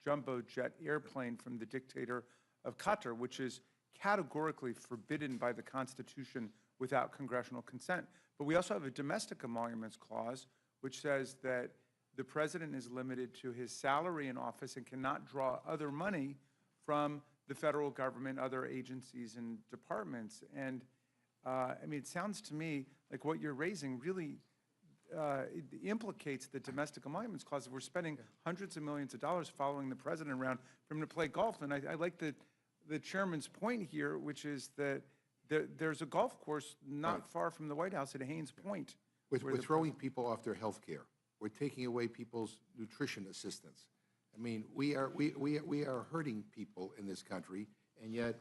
jumbo jet airplane from the dictator of Qatar, which is categorically forbidden by the Constitution without congressional consent. But we also have a domestic emoluments clause, which says that the president is limited to his salary in office and cannot draw other money from the federal government, other agencies and departments. And I mean, it sounds to me like what you're raising really it implicates the domestic emoluments clause. We're spending hundreds of millions of dollars following the president around for him to play golf. And I like the chairman's point here, which is that there's a golf course not far from the White House at Haynes Point. We're throwing people off their health care. We're taking away people's nutrition assistance. I mean, we are hurting people in this country, and yet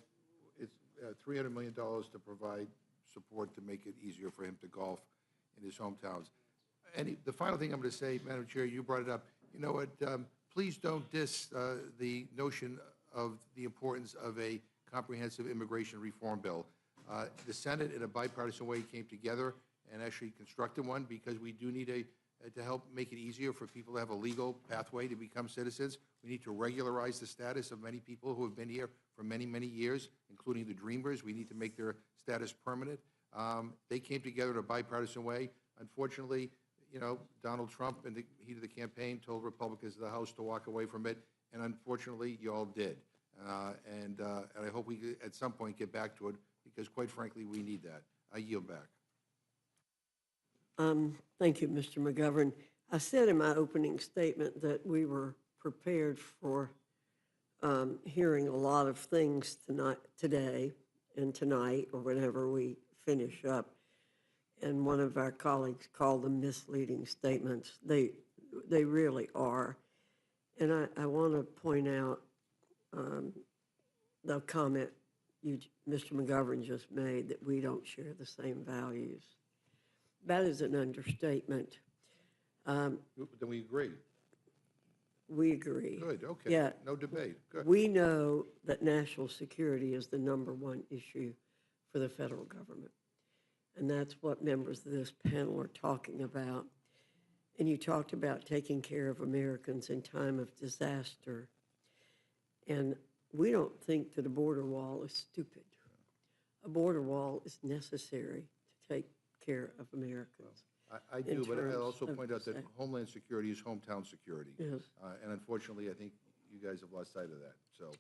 it's $300 million to provide support to make it easier for him to golf in his hometowns. And the final thing I'm going to say, Madam Chair, you brought it up. You know what? Please don't diss the notion of the importance of a comprehensive immigration reform bill. The Senate, in a bipartisan way, came together and actually constructed one because we do need to help make it easier for people to have a legal pathway to become citizens. We need to regularize the status of many people who have been here for many, many years, including the Dreamers. We need to make their status permanent. They came together in a bipartisan way. Unfortunately, you know, Donald Trump, in the heat of the campaign, told Republicans in the House to walk away from it, and unfortunately, you all did. And I hope we, at some point, get back to it, because quite frankly, we need that. I yield back. Thank you, Mr. McGovern. I said in my opening statement that we were prepared for hearing a lot of things today and tonight, or whenever we finish up. And one of our colleagues called them misleading statements. They really are. And I want to point out the comment Mr. McGovern just made, that we don't share the same values. That is an understatement. Then we agree. We agree. Good, okay. Yeah. No debate. Good. We know that national security is the #1 issue for the federal government. And that's what members of this panel are talking about. And you talked about taking care of Americans in time of disaster. And we don't think that a border wall is stupid. A border wall is necessary to take care of Americans. I do, but I also point out that Homeland Security is hometown security. Yes. And unfortunately, I think you guys have lost sight of that, so.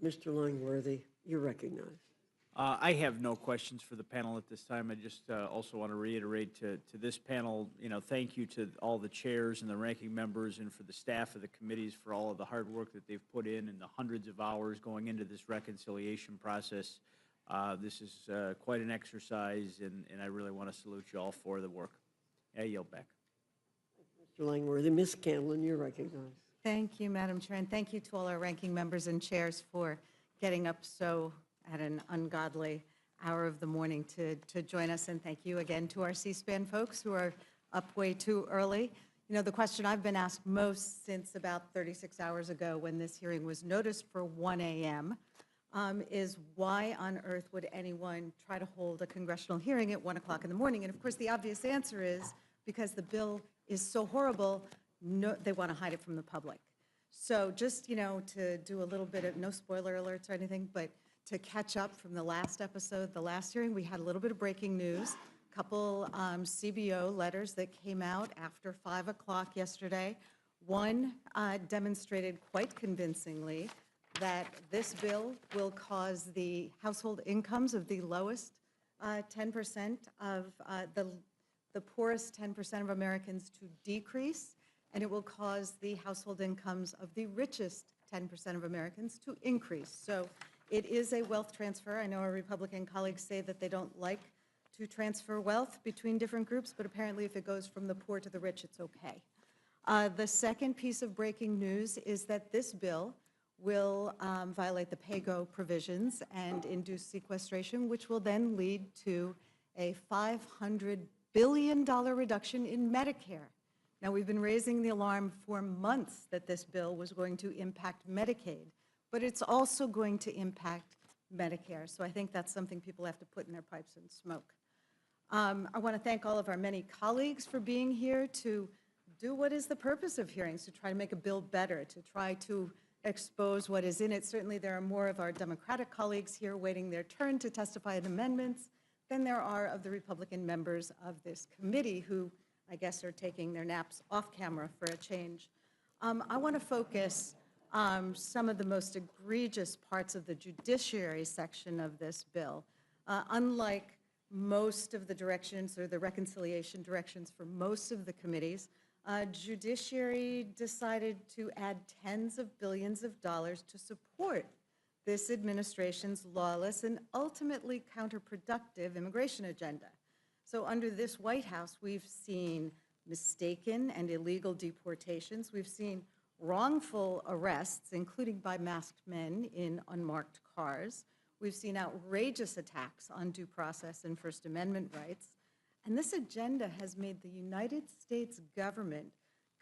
Mr. Langworthy, you're recognized. I have no questions for the panel at this time. I just also want to reiterate to this panel, you know, thank you to all the chairs and the ranking members and for the staff of the committees for all of the hard work that they've put in and the hundreds of hours going into this reconciliation process. This is quite an exercise, and I really want to salute you all for the work. I yield back. Mr. Langworthy. Ms. Scanlon, you're recognized. Thank you, Madam Chair, and thank you to all our ranking members and chairs for getting up so at an ungodly hour of the morning to join us, and thank you again to our C-SPAN folks who are up way too early. You know, the question I've been asked most since about 36 hours ago when this hearing was noticed for 1 a.m. Is why on earth would anyone try to hold a congressional hearing at 1 o'clock in the morning? And of course, the obvious answer is because the bill is so horrible, they want to hide it from the public. So just, you know, to do a little bit of, no spoiler alerts or anything, but to catch up from the last episode, the last hearing, we had a little bit of breaking news, a couple CBO letters that came out after 5 o'clock yesterday. One demonstrated quite convincingly that this bill will cause the household incomes of the lowest 10% of the poorest 10% of Americans to decrease, and it will cause the household incomes of the richest 10% of Americans to increase. So it is a wealth transfer. I know our Republican colleagues say that they don't like to transfer wealth between different groups, but apparently if it goes from the poor to the rich, it's okay. The second piece of breaking news is that this bill will violate the pay-go provisions and induce sequestration, which will then lead to a $500 billion reduction in Medicare. Now, we've been raising the alarm for months that this bill was going to impact Medicaid, but it's also going to impact Medicare. So I think that's something people have to put in their pipes and smoke. I want to thank all of our many colleagues for being here to do what is the purpose of hearings, to try to make a bill better, to try to expose what is in it. Certainly there are more of our Democratic colleagues here waiting their turn to testify on amendments than there are of the Republican members of this committee who, I guess, are taking their naps off camera for a change. I want to focus some of the most egregious parts of the Judiciary section of this bill. Unlike most of the directions or the reconciliation directions for most of the committees, Judiciary decided to add tens of billions of dollars to support this administration's lawless and ultimately counterproductive immigration agenda. So under this White House, we've seen mistaken and illegal deportations. We've seen wrongful arrests, including by masked men in unmarked cars. We've seen outrageous attacks on due process and First Amendment rights. And this agenda has made the United States government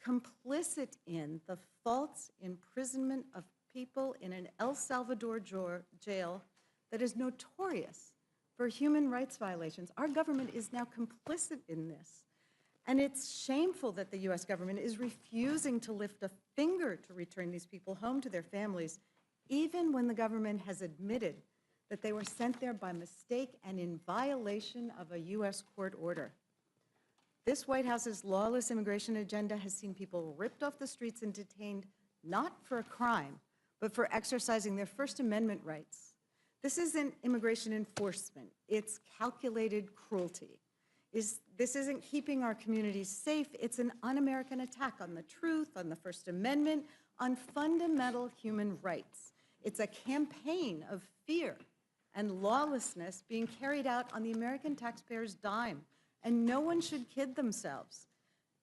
complicit in the false imprisonment of people in an El Salvador jail that is notorious for human rights violations. Our government is now complicit in this. And it's shameful that the U.S. government is refusing to lift a finger to return these people home to their families, even when the government has admitted that they were sent there by mistake and in violation of a U.S. court order. This White House's lawless immigration agenda has seen people ripped off the streets and detained not for a crime, but for exercising their First Amendment rights. This isn't immigration enforcement. It's calculated cruelty. This isn't keeping our communities safe. It's an un-American attack on the truth, on the First Amendment, on fundamental human rights. It's a campaign of fear and lawlessness being carried out on the American taxpayer's dime, and no one should kid themselves.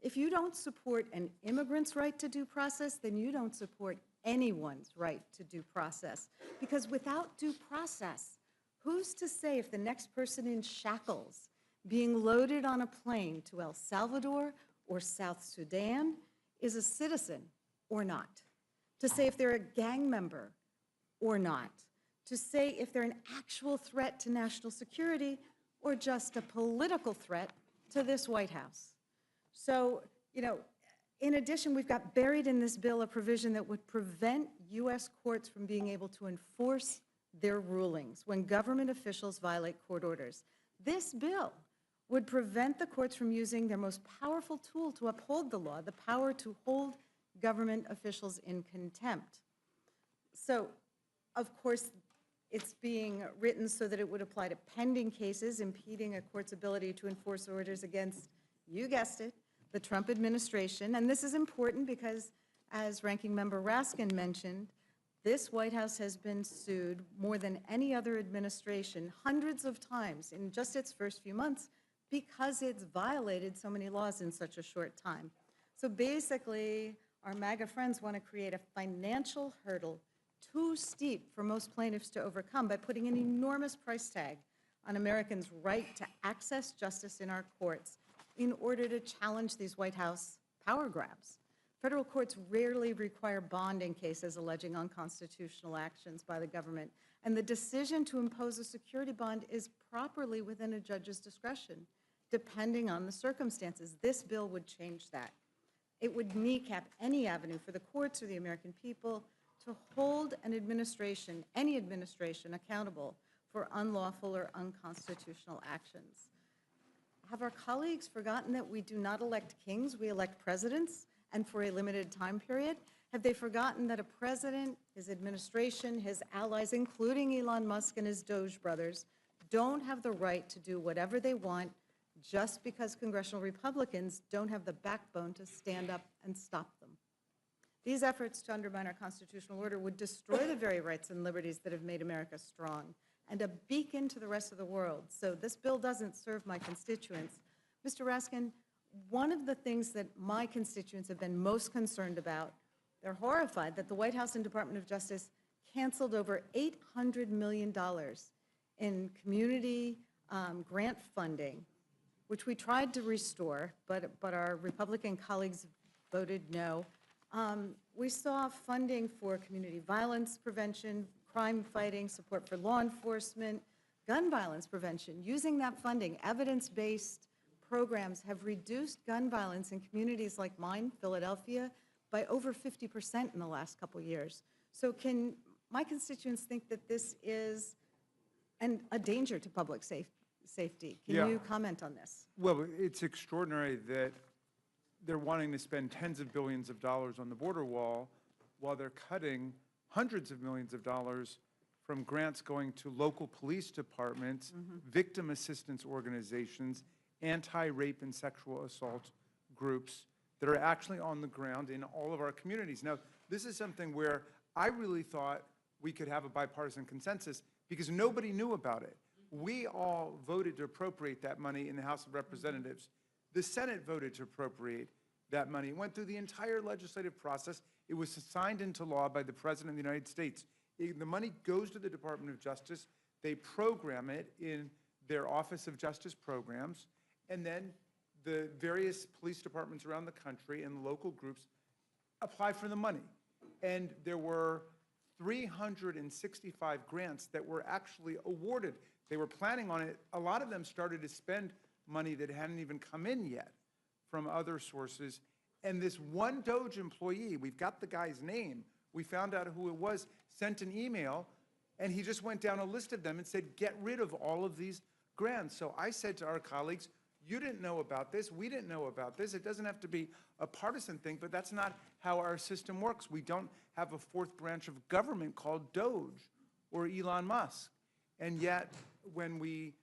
If you don't support an immigrant's right to due process, then you don't support anyone's right to due process. Because without due process, who's to say if the next person in shackles being loaded on a plane to El Salvador or South Sudan is a citizen or not? To say if they're a gang member or not? To say if they're an actual threat to national security or just a political threat to this White House? So, you know, in addition, we've got buried in this bill a provision that would prevent U.S. courts from being able to enforce their rulings when government officials violate court orders. This bill would prevent the courts from using their most powerful tool to uphold the law, the power to hold government officials in contempt. So, of course, it's being written so that it would apply to pending cases impeding a court's ability to enforce orders against, you guessed it, the Trump administration. And this is important because, as Ranking Member Raskin mentioned, This White House has been sued more than any other administration hundreds of times in just its first few months because it's violated so many laws in such a short time. So basically, our MAGA friends want to create a financial hurdle too steep for most plaintiffs to overcome by putting an enormous price tag on Americans' right to access justice in our courts in order to challenge these White House power grabs. Federal courts rarely require bond in cases alleging unconstitutional actions by the government, and the decision to impose a security bond is properly within a judge's discretion, depending on the circumstances. This bill would change that. It would kneecap any avenue for the courts or the American people to hold an administration, any administration, accountable for unlawful or unconstitutional actions. Have our colleagues forgotten that we do not elect kings, we elect presidents, and for a limited time period? Have they forgotten that a president, his administration, his allies, including Elon Musk and his Doge brothers, don't have the right to do whatever they want just because congressional Republicans don't have the backbone to stand up and stop them? These efforts to undermine our constitutional order would destroy the very rights and liberties that have made America strong and a beacon to the rest of the world. So this bill doesn't serve my constituents. Mr. Raskin, one of the things that my constituents have been most concerned about, they're horrified that the White House and Department of Justice canceled over $800 million in community grant funding, which we tried to restore, but our Republican colleagues voted no. We saw funding for community violence prevention, crime fighting, support for law enforcement, gun violence prevention. Using that funding, evidence-based programs have reduced gun violence in communities like mine, Philadelphia, by over 50% in the last couple years. So can my constituents think that this is a danger to public safety? Can you comment on this? Well, it's extraordinary that they're wanting to spend tens of billions of dollars on the border wall while they're cutting hundreds of millions of dollars from grants going to local police departments, victim assistance organizations, anti-rape and sexual assault groups that are actually on the ground in all of our communities. Now, this is something where I really thought we could have a bipartisan consensus because nobody knew about it. We all voted to appropriate that money in the House of Representatives. The Senate voted to appropriate that money. It went through the entire legislative process. It was signed into law by the President of the United States. The money goes to the Department of Justice. They program it in their Office of Justice Programs, and then the various police departments around the country and local groups apply for the money. And there were 365 grants that were actually awarded. They were planning on it. A lot of them started to spend money that hadn't even come in yet from other sources. And this one Doge employee, we've got the guy's name, we found out who it was, sent an email, and he just went down a list of them and said, get rid of all of these grants. So I said to our colleagues, you didn't know about this, we didn't know about this. It doesn't have to be a partisan thing, but that's not how our system works. We don't have a fourth branch of government called Doge or Elon Musk. And yet, when we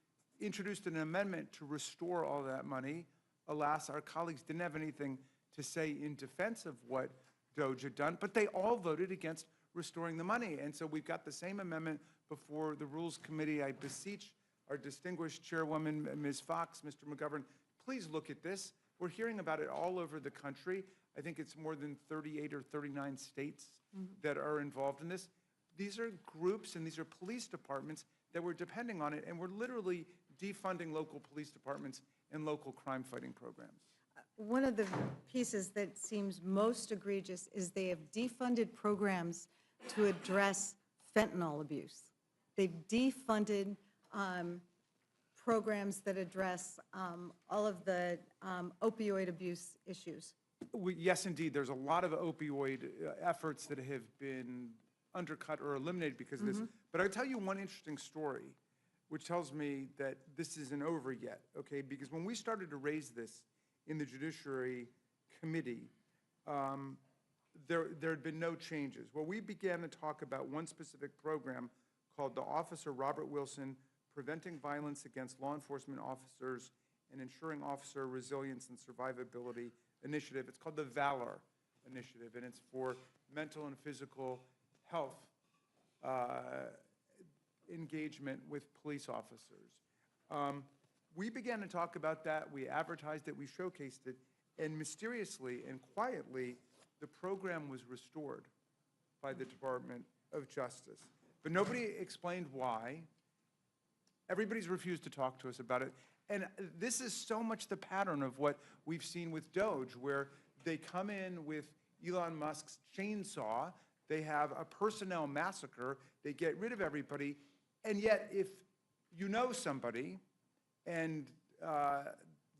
introduced an amendment to restore all that money, alas, our colleagues didn't have anything to say in defense of what Doge had done, but they all voted against restoring the money. And so we've got the same amendment before the Rules Committee. I beseech our distinguished chairwoman, Ms. Fox, Mr. McGovern, please look at this. We're hearing about it all over the country. I think it's more than 38 or 39 states that are involved in this. These are groups and these are police departments that were depending on it, and we're literally defunding local police departments and local crime fighting programs. One of the pieces that seems most egregious is they have defunded programs to address fentanyl abuse. They've defunded programs that address all of the opioid abuse issues. Yes, indeed. There's a lot of opioid efforts that have been undercut or eliminated because of this. But I'll tell you one interesting story, which tells me that this isn't over yet, okay? Because when we started to raise this in the Judiciary Committee, there had been no changes. Well, we began to talk about one specific program called the Officer Robert Wilson Preventing Violence Against Law Enforcement Officers and Ensuring Officer Resilience and Survivability Initiative. It's called the VALOR Initiative, and it's for mental and physical health engagement with police officers. We began to talk about that, we advertised it, we showcased it, and mysteriously and quietly, the program was restored by the Department of Justice. But nobody explained why. Everybody's refused to talk to us about it. And this is so much the pattern of what we've seen with Doge, where they come in with Elon Musk's chainsaw, they have a personnel massacre, they get rid of everybody, and yet if you know somebody, and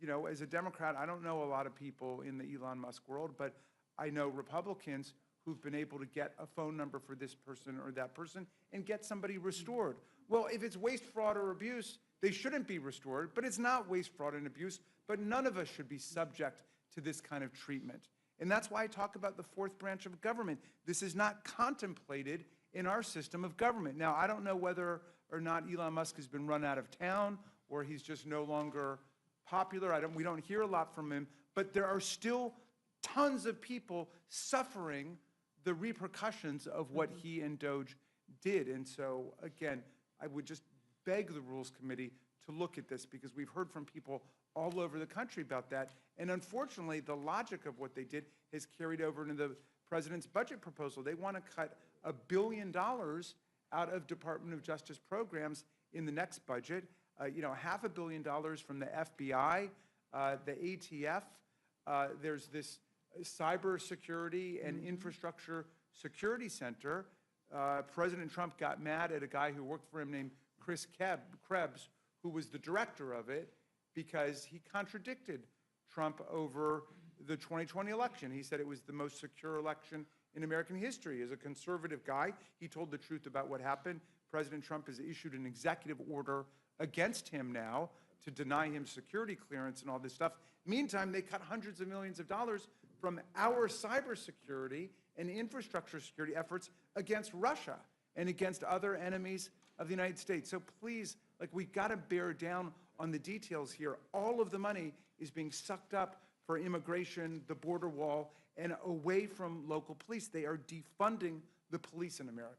you know, as a Democrat, I don't know a lot of people in the Elon Musk world, but I know Republicans who've been able to get a phone number for this person or that person and get somebody restored. Well, if it's waste, fraud, or abuse, they shouldn't be restored, but it's not waste, fraud, and abuse, but none of us should be subject to this kind of treatment. And that's why I talk about the fourth branch of government. This is not contemplated in our system of government. Now, I don't know whether or not Elon Musk has been run out of town or he's just no longer popular. We don't hear a lot from him, but there are still tons of people suffering the repercussions of what he and Doge did. And so, again, I would just beg the Rules Committee to look at this, because we've heard from people all over the country about that. And unfortunately, the logic of what they did has carried over into the president's budget proposal. They want to cut $1 billion out of Department of Justice programs in the next budget. You know, $500 million from the FBI, the ATF. There's this cybersecurity and infrastructure security center. President Trump got mad at a guy who worked for him named Chris Krebs, who was the director of it, because he contradicted Trump over the 2020 election. He said it was the most secure election in American history. As a conservative guy, he told the truth about what happened. President Trump has issued an executive order against him now to deny him security clearance and all this stuff. Meantime, they cut hundreds of millions of dollars from our cybersecurity and infrastructure security efforts against Russia and against other enemies of the United States. So please, like, we've got to bear down on the details here. All of the money is being sucked up for immigration, the border wall, and away from local police. They are defunding the police in America.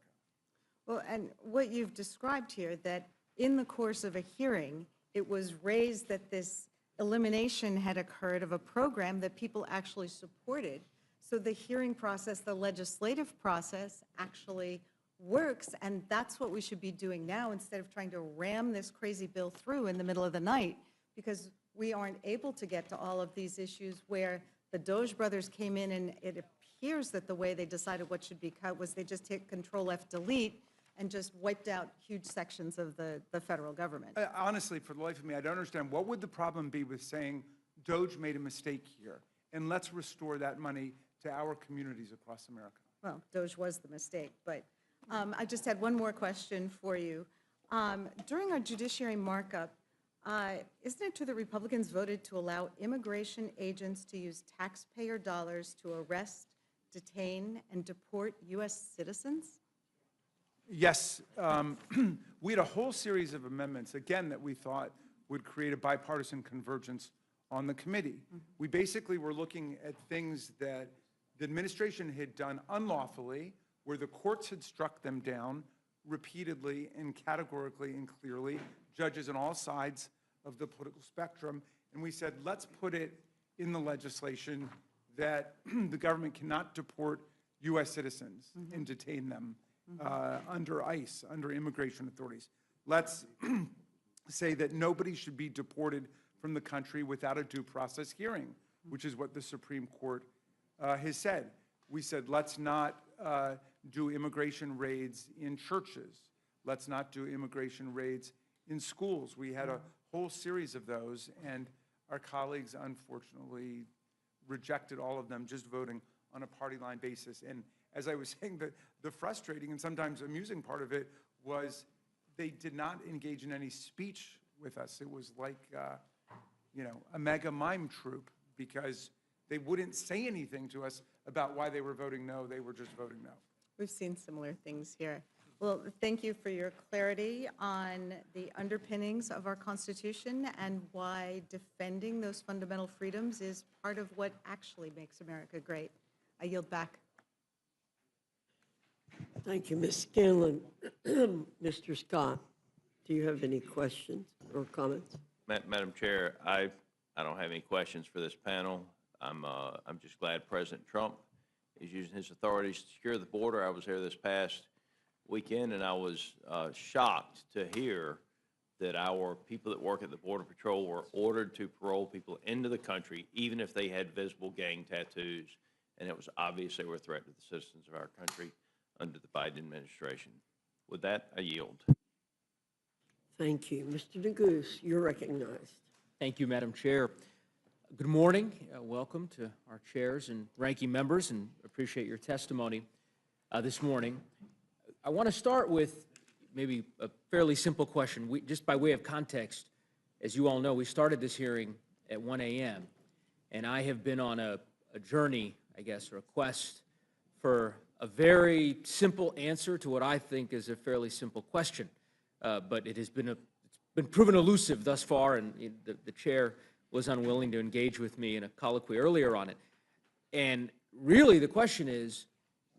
Well, and what you've described here, that in the course of a hearing, it was raised that this elimination had occurred of a program that people actually supported. So the hearing process, the legislative process actually works, and that's what we should be doing now instead of trying to ram this crazy bill through in the middle of the night, because we aren't able to get to all of these issues where the Doge brothers came in, and it appears that the way they decided what should be cut was they just hit Control-F-Delete and just wiped out huge sections of the federal government. Honestly, for the life of me, I don't understand. What would the problem be with saying Doge made a mistake here, and let's restore that money to our communities across America? Well, Doge was the mistake, but I just had one more question for you. During our judiciary markup, isn't it true that Republicans voted to allow immigration agents to use taxpayer dollars to arrest, detain, and deport U.S. citizens? Yes. We had a whole series of amendments, again, that we thought would create a bipartisan convergence on the committee. We basically were looking at things that the administration had done unlawfully, where the courts had struck them down repeatedly and categorically and clearly, judges on all sides of the political spectrum. And we said, let's put it in the legislation that the government cannot deport U.S. citizens and detain them under ICE, under immigration authorities. Let's say that nobody should be deported from the country without a due process hearing, which is what the Supreme Court has said. We said, let's not do immigration raids in churches. Let's not do immigration raids in schools. We had a whole series of those, and our colleagues unfortunately rejected all of them, just voting on a party line basis. And as I was saying, the frustrating and sometimes amusing part of it was they did not engage in any speech with us. It was like, you know, a mega mime troupe, because they wouldn't say anything to us about why they were voting no. They were just voting no. We've seen similar things here. Well, thank you for your clarity on the underpinnings of our Constitution and why defending those fundamental freedoms is part of what actually makes America great. I yield back. Thank you, Ms. Scanlon. Mr. Scott, do you have any questions or comments? Madam Chair, I don't have any questions for this panel. I'm just glad President Trump is using his authorities to secure the border. I was there this past weekend, and I was shocked to hear that our people that work at the Border Patrol were ordered to parole people into the country, even if they had visible gang tattoos, and it was obvious they were a threat to the citizens of our country under the Biden administration. With that, I yield. Thank you. Mr. Neguse, you're recognized. Thank you, Madam Chair. Good morning. Welcome to our chairs and ranking members, and appreciate your testimony this morning. I want to start with maybe a fairly simple question. Just by way of context, as you all know, we started this hearing at 1 a.m., and I have been on a journey, I guess, or a quest for a very simple answer to what I think is a fairly simple question. But it has been proven elusive thus far, and the chair was unwilling to engage with me in a colloquy earlier on it. And really, the question is,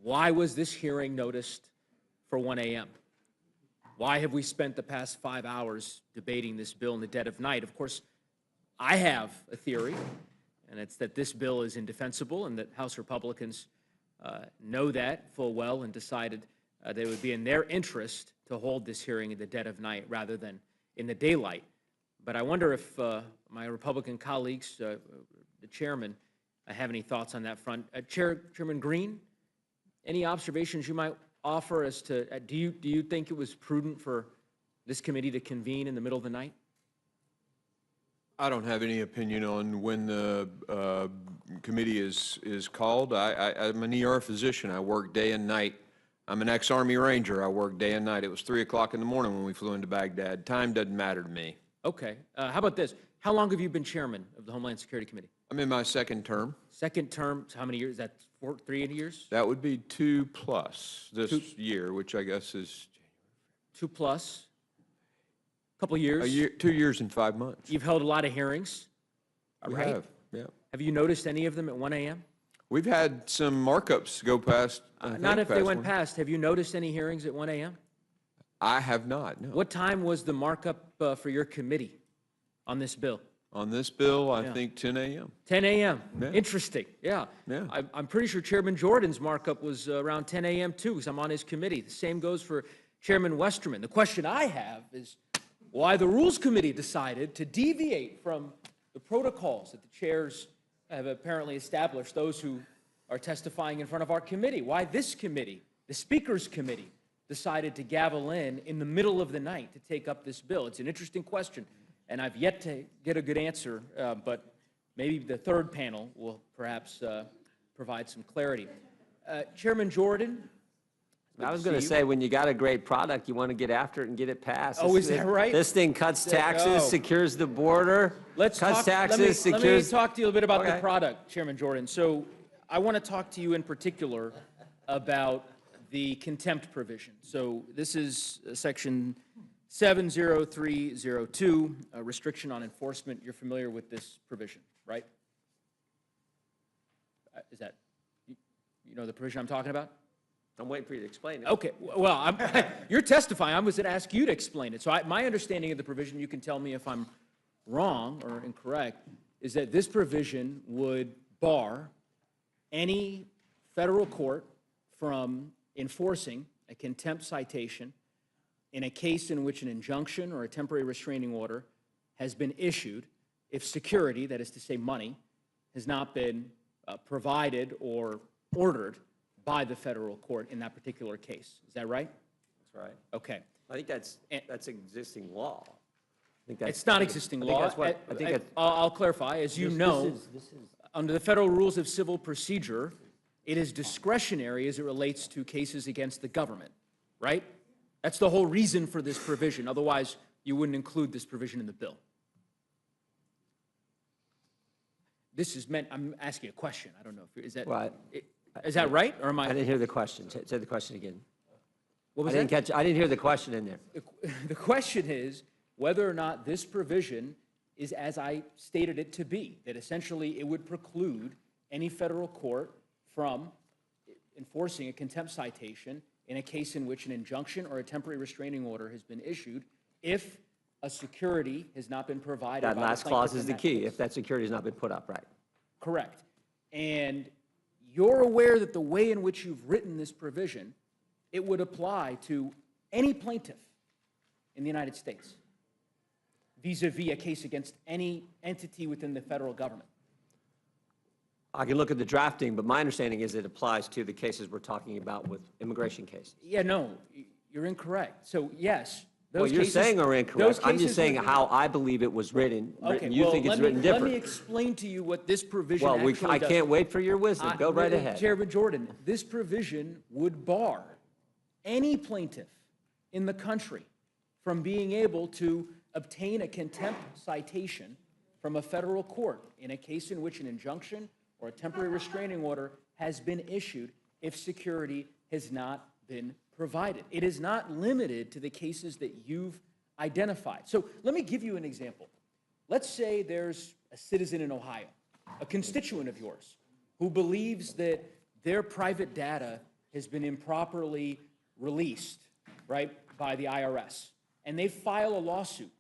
why was this hearing noticed for 1 a.m.? Why have we spent the past 5 hours debating this bill in the dead of night? Of course, I have a theory, and it's that this bill is indefensible and that House Republicans know that full well and decided that it would be in their interest to hold this hearing in the dead of night rather than in the daylight. But I wonder if my Republican colleagues, the chairman, have any thoughts on that front. Chairman Green, any observations you might offer as to, do you think it was prudent for this committee to convene in the middle of the night? I don't have any opinion on when the committee is called. I'm an ER physician. I work day and night. I'm an ex-Army Ranger. I work day and night. It was 3 o'clock in the morning when we flew into Baghdad. Time doesn't matter to me. Okay. How about this? How long have you been chairman of the Homeland Security Committee? I'm in my second term. Second term, so how many years? Is that 3 years? That would be 2+ this year, which I guess is 2+. Couple years? a year, 2 years and 5 months. You've held a lot of hearings, We right? have, yeah. Have you noticed any of them at 1 a.m.? We've had some markups go past. Not if they went past. Have you noticed any hearings at 1 a.m.? I have not, no. What time was the markup for your committee on this bill? On this bill, I Yeah. think 10 a.m. 10 a.m. Yeah. Interesting. Yeah. Yeah. I'm pretty sure Chairman Jordan's markup was around 10 a.m. too, because I'm on his committee. The same goes for Chairman Westerman. The question I have is why the Rules Committee decided to deviate from the protocols that the chairs have apparently established, those who are testifying in front of our committee. Why this committee, the Speaker's Committee, decided to gavel in the middle of the night to take up this bill. It's an interesting question, and I've yet to get a good answer, but maybe the third panel will perhaps provide some clarity. Chairman Jordan? I was going to say, when you got a great product, you want to get after it and get it passed. Oh, is that right? This thing cuts taxes, secures the border, Let me talk to you a little bit about the product, Chairman Jordan. So I want to talk to you in particular about the contempt provision. So this is section 70302, a restriction on enforcement. You're familiar with this provision, right? Is that, you know the provision I'm talking about? I'm waiting for you to explain it. Okay, well, you're testifying. I was going to ask you to explain it. So my understanding of the provision, you can tell me if I'm wrong or incorrect, is that this provision would bar any federal court from enforcing a contempt citation in a case in which an injunction or a temporary restraining order has been issued if security, that is to say money, has not been provided or ordered by the federal court in that particular case. Is that right? That's right. Okay. I think that's existing law. It's not existing law. I think that's I'll clarify. As you know, under the Federal Rules of Civil Procedure, it is discretionary as it relates to cases against the government, right? That's the whole reason for this provision. Otherwise, you wouldn't include this provision in the bill. This is meant, I'm asking a question. I don't know if, is that, is that right? Or am I? I didn't hear the question. Say the question again. What was I didn't hear the question in there. The question is whether or not this provision is as I stated it to be, that essentially it would preclude any federal court from enforcing a contempt citation in a case in which an injunction or a temporary restraining order has been issued if a security has not been provided by That the last plaintiff clause in is the that key, case. if that security has not been put up, right? Correct. And you're aware that the way in which you've written this provision, it would apply to any plaintiff in the United States vis-a-vis a case against any entity within the federal government. I can look at the drafting, but my understanding is it applies to the cases we're talking about with immigration cases. Yeah, no, you're incorrect. So yes, those Well, you're cases- saying are those incorrect. I'm just cases saying would be- how I believe it was written. Okay, You well, think it's let me- written different. Let me explain to you what this provision Well, actually I does. can't wait for your wisdom. Go right ahead. Chairman Jordan, this provision would bar any plaintiff in the country from being able to obtain a contempt citation from a federal court in a case in which an injunction or a temporary restraining order has been issued if security has not been provided. It is not limited to the cases that you've identified. So let me give you an example. Let's say there's a citizen in Ohio, a constituent of yours, who believes that their private data has been improperly released, right, by the IRS, and they file a lawsuit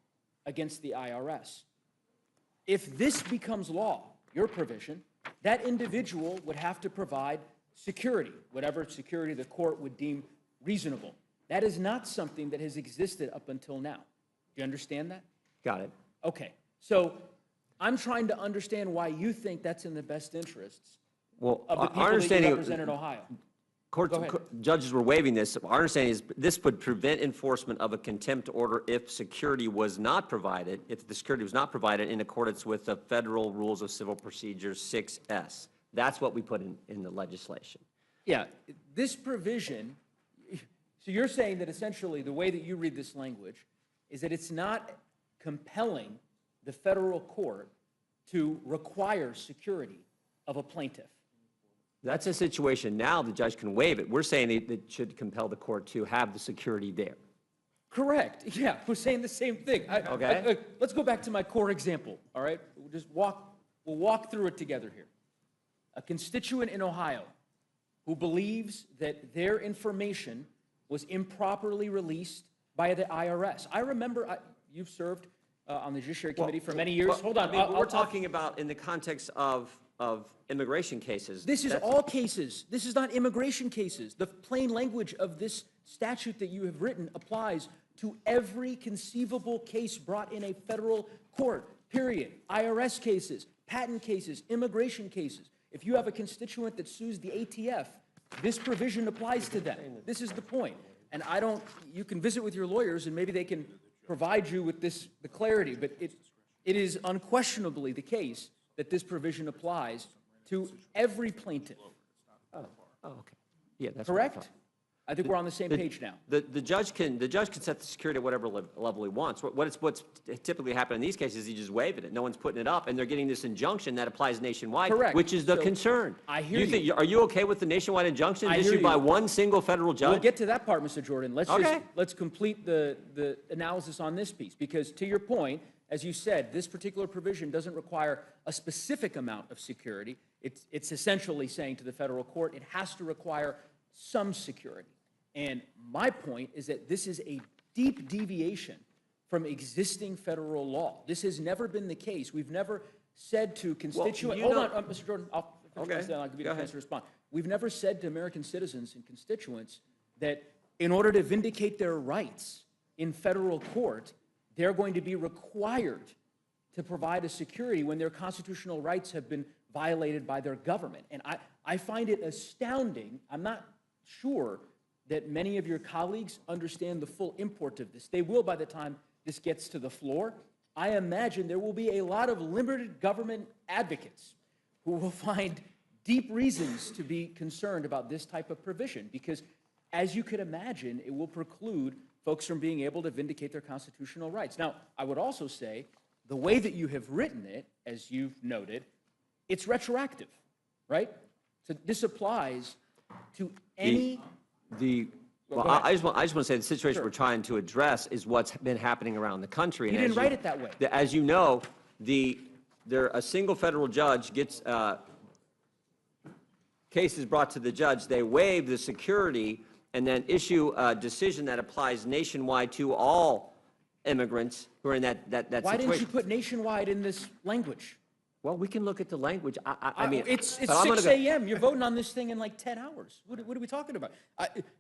against the IRS. If this becomes law, your provision, that individual would have to provide security, whatever security the court would deem reasonable. That is not something that has existed up until now. Do you understand that? Got it. Okay. So I'm trying to understand why you think that's in the best interests Well, of the our people that you understanding, represent in Ohio. courts, Go ahead. judges were waiving this. Our understanding is this would prevent enforcement of a contempt order if security was not provided, if the security was not provided in accordance with the Federal Rules of Civil Procedure 6S. That's what we put in the legislation. Yeah, this provision, so you're saying that essentially the way that you read this language is that it's not compelling the federal court to require security of a plaintiff. That's a situation now the judge can waive it. We're saying it should compel the court to have the security there. Correct. Yeah, we're saying the same thing. Okay. Let's go back to my core example, all right? We'll walk through it together here. A constituent in Ohio who believes that their information was improperly released by the IRS. I remember you've served on the Judiciary Committee for many years. Hold on. We're talking about in the context of immigration cases. This is all cases. This is not immigration cases. The plain language of this statute that you have written applies to every conceivable case brought in a federal court, period. IRS cases, patent cases, immigration cases. If you have a constituent that sues the ATF, this provision applies to them. This is the point. And you can visit with your lawyers and maybe they can provide you with the clarity, but it is unquestionably the case that this provision applies to every plaintiff. Oh, okay. Yeah, that's correct. I think we're on the same page now. The judge can set the security at whatever level he wants. What's typically happened in these cases is he just waiving it. No one's putting it up, and they're getting this injunction that applies nationwide, Correct. which is the So, concern. I hear you. Are you okay with the nationwide injunction I hear issued by you. one single federal judge? We'll get to that part, Mr. Jordan. Okay. Let's complete the analysis on this piece, because to your point, as you said, this particular provision doesn't require a specific amount of security. It's essentially saying to the federal court, it has to require some security. And my point is that this is a deep deviation from existing federal law. This has never been the case. We've never said to constituents, hold on, Mr. Jordan, I'll give you the chance to respond. We've never said to American citizens and constituents that in order to vindicate their rights in federal court, they're going to be required to provide a security when their constitutional rights have been violated by their government. And I find it astounding. I'm not sure that many of your colleagues understand the full import of this. They will by the time this gets to the floor. I imagine there will be a lot of limited government advocates who will find deep reasons to be concerned about this type of provision, because as you could imagine, it will preclude folks from being able to vindicate their constitutional rights. Now, I would also say the way that you have written it, as you've noted, it's retroactive, right? So this applies to any... I just want to say the situation we're trying to address is what's been happening around the country. You didn't write it that way. As you know, a single federal judge gets cases brought to the judge. They waive the security and then issue a decision that applies nationwide to all immigrants who are in that situation. Why didn't you put nationwide in this language? Well, we can look at the language. I mean, It's but I'm gonna 6 a.m. You're voting on this thing in like 10 hours. What are we talking about?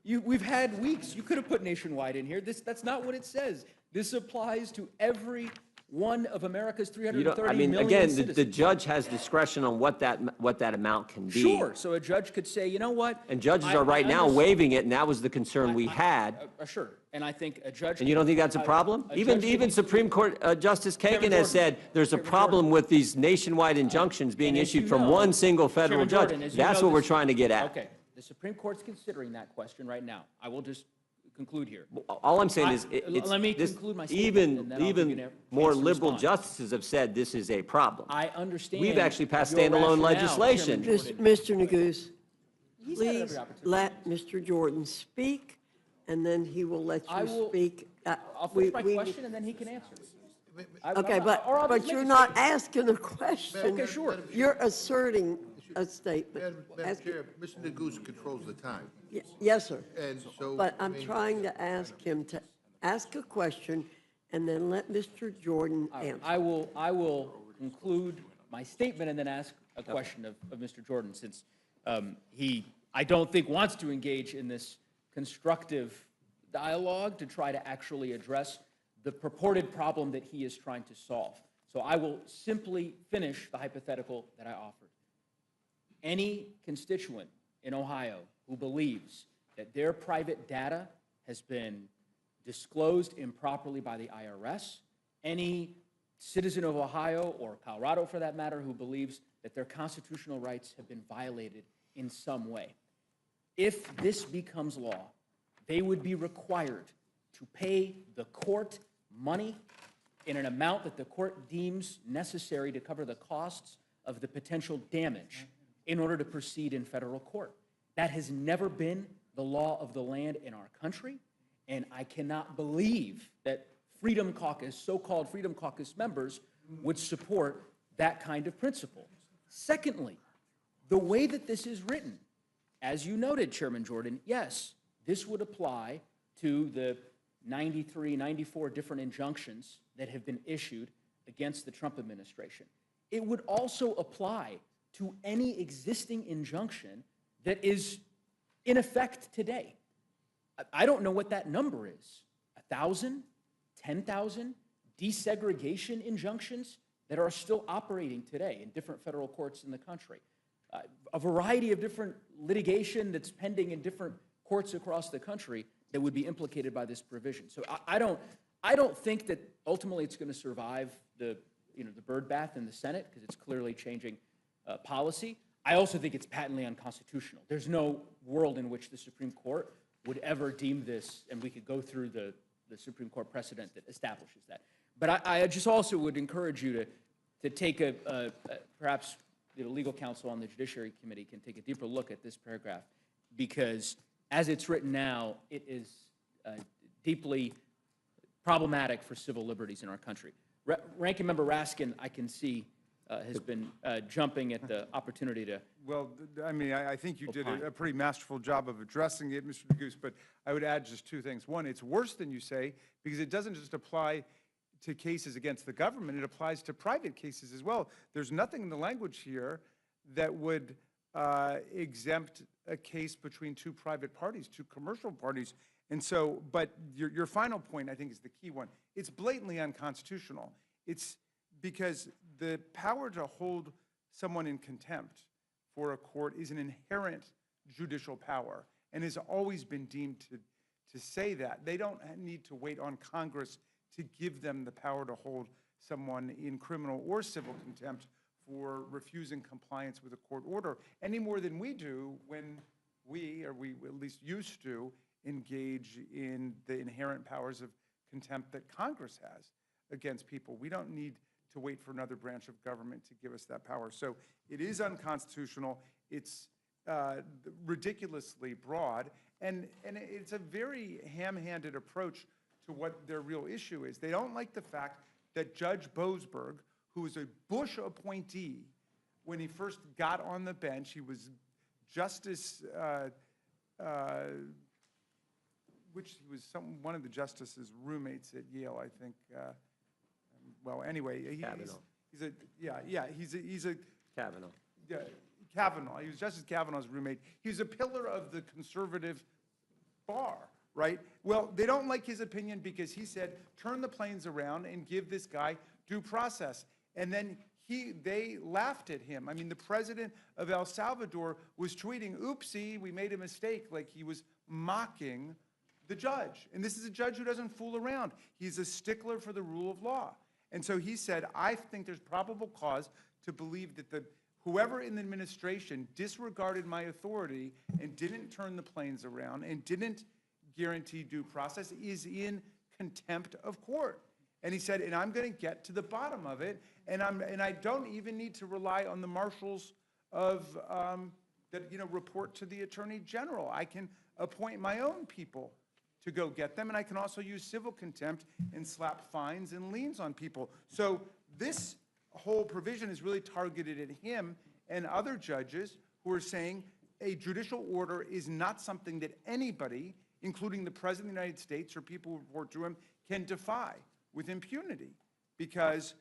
We've had weeks. You could have put nationwide in here. That's not what it says. This applies to every one of America's 330 I mean, million again, citizens. the judge has discretion on what that amount can be. Sure, so a judge could say, you know what? And judges I- are right I now understand. waiving it, and that was the concern we had. Sure, and I think a judge. And you don't think that's a problem? Even Supreme Court Justice Kagan has said there's a problem with these nationwide injunctions being And as issued you from know, one single federal Chairman judge. Jordan, as you That's know, what we're this- trying to get at. Okay, the Supreme Court's considering that question right now. I will just conclude here. All I'm saying is, Let me this, conclude my statement, and then I'll give you even a more chance to liberal respond. justices have said this is a problem. I understand. We've actually passed your standalone rationale, legislation. Chairman Jordan. Mr. Neguse, He's had every please opportunity. let Mr. Jordan speak, and then he will let I you will- speak. I'll finish my question, and then he can answer. Okay, or I'll but just you're make a not statement. asking a question. Okay, sure. You're asserting a statement. Madam Ask- Chair, Mr. Neguse controls the time. Yes, sir. And so, But I I'm mean- trying to ask him to ask a question and then let Mr. Jordan answer. I will conclude my statement and then ask a question of Mr. Jordan, since he, I don't think, wants to engage in this constructive dialogue to try to actually address the purported problem that he is trying to solve. So I will simply finish the hypothetical that I offered. Any constituent in Ohio who believes that their private data has been disclosed improperly by the IRS, any citizen of Ohio or Colorado, for that matter, who believes that their constitutional rights have been violated in some way, if this becomes law, they would be required to pay the court money in an amount that the court deems necessary to cover the costs of the potential damage in order to proceed in federal court. That has never been the law of the land in our country, and I cannot believe that Freedom Caucus, so-called Freedom Caucus members, would support that kind of principle. Secondly, the way that this is written, as you noted, Chairman Jordan, yes, this would apply to the 93, 94 different injunctions that have been issued against the Trump administration. It would also apply to any existing injunction that is in effect today. I don't know what that number is. 1,000, 10,000 desegregation injunctions that are still operating today in different federal courts in the country. A variety of different litigation that's pending in different courts across the country that would be implicated by this provision. So I don't think that ultimately it's going to survive the bird bath in the Senate, because it's clearly changing policy. I also think it's patently unconstitutional. There's no world in which the Supreme Court would ever deem this, and we could go through the Supreme Court precedent that establishes that. But I just also would encourage you to take perhaps the legal counsel on the Judiciary Committee can take a deeper look at this paragraph, because as it's written now, it is deeply problematic for civil liberties in our country. Ranking Member Raskin, I can see, has been jumping at the opportunity to. Well, I mean, I think you did opine. a pretty masterful job of addressing it, Mr. Neguse, but I would add just two things. One, it's worse than you say, because it doesn't just apply to cases against the government, it applies to private cases as well. There's nothing in the language here that would exempt a case between two private parties, two commercial parties. And so, but your final point, I think, is the key one. It's blatantly unconstitutional. It's because the power to hold someone in contempt for a court is an inherent judicial power and has always been deemed to say that. They don't need to wait on Congress to give them the power to hold someone in criminal or civil contempt for refusing compliance with a court order, any more than we do when we at least used to, engage in the inherent powers of contempt that Congress has against people. We don't need to wait for another branch of government to give us that power. So it is unconstitutional. It's ridiculously broad, and it's a very ham-handed approach to what their real issue is. They don't like the fact that Judge Boasberg, who was a Bush appointee when he first got on the bench, he was Justice which he was one of the justices' roommates at Yale, I think. Well, anyway, he's a Kavanaugh. Yeah, Kavanaugh. He was Justice Kavanaugh's roommate. He was a pillar of the conservative bar, right? Well, they don't like his opinion because he said, turn the planes around and give this guy due process. And then they laughed at him. I mean, the president of El Salvador was tweeting, oopsie, we made a mistake, like he was mocking the judge. And this is a judge who doesn't fool around. He's a stickler for the rule of law. And so he said, I think there's probable cause to believe that whoever in the administration disregarded my authority and didn't turn the planes around and didn't guarantee due process is in contempt of court. And he said, and I'm going to get to the bottom of it, and I don't even need to rely on the marshals that report to the attorney general. I can appoint my own people to go get them, and I can also use civil contempt and slap fines and liens on people. So this whole provision is really targeted at him and other judges who are saying a judicial order is not something that anybody, including the President of the United States or people who report to him, can defy with impunity. Because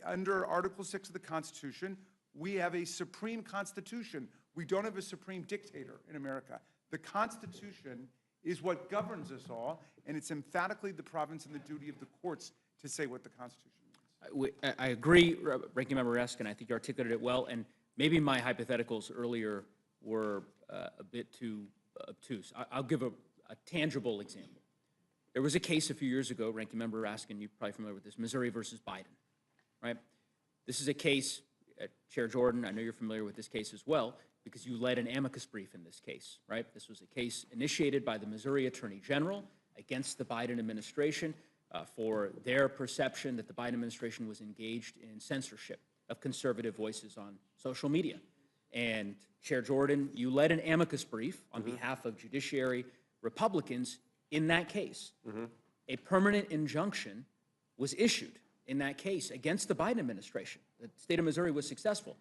under Article 6 of the Constitution, we have a supreme constitution. We don't have a supreme dictator in America. The Constitution is what governs us all, and it's emphatically the province and the duty of the courts to say what the Constitution means. I agree, Ranking Member Raskin. I think you articulated it well, and maybe my hypotheticals earlier were a bit too obtuse. I'll give a tangible example. There was a case a few years ago, Ranking Member Raskin, you're probably familiar with this, Missouri versus Biden, right? This is a case, Chair Jordan, I know you're familiar with this case as well, because you led an amicus brief in this case, right? This was a case initiated by the Missouri Attorney General against the Biden administration for their perception that the Biden administration was engaged in censorship of conservative voices on social media. And Chair Jordan, you led an amicus brief on behalf of Judiciary Republicans in that case. A permanent injunction was issued in that case against the Biden administration. The state of Missouri was successful.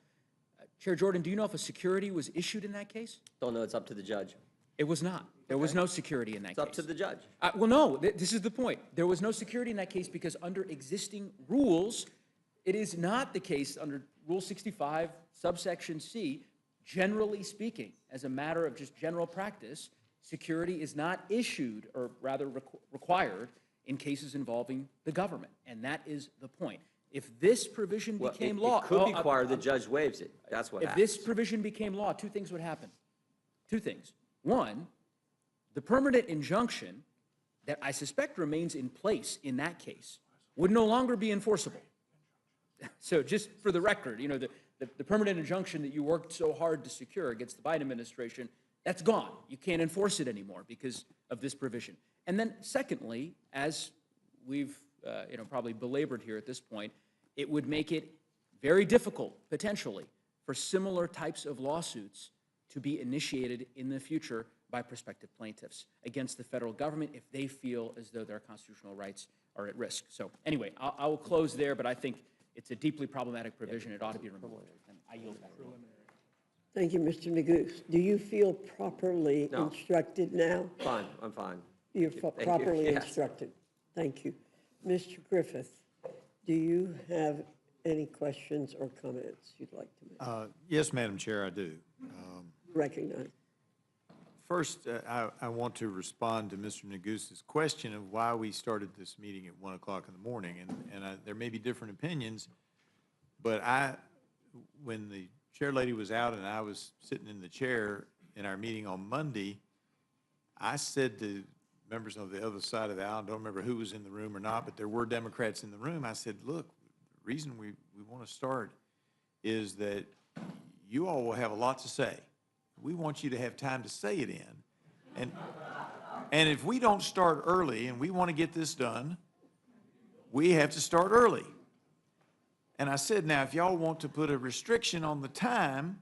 Chair Jordan, do you know if a security was issued in that case? Don't know, it's up to the judge. It was not. There was no security in that case. It's up to the judge. Well, no, this is the point. There was no security in that case because under existing rules, it is not the case under Rule 65, subsection C, generally speaking, as a matter of just general practice, security is not issued, or rather required, in cases involving the government. And that is the point. If this provision became law... It could be required, the judge waives it. That's what happens. If this provision became law, two things would happen. Two things. One, the permanent injunction that I suspect remains in place in that case would no longer be enforceable. So just for the record, you know, the permanent injunction that you worked so hard to secure against the Biden administration, that's gone. You can't enforce it anymore because of this provision. And then secondly, as we've probably belabored here at this point, it would make it very difficult, potentially, for similar types of lawsuits to be initiated in the future by prospective plaintiffs against the federal government if they feel as though their constitutional rights are at risk. So anyway, I will close there, but I think it's a deeply problematic provision. It ought to be removed. And I yield back. Thank you, Mr. Neguse. Do you feel properly instructed now? Fine, I'm fine. You're Thank you. properly Yes. instructed. Thank you. Mr. Griffith, do you have any questions or comments you'd like to make? Yes, Madam Chair, I do. Recognize. First, I want to respond to Mr. Neguse's question of why we started this meeting at 1 o'clock in the morning. And there may be different opinions, but when the chair lady was out and I was sitting in the chair in our meeting on Monday, I said to members on the other side of the aisle, I don't remember who was in the room or not, but there were Democrats in the room. I said, look, the reason we want to start is that you all will have a lot to say. We want you to have time to say it in. And if we don't start early and we want to get this done, we have to start early. And I said, now, if y'all want to put a restriction on the time,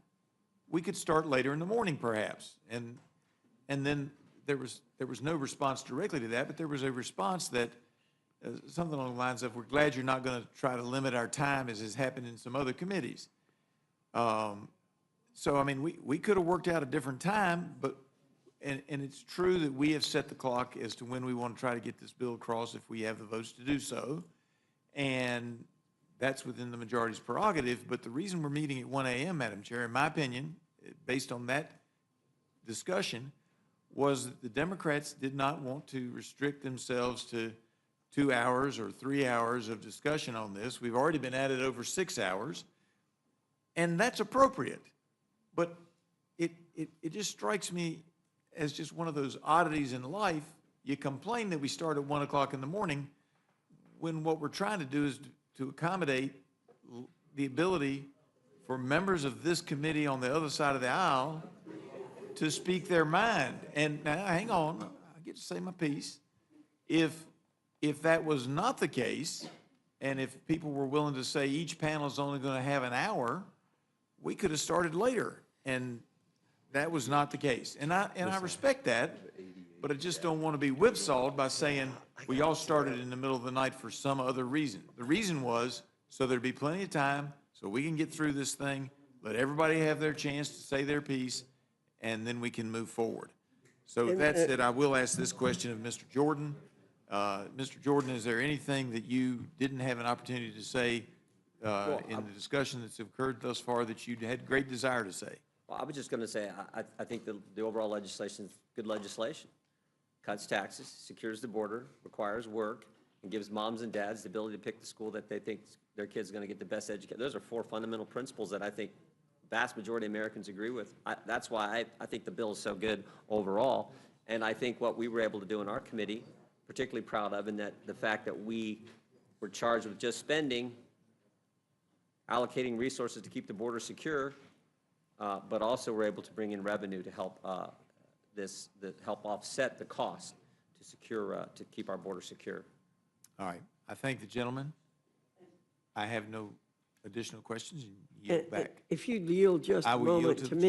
we could start later in the morning, perhaps. And then there was no response directly to that, but there was a response that something along the lines of, we're glad you're not going to try to limit our time as has happened in some other committees. So, I mean, we could have worked out a different time, but and it's true that we have set the clock as to when we want to try to get this bill across if we have the votes to do so. And that's within the majority's prerogative. But the reason we're meeting at 1 a.m., Madam Chair, in my opinion, based on that discussion, was that the Democrats did not want to restrict themselves to 2 hours or 3 hours of discussion on this. We've already been at it over 6 hours, and that's appropriate. But it just strikes me as just one of those oddities in life. You complain that we start at 1 o'clock in the morning when what we're trying to do is to accommodate the ability for members of this committee on the other side of the aisle to speak their mind. And now, hang on, I get to say my piece. If that was not the case, and if people were willing to say each panel is only going to have an hour, we could have started later. And that was not the case. And I respect that, but I just don't want to be whipsawed by saying we all started in the middle of the night for some other reason. The reason was so there'd be plenty of time so we can get through this thing, let everybody have their chance to say their piece, and then we can move forward. So with that said, I will ask this question of Mr. Jordan. Mr. Jordan, is there anything that you didn't have an opportunity to say in the discussion that's occurred thus far that you had great desire to say? Well, I was just going to say, I think the overall legislation is good legislation. Cuts taxes, secures the border, requires work, and gives moms and dads the ability to pick the school that they think their kid's going to get the best education. Those are 4 fundamental principles that I think vast majority of Americans agree with. That's why I think the bill is so good overall. And I think what we were able to do in our committee, particularly proud of, and that the fact that we were charged with just spending, allocating resources to keep the border secure, but also we're able to bring in revenue to help help offset the cost to secure to keep our border secure. All right. I thank the gentleman. I have no additional questions. Yield back. If you'd yield just I a will yield moment to to the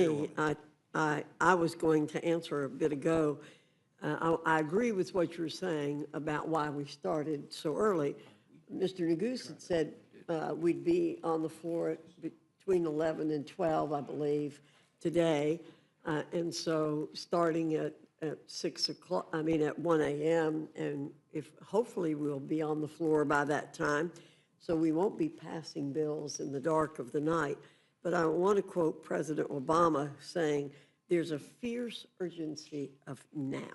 me, I was going to answer a bit ago. I agree with what you're saying about why we started so early. Mr. Neguse had said we'd be on the floor between 11 and 12, I believe, today. And so starting at 6 o'clock, at 1 a.m., and hopefully we'll be on the floor by that time, so we won't be passing bills in the dark of the night. But I want to quote President Obama saying, "There's a fierce urgency of now."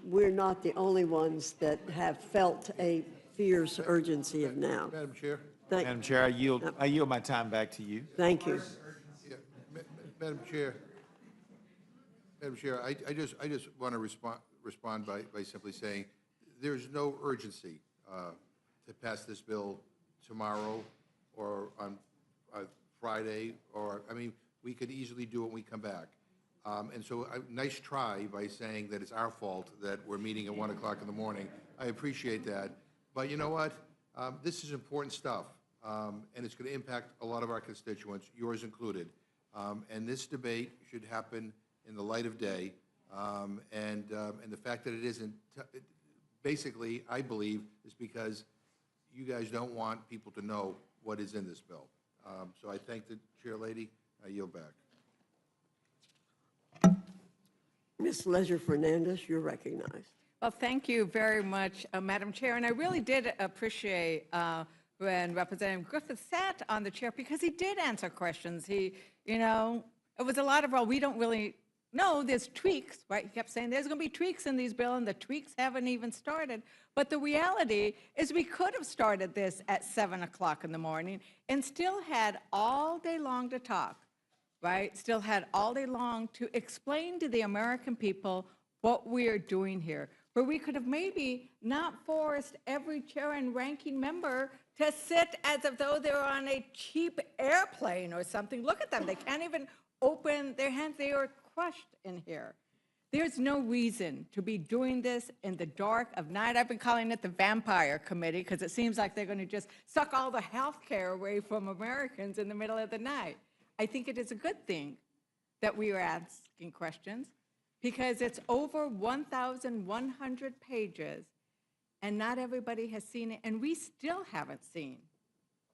We're not the only ones that have felt a fierce urgency of now. Madam Chair? Madam Chair, I yield my time back to you. Thank you. Yeah, Madam Chair, I just want to respond by simply saying there's no urgency to pass this bill tomorrow or on Friday, we could easily do it when we come back. And so nice try by saying that it's our fault that we're meeting at 1 o'clock in the morning. I appreciate that. But you know what? This is important stuff, and it's going to impact a lot of our constituents, yours included. And this debate should happen in the light of day. And the fact that it isn't, basically, I believe, is because you guys don't want people to know what is in this bill. So I thank the chair lady. I yield back. Ms. Leisure Fernandez, you're recognized. Well, thank you very much, Madam Chair. And I really did appreciate when Representative Griffith sat on the chair because he did answer questions. It was a lot of, well, we don't really know, there's tweaks, right? He kept saying there's going to be tweaks in these bills, and the tweaks haven't even started. But the reality is we could have started this at 7 o'clock in the morning and still had all day long to talk, right? Still had all day long to explain to the American people what we are doing here. Where we could have maybe not forced every chair and ranking member to sit as if though they're on a cheap airplane or something. Look at them. They can't even open their hands. They are crushed in here. There's no reason to be doing this in the dark of night. I've been calling it the vampire committee because it seems like they're going to just suck all the health care away from Americans in the middle of the night. I think it is a good thing that we are asking questions because it's over 1,100 pages and not everybody has seen it. And we still haven't seen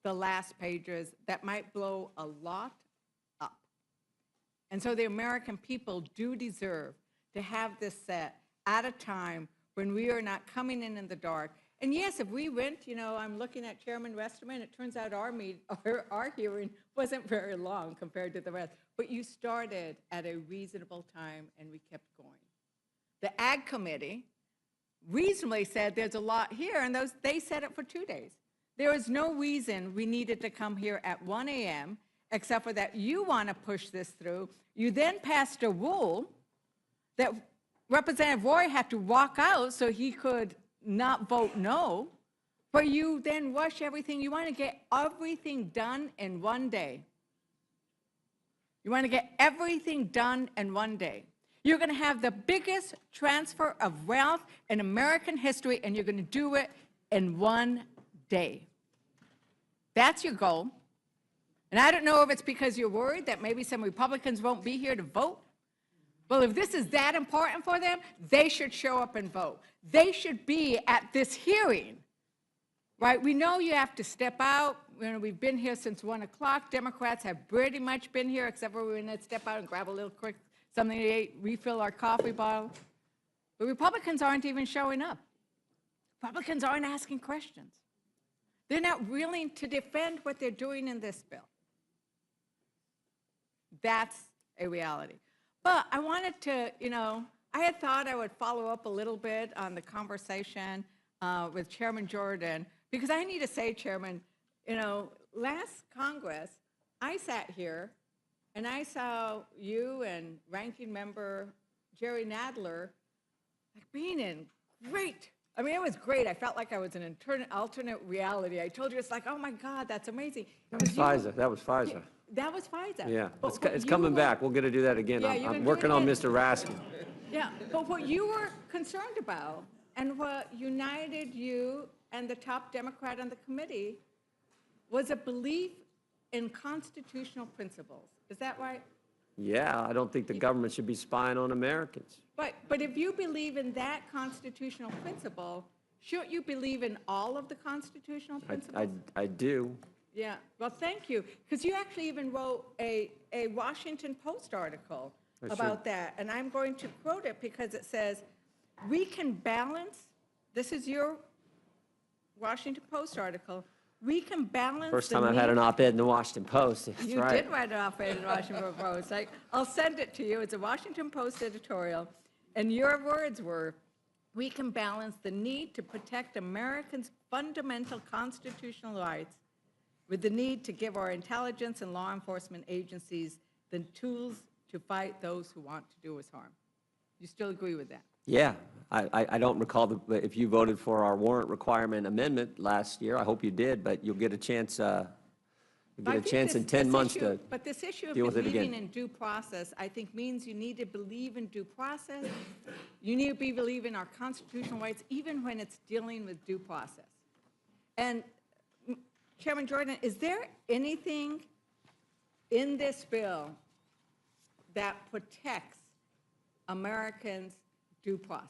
the last pages that might blow a lot up. And so the American people do deserve to have this set at a time when we are not coming in the dark. And yes, if we went, I'm looking at Chairman Westerman, it turns out our hearing wasn't very long compared to the rest. But you started at a reasonable time, and we kept going. The Ag Committee reasonably said there's a lot here, and they set it for 2 days. There was no reason we needed to come here at 1 a.m., except for that you want to push this through. You then passed a rule that Representative Roy had to walk out so he could not vote no, but you then rush everything. You want to get everything done in 1 day. You want to get everything done in 1 day. You're going to have the biggest transfer of wealth in American history, and you're going to do it in 1 day. That's your goal. And I don't know if it's because you're worried that maybe some Republicans won't be here to vote. Well, if this is that important for them, they should show up and vote. They should be at this hearing, right? We know you have to step out. We've been here since 1 o'clock. Democrats have pretty much been here, except for we're going to step out and grab a little quick something to eat, refill our coffee bottle. But Republicans aren't even showing up. Republicans aren't asking questions. They're not willing to defend what they're doing in this bill. That's a reality. But I wanted to, I had thought I would follow up a little bit on the conversation with Chairman Jordan, because I need to say, Chairman, last Congress, I sat here and I saw you and Ranking Member Jerry Nadler being in great, it was great. I felt like I was in an alternate reality. I told you, it's like, oh my God, that's amazing. That was FISA. That was FISA. That was FISA. Yeah, but it's coming back. We're going to do that again. Yeah, I'm working on Mr. Raskin. Yeah, but what you were concerned about and what united you and the top Democrat on the committee was a belief in constitutional principles. Is that right? Yeah, I don't think the government should be spying on Americans. But if you believe in that constitutional principle, shouldn't you believe in all of the constitutional principles? I do. Yeah, well, thank you, because you actually even wrote a Washington Post article about that, and I'm going to quote it because it says, we can balance, this is your Washington Post article, we can balance First time I've had an op-ed in the Washington Post. That's You right. did write an op-ed in the Washington Post. I'll send it to you. It's a Washington Post editorial, and your words were, we can balance the need to protect Americans' fundamental constitutional rights with the need to give our intelligence and law enforcement agencies the tools to fight those who want to do us harm. You still agree with that? Yeah, I don't recall if you voted for our warrant requirement amendment last year. I hope you did, but you'll get a chance. In 10 months to But this issue of deal with it believing again. in due process, I think, means you need to believe in due process. You need to believe in our constitutional rights, even when it's dealing with due process. And Chairman Jordan, is there anything in this bill that protects Americans' due process?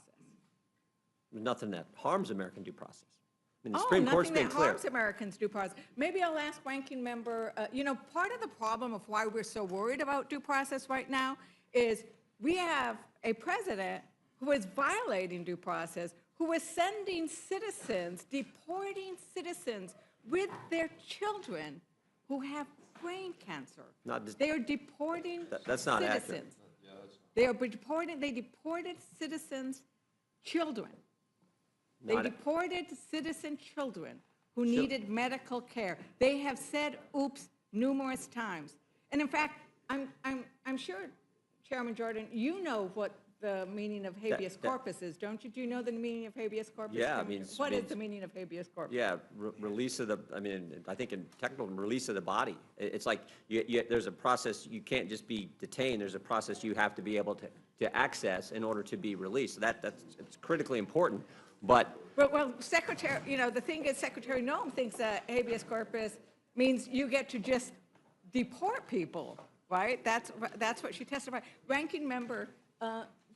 Nothing that harms American due process. The Supreme Court's been nothing that clear. harms Americans' due process. Maybe I'll ask Ranking Member, part of the problem of why we're so worried about due process right now is we have a president who is violating due process, who is sending citizens, deporting citizens with their children who have brain cancer. They are deporting That's not accurate. citizens. They deported citizens' children. They deported citizen children who needed medical care. They have said oops numerous times. And in fact, I'm sure, Chairman Jordan, you know what the meaning of habeas corpus is, don't you? Do you know the meaning of habeas corpus? Yeah, What is the meaning of habeas corpus? Yeah, release of the, I think in technical, release of the body. It's like there's a process, you can't just be detained, there's a process you have to be able to access in order to be released. So it's critically important, but. Well, Secretary, the thing is, Secretary Noem thinks that habeas corpus means you get to just deport people, right? That's what she testified. Ranking Member,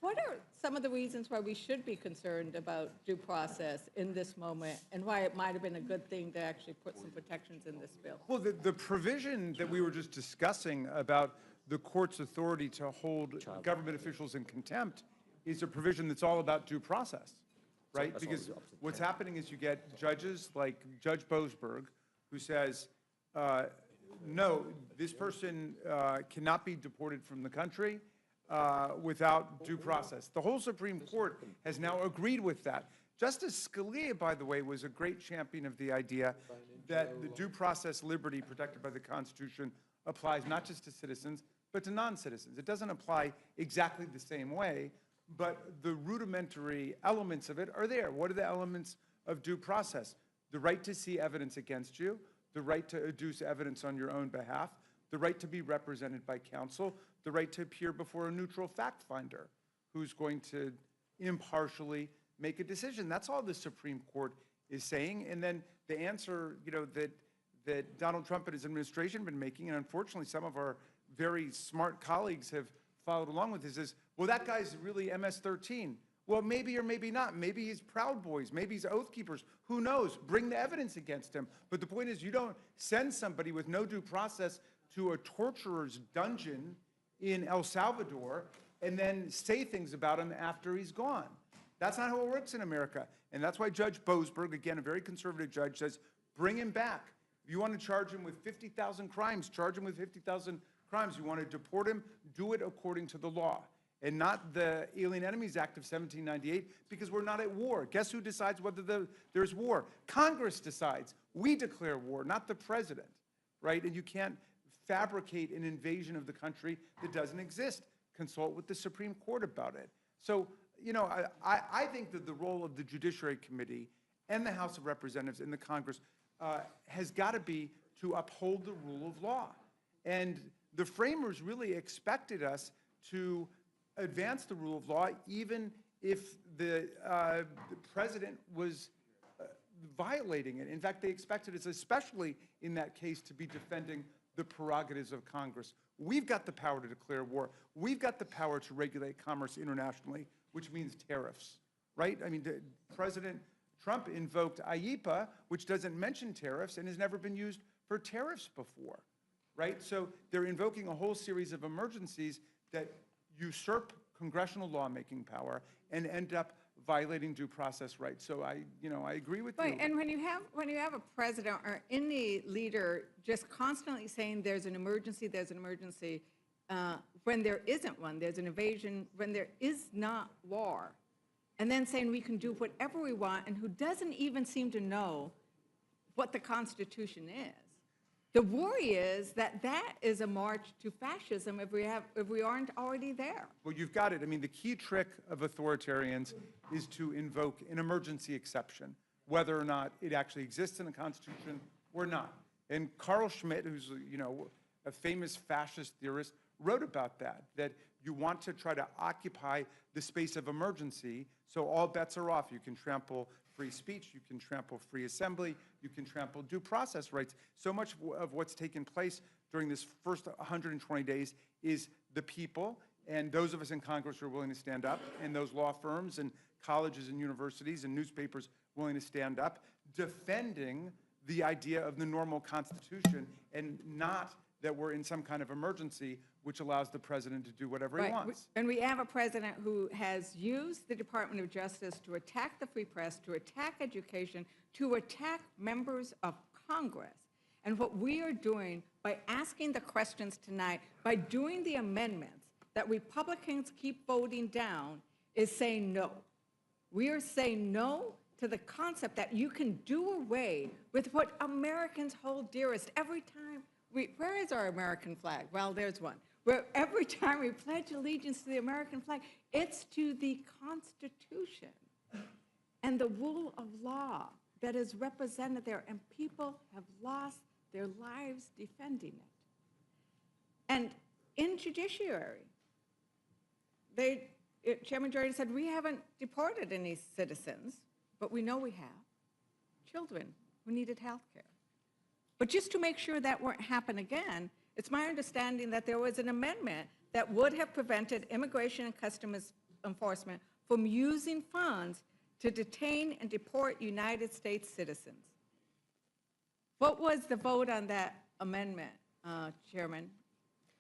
what are some of the reasons why we should be concerned about due process in this moment, and why it might have been a good thing to actually put some protections in this bill? Well, the provision that we were just discussing about the court's authority to hold government officials in contempt is a provision that's all about due process, right? Because what's happening is you get judges like Judge Boasberg, who says, no, this person cannot be deported from the country without due process. The whole Supreme Court has now agreed with that. Justice Scalia, by the way, was a great champion of the idea that the due process liberty protected by the Constitution applies not just to citizens, but to non-citizens. It doesn't apply exactly the same way, but the rudimentary elements of it are there. What are the elements of due process? The right to see evidence against you, the right to adduce evidence on your own behalf, the right to be represented by counsel, the right to appear before a neutral fact finder who's going to impartially make a decision. That's all the Supreme Court is saying. And then the answer, that Donald Trump and his administration have been making, and unfortunately some of our very smart colleagues have followed along with this, is, well, that guy's really MS-13. Well, maybe or maybe not. Maybe he's Proud Boys. Maybe he's Oath Keepers. Who knows? Bring the evidence against him. But the point is, you don't send somebody with no due process to a torturer's dungeon in El Salvador and then say things about him after he's gone. That's not how it works in America. And that's why Judge Boasberg, again, a very conservative judge, says, bring him back. If you want to charge him with 50,000 crimes, charge him with 50,000 crimes. You want to deport him, do it according to the law, and not the Alien Enemies Act of 1798, because we're not at war. Guess who decides whether there's war? Congress decides. We declare war, not the president, right? And you can't fabricate an invasion of the country that doesn't exist. Consult with the Supreme Court about it. So, I think that the role of the Judiciary Committee and the House of Representatives and the Congress has got to be to uphold the rule of law. And the framers really expected us to advance the rule of law, even if the president was violating it. In fact, they expected us, especially in that case, to be defending the prerogatives of Congress. We've got the power to declare war. We've got the power to regulate commerce internationally, which means tariffs, right? I mean, President Trump invoked IEEPA, which doesn't mention tariffs and has never been used for tariffs before, right? So they're invoking a whole series of emergencies that usurp congressional lawmaking power and end up violating due process rights. So I agree with you. And when you have a president or any leader just constantly saying there's an emergency, when there isn't one, there's an invasion, when there is not war, and then saying we can do whatever we want, and who doesn't even seem to know what the Constitution is. The worry is that that is a march to fascism if we aren't already there. Well, you've got it. I mean, the key trick of authoritarians is to invoke an emergency exception, whether or not it actually exists in the Constitution or not. And Carl Schmitt, who's a famous fascist theorist, wrote about that you want to try to occupy the space of emergency, so all bets are off. You can trample free speech, you can trample free assembly, you can trample due process rights. So much of what's taken place during this first 120 days is the people and those of us in Congress who are willing to stand up, and those law firms and colleges and universities and newspapers willing to stand up, defending the idea of the normal Constitution, and not that we're in some kind of emergency which allows the president to do whatever he wants. And we have a president who has used the Department of Justice to attack the free press, to attack education, to attack members of Congress. And what we are doing by asking the questions tonight, by doing the amendments that Republicans keep voting down, is saying no. We are saying no to the concept that you can do away with what Americans hold dearest. Every time where is our American flag? Well, there's one. Where every time we pledge allegiance to the American flag, it's to the Constitution and the rule of law that is represented there, and people have lost their lives defending it. And in Judiciary, Chairman Jordan said, we haven't deported any citizens, but we know we have children who needed health care. But just to make sure that won't happen again, it's my understanding that there was an amendment that would have prevented Immigration and Customs Enforcement from using funds to detain and deport United States citizens. What was the vote on that amendment, Chairman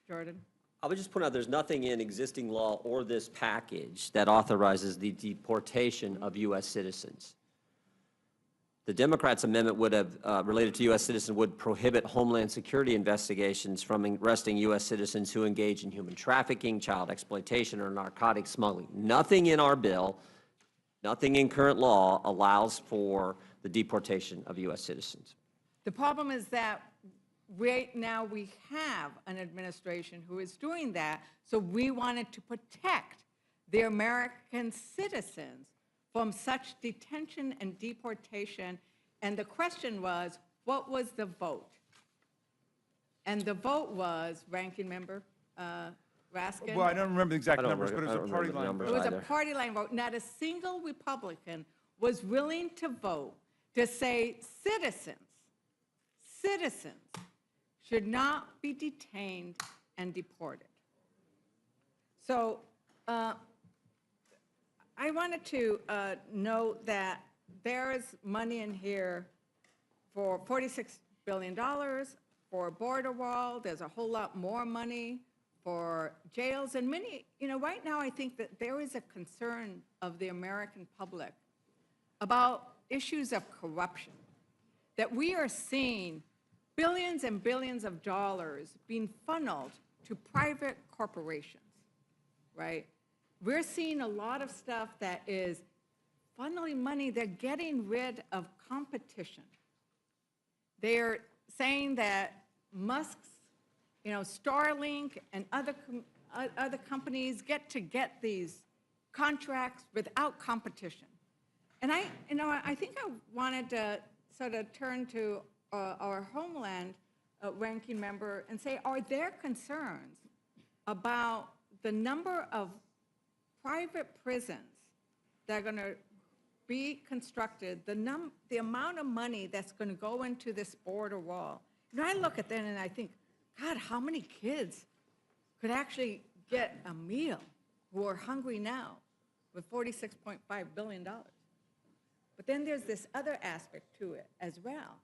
Jordan? I would just point out, there's nothing in existing law or this package that authorizes the deportation of U.S. citizens. The Democrats' amendment would have, related to U.S. citizens, would prohibit Homeland Security investigations from arresting U.S. citizens who engage in human trafficking, child exploitation, or narcotic smuggling. Nothing in our bill, nothing in current law allows for the deportation of U.S. citizens. The problem is that right now we have an administration who is doing that, so we wanted to protect the American citizens from such detention and deportation. And the question was, what was the vote? And the vote was, Ranking Member Raskin? Well, I don't remember the exact numbers, but it was a party line vote. It was a party line vote. Not a single Republican was willing to vote to say citizens should not be detained and deported. So I wanted to note that there is money in here for $46 billion for a border wall. There's a whole lot more money for jails. And many, right now I think that there is a concern of the American public about issues of corruption, that we are seeing billions and billions of dollars being funneled to private corporations, right? We're seeing a lot of stuff that is funneling money. They're getting rid of competition. They're saying that Musk's, Starlink and other companies get these contracts without competition. And I think I wanted to sort of turn to our Homeland ranking member and say, are there concerns about the number of private prisons that are going to be constructed, the amount of money that's going to go into this border wall? I look at that and I think, God, how many kids could actually get a meal who are hungry now with $46.5 billion? But then there's this other aspect to it as well,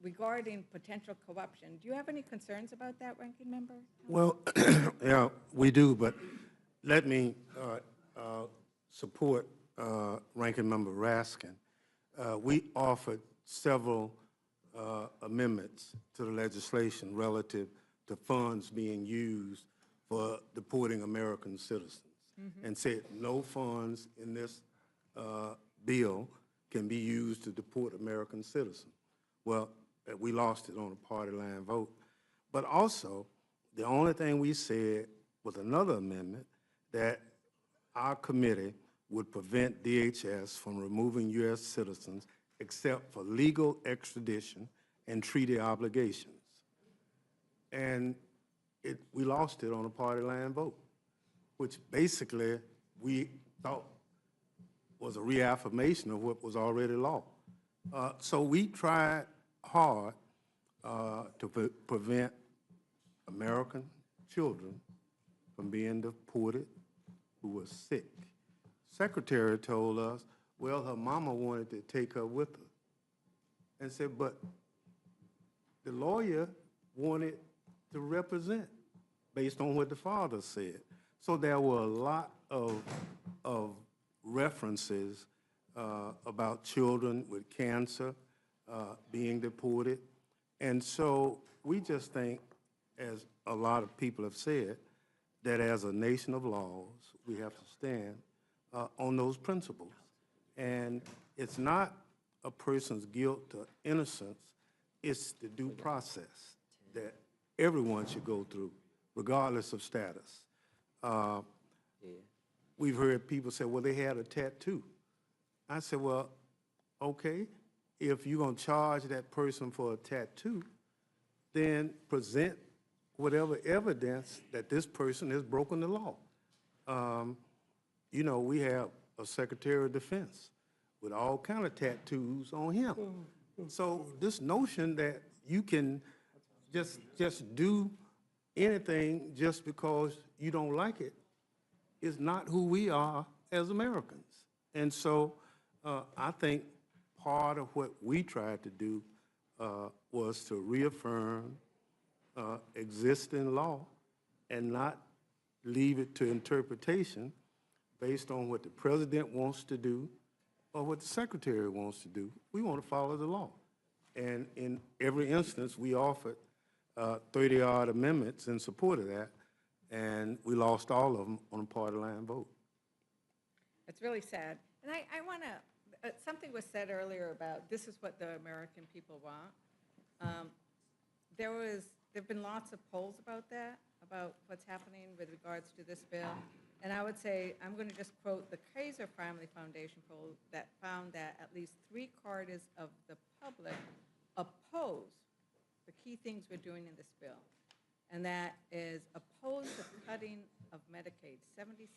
regarding potential corruption. Do you have any concerns about that, Ranking Member? Well, yeah, we do, but let me support Ranking Member Raskin. We offered several amendments to the legislation relative to funds being used for deporting American citizens, and said no funds in this bill can be used to deport American citizens. Well, we lost it on a party line vote. But also, the only thing we said was another amendment that our committee would prevent DHS from removing U.S. citizens except for legal extradition and treaty obligations. And we lost it on a party line vote, which basically we thought was a reaffirmation of what was already law. So we tried hard to prevent American children from being deported who were sick. Secretary told us, well, her mama wanted to take her with her. And said, but the lawyer wanted to represent based on what the father said. So there were a lot of references about children with cancer being deported. And so we just think, as a lot of people have said, that as a nation of laws, we have to stand on those principles. And it's not a person's guilt or innocence, it's the due process that everyone should go through, regardless of status. We've heard people say, well, they had a tattoo. I said, well, okay, if you're going to charge that person for a tattoo, then present whatever evidence that this person has broken the law. We have a Secretary of Defense with all kind of tattoos on him. So this notion that you can just do anything just because you don't like it is not who we are as Americans. And so I think part of what we tried to do was to reaffirm existing law and not leave it to interpretation based on what the president wants to do or what the secretary wants to do. We want to follow the law. And in every instance, we offered 30-odd amendments in support of that, and we lost all of them on a party line vote. It's really sad. And I want to, something was said earlier about this is what the American people want. There've been lots of polls about that, about what's happening with regards to this bill. And I would say, I'm going to just quote the Kaiser Family Foundation poll that found that at least 3/4 of the public oppose the key things we're doing in this bill. And that is oppose the cutting of Medicaid, 76%.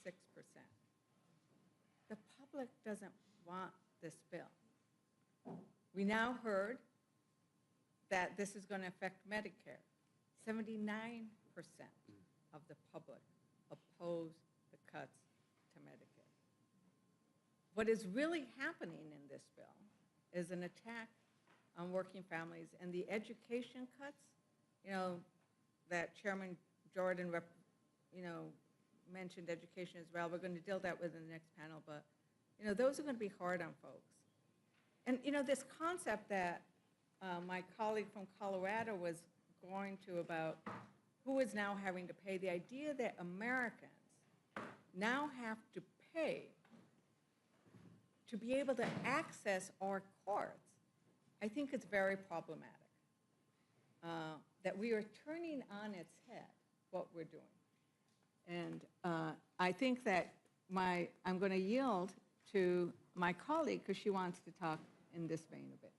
The public doesn't want this bill. We now heard that this is going to affect Medicare. 79% of the public oppose the cuts to Medicare. What is really happening in this bill is an attack on working families, and the education cuts, that Chairman Jordan, mentioned education as well. We're going to deal that with in the next panel, but, those are going to be hard on folks. And, this concept that my colleague from Colorado was going to about who is now having to pay, the idea that Americans now have to pay to be able to access our courts, I think it's very problematic. That we are turning on its head what we're doing. And I think that I'm going to yield to my colleague because she wants to talk in this vein a bit.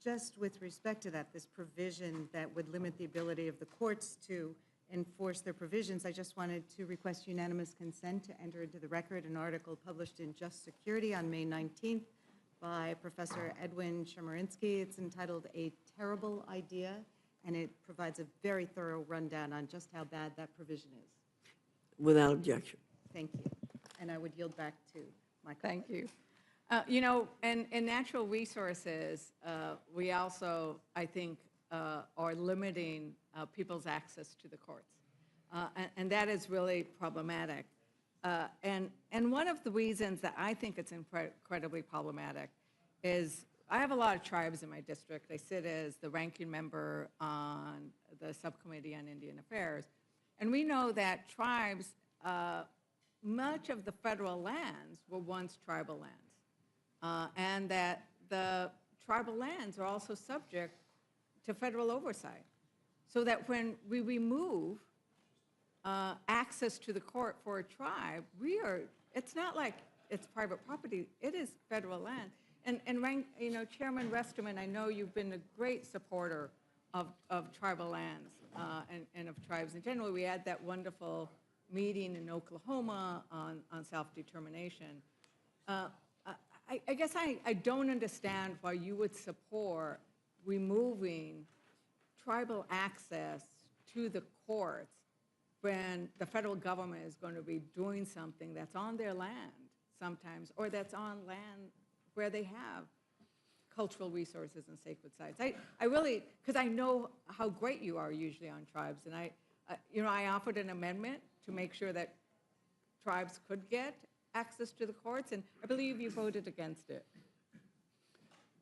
Just with respect to that, this provision that would limit the ability of the courts to enforce their provisions, I just wanted to request unanimous consent to enter into the record an article published in Just Security on May 19th by Professor Edwin Chemerinsky. It's entitled A Terrible Idea, and it provides a very thorough rundown on just how bad that provision is. Without objection. Thank you. And I would yield back to my colleague. Thank you. In natural resources, we also, I think, are limiting people's access to the courts. And that is really problematic. And one of the reasons that I think it's incredibly problematic is I have a lot of tribes in my district. I sit as the ranking member on the subcommittee on Indian Affairs. And we know that tribes, much of the federal lands were once tribal lands. And that the tribal lands are also subject to federal oversight. So that when we remove access to the court for a tribe, it's not like it's private property, it is federal land. And Chairman Resterman, I know you've been a great supporter of tribal lands and of tribes in general. We had that wonderful meeting in Oklahoma on self-determination. I guess I don't understand why you would support removing tribal access to the courts when the federal government is going to be doing something that's on their land sometimes, or that's on land where they have cultural resources and sacred sites. I really, because I know how great you are usually on tribes, and I offered an amendment to make sure that tribes could get access to the courts, and I believe you voted against it.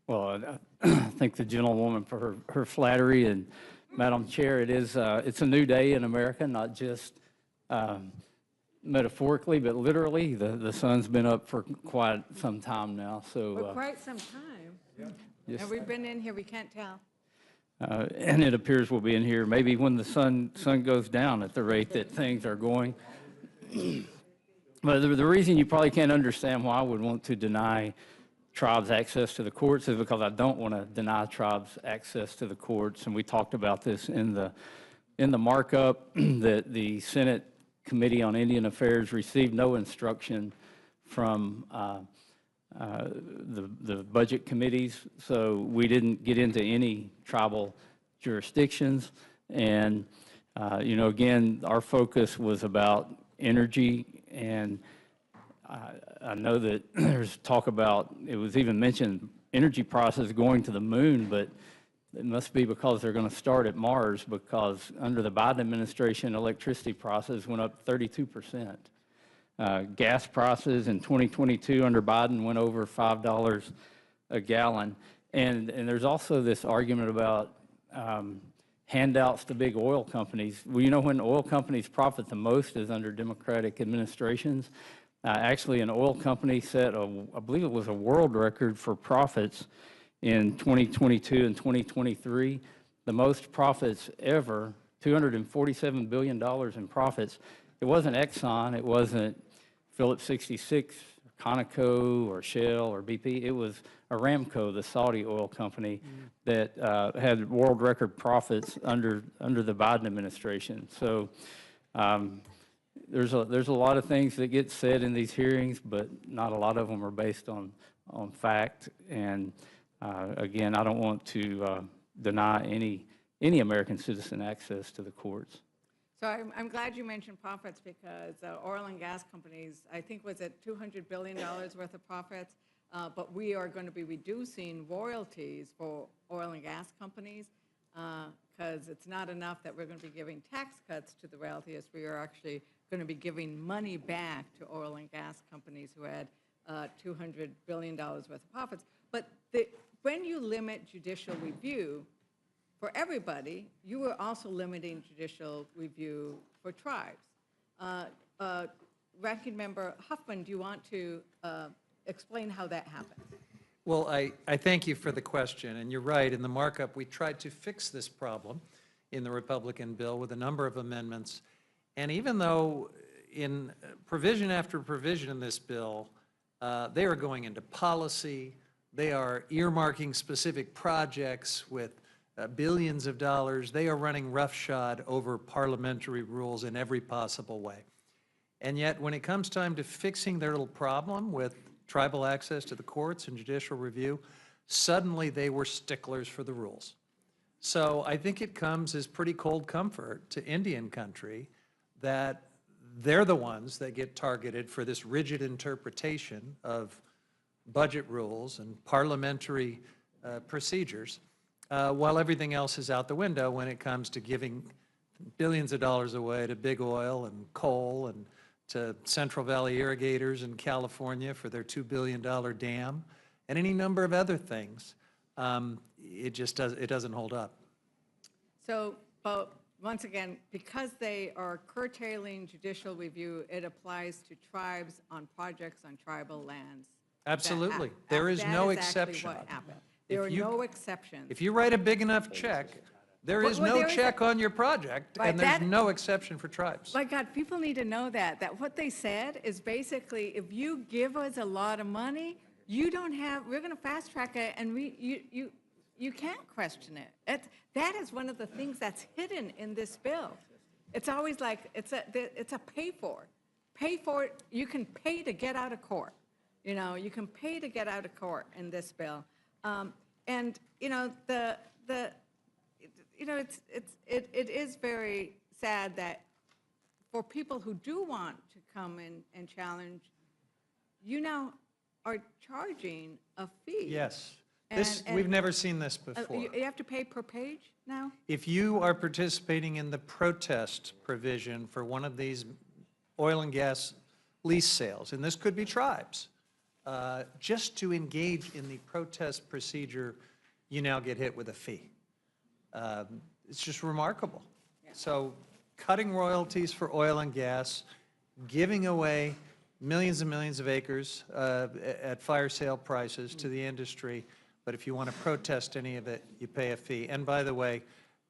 Well, I thank the gentlewoman for her flattery, and Madam Chair, it's a new day in America, not just metaphorically, but literally. The sun's been up for quite some time now, so. For quite some time. Yes. And we've been in here, we can't tell. And it appears we'll be in here maybe when the sun goes down at the rate that things are going. But the reason you probably can't understand why I would want to deny tribes access to the courts is because I don't want to deny tribes access to the courts. And we talked about this in the markup that the Senate Committee on Indian Affairs received no instruction from the budget committees, so we didn't get into any tribal jurisdictions. And again, our focus was about energy, and I know that there's talk about, it was even mentioned, energy prices going to the moon, but it must be because they're going to start at Mars, because under the Biden administration, electricity prices went up 32%. Gas prices in 2022 under Biden went over $5 a gallon. And there's also this argument about handouts to big oil companies. Well, you know, when oil companies profit the most is under Democratic administrations. Actually, an oil company set, I believe it was a world record for profits in 2022 and 2023, the most profits ever, $247 billion in profits. It wasn't Exxon, it wasn't Phillips 66, Conoco, or Shell, or BP. It was Aramco, the Saudi oil company, that had world record profits under the Biden administration. So there's a lot of things that get said in these hearings, but not a lot of them are based on fact. And again, I don't want to deny any American citizen access to the courts. So I'm glad you mentioned profits, because oil and gas companies, I think, was at $200 billion worth of profits, but we are going to be reducing royalties for oil and gas companies, because it's not enough that we're going to be giving tax cuts to the wealthiest. We are actually going to be giving money back to oil and gas companies who had $200 billion worth of profits. But when you limit judicial review for everybody, you are also limiting judicial review for tribes. Ranking Member Huffman, do you want to explain how that happens? Well, I thank you for the question, and you're right. In the markup, we tried to fix this problem in the Republican bill with a number of amendments. And even though in provision after provision in this bill, they are going into policy, they are earmarking specific projects with billions of dollars, they are running roughshod over parliamentary rules in every possible way. And yet, when it comes time to fixing their little problem with tribal access to the courts and judicial review, suddenly they were sticklers for the rules. So I think it comes as pretty cold comfort to Indian country that they're the ones that get targeted for this rigid interpretation of budget rules and parliamentary procedures, while everything else is out the window when it comes to giving billions of dollars away to big oil and coal and to Central Valley irrigators in California for their $2 billion dam, and any number of other things. It doesn't hold up. So, but once again, because they are curtailing judicial review, it applies to tribes on projects on tribal lands. Absolutely. There is no exception. That is actually what happened. There are no exceptions. If you write a big enough check, there is no check on your project, and there's no exception for tribes. My God, people need to know that what they said is basically, if you give us a lot of money, you don't have, we're going to fast track it, and you can't question it. That is one of the things that's hidden in this bill. It's always like, it's a pay for. Pay for it, you can pay to get out of court. You know, you can pay to get out of court in this bill. And, you know, it is very sad that for people who do want to come in and challenge, you now are charging a fee. Yes. We've never seen this before. You have to pay per page now? If you are participating in the protest provision for one of these oil and gas lease sales, and this could be tribes, just to engage in the protest procedure, you now get hit with a fee. It's just remarkable. Yeah. So cutting royalties for oil and gas, giving away millions and millions of acres at fire sale prices to the industry, but if you want to protest any of it, you pay a fee. And by the way,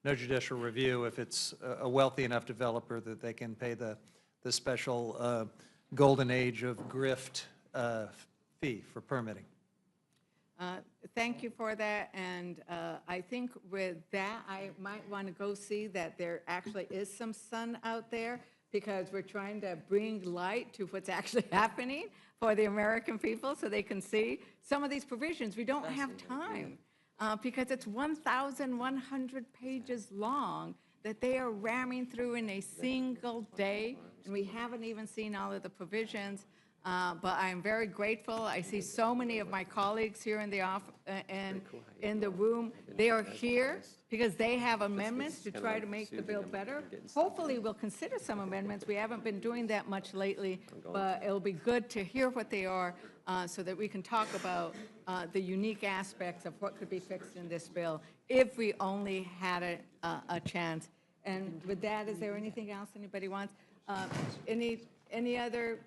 no judicial review if it's a wealthy enough developer that they can pay the special golden age of grift fee for permitting. Thank you for that, and I think with that, I might want to go see that there actually is some sun out there, because we're trying to bring light to what's actually happening for the American people so they can see some of these provisions. We don't have time because it's 1,100 pages long that they are ramming through in a single day, and we haven't even seen all of the provisions. but I am very grateful. I see so many of my colleagues here in the and in the room. They are here because they have amendments to try to make the bill better. Hopefully, we'll consider some amendments. We haven't been doing that much lately, but it'll be good to hear what they are so that we can talk about the unique aspects of what could be fixed in this bill if we only had a chance. And with that, is there anything else anybody wants? Any other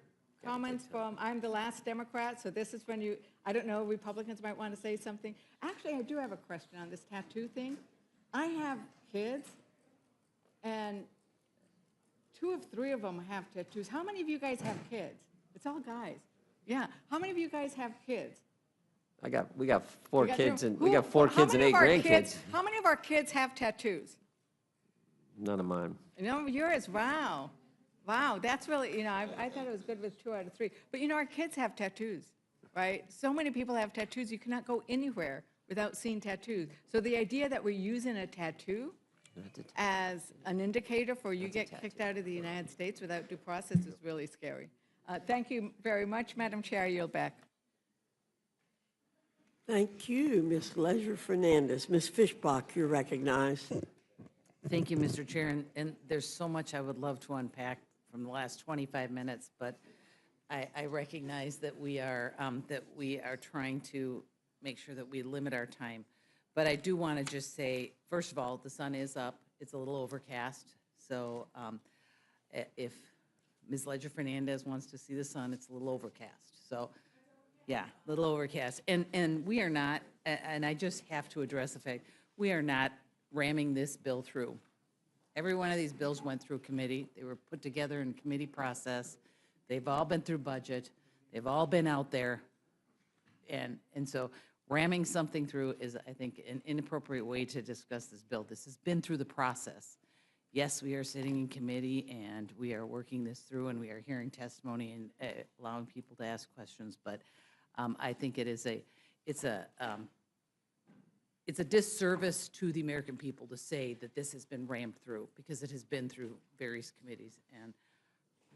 comments from, I'm the last Democrat, so this is when I don't know, Republicans might want to say something. Actually, I do have a question on this tattoo thing. I have kids, and 2 of 3 of them have tattoos. How many of you guys have kids? It's all guys. Yeah. How many of you guys have kids? We got 4 kids and Who- we got 4 kids and 8 grandkids. How many of our kids have tattoos? None of mine. No, yours, wow. Wow, that's really, I thought it was good with 2 out of 3. But our kids have tattoos, right? So many people have tattoos, you cannot go anywhere without seeing tattoos. So the idea that we're using a tattoo as an indicator for you get kicked out of the United States without due process is really scary. Thank you very much, Madam Chair. I yield back. Thank you, Ms. Leisure Fernandez. Ms. Fishbach, you're recognized. Thank you, Mr. Chair, and there's so much I would love to unpack from the last 25 minutes, but I recognize that we are trying to make sure that we limit our time. But I do want to just say, first of all, the sun is up. It's a little overcast, so if Ms. Leisure Fernandez wants to see the sun, it's a little overcast. So, yeah, a little overcast. And we are not, and I just have to address the fact, we are not ramming this bill through. Every one of these bills went through committee. They were put together in committee process. They've all been through budget. They've all been out there. And so ramming something through is, I think, an inappropriate way to discuss this bill. This has been through the process. Yes, we are sitting in committee and we are working this through and we are hearing testimony and allowing people to ask questions. But I think it's a disservice to the American people to say that this has been rammed through, because it has been through various committees. And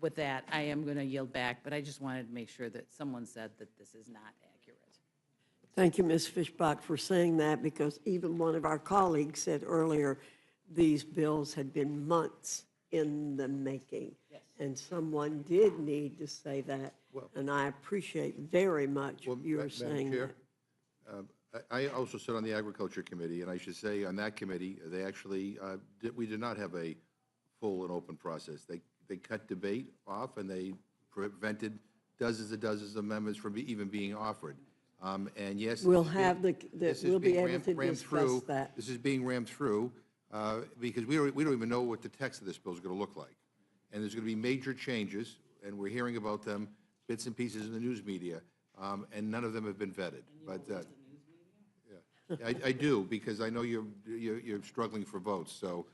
with that, I am going to yield back, but I just wanted to make sure that someone said that this is not accurate. Thank you, Ms. Fishbach, for saying that, because even one of our colleagues said earlier these bills had been months in the making. Yes. And someone did need to say that, and I appreciate very much your saying that. I also sit on the Agriculture Committee, and I should say on that committee, they actually, we did not have a full and open process. They cut debate off, and they prevented dozens of amendments from even being offered. And yes, We'll have we'll be able to discuss that. This is being rammed through because we don't even know what the text of this bill is going to look like. And there's going to be major changes, and we're hearing about them, bits and pieces in the news media, and none of them have been vetted. But I do, because I know you're struggling for votes, so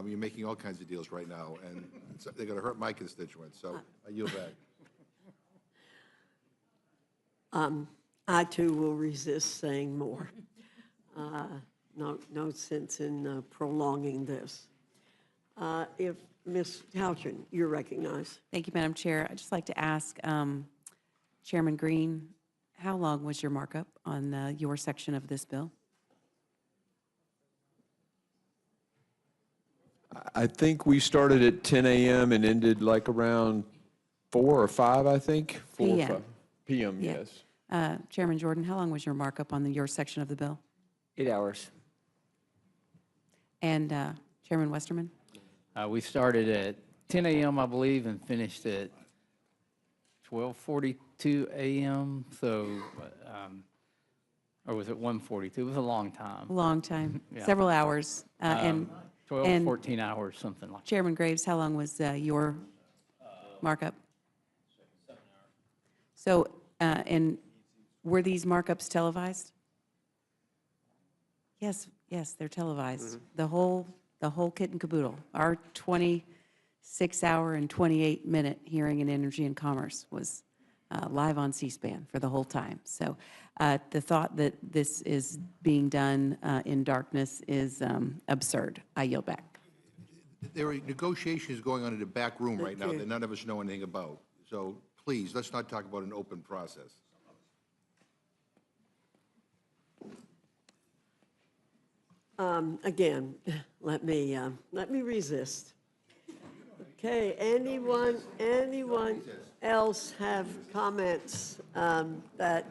you're making all kinds of deals right now, and they're going to hurt my constituents, so I yield back. I too will resist saying more. No sense in prolonging this. If Ms. Houchin, you're recognized. Thank you, Madam Chair. I'd just like to ask Chairman Green, how long was your markup on your section of this bill? I think we started at 10 a.m. and ended like around 4 or 5, I think. 4 or 5 p.m., Yeah. yes. Chairman Jordan, how long was your markup on your section of the bill? 8 hours. And Chairman Westerman? We started at 10 a.m., I believe, and finished at 12:42 a.m., so, or was it 1:42? It was a long time. A long time, Yeah. several hours. And 12, 14 hours, something like that. Chairman Graves, how long was your markup? 7 hours. So, and were these markups televised? Yes, they're televised. Mm-hmm. The whole kit and caboodle. Our 26-hour and 28-minute hearing in Energy and Commerce was live on C-SPAN for the whole time. So the thought that this is being done in darkness is absurd. I yield back. There are negotiations going on in the back room right now that none of us know anything about. So Please, let's not talk about an open process. Again, let me resist. Okay, anyone else have comments that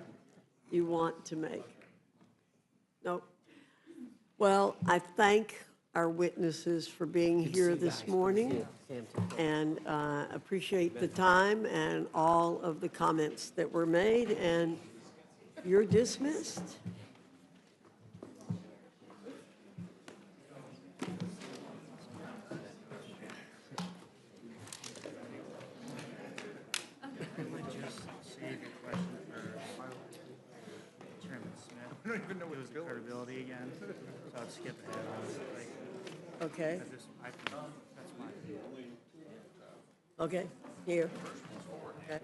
you want to make? No? Well, I thank our witnesses for being here this morning and appreciate the time and all of the comments that were made, and you're dismissed. I don't even know what it was credibility again, so I'd skip ahead on it. Okay, That's my. okay, here. Okay.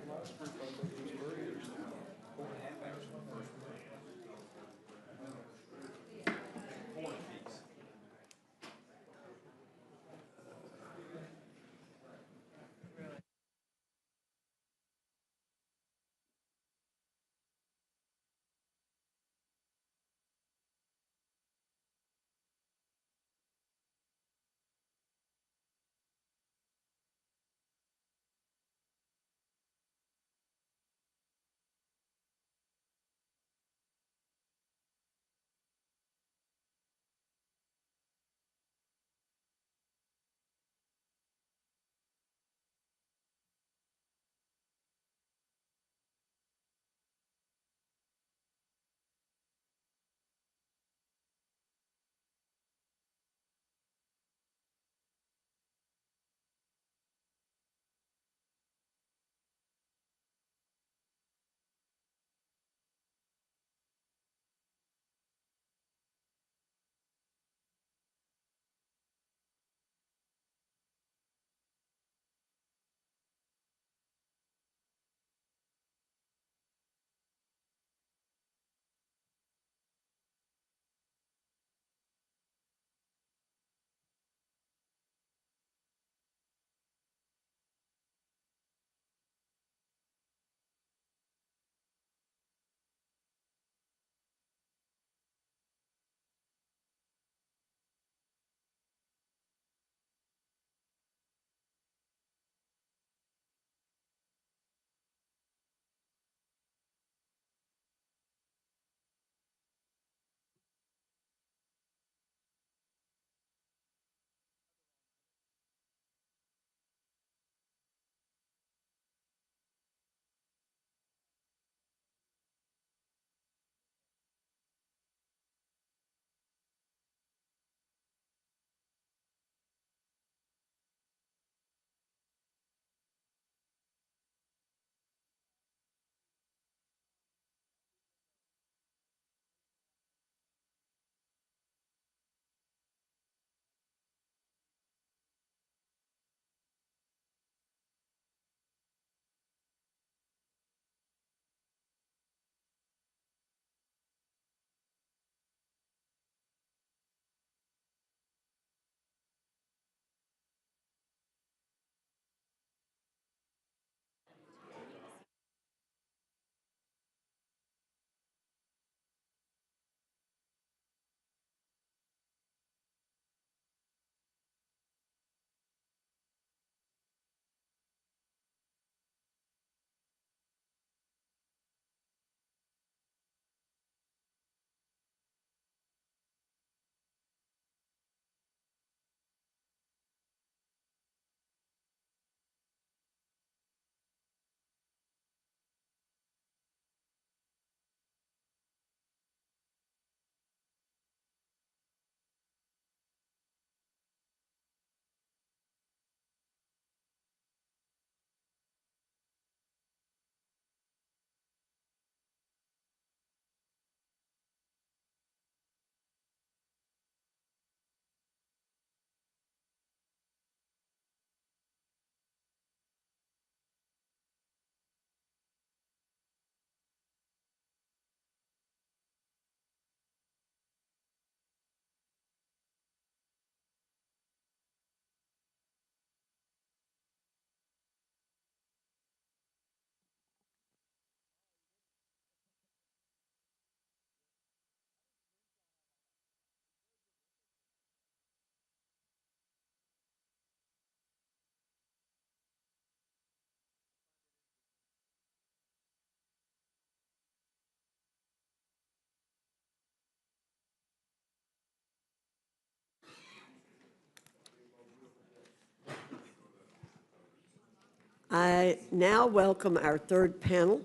I now welcome our third panel,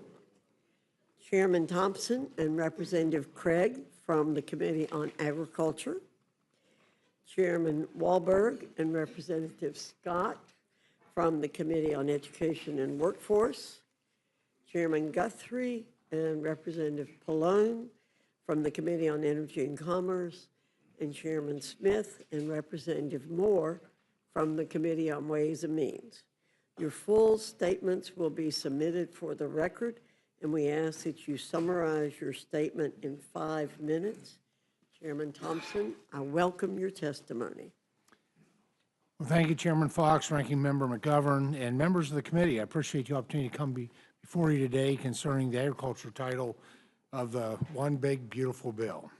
Chairman Thompson and Representative Craig from the Committee on Agriculture, Chairman Wahlberg and Representative Scott from the Committee on Education and Workforce, Chairman Guthrie and Representative Pallone from the Committee on Energy and Commerce, and Chairman Smith and Representative Moore from the Committee on Ways and Means. Your full statements will be submitted for the record, and we ask that you summarize your statement in 5 minutes. Chairman Thompson, I welcome your testimony. Well, thank you, Chairman Fox, Ranking Member McGovern, and members of the committee. I appreciate the opportunity to come before you today concerning the agriculture title of the One Big Beautiful Bill.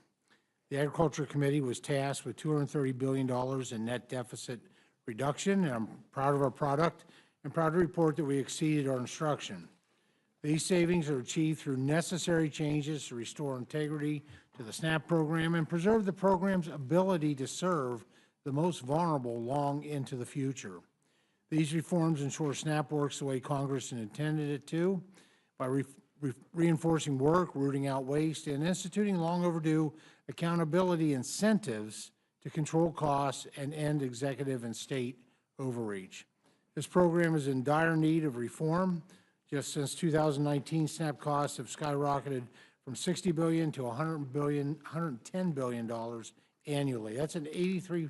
The Agriculture Committee was tasked with $230 billion in net deficit reduction, and I'm proud of our product and proud to report that we exceeded our instruction. These savings are achieved through necessary changes to restore integrity to the SNAP program and preserve the program's ability to serve the most vulnerable long into the future. These reforms ensure SNAP works the way Congress intended it to by reinforcing work, rooting out waste, and instituting long overdue accountability incentives to control costs and end executive and state overreach. This program is in dire need of reform. Just since 2019, SNAP costs have skyrocketed from $60 billion to $110 billion annually. That's an 83%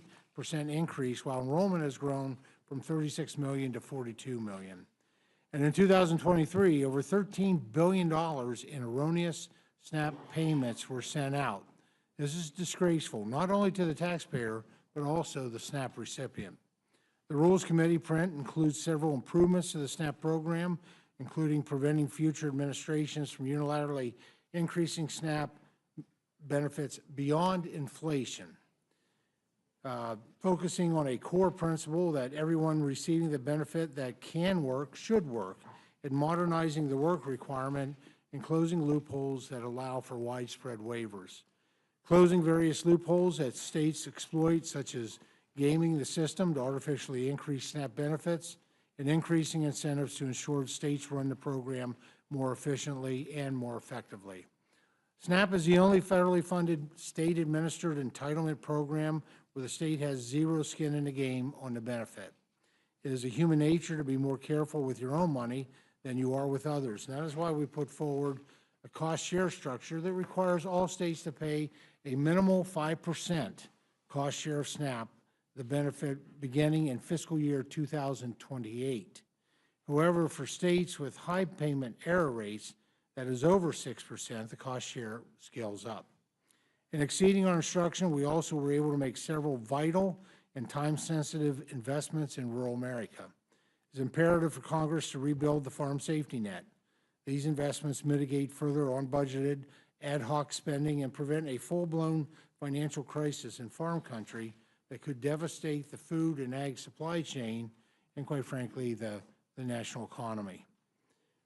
increase, while enrollment has grown from 36 million to 42 million. And in 2023, over $13 billion in erroneous SNAP payments were sent out. This is disgraceful, not only to the taxpayer, but also the SNAP recipient. The Rules Committee print includes several improvements to the SNAP program, including preventing future administrations from unilaterally increasing SNAP benefits beyond inflation, focusing on a core principle that everyone receiving the benefit that can work should work, and modernizing the work requirement and closing loopholes that allow for widespread waivers. Closing various loopholes that states exploit, such as gaming the system to artificially increase SNAP benefits, and increasing incentives to ensure states run the program more efficiently and more effectively. SNAP is the only federally funded state-administered entitlement program where the state has zero skin in the game on the benefit. It is a human nature to be more careful with your own money than you are with others. And that is why we put forward a cost share structure that requires all states to pay a minimal 5% cost share of SNAP, the benefit beginning in fiscal year 2028. However, for states with high payment error rates, that is over 6%, the cost share scales up. In exceeding our instruction, we also were able to make several vital and time-sensitive investments in rural America. It's imperative for Congress to rebuild the farm safety net. These investments mitigate further unbudgeted ad hoc spending and prevent a full-blown financial crisis in farm country that could devastate the food and ag supply chain and, quite frankly, the national economy.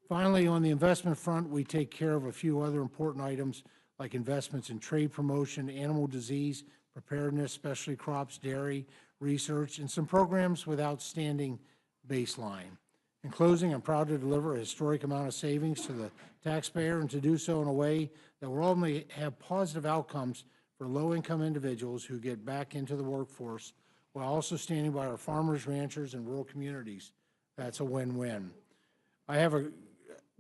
Finally, on the investment front, we take care of a few other important items like investments in trade promotion, animal disease preparedness, specialty crops, dairy, research, and some programs with outstanding baseline. In closing, I'm proud to deliver a historic amount of savings to the taxpayer and to do so in a way that will ultimately have positive outcomes for low-income individuals who get back into the workforce while also standing by our farmers, ranchers, and rural communities. That's a win-win. I have a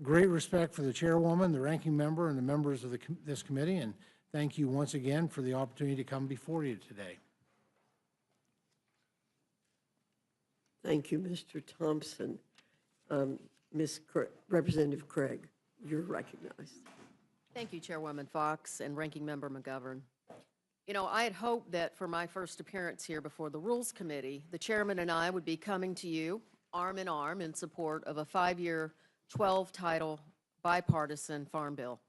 great respect for the chairwoman, the ranking member, and the members of this committee, and thank you once again for the opportunity to come before you today. Thank you, Mr. Thompson. Representative Craig, you're recognized. Thank you, Chairwoman Fox and Ranking Member McGovern. You know, I had hoped that for my first appearance here before the Rules Committee, the chairman and I would be coming to you arm in arm in support of a 5-year, 12-title bipartisan farm bill.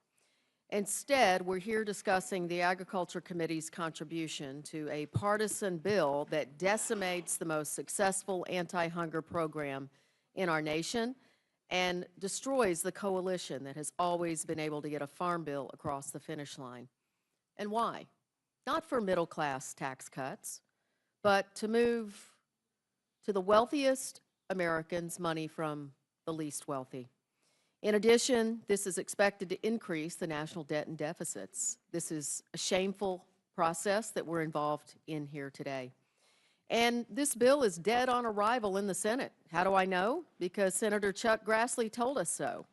Instead, we're here discussing the Agriculture Committee's contribution to a partisan bill that decimates the most successful anti-hunger program in our nation and destroys the coalition that has always been able to get a farm bill across the finish line. And why? Not for middle-class tax cuts, but to move to the wealthiest Americans money from the least wealthy. In addition, this is expected to increase the national debt and deficits. This is a shameful process that we're involved in here today. And this bill is dead on arrival in the Senate. How do I know? Because Senator Chuck Grassley told us so.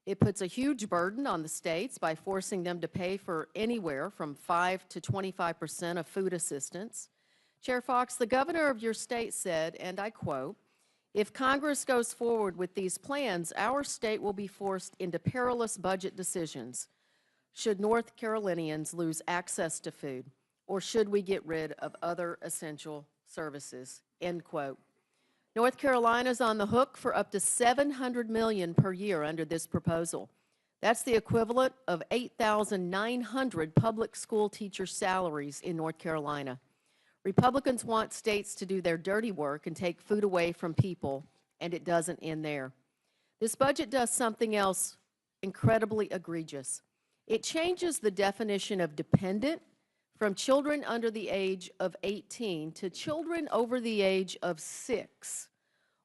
It puts a huge burden on the states by forcing them to pay for anywhere from 5 to 25% of food assistance. Chair Fox, the governor of your state said, and I quote, "If Congress goes forward with these plans, our state will be forced into perilous budget decisions. Should North Carolinians lose access to food, or should we get rid of other essential services?" End quote. North Carolina's on the hook for up to $700 million per year under this proposal. That's the equivalent of 8,900 public school teacher salaries in North Carolina. Republicans want states to do their dirty work and take food away from people, and it doesn't end there. This budget does something else incredibly egregious. It changes the definition of dependent from children under the age of 18 to children over the age of 6.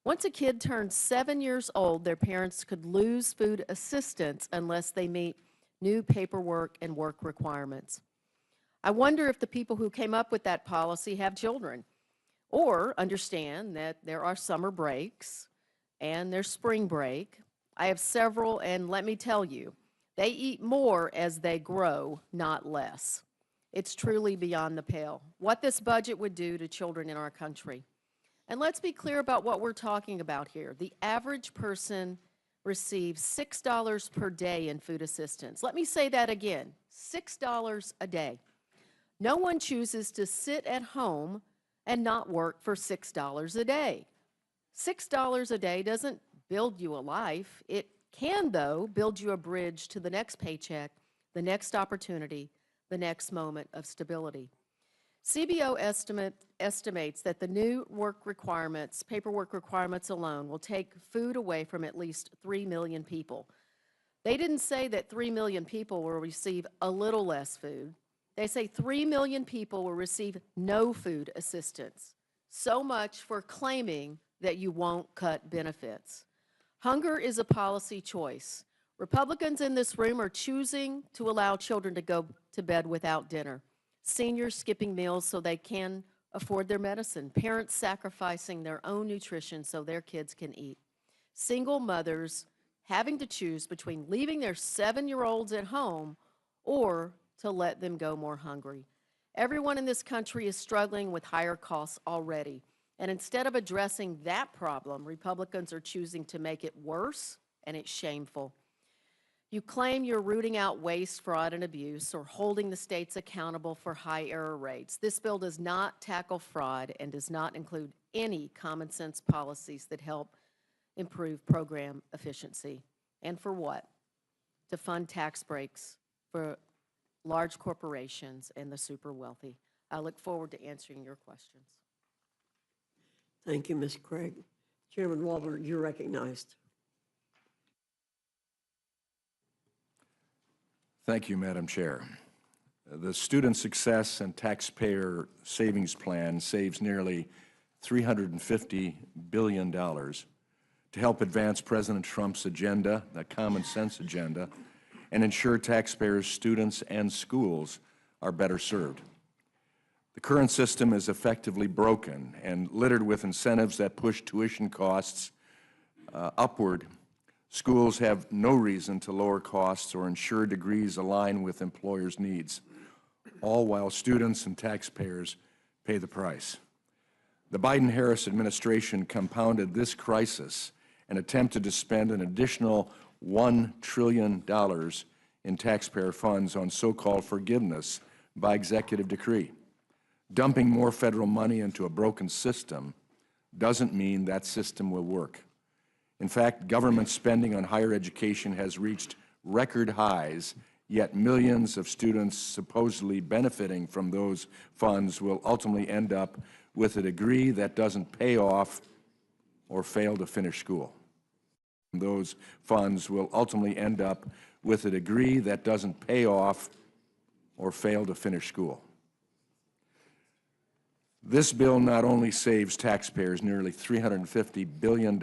Once a kid turns 7 years old, their parents could lose food assistance unless they meet new paperwork and work requirements. I wonder if the people who came up with that policy have children or understand that there are summer breaks and there's spring break. I have several, and let me tell you, they eat more as they grow, not less. It's truly beyond the pale what this budget would do to children in our country. And let's be clear about what we're talking about here. The average person receives $6 per day in food assistance. Let me say that again, $6 a day. No one chooses to sit at home and not work for $6 a day. $6 a day doesn't build you a life. It can, though, build you a bridge to the next paycheck, the next opportunity, the next moment of stability. CBO estimates that the new paperwork requirements alone will take food away from at least 3 million people. They didn't say that 3 million people will receive a little less food. They say 3 million people will receive no food assistance. So much for claiming that you won't cut benefits. Hunger is a policy choice. Republicans in this room are choosing to allow children to go to bed without dinner. Seniors skipping meals so they can afford their medicine. Parents sacrificing their own nutrition so their kids can eat. Single mothers having to choose between leaving their 7-year-olds at home or to let them go more hungry. Everyone in this country is struggling with higher costs already. And instead of addressing that problem, Republicans are choosing to make it worse, and it's shameful. You claim you're rooting out waste, fraud, and abuse, or holding the states accountable for high error rates. This bill does not tackle fraud and does not include any common sense policies that help improve program efficiency. And for what? To fund tax breaks for large corporations and the super wealthy. I look forward to answering your questions. Thank you, Ms. Craig. Chairman Walter, you're recognized. Thank you, Madam Chair. The Student Success and Taxpayer Savings Plan saves nearly $350 billion to help advance President Trump's agenda, a common sense agenda, and ensure taxpayers, students, and schools are better served. The current system is effectively broken and littered with incentives that push tuition costs upward. Schools have no reason to lower costs or ensure degrees align with employers' needs, all while students and taxpayers pay the price. The Biden-Harris administration compounded this crisis and attempted to spend an additional $1 trillion in taxpayer funds on so-called forgiveness by executive decree. Dumping more federal money into a broken system doesn't mean that system will work. In fact, government spending on higher education has reached record highs, yet millions of students supposedly benefiting from those funds will ultimately end up with a degree that doesn't pay off or fail to finish school. Those funds will ultimately end up with a degree that doesn't pay off or fail to finish school. This bill not only saves taxpayers nearly $350 billion,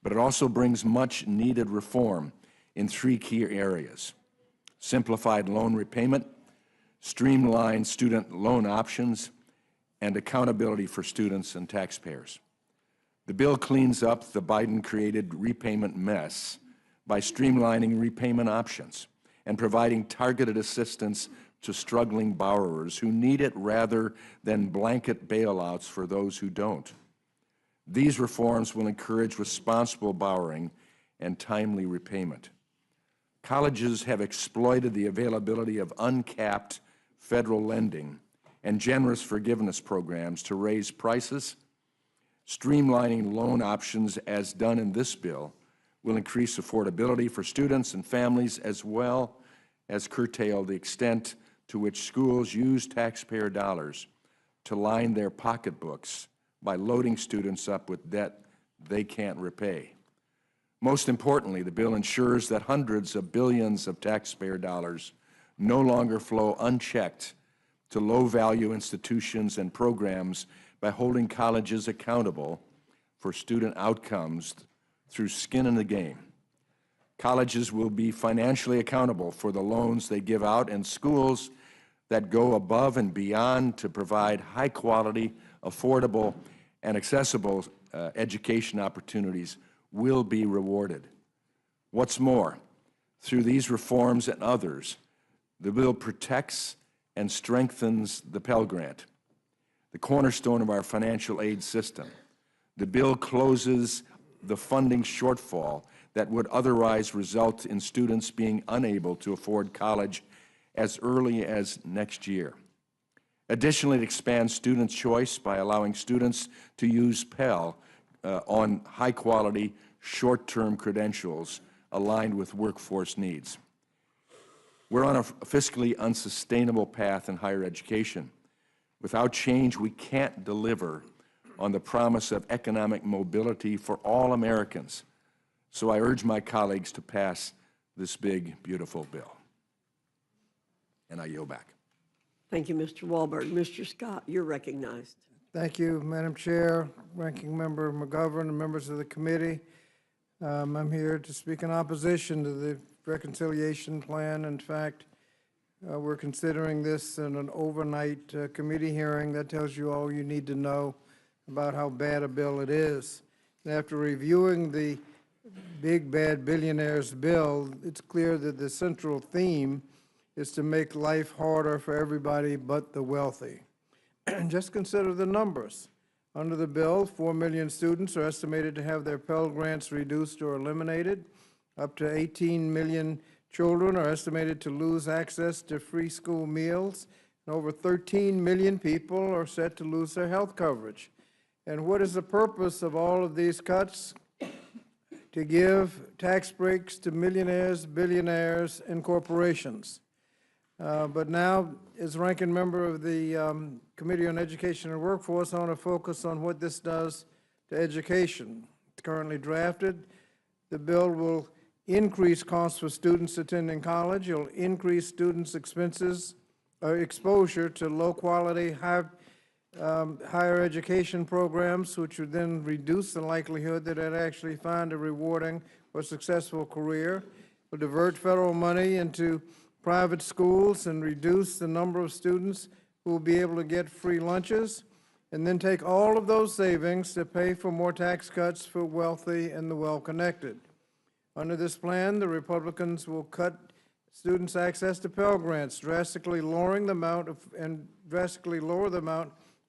but it also brings much-needed reform in 3 key areas: simplified loan repayment, streamlined student loan options, and accountability for students and taxpayers. The bill cleans up the Biden-created repayment mess by streamlining repayment options and providing targeted assistance to struggling borrowers who need it rather than blanket bailouts for those who don't. These reforms will encourage responsible borrowing and timely repayment. Colleges have exploited the availability of uncapped federal lending and generous forgiveness programs to raise prices. Streamlining loan options, as done in this bill, will increase affordability for students and families, as well as curtail the extent to which schools use taxpayer dollars to line their pocketbooks by loading students up with debt they can't repay. Most importantly, the bill ensures that hundreds of billions of taxpayer dollars no longer flow unchecked to low-value institutions and programs by holding colleges accountable for student outcomes through skin in the game. Colleges will be financially accountable for the loans they give out, and schools that go above and beyond to provide high-quality, affordable, and accessible education opportunities will be rewarded. What's more, through these reforms and others, the bill protects and strengthens the Pell Grant, the cornerstone of our financial aid system. The bill closes the funding shortfall that would otherwise result in students being unable to afford college as early as next year. Additionally, it expands student choice by allowing students to use Pell on high-quality, short-term credentials aligned with workforce needs. We're on a fiscally unsustainable path in higher education. Without change, we can't deliver on the promise of economic mobility for all Americans. So I urge my colleagues to pass this big, beautiful bill. And I yield back. Thank you, Mr. Walberg. Mr. Scott, you're recognized. Thank you, Madam Chair, Ranking Member McGovern, and members of the committee. I'm here to speak in opposition to the reconciliation plan. In fact, we're considering this in an overnight committee hearing. That tells you all you need to know about how bad a bill it is. And after reviewing the big bad billionaires bill, it's clear that the central theme is to make life harder for everybody but the wealthy. Just consider the numbers. Under the bill, 4 million students are estimated to have their Pell Grants reduced or eliminated. Up to 18 million children are estimated to lose access to free school meals. And over 13 million people are set to lose their health coverage. And what is the purpose of all of these cuts? To give tax breaks to millionaires, billionaires, and corporations. But now, as ranking member of the Committee on Education and Workforce, I want to focus on what this does to education. It's currently drafted. The bill will increase costs for students attending college. It'll increase students' exposure to low-quality, higher education programs, which would then reduce the likelihood that they'd actually find a rewarding or successful career. Will divert federal money into private schools and reduce the number of students who will be able to get free lunches, and then take all of those savings to pay for more tax cuts for wealthy and the well-connected. Under this plan, the Republicans will cut students' access to Pell Grants, drastically lowering the amount of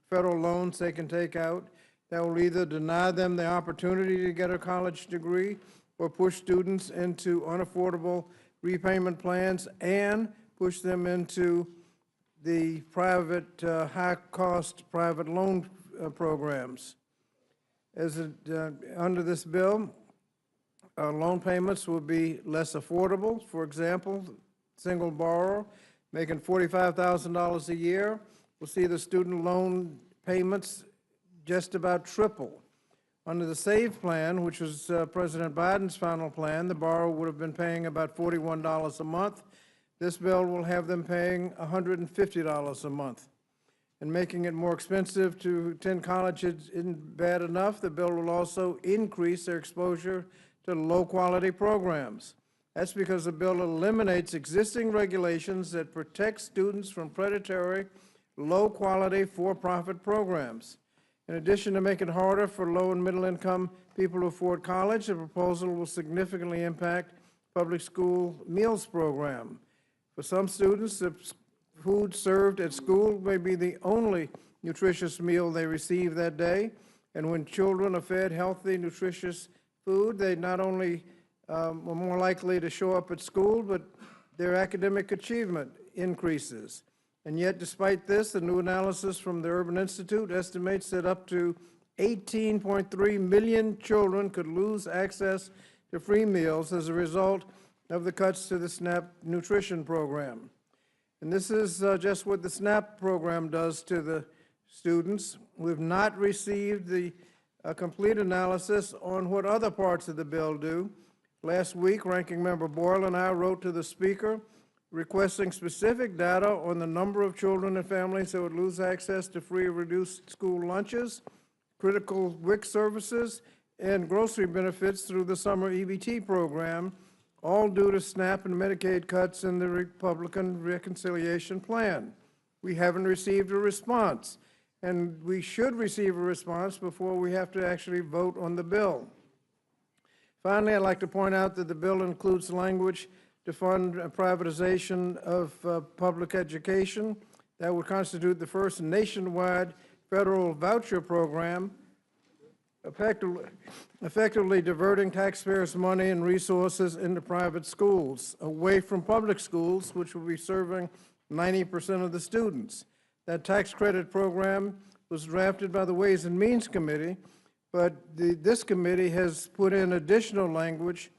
federal loans they can take out. That will either deny them the opportunity to get a college degree or push students into unaffordable repayment plans and push them into the private, high-cost private loan programs. Under this bill, loan payments will be less affordable. For example, single borrower making $45,000 a year will see the student loan payments just about triple. Under the SAVE plan, which was President Biden's final plan, the borrower would have been paying about $41 a month. This bill will have them paying $150 a month. and making it more expensive to attend college isn't bad enough. The bill will also increase their exposure to low-quality programs. That's because the bill eliminates existing regulations that protect students from predatory, low-quality, for-profit programs. In addition to making it harder for low- and middle-income people to afford college, the proposal will significantly impact public school meals program. For some students, the food served at school may be the only nutritious meal they receive that day, and when children are fed healthy, nutritious food, they not only are more likely to show up at school, but their academic achievement increases. And yet, despite this, the new analysis from the Urban Institute estimates that up to 18.3 million children could lose access to free meals as a result of the cuts to the SNAP nutrition program. And this is just what the SNAP program does to the students. We've not received the complete analysis on what other parts of the bill do. Last week, Ranking Member Boyle and I wrote to the Speaker requesting specific data on the number of children and families that would lose access to free or reduced school lunches, critical WIC services, and grocery benefits through the summer EBT program, all due to SNAP and Medicaid cuts in the Republican reconciliation plan. We haven't received a response, and we should receive a response before we have to actually vote on the bill. Finally, I'd like to point out that the bill includes language to fund privatization of public education that would constitute the first nationwide federal voucher program, effectively diverting taxpayers' money and resources into private schools, away from public schools, which will be serving 90% of the students. That tax credit program was drafted by the Ways and Means Committee, but this committee has put in additional language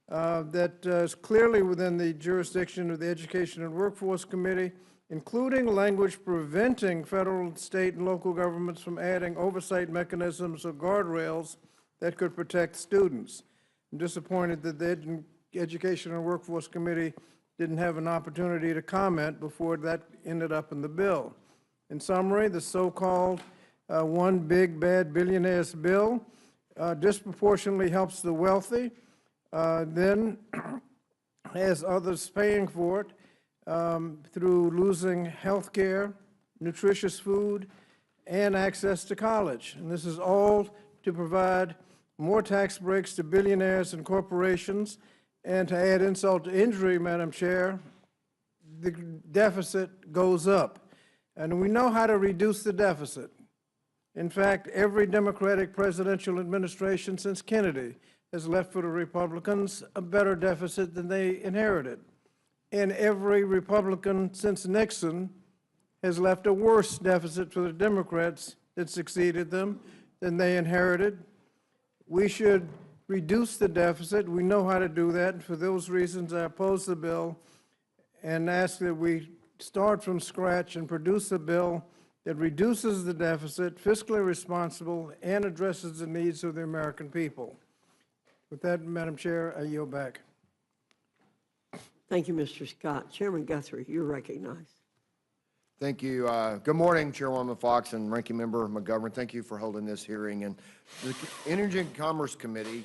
that is clearly within the jurisdiction of the Education and Workforce Committee, including language preventing federal, state, and local governments from adding oversight mechanisms or guardrails that could protect students. I'm disappointed that the Education and Workforce Committee didn't have an opportunity to comment before that ended up in the bill. In summary, the so-called one big bad billionaires bill disproportionately helps the wealthy, then has others paying for it through losing health care, nutritious food, and access to college. And this is all to provide more tax breaks to billionaires and corporations. And to add insult to injury, Madam Chair, the deficit goes up. And we know how to reduce the deficit. In fact, every Democratic presidential administration since Kennedy has left for the Republicans a better deficit than they inherited. And every Republican since Nixon has left a worse deficit for the Democrats that succeeded them than they inherited. We should reduce the deficit. We know how to do that, and for those reasons I oppose the bill and ask that we start from scratch and produce a bill that reduces the deficit, fiscally responsible, and addresses the needs of the American people. With that, Madam Chair, I yield back. Thank you, Mr. Scott. Chairman Guthrie, you're recognized. Thank you. Good morning, Chairwoman Fox and Ranking Member McGovern. Thank you for holding this hearing. And the Energy and Commerce Committee,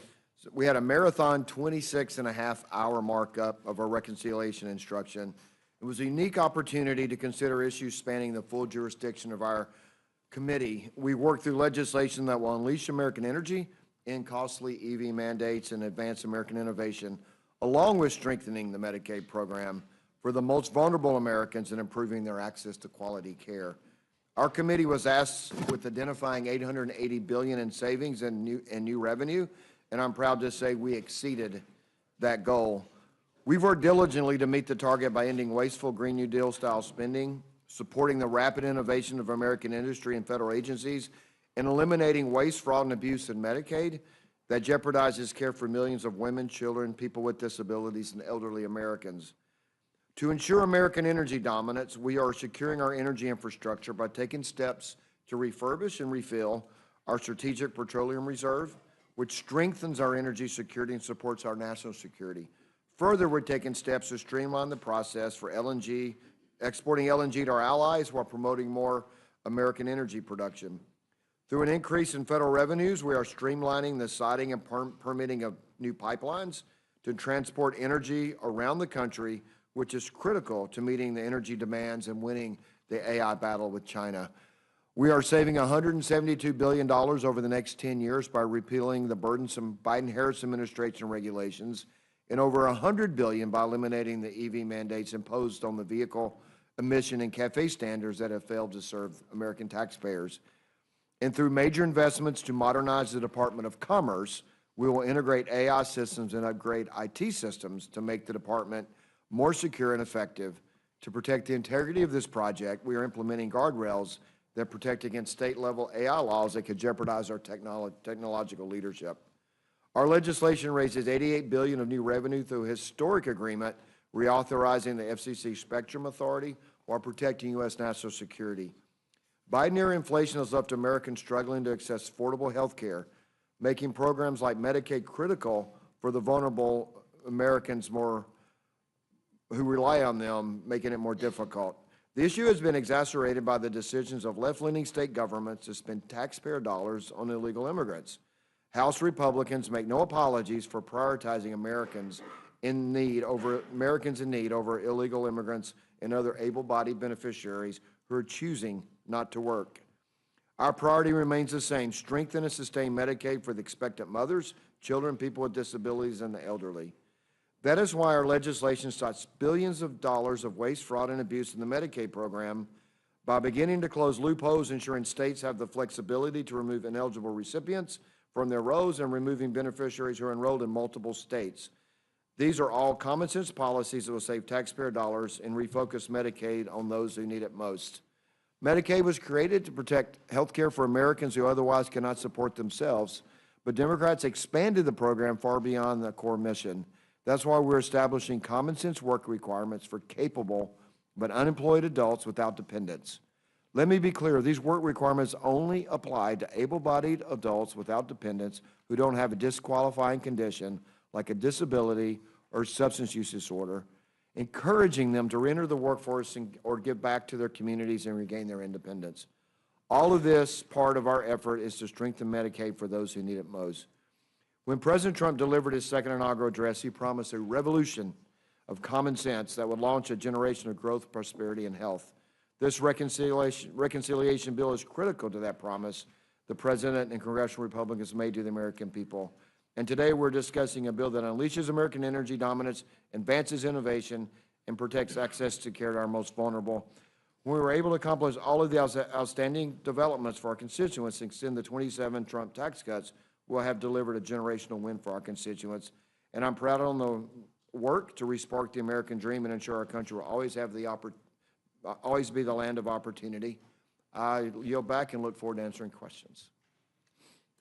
we had a marathon 26.5-hour markup of our reconciliation instruction. It was a unique opportunity to consider issues spanning the full jurisdiction of our committee. We worked through legislation that will unleash American energy, end costly EV mandates, and advance American innovation, along with strengthening the Medicaid program for the most vulnerable Americans and improving their access to quality care. Our committee was tasked with identifying $880 billion in savings and new revenue, and I'm proud to say we exceeded that goal. We've worked diligently to meet the target by ending wasteful Green New Deal style spending, supporting the rapid innovation of American industry and federal agencies, and eliminating waste, fraud, and abuse in Medicaid that jeopardizes care for millions of women, children, people with disabilities, and elderly Americans. To ensure American energy dominance, we are securing our energy infrastructure by taking steps to refurbish and refill our Strategic Petroleum Reserve, which strengthens our energy security and supports our national security. Further, we're taking steps to streamline the process for LNG, exporting LNG to our allies while promoting more American energy production. Through an increase in federal revenues, we are streamlining the siting and permitting of new pipelines to transport energy around the country, which is critical to meeting the energy demands and winning the AI battle with China. We are saving $172 billion over the next 10 years by repealing the burdensome Biden-Harris administration regulations, and over $100 billion by eliminating the EV mandates imposed on the vehicle emission and CAFE standards that have failed to serve American taxpayers. And through major investments to modernize the Department of Commerce, we will integrate AI systems and upgrade IT systems to make the department more secure and effective. To protect the integrity of this project, we are implementing guardrails that protect against state-level AI laws that could jeopardize our technological leadership. Our legislation raises $88 billion of new revenue through a historic agreement reauthorizing the FCC Spectrum Authority while protecting U.S. national security. Biden-era inflation has left Americans struggling to access affordable health care, making programs like Medicaid critical for the vulnerable Americans who rely on them, making it more difficult. The issue has been exacerbated by the decisions of left-leaning state governments to spend taxpayer dollars on illegal immigrants. House Republicans make no apologies for prioritizing Americans in need over illegal immigrants and other able-bodied beneficiaries who are choosing not to work. Our priority remains the same: strengthen and sustain Medicaid for the expectant mothers, children, people with disabilities, and the elderly. That is why our legislation stops billions of dollars of waste, fraud, and abuse in the Medicaid program by beginning to close loopholes, ensuring states have the flexibility to remove ineligible recipients from their rolls and removing beneficiaries who are enrolled in multiple states. These are all common sense policies that will save taxpayer dollars and refocus Medicaid on those who need it most. Medicaid was created to protect health care for Americans who otherwise cannot support themselves, but Democrats expanded the program far beyond the core mission. That's why we're establishing common sense work requirements for capable but unemployed adults without dependents. Let me be clear, these work requirements only apply to able-bodied adults without dependents who don't have a disqualifying condition like a disability or substance use disorder, encouraging them to reenter the workforce or give back to their communities and regain their independence. All of this part of our effort is to strengthen Medicaid for those who need it most. When President Trump delivered his second inaugural address, he promised a revolution of common sense that would launch a generation of growth, prosperity, and health. This reconciliation bill is critical to that promise the President and congressional Republicans made to the American people. And today we're discussing a bill that unleashes American energy dominance, advances innovation, and protects access to care to our most vulnerable. When we were able to accomplish all of the outstanding developments for our constituents and extend the 27 Trump tax cuts, we'll have delivered a generational win for our constituents. And I'm proud of the work to respark the American dream and ensure our country will always be the land of opportunity. I yield back and look forward to answering questions.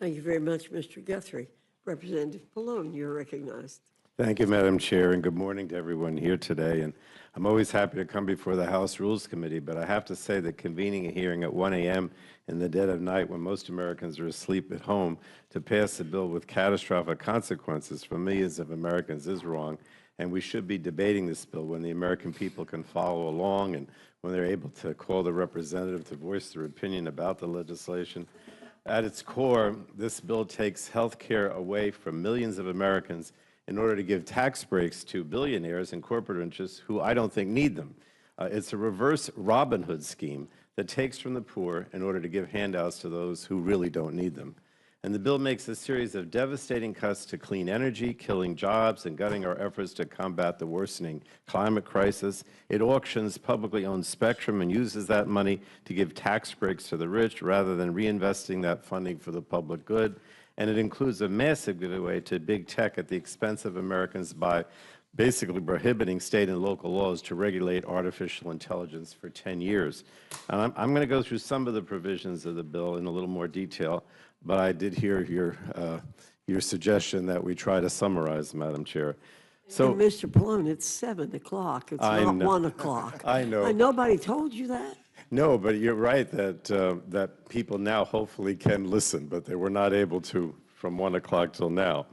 Thank you very much, Mr. Guthrie. Representative Pallone, you're recognized. Thank you, Madam Chair, and good morning to everyone here today. And I'm always happy to come before the House Rules Committee, but I have to say that convening a hearing at 1 a.m. in the dead of night when most Americans are asleep at home to pass a bill with catastrophic consequences for millions of Americans is wrong, and we should be debating this bill when the American people can follow along and when they're able to call the representative to voice their opinion about the legislation. At its core, this bill takes health care away from millions of Americans in order to give tax breaks to billionaires and corporate interests who I don't think need them. It's a reverse Robin Hood scheme that takes from the poor in order to give handouts to those who really don't need them. And the bill makes a series of devastating cuts to clean energy, killing jobs and gutting our efforts to combat the worsening climate crisis. It auctions publicly owned spectrum and uses that money to give tax breaks to the rich rather than reinvesting that funding for the public good. And it includes a massive giveaway to big tech at the expense of Americans by basically prohibiting state and local laws to regulate artificial intelligence for 10 years. And I'm going to go through some of the provisions of the bill in a little more detail, but I did hear your suggestion that we try to summarize, Madam Chair. So, and Mr. Pallone, it's 7 o'clock. It's not 1 o'clock. I know. Nobody told you that? No, but you're right that, that people now hopefully can listen, but they were not able to from 1 o'clock till now.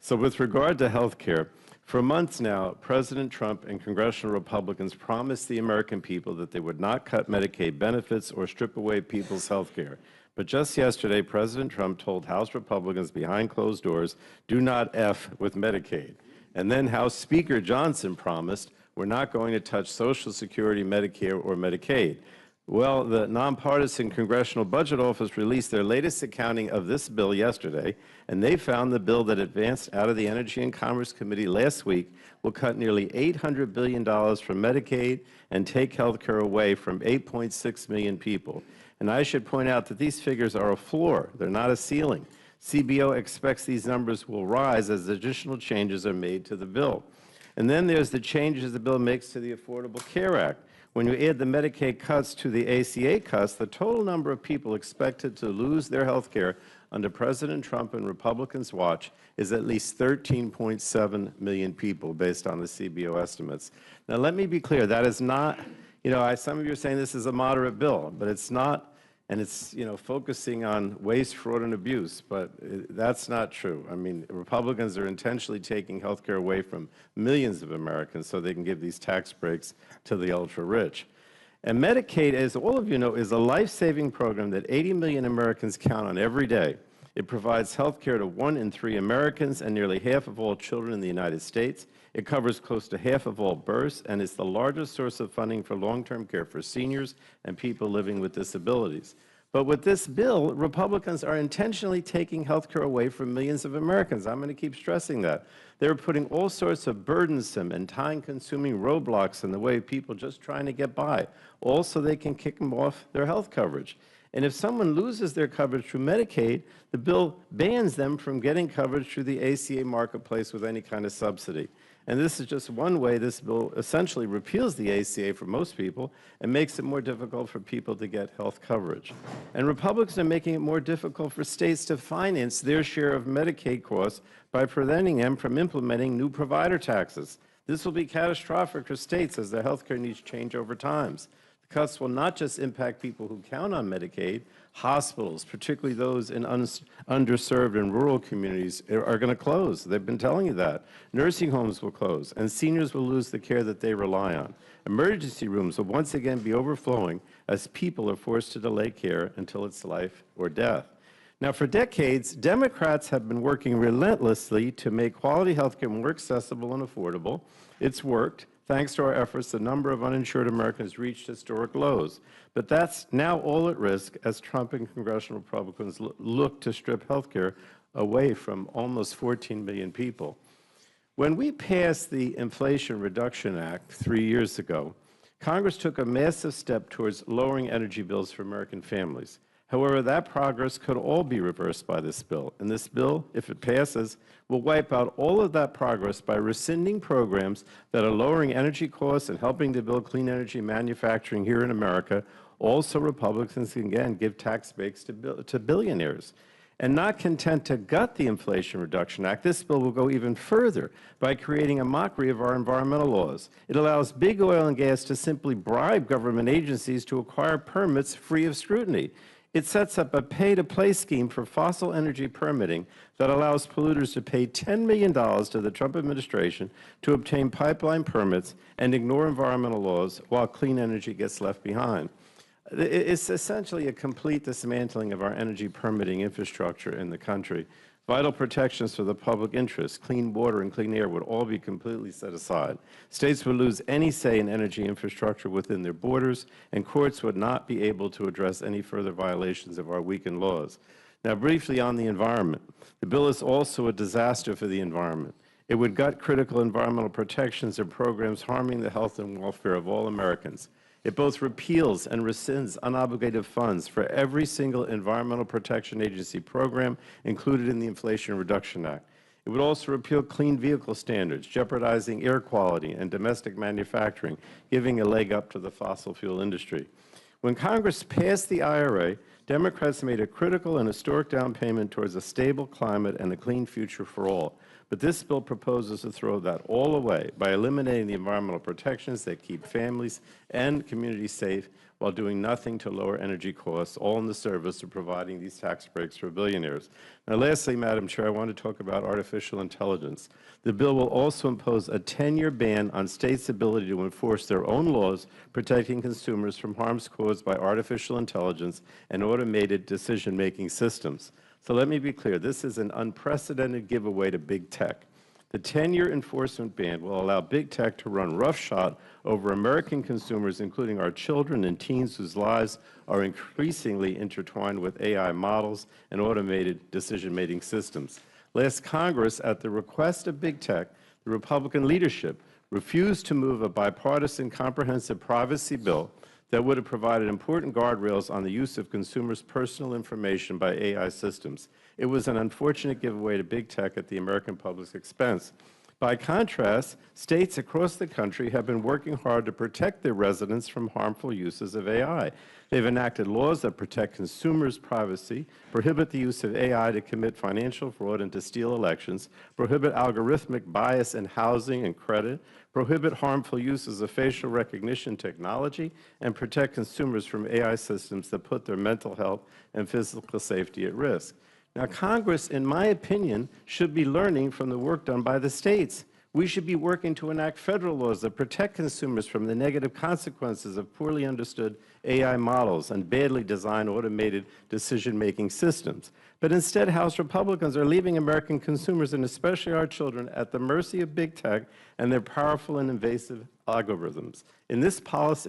So with regard to health care, For months now, President Trump and congressional Republicans promised the American people that they would not cut Medicaid benefits or strip away people's health care. But just yesterday, President Trump told House Republicans behind closed doors, do not F with Medicaid. And then House Speaker Johnson promised, we're not going to touch Social Security, Medicare, or Medicaid. Well, the nonpartisan Congressional Budget Office released their latest accounting of this bill yesterday, and they found the bill that advanced out of the Energy and Commerce Committee last week will cut nearly $800 billion from Medicaid and take health care away from 8.6 million people. And I should point out that these figures are a floor. They're not a ceiling. CBO expects these numbers will rise as additional changes are made to the bill. And then there's the changes the bill makes to the Affordable Care Act. When you add the Medicaid cuts to the ACA cuts, the total number of people expected to lose their health care under President Trump and Republicans' watch is at least 13.7 million people, based on the CBO estimates. Now, let me be clear. That is not, some of you are saying this is a moderate bill, but it's not. And it's, focusing on waste, fraud, and abuse, but that's not true. I mean, Republicans are intentionally taking health care away from millions of Americans so they can give these tax breaks to the ultra-rich. And Medicaid, as all of you know, is a life-saving program that 80 million Americans count on every day. It provides health care to 1 in 3 Americans and nearly half of all children in the United States. It covers close to half of all births and is the largest source of funding for long-term care for seniors and people living with disabilities. But with this bill, Republicans are intentionally taking health care away from millions of Americans. I'm going to keep stressing that. They're putting all sorts of burdensome and time-consuming roadblocks in the way of people just trying to get by, all so they can kick them off their health coverage. And if someone loses their coverage through Medicaid, the bill bans them from getting coverage through the ACA marketplace with any kind of subsidy. And this is just one way this bill essentially repeals the ACA for most people and makes it more difficult for people to get health coverage. And Republicans are making it more difficult for states to finance their share of Medicaid costs by preventing them from implementing new provider taxes. This will be catastrophic for states as their health care needs change over time. The cuts will not just impact people who count on Medicaid. Hospitals, particularly those in underserved and rural communities, are going to close. They've been telling you that. Nursing homes will close, and seniors will lose the care that they rely on. Emergency rooms will once again be overflowing as people are forced to delay care until it's life or death. Now, for decades, Democrats have been working relentlessly to make quality health care more accessible and affordable. It's worked. Thanks to our efforts, the number of uninsured Americans reached historic lows. But that's now all at risk as Trump and congressional Republicans look to strip health care away from almost 14 million people. When we passed the Inflation Reduction Act 3 years ago, Congress took a massive step towards lowering energy bills for American families. However, that progress could all be reversed by this bill. And this bill, if it passes, will wipe out all of that progress by rescinding programs that are lowering energy costs and helping to build clean energy manufacturing here in America. Also, Republicans can again give tax breaks to billionaires. And not content to gut the Inflation Reduction Act, this bill will go even further by creating a mockery of our environmental laws. It allows big oil and gas to simply bribe government agencies to acquire permits free of scrutiny. It sets up a pay-to-play scheme for fossil energy permitting that allows polluters to pay $10 million to the Trump administration to obtain pipeline permits and ignore environmental laws while clean energy gets left behind. It's essentially a complete dismantling of our energy permitting infrastructure in the country. Vital protections for the public interest, clean water and clean air would all be completely set aside. States would lose any say in energy infrastructure within their borders, and courts would not be able to address any further violations of our weakened laws. Now, briefly on the environment. The bill is also a disaster for the environment. It would gut critical environmental protections and programs harming the health and welfare of all Americans. It both repeals and rescinds unobligated funds for every single Environmental Protection Agency program included in the Inflation Reduction Act. It would also repeal clean vehicle standards, jeopardizing air quality and domestic manufacturing, giving a leg up to the fossil fuel industry. When Congress passed the IRA, Democrats made a critical and historic down payment towards a stable climate and a clean future for all. But this bill proposes to throw that all away by eliminating the environmental protections that keep families and communities safe while doing nothing to lower energy costs, all in the service of providing these tax breaks for billionaires. Now, lastly, Madam Chair, I want to talk about artificial intelligence. The bill will also impose a 10-year ban on states' ability to enforce their own laws protecting consumers from harms caused by artificial intelligence and automated decision-making systems. So let me be clear, this is an unprecedented giveaway to big tech. The 10-year enforcement ban will allow big tech to run roughshod over American consumers, including our children and teens whose lives are increasingly intertwined with AI models and automated decision-making systems. Last Congress, at the request of big tech, the Republican leadership refused to move a bipartisan comprehensive privacy bill that would have provided important guardrails on the use of consumers' personal information by AI systems. It was an unfortunate giveaway to big tech at the American public's expense. By contrast, states across the country have been working hard to protect their residents from harmful uses of AI. They've enacted laws that protect consumers' privacy, prohibit the use of AI to commit financial fraud and to steal elections, prohibit algorithmic bias in housing and credit, prohibit harmful uses of facial recognition technology, and protect consumers from AI systems that put their mental health and physical safety at risk. Now, Congress, in my opinion, should be learning from the work done by the states. We should be working to enact federal laws that protect consumers from the negative consequences of poorly understood AI models and badly designed automated decision-making systems. But instead, House Republicans are leaving American consumers, and especially our children, at the mercy of big tech and their powerful and invasive algorithms. If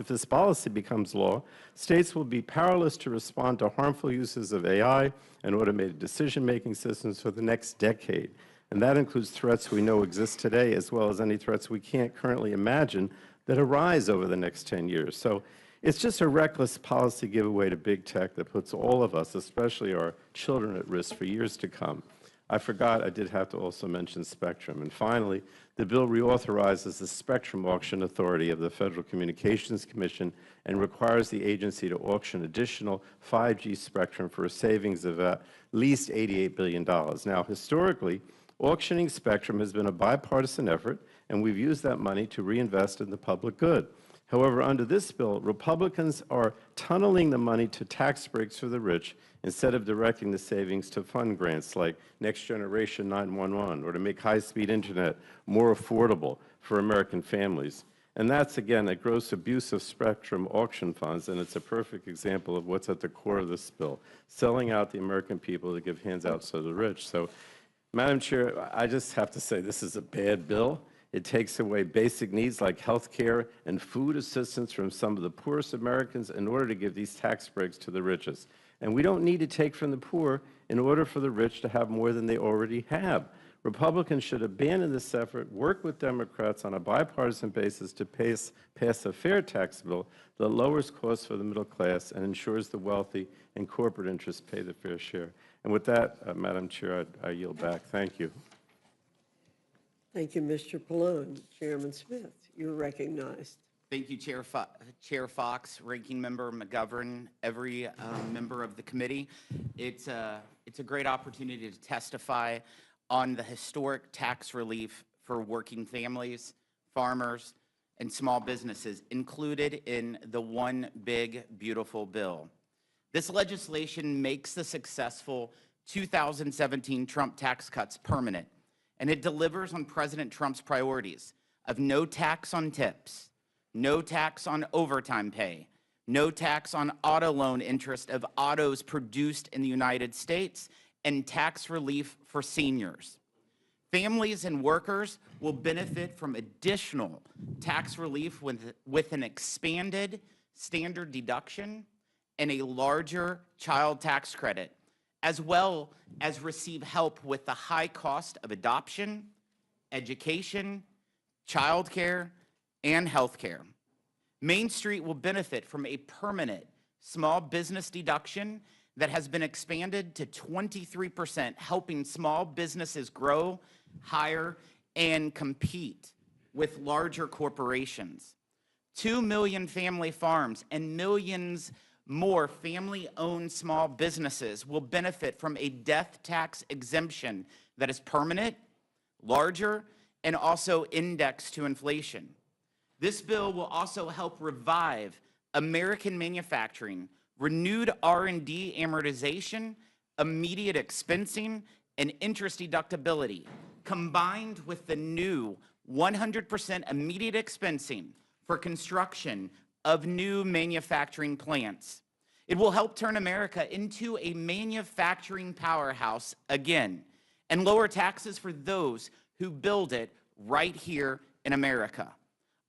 this policy becomes law, states will be powerless to respond to harmful uses of AI and automated decision-making systems for the next decade. And that includes threats we know exist today, as well as any threats we can't currently imagine that arise over the next 10 years. So it's just a reckless policy giveaway to big tech that puts all of us, especially our children, at risk for years to come. I forgot I did have to also mention spectrum. And finally, the bill reauthorizes the spectrum auction authority of the Federal Communications Commission and requires the agency to auction additional 5G spectrum for a savings of at least $88 billion. Now, historically, auctioning spectrum has been a bipartisan effort, and we've used that money to reinvest in the public good. However, under this bill, Republicans are tunneling the money to tax breaks for the rich instead of directing the savings to fund grants like Next Generation 911 or to make high-speed internet more affordable for American families. And that's, again, a gross abuse of spectrum auction funds, and it's a perfect example of what's at the core of this bill, selling out the American people to give handouts to the rich. So, Madam Chair, I just have to say this is a bad bill. It takes away basic needs like health care and food assistance from some of the poorest Americans in order to give these tax breaks to the richest. And we don't need to take from the poor in order for the rich to have more than they already have. Republicans should abandon this effort, work with Democrats on a bipartisan basis to pass a fair tax bill that lowers costs for the middle class and ensures the wealthy and corporate interests pay the fair share. And with that, Madam Chair, I yield back. Thank you. Thank you, Mr. Pallone. Chairman Smith, you're recognized. Thank you, Chair Fox, Ranking Member McGovern, every member of the committee. It's a great opportunity to testify on the historic tax relief for working families, farmers, and small businesses included in the One Big Beautiful Bill. This legislation makes the successful 2017 Trump tax cuts permanent, and it delivers on President Trump's priorities of no tax on tips, no tax on overtime pay, no tax on auto loan interest of autos produced in the United States, and tax relief for seniors. Families and workers will benefit from additional tax relief with an expanded standard deduction and a larger child tax credit, as well as receive help with the high cost of adoption, education, childcare, and health care. Main Street will benefit from a permanent small business deduction that has been expanded to 23%, helping small businesses grow, hire, and compete with larger corporations. 2 million family farms and millions more family-owned small businesses will benefit from a death tax exemption that is permanent, larger, and also indexed to inflation. This bill will also help revive American manufacturing, renewed R&D amortization, immediate expensing, and interest deductibility, combined with the new 100% immediate expensing for construction of new manufacturing plants. It will help turn America into a manufacturing powerhouse again and lower taxes for those who build it right here in America.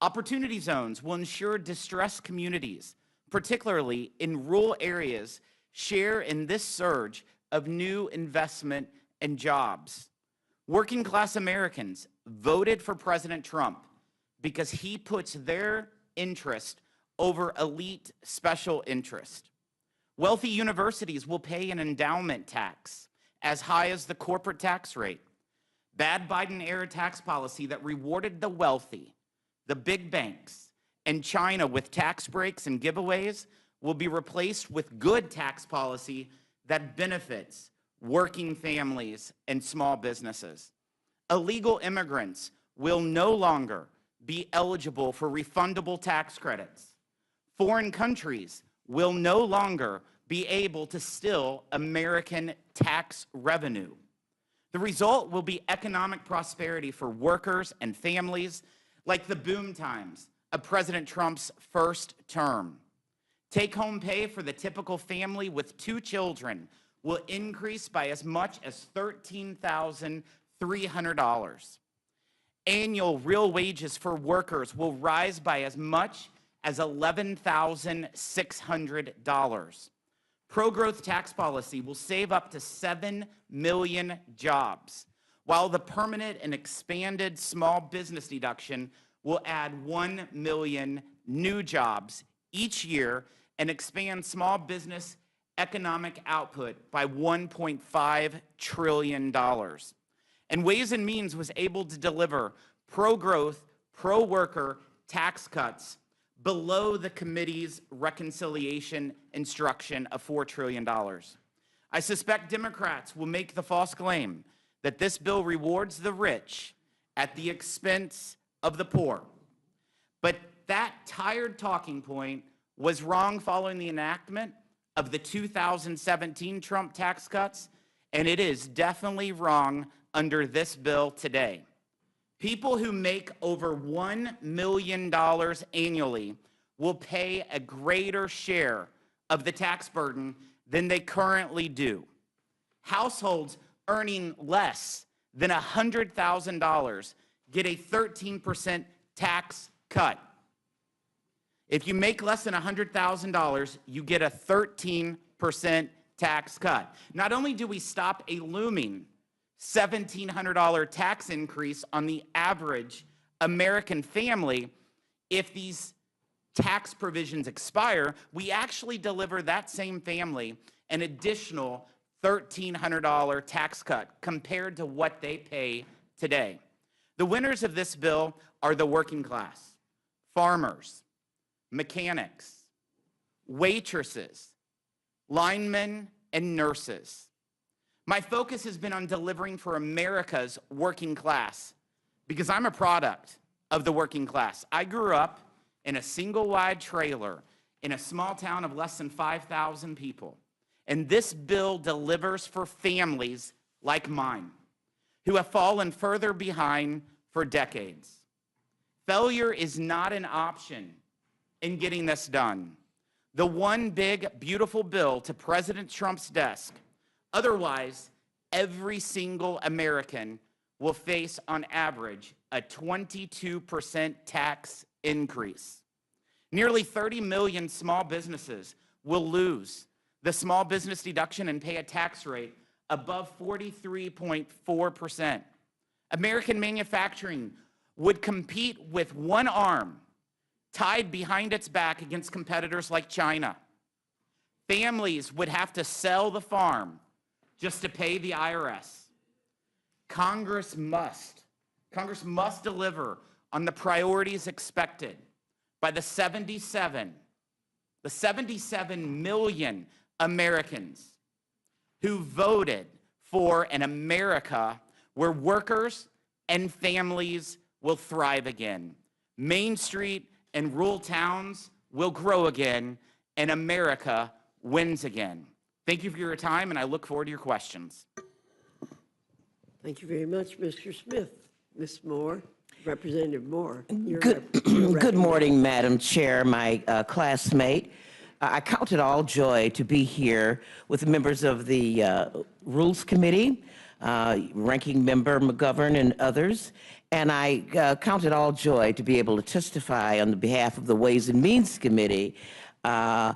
Opportunity zones will ensure distressed communities, particularly in rural areas, share in this surge of new investment and jobs. Working class Americans voted for President Trump because he puts their interest over elite special interest. Wealthy universities will pay an endowment tax as high as the corporate tax rate. Bad Biden-era tax policy that rewarded the wealthy, the big banks, and China with tax breaks and giveaways will be replaced with good tax policy that benefits working families and small businesses. Illegal immigrants will no longer be eligible for refundable tax credits. Foreign countries will no longer be able to steal American tax revenue. The result will be economic prosperity for workers and families like the boom times of President Trump's first term. Take-home pay for the typical family with 2 children will increase by as much as $13,300. Annual real wages for workers will rise by as much as $11,600. Pro-growth tax policy will save up to 7 million jobs, while the permanent and expanded small business deduction will add 1 million new jobs each year and expand small business economic output by $1.5 trillion. And Ways and Means was able to deliver pro-growth, pro-worker tax cuts below the committee's reconciliation instruction of $4 trillion. I suspect Democrats will make the false claim that this bill rewards the rich at the expense of the poor. But that tired talking point was wrong following the enactment of the 2017 Trump tax cuts, and it is definitely wrong under this bill today. People who make over $1 million annually will pay a greater share of the tax burden than they currently do. Households earning less than $100,000 get a 13% tax cut. If you make less than $100,000, you get a 13% tax cut. Not only do we stop a looming $1,700 tax increase on the average American family, if these tax provisions expire, we actually deliver that same family an additional $1,300 tax cut compared to what they pay today. The winners of this bill are the working class, farmers, mechanics, waitresses, linemen, and nurses. My focus has been on delivering for America's working class because I'm a product of the working class. I grew up in a single-wide trailer in a small town of less than 5,000 people. And this bill delivers for families like mine who have fallen further behind for decades. Failure is not an option in getting this done. The one big, beautiful bill to President Trump's desk. Otherwise, every single American will face, on average, a 22% tax increase. Nearly 30 million small businesses will lose the small business deduction and pay a tax rate above 43.4%. American manufacturing would compete with one arm tied behind its back against competitors like China. Families would have to sell the farm just to pay the IRS. Congress must deliver on the priorities expected by the 77 the 77 million Americans who voted for an America where workers and families will thrive again. Main Street and rural towns will grow again, and America wins again. Thank you for your time, and I look forward to your questions. Thank you very much, Mr. Smith. Ms. Moore, Representative Moore. Good morning, Madam Chair, my classmate. I count it all joy to be here with members of the Rules Committee, Ranking Member McGovern and others, and I count it all joy to be able to testify on behalf of the Ways and Means Committee and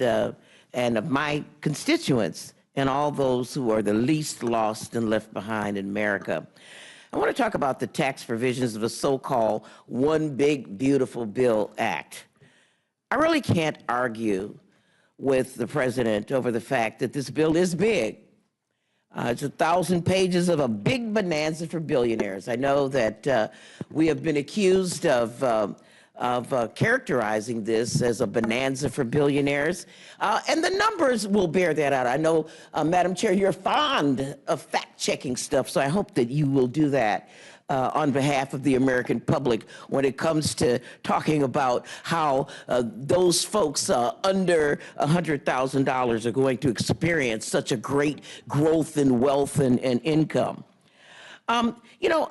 of my constituents and all those who are the least lost and left behind in America. I want to talk about the tax provisions of the so-called One Big Beautiful Bill Act. I really can't argue with the president over the fact that this bill is big. It's 1,000 pages of a big bonanza for billionaires. I know that we have been accused of characterizing this as a bonanza for billionaires, and the numbers will bear that out. I know, Madam Chair, you're fond of fact-checking stuff, so I hope that you will do that on behalf of the American public when it comes to talking about how those folks under $100,000 are going to experience such a great growth in wealth and income. You know,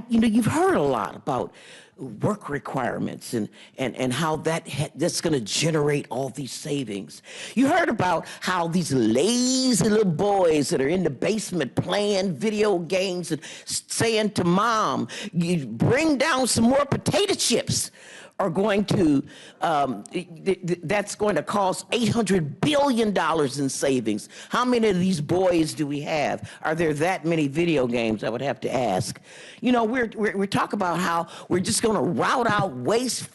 you've heard a lot about work requirements and how that's going to generate all these savings. You heard about how these lazy little boys that are in the basement playing video games and saying to mom, you bring down some more potato chips, are going to, that's going to cost $800 billion in savings. How many of these boys do we have? Are there that many video games, I would have to ask. You know, we're talking about how we're just going to rout out waste,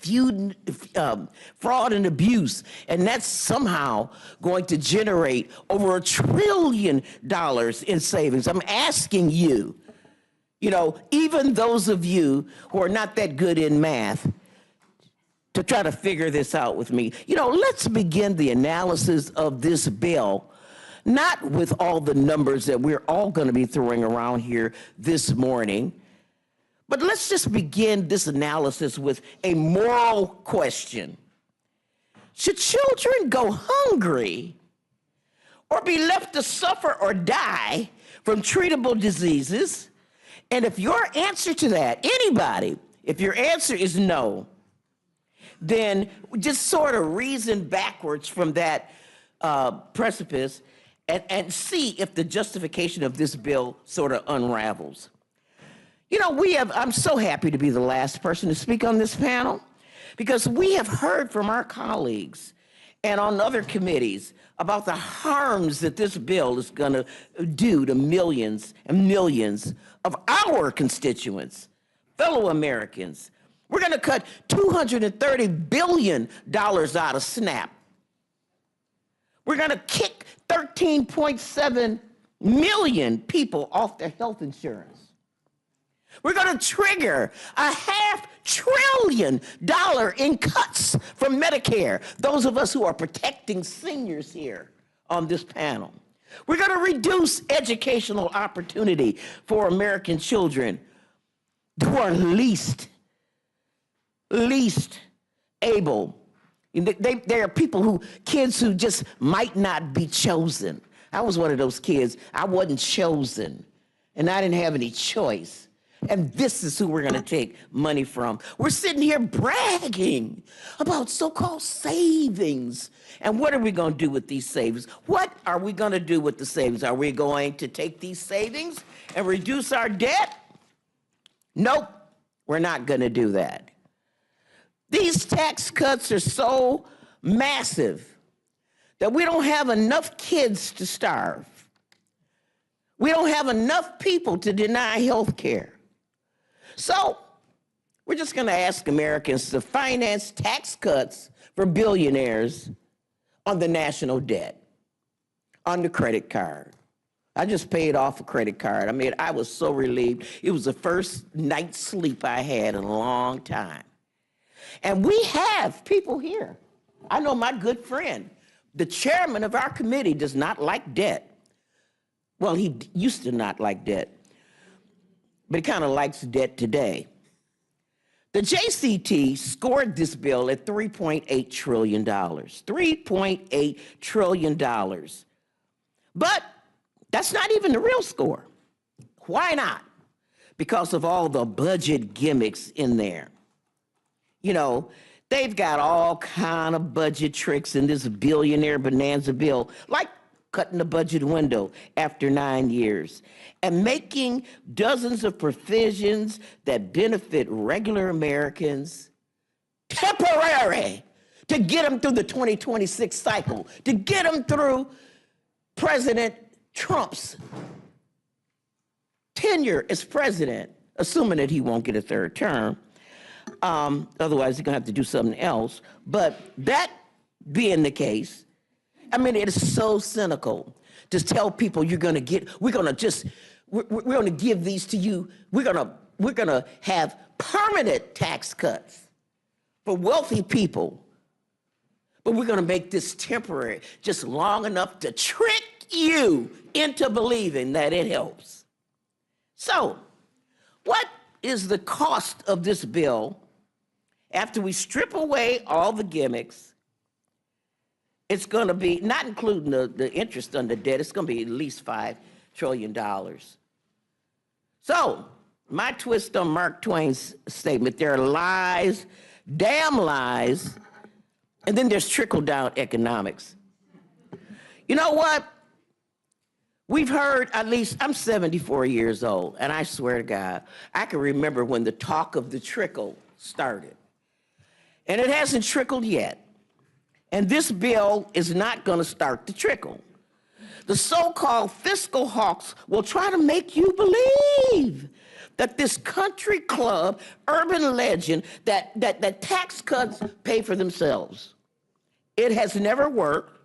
fraud, and abuse, and that's somehow going to generate over $1 trillion in savings. I'm asking you, you know, even those of you who are not that good in math, to try to figure this out with me. You know, let's begin the analysis of this bill, not with all the numbers that we're all going to be throwing around here this morning, but let's just begin this analysis with a moral question. Should children go hungry or be left to suffer or die from treatable diseases? And if your answer to that, anybody, if your answer is no, then just sort of reason backwards from that precipice and see if the justification of this bill sort of unravels. You know, I'm so happy to be the last person to speak on this panel because we have heard from our colleagues and on other committees about the harms that this bill is going to do to millions and millions of our constituents, fellow Americans. We're going to cut $230 billion out of SNAP. We're going to kick 13.7 million people off their health insurance. We're going to trigger $500 billion in cuts from Medicare, those of us who are protecting seniors here on this panel. We're going to reduce educational opportunity for American children who are least able. There are kids who just might not be chosen. I was one of those kids. I wasn't chosen, and I didn't have any choice. And this is who we're going to take money from. We're sitting here bragging about so-called savings. And what are we going to do with these savings? What are we going to do with the savings? Are we going to take these savings and reduce our debt? Nope, we're not going to do that. These tax cuts are so massive that we don't have enough kids to starve. We don't have enough people to deny health care. So we're just going to ask Americans to finance tax cuts for billionaires on the national debt, on the credit card. I just paid off a credit card. I mean, I was so relieved. It was the first night's sleep I had in a long time. And we have people here I know my good friend, the chairman of our committee, does not like debt. Well, he used to not like debt, but he kind of likes debt today. The JCT scored this bill at $3.8 trillion. $3.8 trillion. But that's not even the real score. Why not? Because of all the budget gimmicks in there. You know, they've got all kind of budget tricks in this billionaire bonanza bill, like cutting the budget window after 9 years and making dozens of provisions that benefit regular Americans temporary to get them through the 2026 cycle, to get them through President Trump's tenure as president, assuming that he won't get a third term. Otherwise, he's going to have to do something else. But that being the case, I mean, it is so cynical to tell people we're going to give these to you. We're going to have permanent tax cuts for wealthy people. But we're going to make this temporary, just long enough to trick you into believing that it helps. So, what is the cost of this bill after we strip away all the gimmicks? It's going to be, not including the interest on the debt, it's going to be at least $5 trillion. So, my twist on Mark Twain's statement, there are lies, damn lies, and then there's trickle-down economics. You know what? We've heard, at least, I'm 74 years old, and I swear to God, I can remember when the talk of the trickle started. And it hasn't trickled yet. And this bill is not going to start to trickle. The so-called fiscal hawks will try to make you believe that this country club urban legend that tax cuts pay for themselves. It has never worked,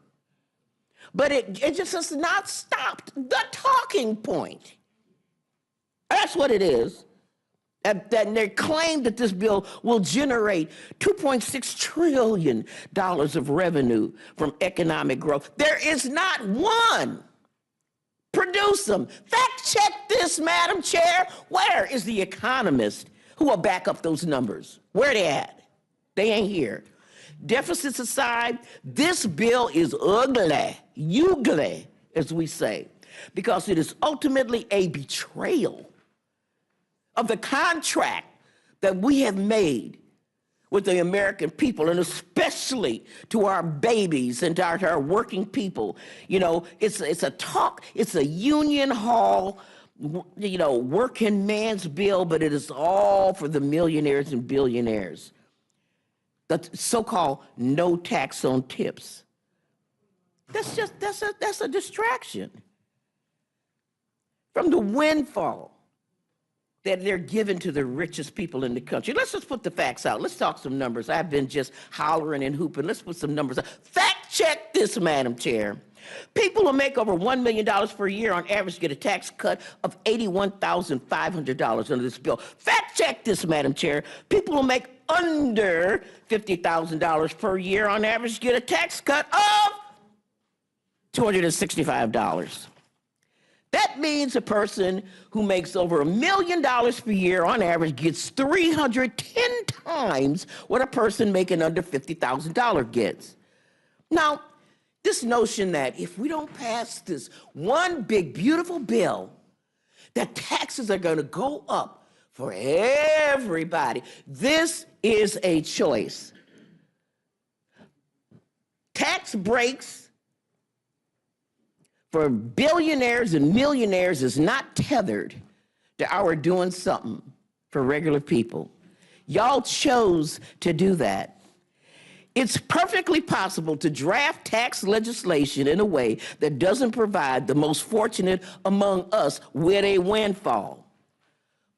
but it just has not stopped the talking point. That's what it is. That they claim that this bill will generate $2.6 trillion of revenue from economic growth. There is not one. Produce them. Fact check this, Madam Chair. Where is the economist who will back up those numbers? Where they at? They ain't here. Deficits aside, this bill is ugly, as we say, because it is ultimately a betrayal of the contract that we have made with the American people, and especially to our babies and to our working people. You know, it's a union hall, you know, working man's bill, but it is all for the millionaires and billionaires. The so-called no tax on tips. That's a distraction from the windfall that they're giving to the richest people in the country. Let's just put the facts out. Let's talk some numbers. I've been just hollering and hooping. Let's put some numbers out. Fact check this, Madam Chair. People who make over $1 million per year on average get a tax cut of $81,500 under this bill. Fact check this, Madam Chair. People who make under $50,000 per year on average get a tax cut of $265. That means a person who makes over $1 million per year on average gets 310 times what a person making under $50,000 gets. Now, this notion that if we don't pass this one big, beautiful bill, that taxes are going to go up for everybody, this is a choice. Tax breaks for billionaires and millionaires is not tethered to our doing something for regular people. Y'all chose to do that. It's perfectly possible to draft tax legislation in a way that doesn't provide the most fortunate among us with a windfall.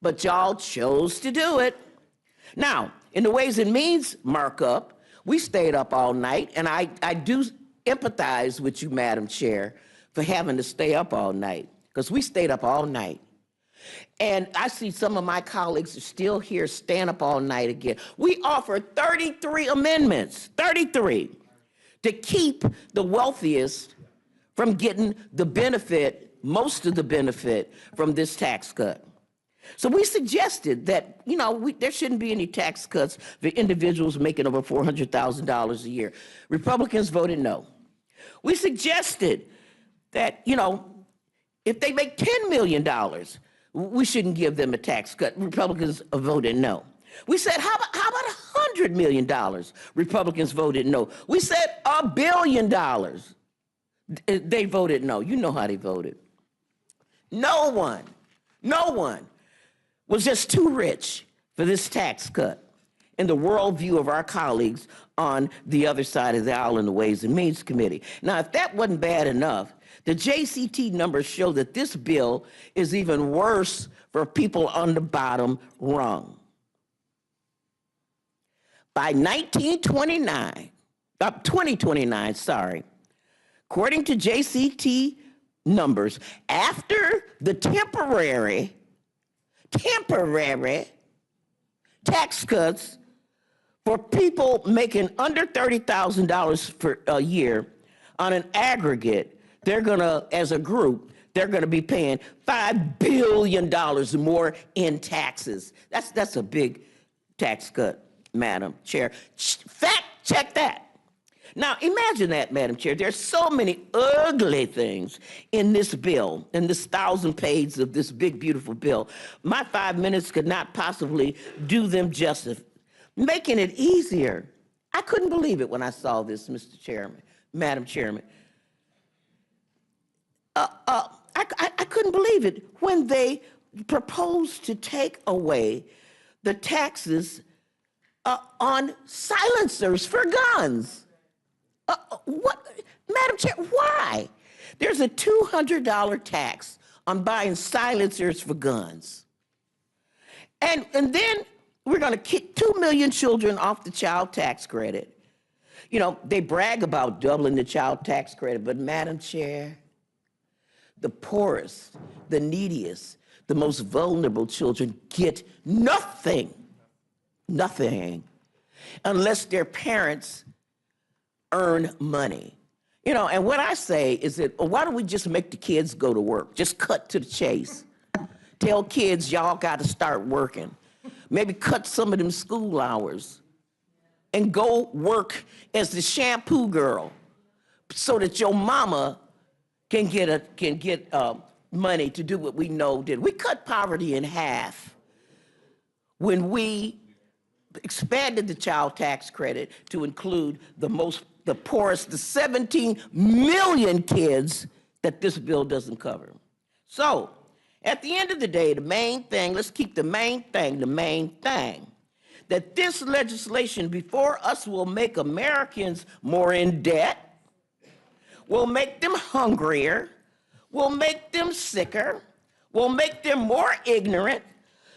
But y'all chose to do it. Now, in the Ways and Means markup, we stayed up all night, and I do empathize with you, Madam Chair, for having to stay up all night, because we stayed up all night. And I see some of my colleagues are still here, staying up all night again. We offered 33 amendments, 33. to keep the wealthiest from getting the benefit, most of the benefit from this tax cut. So we suggested that, there shouldn't be any tax cuts for individuals making over $400,000 a year. Republicans voted no. We suggested that, if they make $10 million, we shouldn't give them a tax cut. Republicans voted no. We said, how about $100 million? Republicans voted no. We said $1 billion. They voted no. You know how they voted. No one was just too rich for this tax cut in the worldview of our colleagues on the other side of the aisle in the Ways and Means Committee. Now, if that wasn't bad enough, the JCT numbers show that this bill is even worse for people on the bottom rung. By 2029, according to JCT numbers, after the temporary tax cuts for people making under $30,000 for a year, on an aggregate, they're gonna, as a group, they're gonna be paying $5 billion more in taxes. That's a big tax cut, Madam Chair. Fact check that. Now, imagine that, Madam Chair. There's so many ugly things in this bill, in this 1,000 pages of this big, beautiful bill. My 5 minutes could not possibly do them justice. Making it easier. I couldn't believe it when I saw this, Mr. Chairman, Madam Chairman. I couldn't believe it when they proposed to take away the taxes on silencers for guns. What, Madam Chair, why? There's a $200 tax on buying silencers for guns. And then we're gonna kick 2 million children off the child tax credit. They brag about doubling the child tax credit, but Madam Chair, the poorest, the neediest, the most vulnerable children get nothing, unless their parents earn money. And what I say is that, why don't we just make the kids go to work? Just cut to the chase. Tell kids, y'all got to start working. Maybe cut some of them school hours and go work as the shampoo girl so that your mama can get money to do what we know did. We cut poverty in half when we expanded the child tax credit to include the poorest, the 17 million kids that this bill doesn't cover. So, at the end of the day, the main thing, let's keep the main thing, that this legislation before us will make Americans more in debt, will make them hungrier, will make them sicker, will make them more ignorant.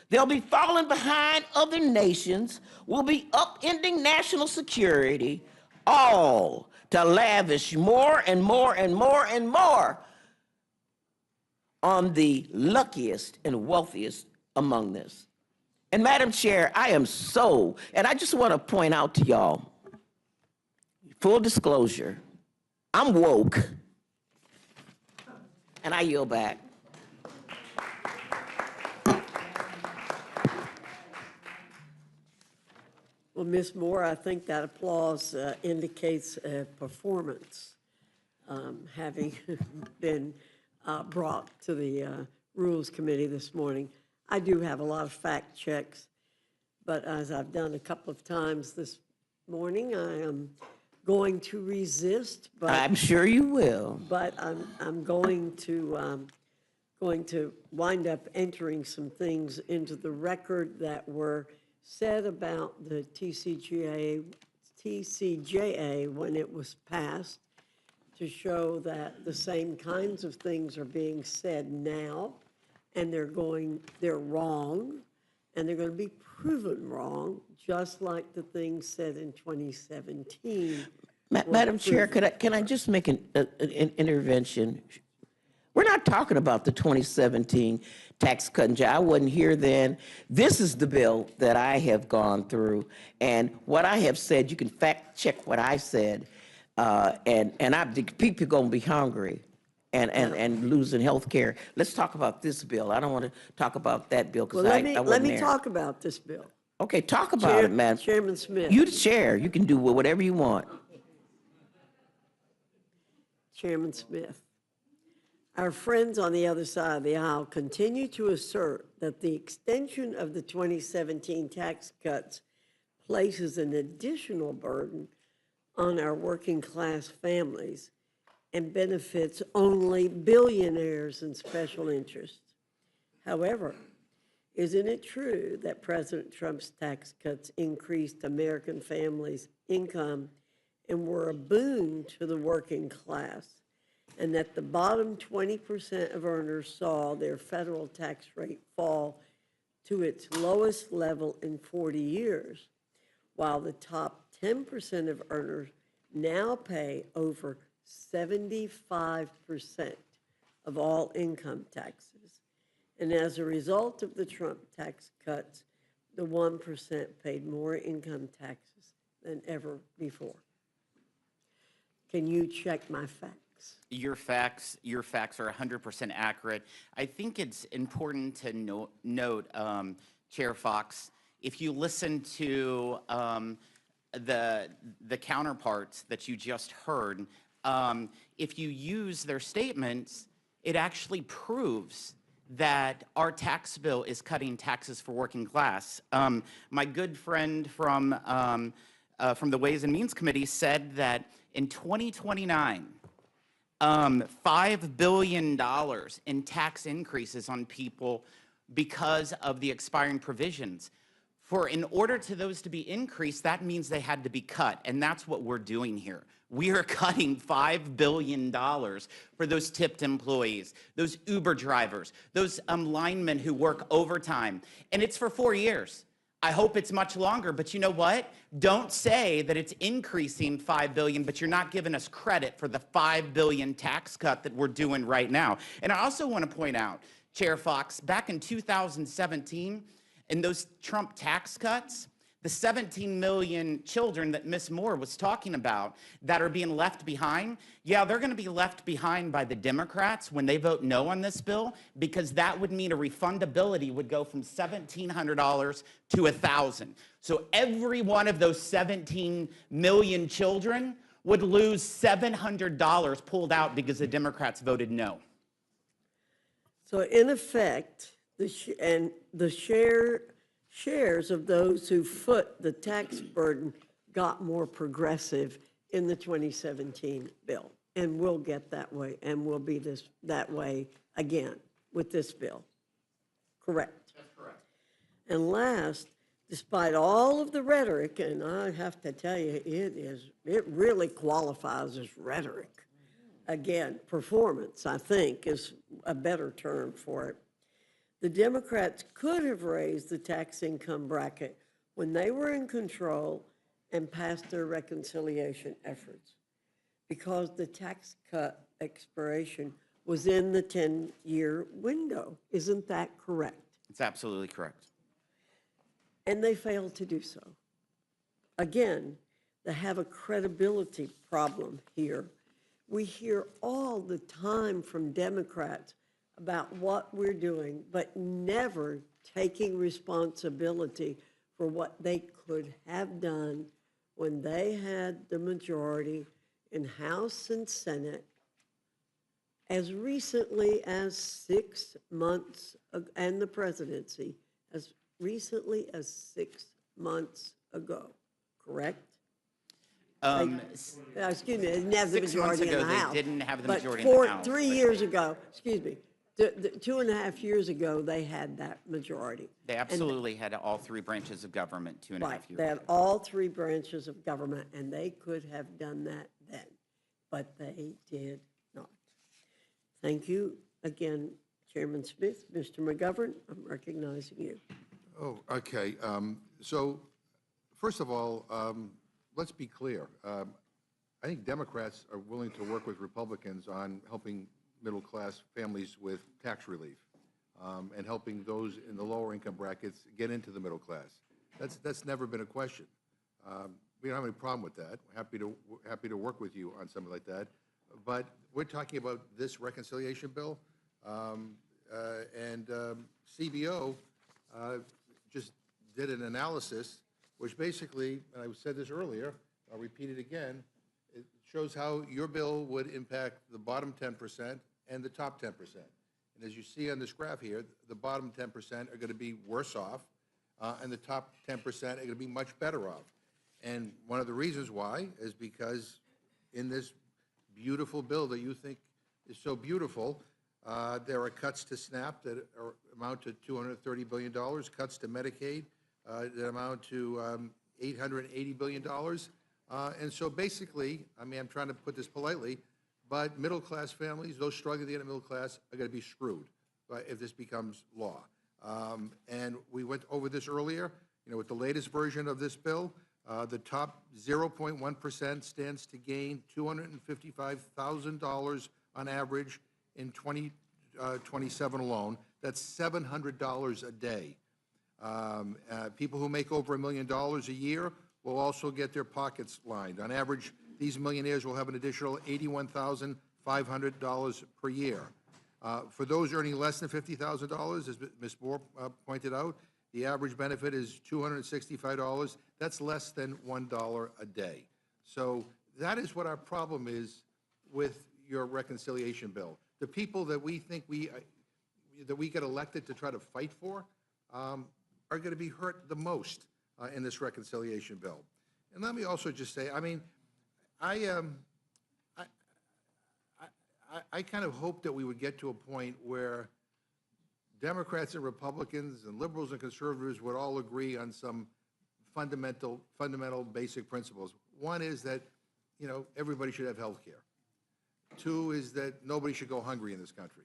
They'll be falling behind other nations, will be upending national security, all to lavish more and more and more and more on the luckiest and wealthiest among us. And Madam Chair, I am so, and I just want to point out to y'all, full disclosure, I'm woke, and I yield back. Well, Ms. Moore, I think that applause indicates performance, having been brought to the Rules Committee this morning. I do have a lot of fact checks, but as I've done a couple of times this morning, I am going to resist. But I'm sure you will. But I'm going to wind up entering some things into the record that were said about the TCJA when it was passed, to show that the same kinds of things are being said now, and they're wrong, and they're going to be proven wrong, just like the things said in 2017. Madam Chair, can I just make an intervention? We're not talking about the 2017 tax cut and I wasn't here then. This is the bill that I have gone through, and what I have said, you can fact check what I said. And people going to be hungry and losing health care. Let's talk about this bill. I don't want to talk about that bill because Well, I let wasn't me there. talk about this bill. Okay, talk about it, man. Chairman Smith. You the chair. You can do whatever you want. Chairman Smith. Our friends on the other side of the aisle continue to assert that the extension of the 2017 tax cuts places an additional burden on our working class families and benefits only billionaires and special interests. However, isn't it true that President Trump's tax cuts increased American families' income and were a boon to the working class, and that the bottom 20% of earners saw their federal tax rate fall to its lowest level in 40 years, while the top 10% of earners now pay over 75% of all income taxes? And as a result of the Trump tax cuts, the 1% paid more income taxes than ever before. Can you check my facts? Your facts are 100% accurate. I think it's important to note, Chair Fox, if you listen to the counterparts that you just heard, if you use their statements, it actually proves that our tax bill is cutting taxes for working class. My good friend from the Ways and Means Committee said that in 2029, $5 billion in tax increases on people because of the expiring provisions. In order to those to be increased, that means they had to be cut, and that's what we're doing here. We are cutting $5 billion for those tipped employees, those Uber drivers, those linemen who work overtime, and it's for 4 years. I hope it's much longer, but you know what? Don't say that it's increasing $5 billion, but you're not giving us credit for the $5 billion tax cut that we're doing right now. And I also want to point out, Chair Fox, back in 2017, in those Trump tax cuts, the 17 million children that Ms. Moore was talking about that are being left behind, yeah, they're going to be left behind by the Democrats when they vote no on this bill, because that would mean a refundability would go from $1,700 to $1,000. So every one of those 17 million children would lose $700 pulled out because the Democrats voted no. So in effect, the shares of those who foot the tax burden got more progressive in the 2017 bill, and will get that way, and will be that way again with this bill. Correct? That's correct. And last, despite all of the rhetoric, and I have to tell you, it really qualifies as rhetoric. Again, performance, I think, is a better term for it. The Democrats could have raised the tax income bracket when they were in control and passed their reconciliation efforts, because the tax cut expiration was in the 10-year window. Isn't that correct? It's absolutely correct. And they failed to do so. Again, they have a credibility problem here. We hear all the time from Democrats about what we're doing, but never taking responsibility for what they could have done when they had the majority in House and Senate as recently as 6 months, and the presidency as recently as 6 months ago, correct? Excuse me, they didn't have the 6 months majority in ago, the House. they didn't have the But majority in the House. 3 years ago, excuse me, 2.5 years ago, they had that majority. They absolutely had all three branches of government 2.5 Right, years they had ago. all three branches of government, and they could have done that then, but they did not. Thank you again, Chairman Smith. Mr. McGovern, I'm recognizing you. Oh, okay. So, first of all, let's be clear. I think Democrats are willing to work with Republicans on helping middle-class families with tax relief and helping those in the lower income brackets get into the middle class. That's never been a question. we don't have any problem with that. We're happy to work with you on something like that. But we're talking about this reconciliation bill, and CBO just did an analysis, which basically, and I said this earlier, I'll repeat it again, it shows how your bill would impact the bottom 10% and the top 10%. And as you see on this graph here, the bottom 10% are going to be worse off, and the top 10% are going to be much better off. And one of the reasons why is because in this beautiful bill that you think is so beautiful, there are cuts to SNAP that amount to $230 billion, cuts to Medicaid that amount to $880 billion. And so basically, I mean, I'm trying to put this politely, but middle-class families, those struggling to get a middle class, are going to be screwed if this becomes law. And we went over this earlier, you know, with the latest version of this bill, the top 0.1% stands to gain $255,000 on average in 2027 alone. That's $700 a day. People who make over $1 million a year will also get their pockets lined. On average, these millionaires will have an additional $81,500 per year. For those earning less than $50,000, as Ms. Moore pointed out, the average benefit is $265. That's less than $1 a day. So that is what our problem is with your reconciliation bill. The people that we think that we get elected to try to fight for are going to be hurt the most in this reconciliation bill. And let me also just say, I mean, I kind of hope that we would get to a point where Democrats and Republicans and liberals and conservatives would all agree on some fundamental basic principles. One is that, you know, everybody should have health care. Two is that nobody should go hungry in this country.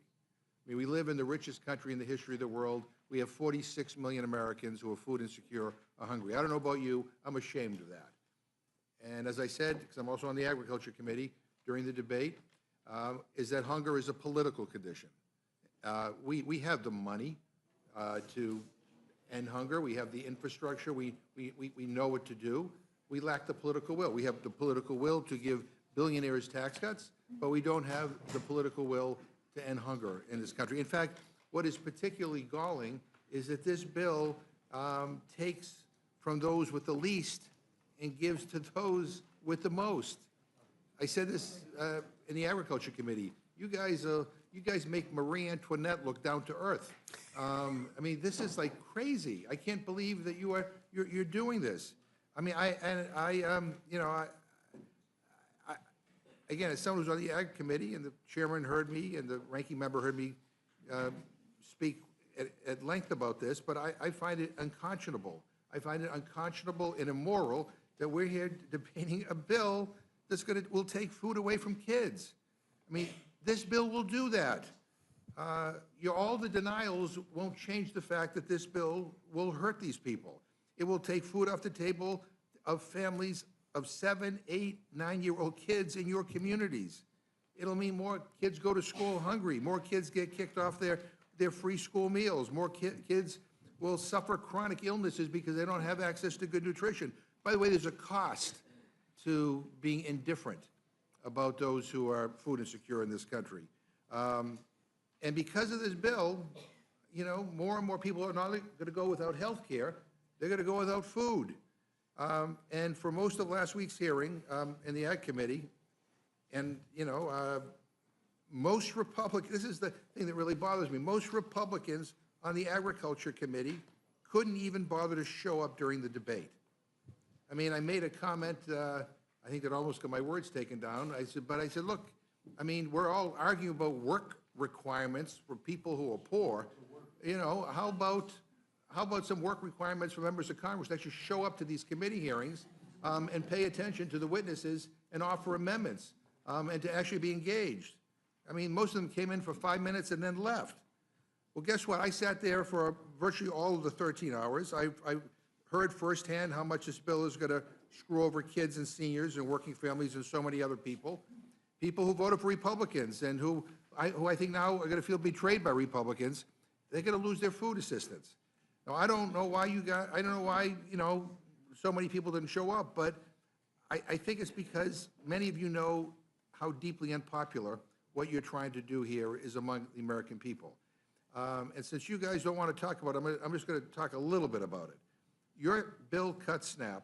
I mean, we live in the richest country in the history of the world. We have 46 million Americans who are food insecure or hungry. I don't know about you, I'm ashamed of that. And as I said, because I'm also on the Agriculture Committee during the debate, is that hunger is a political condition. We have the money to end hunger. We have the infrastructure. We know what to do. We lack the political will. We have the political will to give billionaires tax cuts, but we don't have the political will to end hunger in this country. In fact, what is particularly galling is that this bill takes from those with the least and gives to those with the most. I said this in the Agriculture Committee. You guys make Marie Antoinette look down to earth. I mean, this is like crazy. I can't believe that you're doing this. I mean, again, as someone who's on the Ag Committee, and the chairman heard me, and the ranking member heard me speak at length about this, but I find it unconscionable. I find it unconscionable and immoral that we're here debating a bill that's will take food away from kids. I mean, this bill will do that. All the denials won't change the fact that this bill will hurt these people. It will take food off the table of families of 7, 8, 9-year-old kids in your communities. It'll mean more kids go to school hungry. More kids get kicked off their free school meals. More kids will suffer chronic illnesses because they don't have access to good nutrition. By the way, there's a cost to being indifferent about those who are food insecure in this country. And because of this bill, you know, more and more people are not going to go without health care. They're going to go without food. And for most of last week's hearing in the Ag Committee, and, you know, most Republicans, this is the thing that really bothers me, most Republicans on the Agriculture Committee couldn't even bother to show up during the debate. I mean, I made a comment, I think that almost got my words taken down. I said, look, I mean, we're all arguing about work requirements for people who are poor. You know, how about some work requirements for members of Congress that should show up to these committee hearings and pay attention to the witnesses and offer amendments and to actually be engaged? I mean, most of them came in for 5 minutes and then left. Well, guess what? I sat there for virtually all of the 13 hours. I heard firsthand how much this bill is going to screw over kids and seniors and working families and so many other people. People who voted for Republicans and who I think now are going to feel betrayed by Republicans. They're going to lose their food assistance. Now, I don't know why you know, so many people didn't show up, but I think it's because many of you know how deeply unpopular what you're trying to do here is among the American people. And since you guys don't want to talk about it, I'm just going to talk a little bit about it. Your bill cuts SNAP,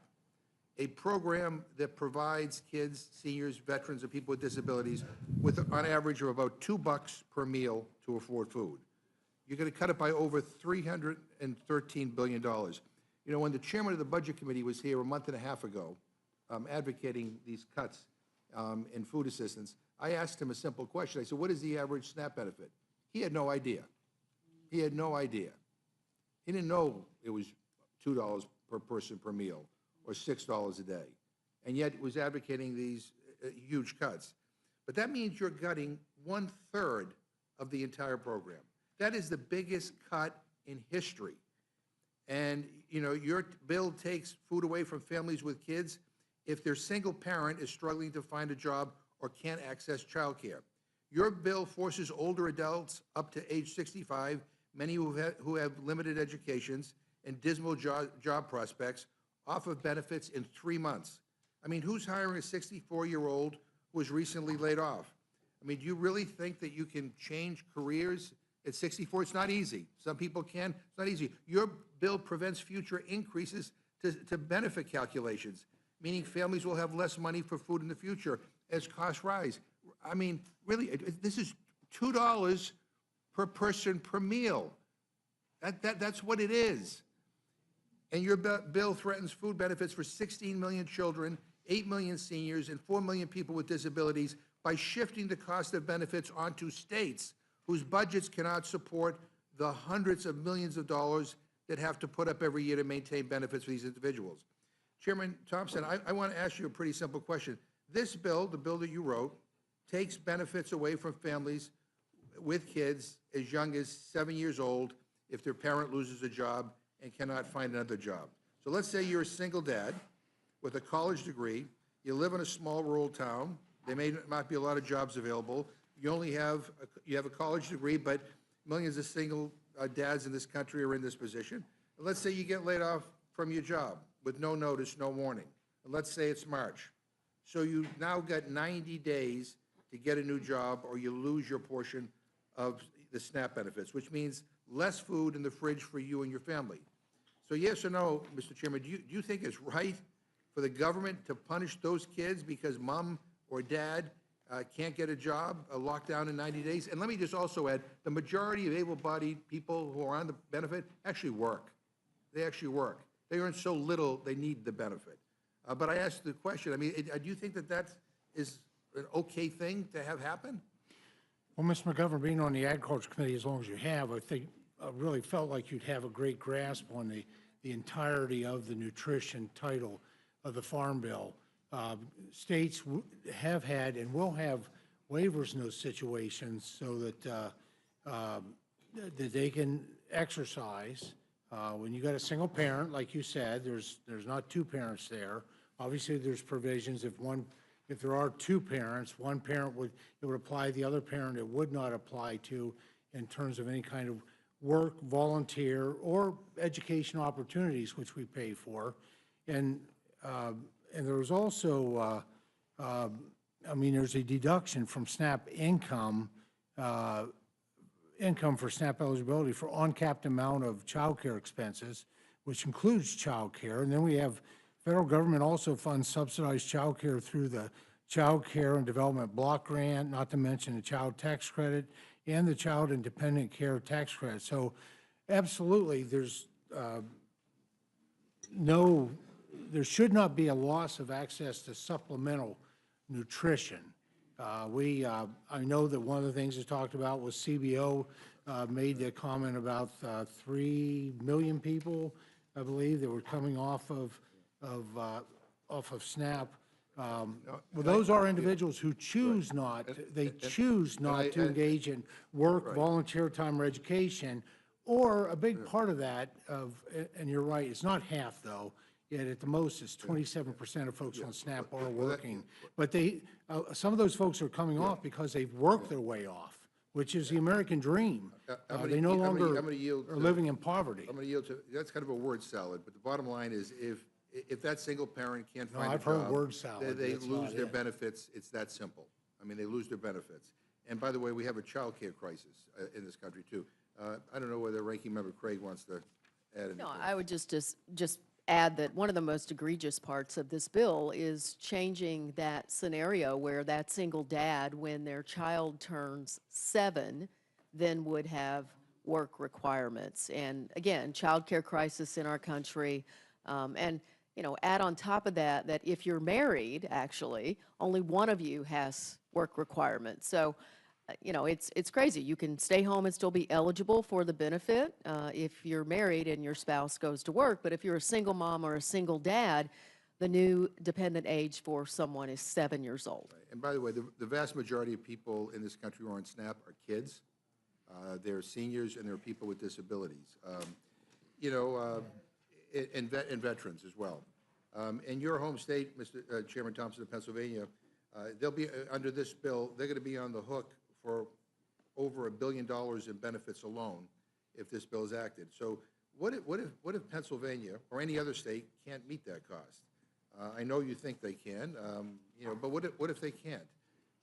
a program that provides kids, seniors, veterans, and people with disabilities with, on average, of about $2 per meal to afford food. You're going to cut it by over $313 billion. You know, when the chairman of the Budget Committee was here a month and a half ago advocating these cuts in food assistance, I asked him a simple question. I said, what is the average SNAP benefit? He had no idea. He had no idea. He didn't know it was $2 per person per meal or $6 a day, and yet was advocating these huge cuts. But that means you're gutting 1/3 of the entire program. That is the biggest cut in history. And, you know, your bill takes food away from families with kids if their single parent is struggling to find a job or can't access childcare. Your bill forces older adults up to age 65, many who have limited educations and dismal job prospects, off of benefits in 3 months. I mean, who's hiring a 64-year-old who was recently laid off? I mean, do you really think that you can change careers at 64? It's not easy. Some people can. It's not easy. Your bill prevents future increases to benefit calculations, meaning families will have less money for food in the future as costs rise. I mean, really, this is $2 per person per meal. That's what it is. And your bill threatens food benefits for 16 million children, 8 million seniors, and 4 million people with disabilities by shifting the cost of benefits onto states whose budgets cannot support the hundreds of millions of dollars that have to put up every year to maintain benefits for these individuals. Chairman Thompson, I want to ask you a pretty simple question. This bill, the bill that you wrote, takes benefits away from families with kids as young as 7 years old if their parent loses a job and cannot find another job. So let's say you're a single dad with a college degree, you live in a small rural town, there may not be a lot of jobs available, you have a college degree, but millions of single dads in this country are in this position. And let's say you get laid off from your job with no notice, no warning. And let's say it's March. So you now got 90 days to get a new job, or you lose your portion of the SNAP benefits, which means less food in the fridge for you and your family. So yes or no, Mr. Chairman, do you think it's right for the government to punish those kids because mom or dad can't get a job, locked down in 90 days? And let me just also add, the majority of able-bodied people who are on the benefit actually work. They actually work. They earn so little, they need the benefit. But I asked the question, I mean, do you think that that is an okay thing to have happen? Well, Mr. McGovern, being on the Agriculture Committee as long as you have, I think I really felt like you'd have a great grasp on the entirety of the nutrition title of the Farm Bill. States have had and will have waivers in those situations so that that they can exercise. When you got a single parent, like you said, there's not two parents there. Obviously, there's provisions if there are two parents, one parent would apply, the other parent it would not apply to in terms of any kind of work, volunteer, or education opportunities, which we pay for. And there was also, I mean, there's a deduction from SNAP income for SNAP eligibility for uncapped amount of child care expenses, which includes child care. And then we have federal government also funds subsidized child care through the Child Care and Development Block Grant, not to mention the Child Tax Credit and the Child and Dependent Care Tax Credit. So absolutely, there should not be a loss of access to supplemental nutrition. I know that one of the things we talked about was CBO made the comment about 3 million people, I believe, that were coming off of SNAP. Well, those are individuals who choose not, choose not to engage in work, volunteer time, or education, or a big part of that and you're right, it's not half though, yet at the most it's 27% of folks on SNAP are working. But some of those folks are coming off because they've worked their way off, which is the American dream. They no longer are living in poverty. I'm going to yield to, that's kind of a word salad, but the bottom line is if that single parent can't No, find a I've heard job, word salad, they that's lose not their it. benefits. It's that simple. I mean, they lose their benefits. And by the way, we have a child care crisis in this country, too. I don't know whether Ranking Member Craig wants to add anything. No, I would just add that one of the most egregious parts of this bill is changing that scenario where that single dad, when their child turns 7, then would have work requirements. And again, childcare crisis in our country. And, you know, add on top of that, that if you're married, actually, only one of you has work requirements. So, you know, it's crazy. You can stay home and still be eligible for the benefit if you're married and your spouse goes to work. But if you're a single mom or a single dad, the new dependent age for someone is 7 years old. And by the way, the vast majority of people in this country who are on SNAP are kids. They're seniors and they're people with disabilities. You know, and veterans as well. In your home state, Mr. Chairman Thompson of Pennsylvania, they'll be, under this bill, they're going to be on the hook for over $1 billion in benefits alone if this bill is acted. So what if Pennsylvania or any other state can't meet that cost? I know you think they can, you know, but what if they can't?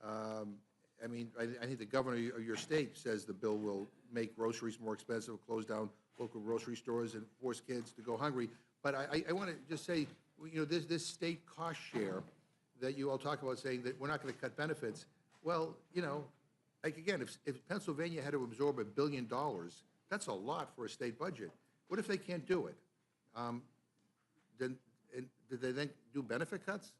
I mean, I think the governor of your state says the bill will make groceries more expensive, close down local grocery stores, and force kids to go hungry. But I want to just say, you know, this state cost share that you all talk about, saying that we're not going to cut benefits. Well, you know, like again, if Pennsylvania had to absorb $1 billion, that's a lot for a state budget. What if they can't do it? Then did they then do benefit cuts?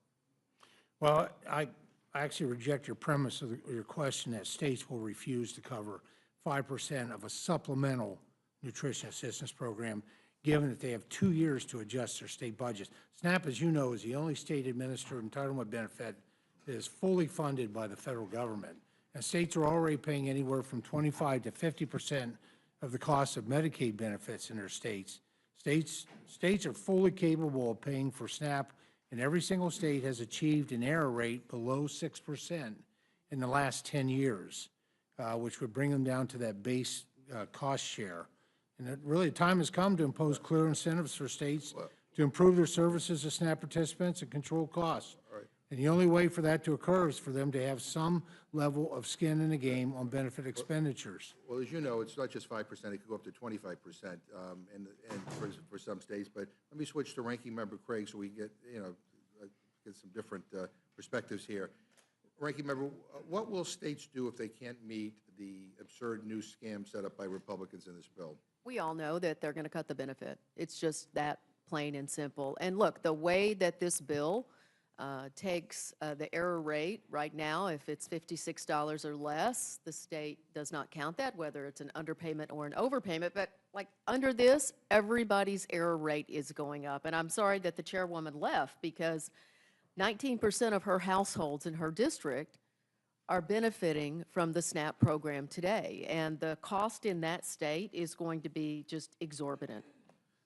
Well, I actually reject your premise of your question that states will refuse to cover 5% of a supplemental nutrition assistance program, given that they have 2 years to adjust their state budgets. SNAP, as you know, is the only state-administered entitlement benefit that is fully funded by the federal government. And states are already paying anywhere from 25 to 50% of the cost of Medicaid benefits in their states. States are fully capable of paying for SNAP, and every single state has achieved an error rate below 6% in the last 10 years, which would bring them down to that base cost share. And really, the time has come to impose clear incentives for states to improve their services to SNAP participants and control costs. And the only way for that to occur is for them to have some level of skin in the game on benefit expenditures. Well, as you know, it's not just 5%, it could go up to 25% and for some states. But let me switch to Ranking Member Craig so we get, you know, get some different perspectives here. Ranking Member, what will states do if they can't meet the absurd new scam set up by Republicans in this bill? We all know that they're going to cut the benefit. It's just that plain and simple. And look, the way that this bill takes the error rate right now, if it's $56 or less, the state does not count that, whether it's an underpayment or an overpayment. But like under this, everybody's error rate is going up. And I'm sorry that the chairwoman left, because 19% of her households in her district are benefiting from the SNAP program today. And the cost in that state is going to be just exorbitant.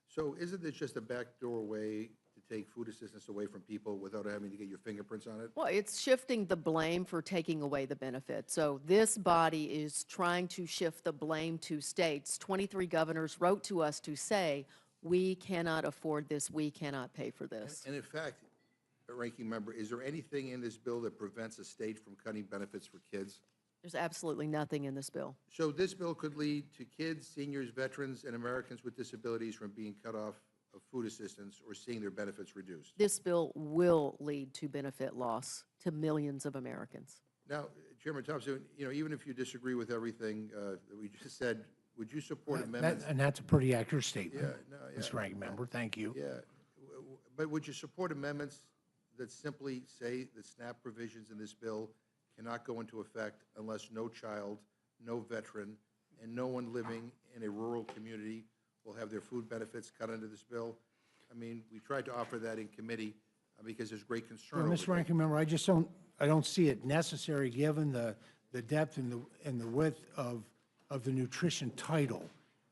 So isn't this just a backdoor way to take food assistance away from people without having to get your fingerprints on it? Well, it's shifting the blame for taking away the benefit. So this body is trying to shift the blame to states. 23 governors wrote to us to say, we cannot afford this, we cannot pay for this. And in fact, Ranking Member, is there anything in this bill that prevents a state from cutting benefits for kids? There's absolutely nothing in this bill. So this bill could lead to kids, seniors, veterans, and Americans with disabilities from being cut off of food assistance or seeing their benefits reduced. This bill will lead to benefit loss to millions of Americans. Now, Chairman Thompson, you know, even if you disagree with everything that we just said, would you support amendments? And that's a pretty accurate statement, Yeah, Mr. Ranking Member. Thank you. Yeah, but would you support amendments that simply say the SNAP provisions in this bill cannot go into effect unless no child, no veteran, and no one living in a rural community will have their food benefits cut under this bill? I mean, we tried to offer that in committee because there's great concern. Well, over Mr. Ranking Member, I don't see it necessary, given the depth and the width of the nutrition title.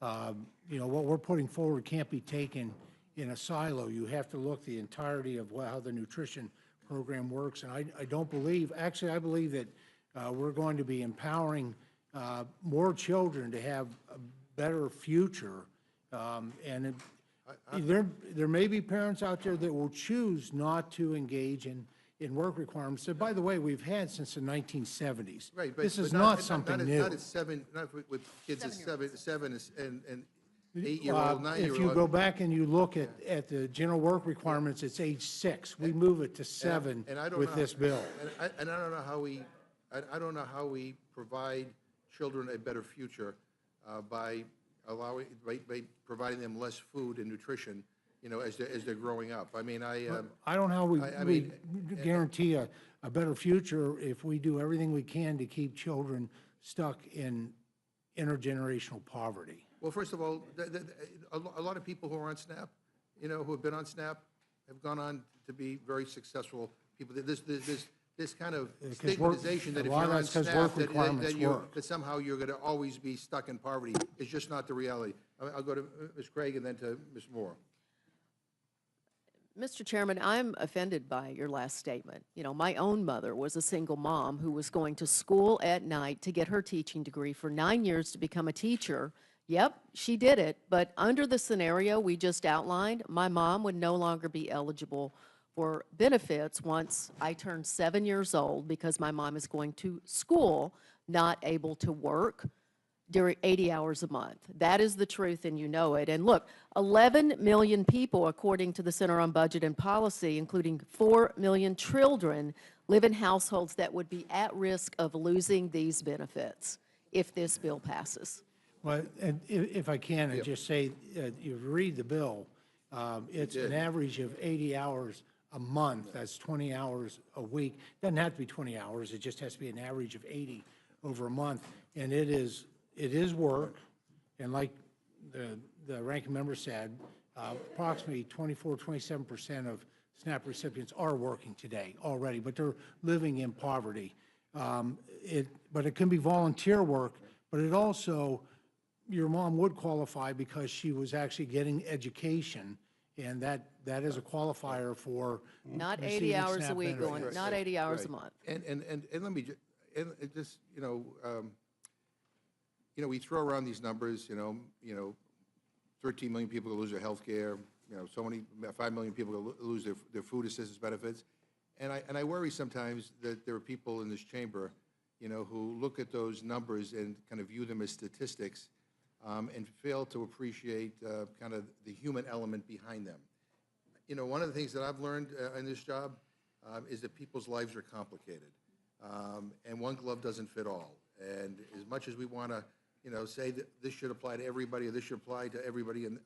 You know, what we're putting forward can't be taken in a silo. You have to look the entirety of how the nutrition program works. And I don't believe, actually, I believe that we're going to be empowering more children to have a better future. There may be parents out there that will choose not to engage in work requirements that, by the way, we've had since the 1970s. Right, but. This is but not something not new. Not at 7, not with kids at 7 and 8-year-old, 9-year-old. If you go back and you look at the general work requirements, it's age 6. We move it to 7 And I don't with know- this bill. And I don't know how we, I don't know how we provide children a better future by providing them less food and nutrition, as they're growing up. I mean, I don't know how we mean, guarantee a better future if we do everything we can to keep children stuck in intergenerational poverty. Well, first of all, a lot of people who are on SNAP, who have been on SNAP, have gone on to be very successful people. This kind of stigmatization that if you're on SNAP, that somehow you're going to always be stuck in poverty is just not the reality. I'll go to Ms. Craig and then to Ms. Moore. Mr. Chairman, I'm offended by your last statement. My own mother was a single mom who was going to school at night to get her teaching degree for 9 years to become a teacher. Yep, she did it, but under the scenario we just outlined, my mom would no longer be eligible for benefits once I turned 7 years old because my mom is going to school, not able to work during 80 hours a month. That is the truth, and you know it. And look, 11 million people, according to the Center on Budget and Policy, including 4 million children, live in households that would be at risk of losing these benefits if this bill passes. Well, and if I can, I'd just say, you read the bill, it's an average of 80 hours a month. That's 20 hours a week. Doesn't have to be 20 hours. It just has to be an average of 80 over a month. And it is work. And like the ranking member said, approximately 27% of SNAP recipients are working today already, but they're living in poverty. But it can be volunteer work, but it also, your mom would qualify because she was actually getting education, and that is a qualifier for not 80 hours a week, not 80 hours a month. And let me just, we throw around these numbers, 13 million people will lose their health care, 5 million people will lose their food assistance benefits. And I worry sometimes that there are people in this chamber, who look at those numbers and kind of view them as statistics and fail to appreciate kind of the human element behind them. One of the things that I've learned in this job is that people's lives are complicated, and one glove doesn't fit all. And as much as we want to, say that this should apply to everybody or this should apply to everybody, and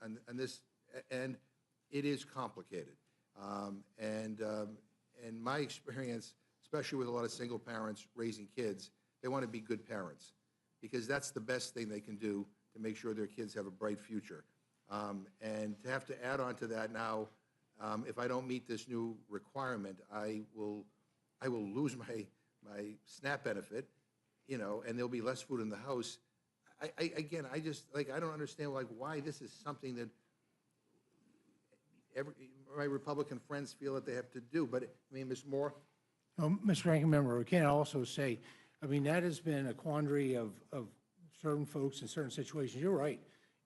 it is complicated. And my experience, especially with a lot of single parents raising kids, they want to be good parents because that's the best thing they can do to make sure their kids have a bright future. And to have to add on to that now, if I don't meet this new requirement, I will lose my SNAP benefit, and there'll be less food in the house. I don't understand why this is something that my Republican friends feel that they have to do. But Ms. Moore. Mr. Ranking Member, we can also say, that has been a quandary of certain folks in certain situations. You're right.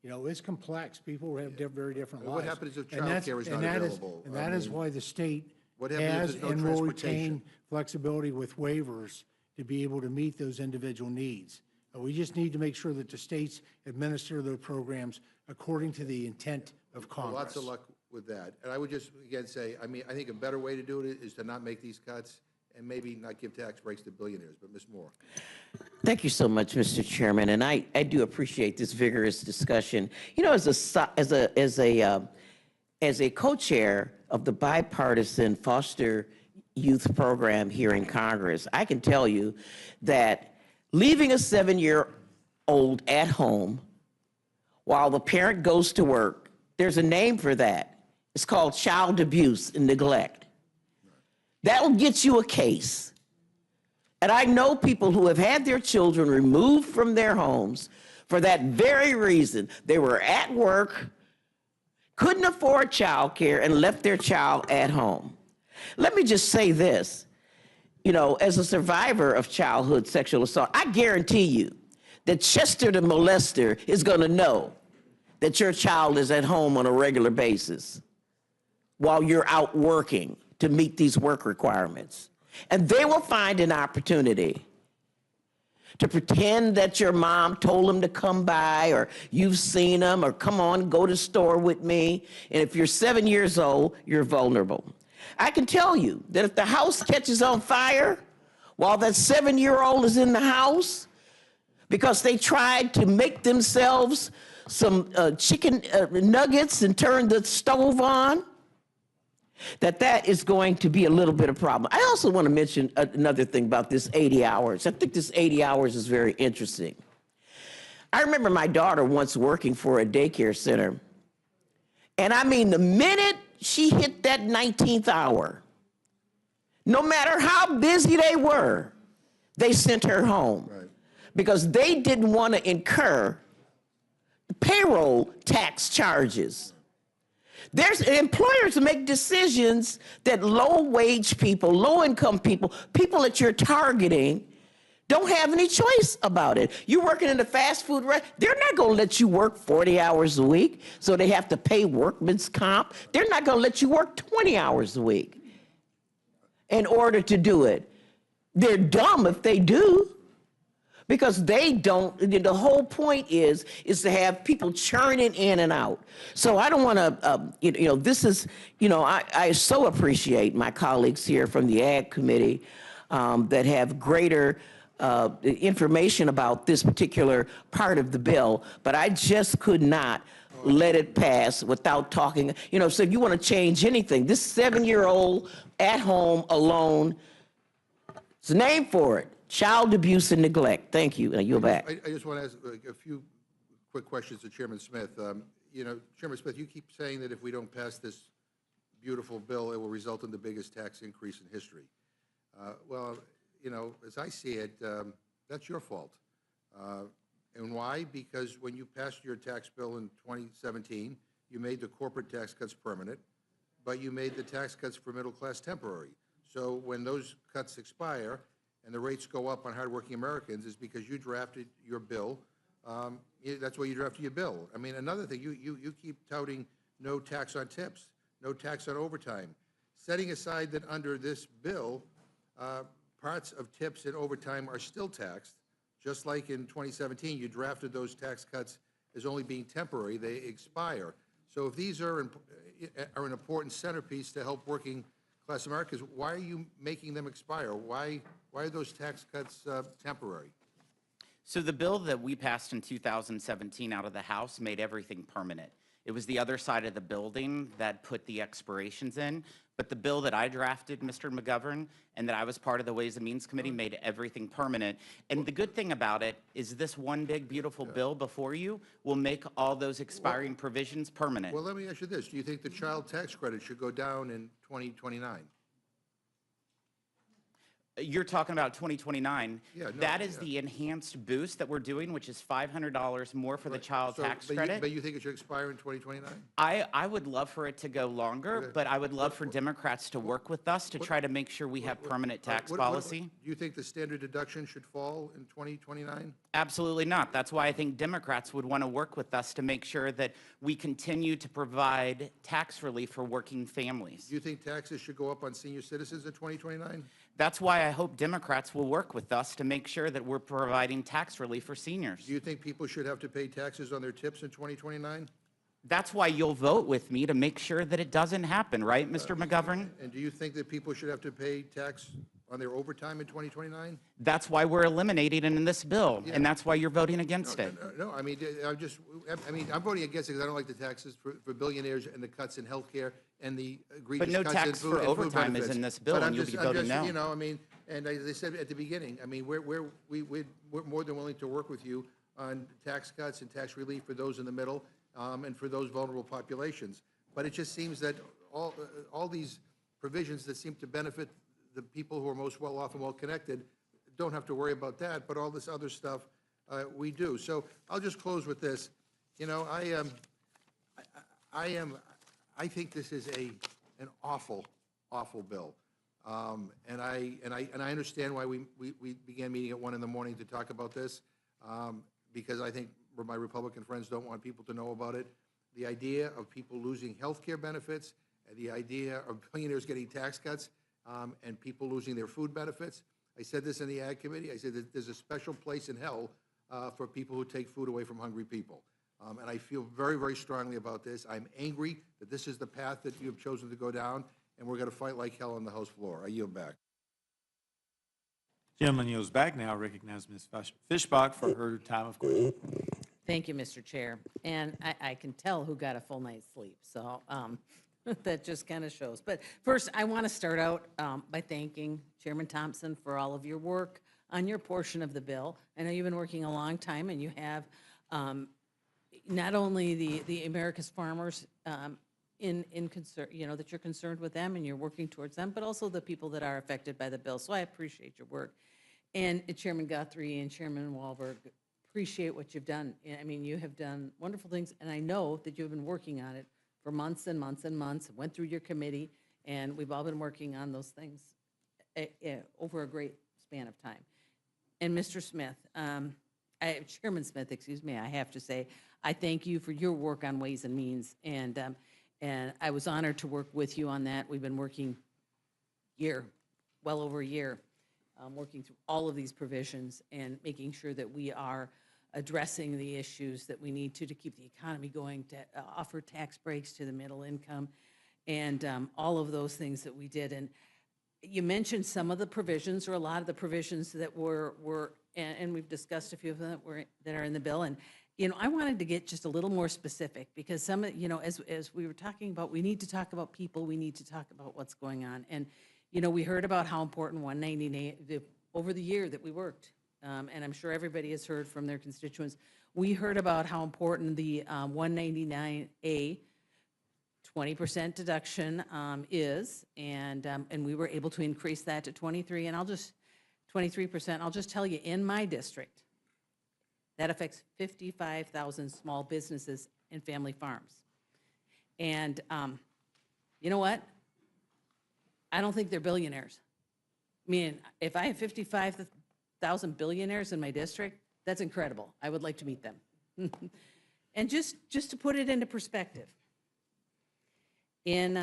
It's complex. People have very different lives. What happens if child care is not available? And that is why the state what happens has if there's no and will transportation? retain flexibility with waivers to be able to meet those individual needs. We just need to make sure that the states administer those programs according to the intent of Congress. Well, lots of luck with that. And I would just, again, say, I think a better way to do it is to not make these cuts and maybe not give tax breaks to billionaires. But Ms. Moore. Thank you so much, Mr. Chairman, and I do appreciate this vigorous discussion. As a co-chair of the bipartisan foster youth program here in Congress, I can tell you that leaving a 7-year-old at home while the parent goes to work, there's a name for that. It's called child abuse and neglect. That'll get you a case. And I know people who have had their children removed from their homes for that very reason. They were at work, couldn't afford child care, and left their child at home. Let me just say this. As a survivor of childhood sexual assault, I guarantee you that Chester the molester is going to know that your child is at home on a regular basis while you're out working to meet these work requirements. And they will find an opportunity to pretend that your mom told them to come by, or you've seen them, or come on, go to the store with me. And if you're 7 years old, you're vulnerable. I can tell you that if the house catches on fire while that 7-year-old is in the house because they tried to make themselves some chicken nuggets and turn the stove on, that is going to be a little bit of a problem. I also want to mention another thing about this 80 hours. I think this 80 hours is very interesting. I remember my daughter once working for a daycare center, and I mean, the minute she hit that 19th hour, no matter how busy they were, they sent her home. Right. Because they didn't want to incur payroll tax charges. There's employers make decisions that low-wage people, low-income people, people that you're targeting, don't have any choice about it. You're working in a fast food restaurant, they're not going to let you work 40 hours a week, so they have to pay workman's comp. They're not going to let you work 20 hours a week in order to do it. They're dumb if they do. Because they don't, the whole point is to have people churning in and out. So I don't want to, this is, I so appreciate my colleagues here from the Ag Committee that have greater information about this particular part of the bill, but I just could not let it pass without talking, so if you want to change anything, this 7-year-old at home alone, it's a name for it. Child abuse and neglect. Thank you. You're back. I just want to ask a few quick questions to Chairman Smith. Chairman Smith, you keep saying that if we don't pass this beautiful bill, it will result in the biggest tax increase in history. Well, as I see it, that's your fault. And why? Because when you passed your tax bill in 2017, you made the corporate tax cuts permanent, but you made the tax cuts for middle class temporary. So when those cuts expire, and the rates go up on hardworking Americans, is because you drafted your bill. That's why you drafted your bill. I mean, another thing, you keep touting no tax on tips, no tax on overtime, setting aside that under this bill, parts of tips and overtime are still taxed, just like in 2017, you drafted those tax cuts as only being temporary. They expire. So if these are an important centerpiece to help working class Americans, why are you making them expire? Why are those tax cuts temporary? So the bill that we passed in 2017 out of the House made everything permanent. It was the other side of the building that put the expirations in. But the bill that I drafted, Mr. McGovern, and that I was part of the Ways and Means Committee made everything permanent. And the good thing about it is this one big, beautiful bill before you will make all those expiring provisions permanent. Well, let me ask you this. Do you think the child tax credit should go down in 2029? You're talking about 2029. Yeah, no, that is the enhanced boost that we're doing, which is $500 more for the child tax credit. But you think it should expire in 2029? I would love for it to go longer, but I would love for Democrats to work with us to try to make sure we have permanent tax policy. Do you think the standard deduction should fall in 2029? Absolutely not. That's why I think Democrats would want to work with us to make sure that we continue to provide tax relief for working families. Do you think taxes should go up on senior citizens in 2029? That's why I hope Democrats will work with us to make sure that we're providing tax relief for seniors. Do you think people should have to pay taxes on their tips in 2029? That's why you'll vote with me to make sure that it doesn't happen, right, Mr. McGovern? And do you think that people should have to pay tax on their overtime in 2029? That's why we're eliminating it in this bill, and that's why you're voting against it. No, I mean, I'm voting against it because I don't like the taxes for billionaires and the cuts in health care and the egregious But no cuts tax in for food overtime is benefits. in this bill, But and you'll be voting no. You know, I mean, and as I said at the beginning, I mean, we're more than willing to work with you on tax cuts and tax relief for those in the middle and for those vulnerable populations. But it just seems that all these provisions that seem to benefit the people who are most well off and well connected don't have to worry about that, but all this other stuff we do. So I'll just close with this. You know, I think this is an awful bill, and I understand why we began meeting at 1 in the morning to talk about this, because I think my Republican friends don't want people to know about it. The idea of people losing health care benefits, and the idea of billionaires getting tax cuts, and people losing their food benefits. I said this in the Ag Committee. I said that there's a special place in hell for people who take food away from hungry people. And I feel very, very strongly about this. I'm angry that this is the path that you have chosen to go down, and we're going to fight like hell on the House floor. I yield back. Gentleman yields back now. Recognize Ms. Fishbach for her time of question. Thank you, Mr. Chair. And I can tell who got a full night's sleep, so that just kind of shows. But first, I want to start out by thanking Chairman Thompson for all of your work on your portion of the bill. I know you've been working a long time, and you have not only the America's farmers in concern, that you're concerned with them and you're working towards them, but also the people that are affected by the bill. So I appreciate your work. And Chairman Guthrie and Chairman Walberg, appreciate what you've done. I mean, you have done wonderful things, and I know that you've been working on it for months and months and months, went through your committee, and we've all been working on those things over a great span of time. And Mr. Smith, Chairman Smith, excuse me, I have to say, I thank you for your work on Ways and Means, and I was honored to work with you on that. We've been working well over a year, working through all of these provisions and making sure that we are addressing the issues that we need to keep the economy going, to offer tax breaks to the middle income, and all of those things that we did. And you mentioned some of the provisions, or a lot of the provisions that were and we've discussed a few of them that are in the bill. And I wanted to get just a little more specific, because some of, as we were talking about, we need to talk about people, we need to talk about what's going on. And, we heard about how important 199, over the year that we worked, and I'm sure everybody has heard from their constituents, we heard about how important the 199A 20% deduction is, and we were able to increase that to 23%. I'll just tell you, in my district, that affects 55,000 small businesses and family farms. And you know what? I don't think they're billionaires. I mean, if I have 55,000 billionaires in my district, that's incredible. I would like to meet them. And just to put it into perspective, in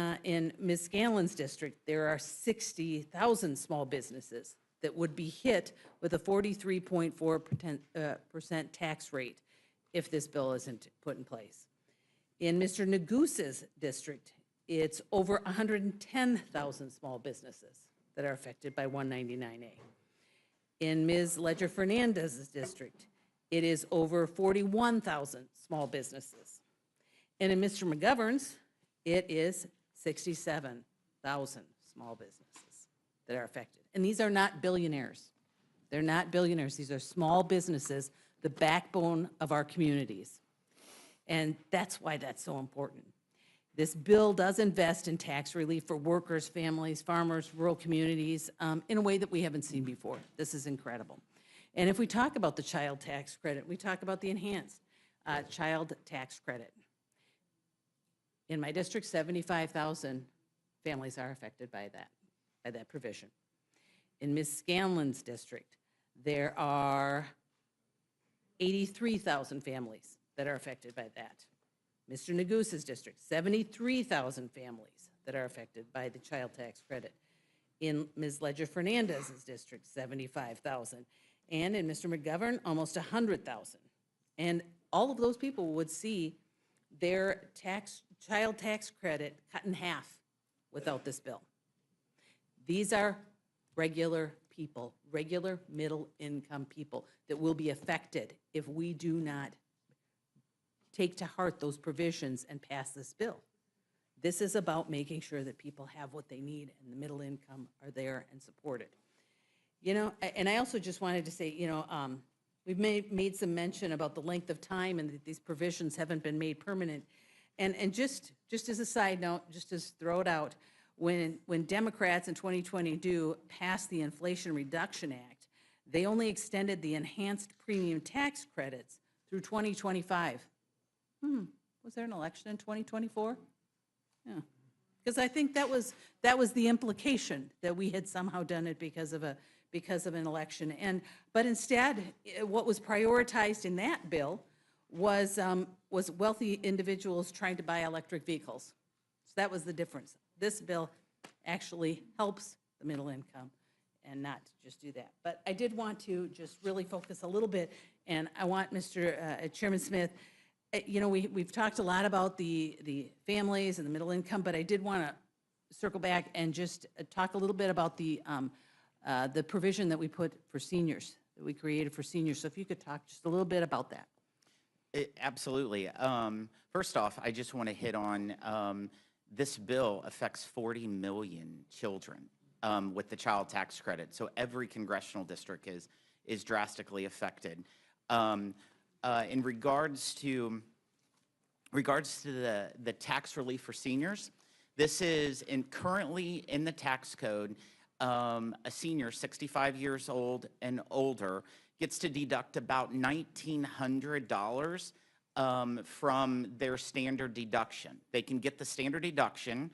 Ms. Scanlon's district, there are 60,000 small businesses that would be hit with a 43.4% tax rate if this bill isn't put in place. In Mr. Negus's district, it's over 110,000 small businesses that are affected by 199A. In Ms. Ledger Fernandez's district, it is over 41,000 small businesses. And in Mr. McGovern's, it is 67,000 small businesses that are affected. And these are not billionaires. They're not billionaires. These are small businesses, the backbone of our communities. And that's why that's so important. This bill does invest in tax relief for workers, families, farmers, rural communities in a way that we haven't seen before. This is incredible. And if we talk about the child tax credit, we talk about the enhanced child tax credit. In my district, 75,000 families are affected by that provision. In Ms. Scanlon's district, there are 83,000 families that are affected by that. Mr. Negus's district, 73,000 families that are affected by the child tax credit. In Ms. Ledger Fernandez's district, 75,000. And in Mr. McGovern, almost 100,000. And all of those people would see their child tax credit cut in half without this bill. These are regular people, regular middle-income people that will be affected if we do not take to heart those provisions and pass this bill. This is about making sure that people have what they need and the middle income are there and supported. And I also just wanted to say, we've made some mention about the length of time and that these provisions haven't been made permanent. And just as a side note, just to throw it out, when Democrats in 2022 passed the Inflation Reduction Act, they only extended the enhanced premium tax credits through 2025. Was there an election in 2024? Yeah, because I think that was the implication, that we had somehow done it because of an election. But instead, what was prioritized in that bill was wealthy individuals trying to buy electric vehicles. So that was the difference. This bill actually helps the middle income and not to just do that. But I did want to just really focus a little bit, and I want Chairman Smith, you know, we've talked a lot about the families and the middle income, but I did want to circle back and just talk a little bit about the provision that we put for seniors, that we created for seniors. So if you could talk just a little bit about that. Absolutely. First off, I just want to hit on this bill affects 40 million children with the child tax credit. So every congressional district is drastically affected. In regards to the tax relief for seniors, this is currently in the tax code. A senior 65 years old and older gets to deduct about $1,900 from their standard deduction. They can get the standard deduction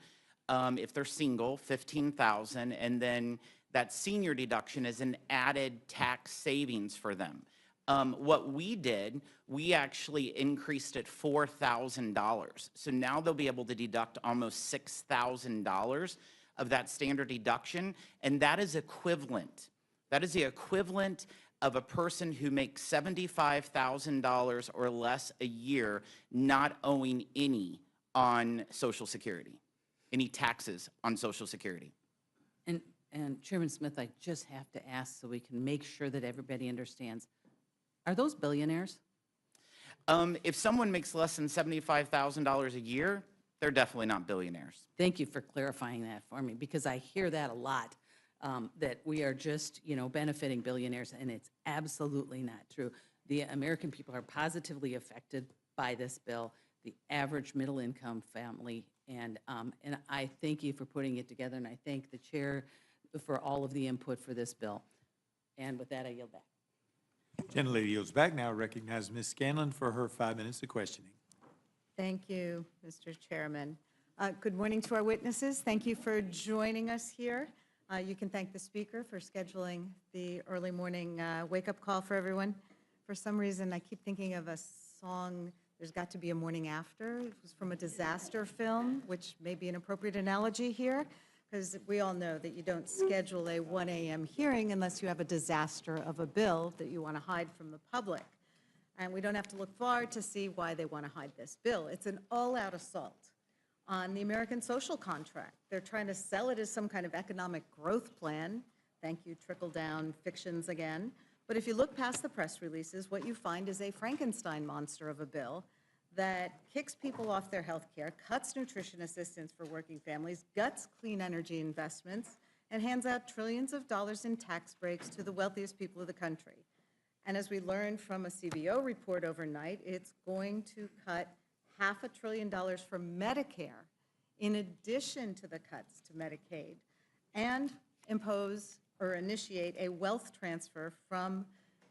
if they're single, $15,000, and then that senior deduction is an added tax savings for them. What we did, we actually increased it $4,000. So now they'll be able to deduct almost $6,000 of that standard deduction, and that is equivalent. That is the equivalent of a person who makes $75,000 or less a year not owing any on Social Security, any taxes on Social Security. And Chairman Smith, I just have to ask so we can make sure that everybody understands. Are those billionaires? If someone makes less than $75,000 a year, they're definitely not billionaires. Thank you for clarifying that for me, because I hear that a lot, that we are just, you know, benefiting billionaires, and it's absolutely not true. The American people are positively affected by this bill, the average middle-income family, and I thank you for putting it together, and I thank the chair for all of the input for this bill. And with that, I yield back. Gentlelady yields back. Now recognize Ms. Scanlon for her 5 minutes of questioning. Thank you, Mr. Chairman. Good morning to our witnesses. Thank you for joining us here. You can thank the speaker for scheduling the early morning wake-up call for everyone. For some reason, I keep thinking of a song, There's Got to Be a Morning After. It was from a disaster film, which may be an appropriate analogy here, because we all know that you don't schedule a 1 a.m. hearing unless you have a disaster of a bill that you want to hide from the public. And we don't have to look far to see why they want to hide this bill. It's an all-out assault on the American social contract. They're trying to sell it as some kind of economic growth plan. Thank you, trickle-down fictions again. But if you look past the press releases, what you find is a Frankenstein monster of a bill that kicks people off their health care, cuts nutrition assistance for working families, guts clean energy investments, and hands out trillions of dollars in tax breaks to the wealthiest people of the country. And as we learned from a CBO report overnight, it's going to cut $500 billion from Medicare in addition to the cuts to Medicaid, and impose or initiate a wealth transfer from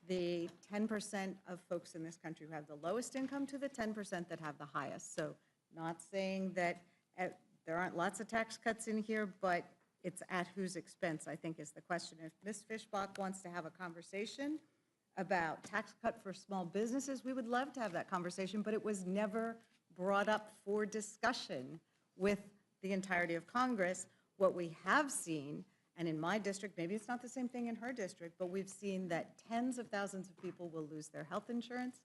the 10% of folks in this country who have the lowest income to the 10% that have the highest. So not saying that there aren't lots of tax cuts in here, but it's at whose expense, I think, is the question. If Ms. Fishbach wants to have a conversation about tax cut for small businesses, we would love to have that conversation, but it was never brought up for discussion with the entirety of Congress. What we have seen, and in my district, maybe it's not the same thing in her district, but we've seen that tens of thousands of people will lose their health insurance,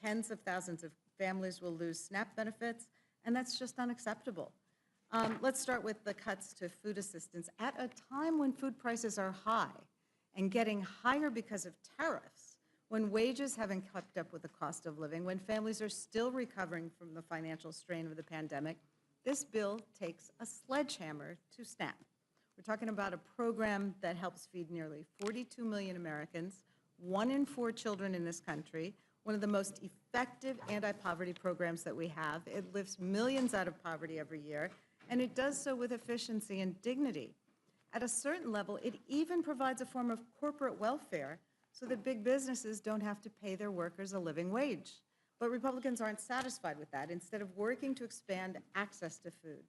tens of thousands of families will lose SNAP benefits, and that's just unacceptable. Let's start with the cuts to food assistance. At a time when food prices are high and getting higher because of tariffs, when wages haven't kept up with the cost of living, when families are still recovering from the financial strain of the pandemic, this bill takes a sledgehammer to SNAP. We're talking about a program that helps feed nearly 42 million Americans, 1 in 4 children in this country, one of the most effective anti-poverty programs that we have. It lifts millions out of poverty every year, and it does so with efficiency and dignity. At a certain level, it even provides a form of corporate welfare so that big businesses don't have to pay their workers a living wage. But Republicans aren't satisfied with that. Instead of working to expand access to food,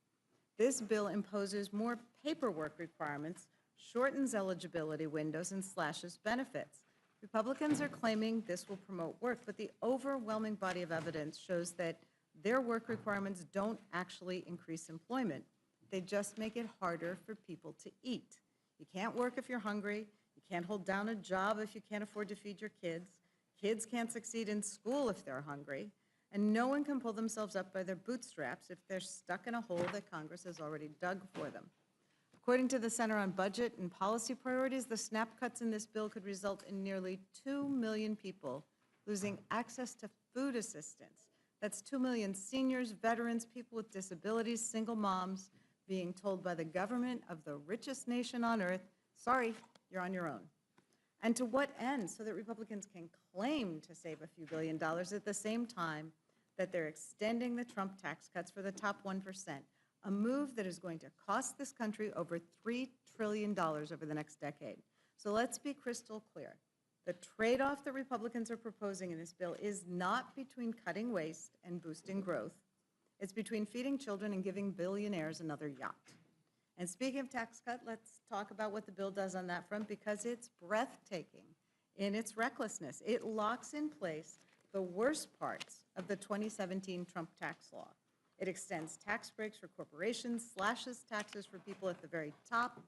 this bill imposes more paperwork requirements, shortens eligibility windows, and slashes benefits. Republicans are claiming this will promote work, but the overwhelming body of evidence shows that their work requirements don't actually increase employment. They just make it harder for people to eat. You can't work if you're hungry. You can't hold down a job if you can't afford to feed your kids. Kids can't succeed in school if they're hungry. And no one can pull themselves up by their bootstraps if they're stuck in a hole that Congress has already dug for them. According to the Center on Budget and Policy Priorities, the SNAP cuts in this bill could result in nearly 2 million people losing access to food assistance. That's 2 million seniors, veterans, people with disabilities, single moms being told by the government of the richest nation on earth, sorry, you're on your own. And to what end? So that Republicans can claim to save a few $1 billion at the same time that they're extending the Trump tax cuts for the top 1%, a move that is going to cost this country over $3 trillion over the next decade. So let's be crystal clear. The trade-off that Republicans are proposing in this bill is not between cutting waste and boosting growth. It's between feeding children and giving billionaires another yacht. And speaking of tax cut, let's talk about what the bill does on that front, because it's breathtaking in its recklessness. It locks in place the worst parts of the 2017 Trump tax law. It extends tax breaks for corporations, slashes taxes for people at the very top,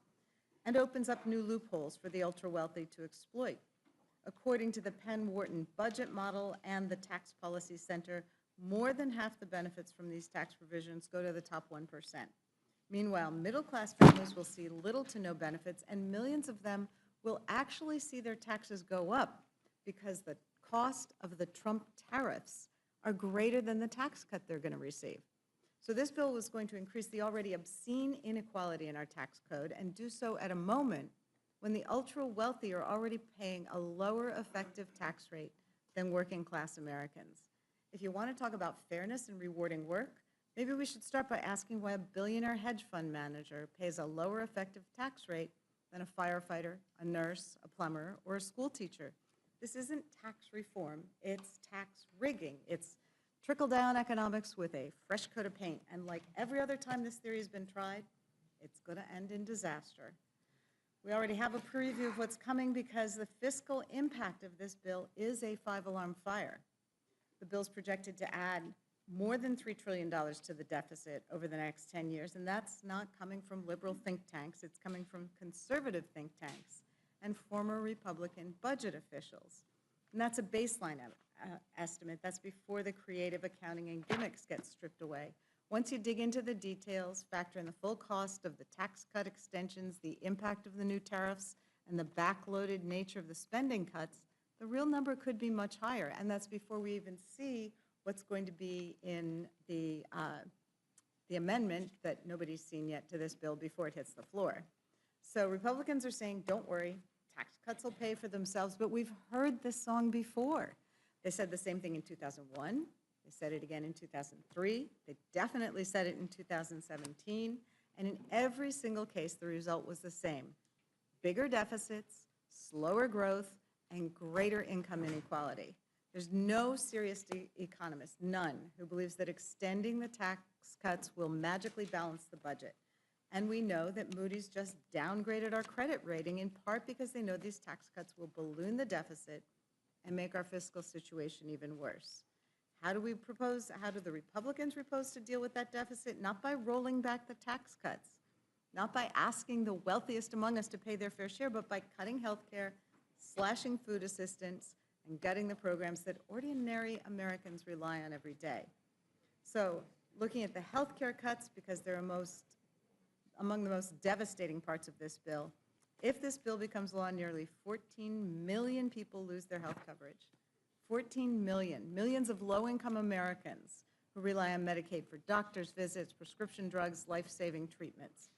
and opens up new loopholes for the ultra-wealthy to exploit. According to the Penn-Wharton budget model and the Tax Policy Center, more than half the benefits from these tax provisions go to the top 1%. Meanwhile, middle-class families will see little to no benefits, and millions of them will actually see their taxes go up because the cost of the Trump tariffs are greater than the tax cut they're going to receive. So this bill was going to increase the already obscene inequality in our tax code and do so at a moment when the ultra-wealthy are already paying a lower effective tax rate than working-class Americans. If you want to talk about fairness and rewarding work, maybe we should start by asking why a billionaire hedge fund manager pays a lower effective tax rate than a firefighter, a nurse, a plumber, or a school teacher. This isn't tax reform, it's tax rigging. It's trickle-down economics with a fresh coat of paint. And like every other time this theory has been tried, it's going to end in disaster. We already have a preview of what's coming because the fiscal impact of this bill is a 5-alarm fire. The bill's projected to add more than $3 trillion to the deficit over the next 10 years, and that's not coming from liberal think tanks. It's coming from conservative think tanks and former Republican budget officials. And that's a baseline estimate. That's before the creative accounting and gimmicks get stripped away. Once you dig into the details, factor in the full cost of the tax cut extensions, the impact of the new tariffs, and the backloaded nature of the spending cuts, the real number could be much higher. And that's before we even see what's going to be in the amendment that nobody's seen yet to this bill before it hits the floor. So Republicans are saying, don't worry, tax cuts will pay for themselves, but we've heard this song before. They said the same thing in 2001. They said it again in 2003. They definitely said it in 2017. And in every single case, the result was the same: bigger deficits, slower growth, and greater income inequality. There's no serious economist, none, who believes that extending the tax cuts will magically balance the budget. And we know that Moody's just downgraded our credit rating in part because they know these tax cuts will balloon the deficit and make our fiscal situation even worse. How do the Republicans propose to deal with that deficit? Not by rolling back the tax cuts, not by asking the wealthiest among us to pay their fair share, but by cutting health care, slashing food assistance, and gutting the programs that ordinary Americans rely on every day. So looking at the health care cuts, because they're among the most devastating parts of this bill, if this bill becomes law, nearly 14 million people lose their health coverage. 14 million, millions of low-income Americans who rely on Medicaid for doctor's visits, prescription drugs, life-saving treatments.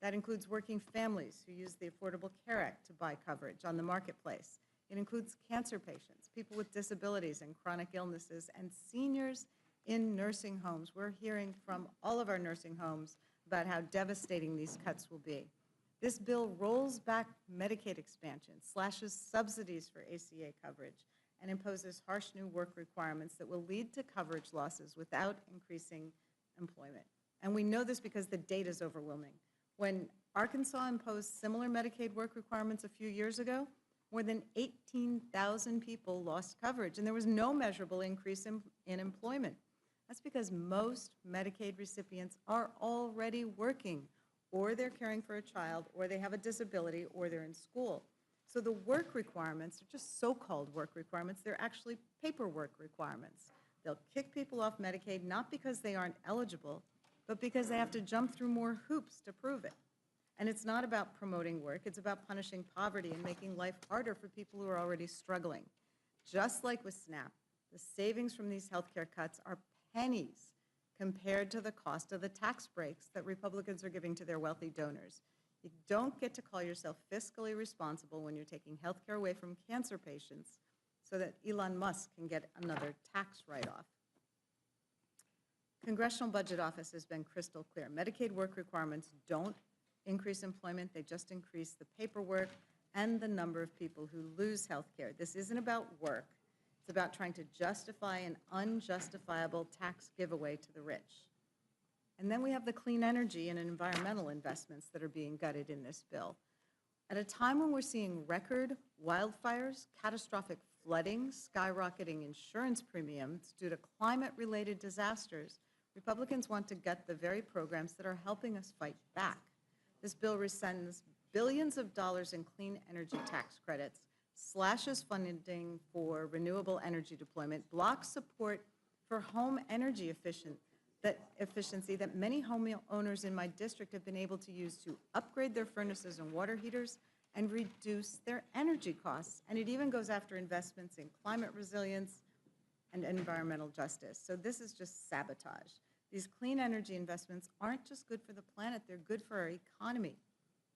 That includes working families who use the Affordable Care Act to buy coverage on the marketplace. It includes cancer patients, people with disabilities and chronic illnesses, and seniors in nursing homes. We're hearing from all of our nursing homes about how devastating these cuts will be. This bill rolls back Medicaid expansion, slashes subsidies for ACA coverage, and imposes harsh new work requirements that will lead to coverage losses without increasing employment. And we know this because the data is overwhelming. When Arkansas imposed similar Medicaid work requirements a few years ago, more than 18,000 people lost coverage, and there was no measurable increase in employment. That's because most Medicaid recipients are already working, or they're caring for a child, or they have a disability, or they're in school. So the work requirements are just so-called work requirements. They're actually paperwork requirements. They'll kick people off Medicaid not because they aren't eligible, but because they have to jump through more hoops to prove it. And it's not about promoting work. It's about punishing poverty and making life harder for people who are already struggling. Just like with SNAP, the savings from these healthcare cuts are pennies compared to the cost of the tax breaks that Republicans are giving to their wealthy donors. You don't get to call yourself fiscally responsible when you're taking health care away from cancer patients so that Elon Musk can get another tax write-off. Congressional Budget Office has been crystal clear. Medicaid work requirements don't increase employment, they just increase the paperwork and the number of people who lose health care. This isn't about work. It's about trying to justify an unjustifiable tax giveaway to the rich. And then we have the clean energy and environmental investments that are being gutted in this bill. At a time when we're seeing record wildfires, catastrophic flooding, skyrocketing insurance premiums due to climate-related disasters, Republicans want to gut the very programs that are helping us fight back. This bill rescinds billions of dollars in clean energy tax credits, slashes funding for renewable energy deployment, blocks support for home energy efficiency that many homeowners in my district have been able to use to upgrade their furnaces and water heaters and reduce their energy costs. And it even goes after investments in climate resilience and environmental justice. So this is just sabotage. These clean energy investments aren't just good for the planet, they're good for our economy.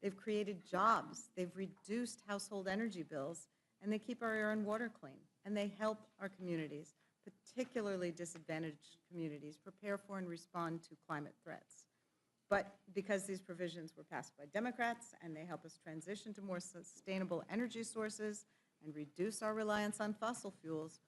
They've created jobs, they've reduced household energy bills, and they keep our air and water clean, and they help our communities, particularly disadvantaged communities, prepare for and respond to climate threats. But because these provisions were passed by Democrats and they help us transition to more sustainable energy sources and reduce our reliance on fossil fuels,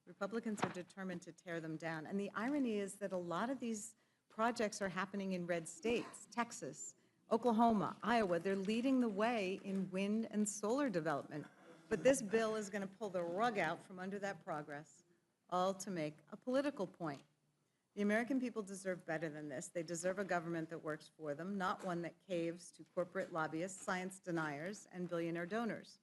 Republicans are determined to tear them down. And the irony is that a lot of these projects are happening in red states, Texas, Oklahoma, Iowa. They're leading the way in wind and solar development. But this bill is going to pull the rug out from under that progress, all to make a political point. The American people deserve better than this. They deserve a government that works for them, not one that caves to corporate lobbyists, science deniers, and billionaire donors.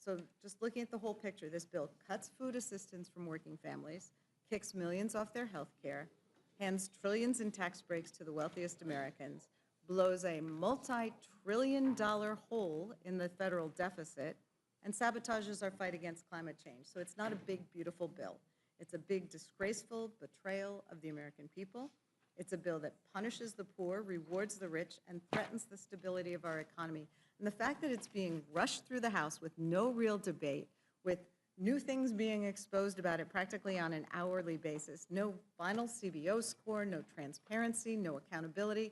So just looking at the whole picture, this bill cuts food assistance from working families, kicks millions off their health care, hands trillions in tax breaks to the wealthiest Americans, blows a multi-trillion-dollar hole in the federal deficit, and sabotages our fight against climate change. So it's not a big, beautiful bill. It's a big, disgraceful betrayal of the American people. It's a bill that punishes the poor, rewards the rich, and threatens the stability of our economy. And the fact that it's being rushed through the House with no real debate, with new things being exposed about it practically on an hourly basis, no final CBO score, no transparency, no accountability,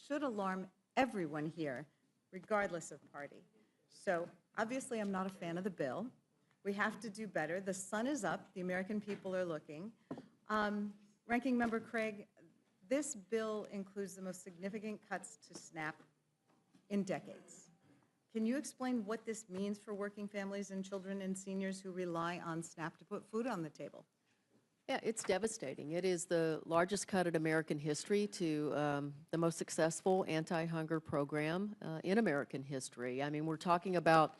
should alarm everyone here, regardless of party. So obviously, I'm not a fan of the bill. We have to do better. The sun is up. The American people are looking. Ranking Member Craig, this bill includes the most significant cuts to SNAP in decades. Can you explain what this means for working families and children and seniors who rely on SNAP to put food on the table? Yeah, it's devastating. It is the largest cut in American history to the most successful anti-hunger program in American history. I mean, we're talking about,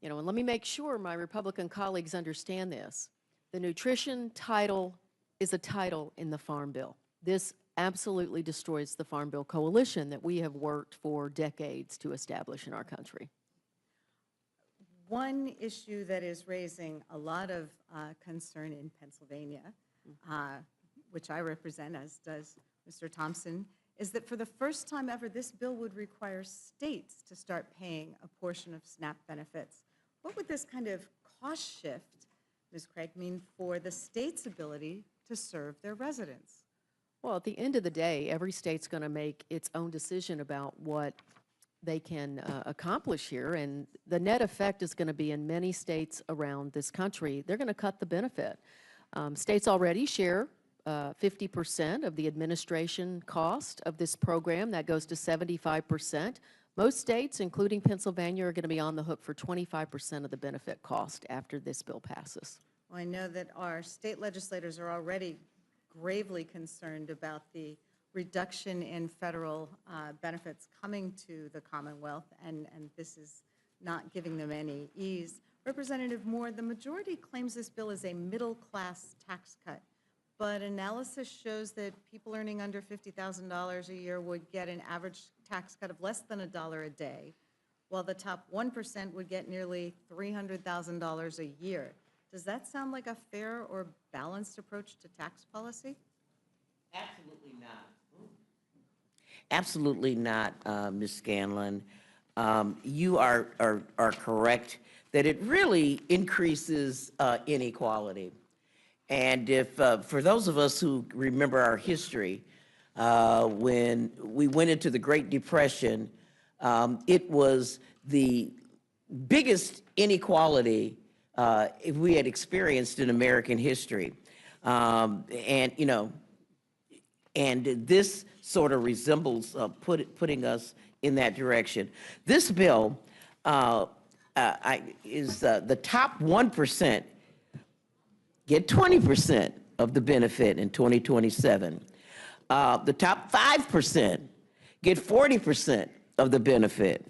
you know, and let me make sure my Republican colleagues understand this. The nutrition title is a title in the Farm Bill. This absolutely destroys the Farm Bill coalition that we have worked for decades to establish in our country. One issue that is raising a lot of concern in Pennsylvania, which I represent, as does Mr. Thompson, is that for the first time ever, this bill would require states to start paying a portion of SNAP benefits. What would this kind of cost shift, Ms. Craig, mean for the state's ability to serve their residents? Well, at the end of the day, every state's going to make its own decision about what they can accomplish here, and the net effect is going to be in many states around this country, they're going to cut the benefit. States already share 50% of the administration cost of this program. That goes to 75%. Most states, including Pennsylvania, are going to be on the hook for 25% of the benefit cost after this bill passes. Well, I know that our state legislators are already gravely concerned about the reduction in federal benefits coming to the Commonwealth, and this is not giving them any ease. Representative Moore, the majority claims this bill is a middle-class tax cut, but analysis shows that people earning under $50,000 a year would get an average tax cut of less than $1 a day, while the top 1% would get nearly $300,000 a year. Does that sound like a fair or balanced approach to tax policy? Absolutely not. Absolutely not, Ms. Scanlon. You are correct that it really increases inequality. And if, for those of us who remember our history, when we went into the Great Depression, it was the biggest inequality we had experienced in American history. And, you know, and this sort of resembles putting us in that direction. This bill is the top 1% get 20% of the benefit in 2027. The top 5% get 40% of the benefit.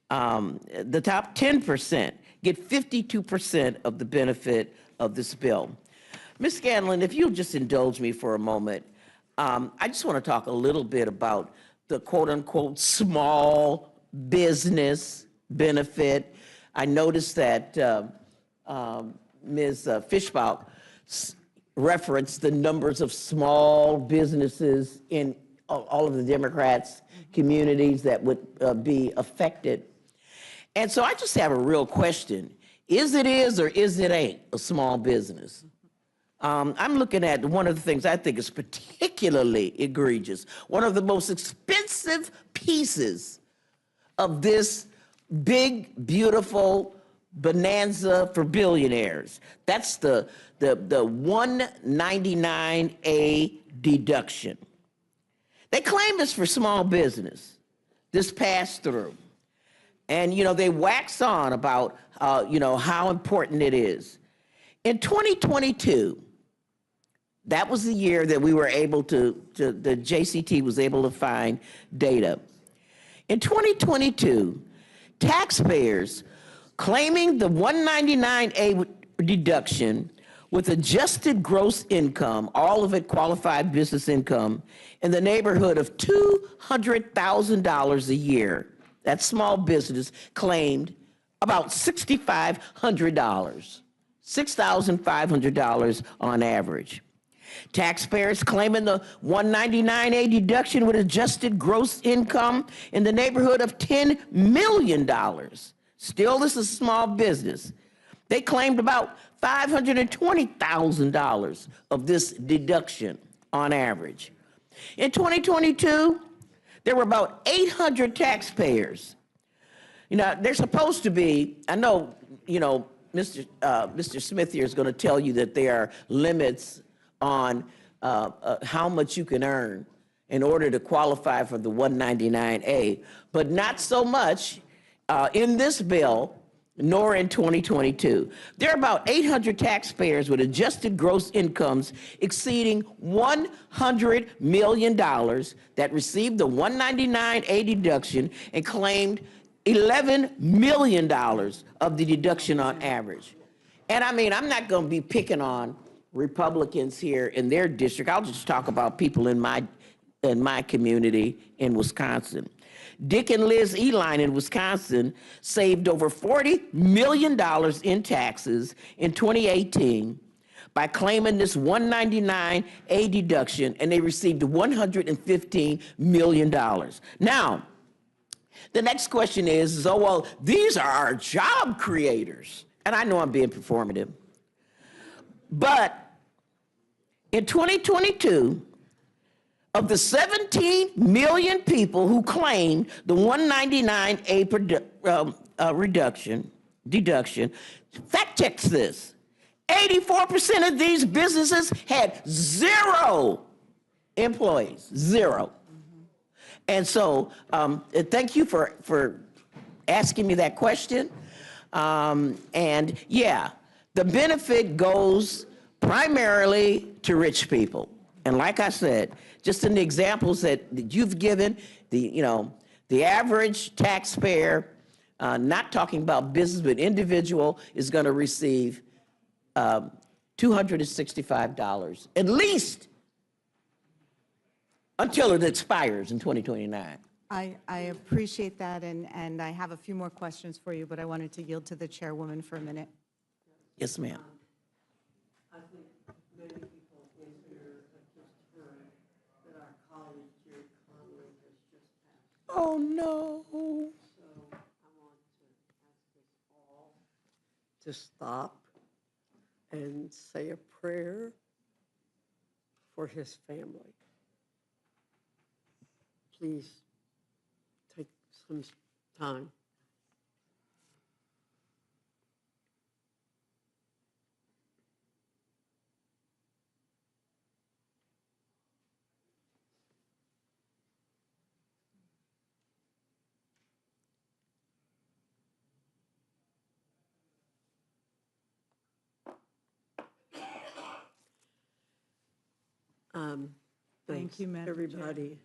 The top 10% get 52% of the benefit of this bill. Ms. Scanlon, if you'll just indulge me for a moment, I just want to talk a little bit about the quote-unquote small business benefit. I noticed that Ms. Fishbach referenced the numbers of small businesses in all of the Democrats' communities that would be affected. And so I just have a real question. Is or is it ain't a small business? I'm looking at one of the things I think is particularly egregious. One of the most expensive pieces of this big, beautiful bonanza for billionaires. That's the 199A deduction. They claim it's for small business, this pass-through. And, you know, they wax on about, you know, how important it is. In 2022, that was the year that we were able the JCT was able to find data. In 2022, taxpayers claiming the 199A deduction with adjusted gross income, all of it qualified business income, in the neighborhood of $200,000 a year. That small business claimed about $6,500, $6,500 on average. Taxpayers claiming the 199A deduction with adjusted gross income in the neighborhood of $10 million. Still, this is small business. They claimed about $520,000 of this deduction on average. In 2022, there were about 800 taxpayers. You know, they're supposed to be, I know, you know, Mr. Smith here is going to tell you that there are limits on how much you can earn in order to qualify for the 199A, but not so much in this bill, nor in 2022. There are about 800 taxpayers with adjusted gross incomes exceeding $100 million that received the 199A deduction and claimed $11 million of the deduction on average. And I mean, I'm not going to be picking on Republicans here in their district. I'll just talk about people in my community in Wisconsin. Dick and Liz Eline in Wisconsin saved over $40 million in taxes in 2018 by claiming this 199A deduction, and they received $115 million. Now, the next question is, oh, well, these are our job creators. And I know I'm being performative. But in 2022, of the 17 million people who claimed the 199A deduction, fact checks this, 84% of these businesses had 0 employees, 0. And so thank you for asking me that question. And yeah, the benefit goes primarily to rich people. And like I said, just in the examples that you've given, the average taxpayer, not talking about business, but individual, is going to receive $265, at least until it expires in 2029. I appreciate that, and I have a few more questions for you, but I wanted to yield to the chairwoman for a minute. Yes, ma'am. I think many people in here have just heard that our colleague Jerry Conley has just passed. Oh, no. So I want to ask us all to stop and say a prayer for his family. Please take some time. Thank you, Madam Chair. Everybody,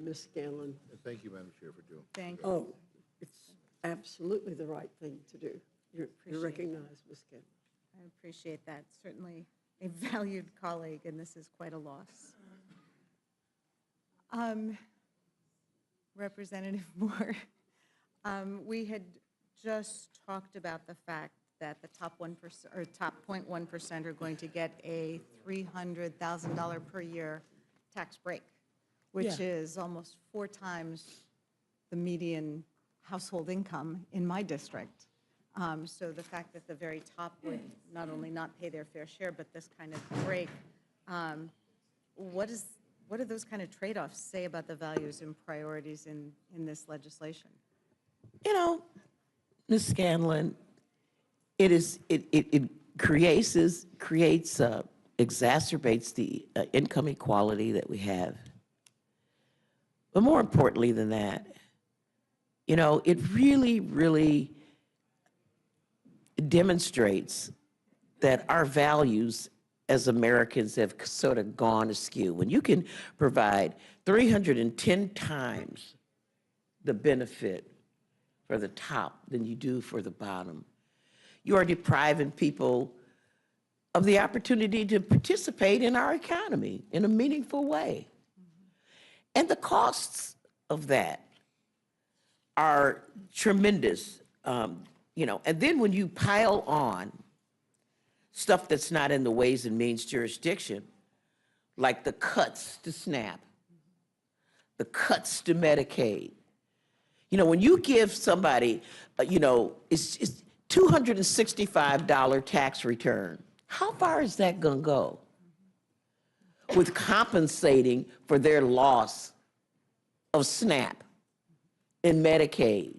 Ms. Scanlon. And thank you, Madam Chair, for doing. Thank you. Oh, it's absolutely the right thing to do. You're Appreciate recognized, Ms. Scanlon. I appreciate that. Certainly a valued colleague, and this is quite a loss. Representative Moore, we had just talked about the fact that the top 1% or top 0.1% are going to get a $300,000 per year tax break, which is almost 4 times the median household income in my district. So the fact that the very top would not only not pay their fair share, but this kind of break, what do those kind of trade-offs say about the values and priorities in this legislation? Ms. Scanlon, it exacerbates the income equality that we have. But more importantly than that, it really, really demonstrates that our values as Americans have sort of gone askew. When you can provide 310 times the benefit for the top than you do for the bottom, you are depriving people of the opportunity to participate in our economy in a meaningful way. And the costs of that are tremendous. And then when you pile on stuff that's not in the Ways and Means jurisdiction, like the cuts to SNAP, the cuts to Medicaid. When you give somebody, it's $265 tax return, how far is that going to go with compensating for their loss of SNAP and Medicaid?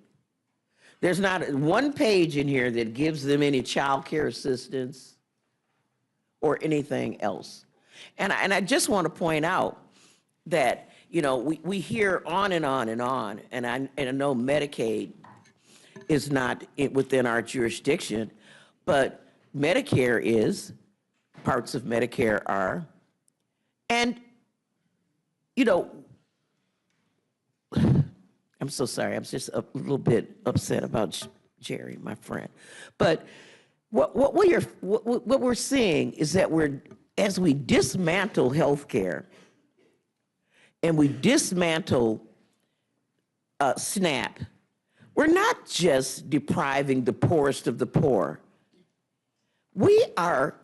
There's not one page in here that gives them any child care assistance or anything else. And I just want to point out that, we hear on and on and on, and I know Medicaid is not within our jurisdiction, but Medicare is, parts of Medicare are. And, I'm so sorry, I'm just a little bit upset about Jerry, my friend. But what we're seeing is that as we dismantle healthcare and we dismantle SNAP, we're not just depriving the poorest of the poor. We are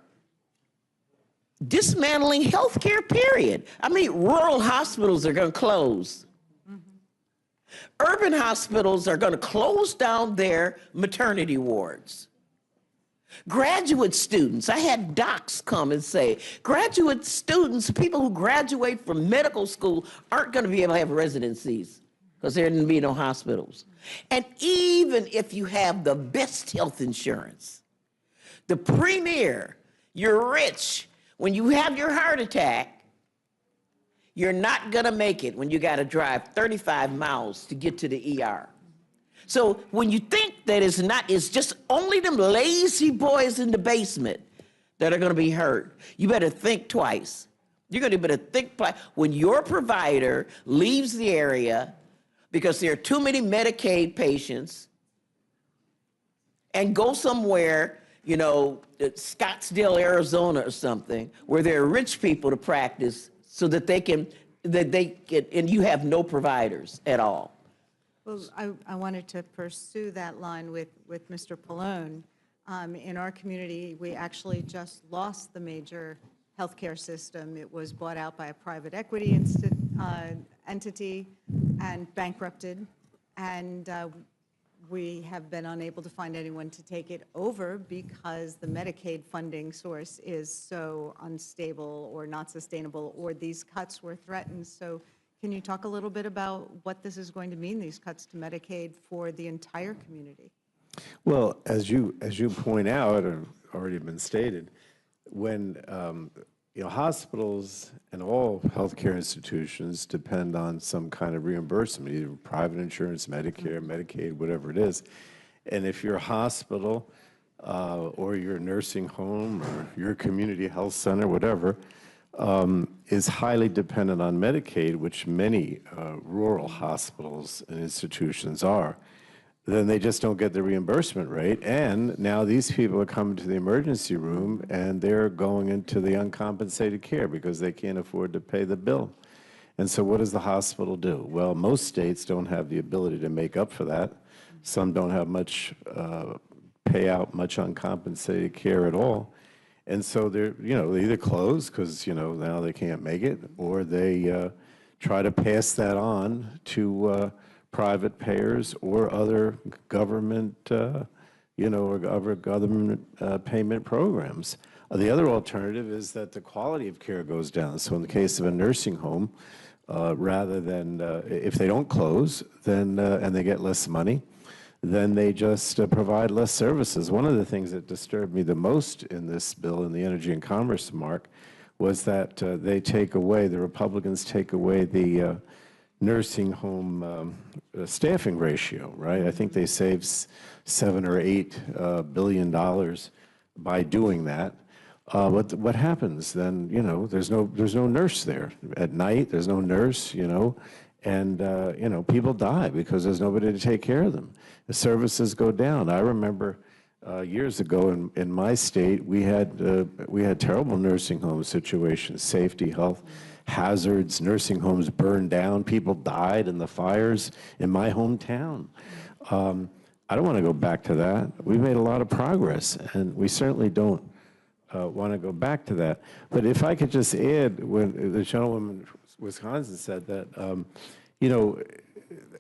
dismantling healthcare, period. Rural hospitals are going to close. Urban hospitals are going to close down their maternity wards. Graduate students, I had docs come and say, graduate students, people who graduate from medical school aren't going to be able to have residencies because there will be no hospitals. And even if you have the best health insurance, the premier, you're rich, when you have your heart attack, You're not going to make it when you got to drive 35 miles to get to the ER. So when you think that it's just only them lazy boys in the basement that are going to be hurt, you better think twice. You're going to better think twice. When your provider leaves the area because there are too many Medicaid patients and go somewhere, you know, Scottsdale, Arizona or something, where there are rich people to practice so that they can, and you have no providers at all. Well, I wanted to pursue that line with Mr. Pallone. In our community, we actually just lost the major healthcare system. It was bought out by a private equity entity and bankrupted. And we have been unable to find anyone to take it over because the Medicaid funding source is so unstable or not sustainable, or these cuts were threatened. So can you talk a little bit about what this is going to mean, these cuts to Medicaid for the entire community? Well, as you point out, or already been stated, when hospitals and all healthcare institutions depend on some kind of reimbursement, either private insurance, Medicare, Medicaid, whatever it is. And if you're a hospital or your nursing home or your community health center, whatever, is highly dependent on Medicaid, which many rural hospitals and institutions are, then they just don't get the reimbursement rate. And now these people are coming to the emergency room and they're going into the uncompensated care because they can't afford to pay the bill. And so what does the hospital do? Well, most states don't have the ability to make up for that. Some don't have much payout, much uncompensated care at all. And so they either close because, now they can't make it, or they try to pass that on to private payers or other government, or other government payment programs. The other alternative is that the quality of care goes down. So in the case of a nursing home, rather than, if they don't close, then, and they get less money, then they just provide less services. One of the things that disturbed me the most in this bill, in the Energy and Commerce mark, was that they take away, the Republicans take away the nursing home staffing ratio, right? I think they saved $7 or $8 billion by doing that. What happens then? There's no nurse there at night. There's no nurse, and people die because there's nobody to take care of them. The services go down. I remember years ago in my state, we had terrible nursing home situations, safety, health hazards, nursing homes burned down, people died in the fires in my hometown. I don't want to go back to that. We've made a lot of progress, and we certainly don't want to go back to that. But if I could just add, when the gentleman from Wisconsin said that,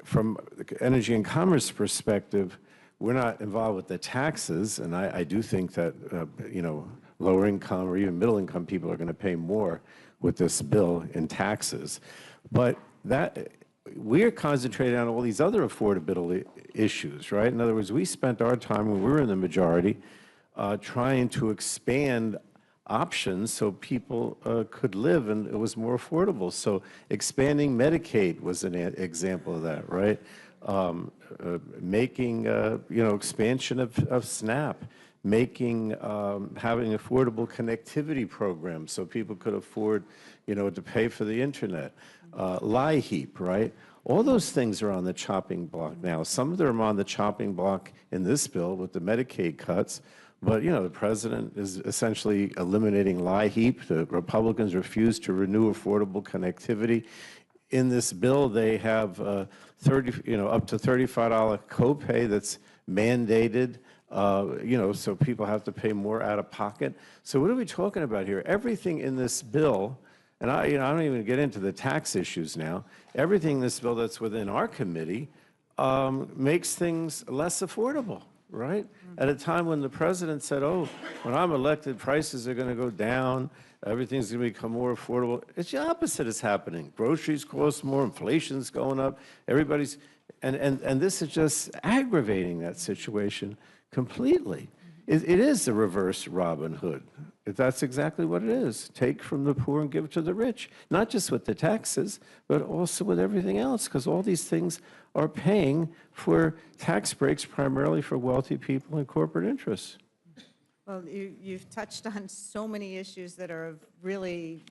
from the Energy and Commerce perspective, we're not involved with the taxes, and I do think that, lower income or even middle income people are going to pay more with this bill in taxes. But that we're concentrating on all these other affordability issues, right? In other words, we spent our time when we were in the majority trying to expand options so people could live and it was more affordable. So expanding Medicaid was an example of that, right? Making, expansion of SNAP, making, having affordable connectivity programs so people could afford, to pay for the internet. LIHEAP, right? All those things are on the chopping block now. Some of them are on the chopping block in this bill with the Medicaid cuts, but, the president is essentially eliminating LIHEAP. The Republicans refuse to renew affordable connectivity. In this bill, they have up to $35 copay that's mandated, so people have to pay more out of pocket. So what are we talking about here? Everything in this bill, and I don't even get into the tax issues now, everything in this bill that's within our committee makes things less affordable, right? At a time when the president said, oh, when I'm elected, prices are going to go down, everything's going to become more affordable. It's the opposite is happening. Groceries cost more, inflation's going up, everybody's, and this is just aggravating that situation completely. It is the reverse Robin Hood, That's exactly what it is. Take from the poor and give to the rich, not just with the taxes, but also with everything else, because all these things are paying for tax breaks primarily for wealthy people and corporate interests. Well, you've touched on so many issues that are of really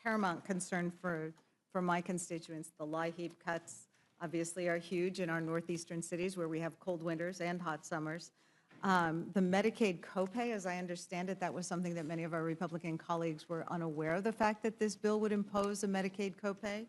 paramount concern for my constituents. The LIHEAP cuts obviously are huge in our northeastern cities where we have cold winters and hot summers. The Medicaid copay, as I understand it, that was something that many of our Republican colleagues were unaware of, the fact that this bill would impose a Medicaid copay.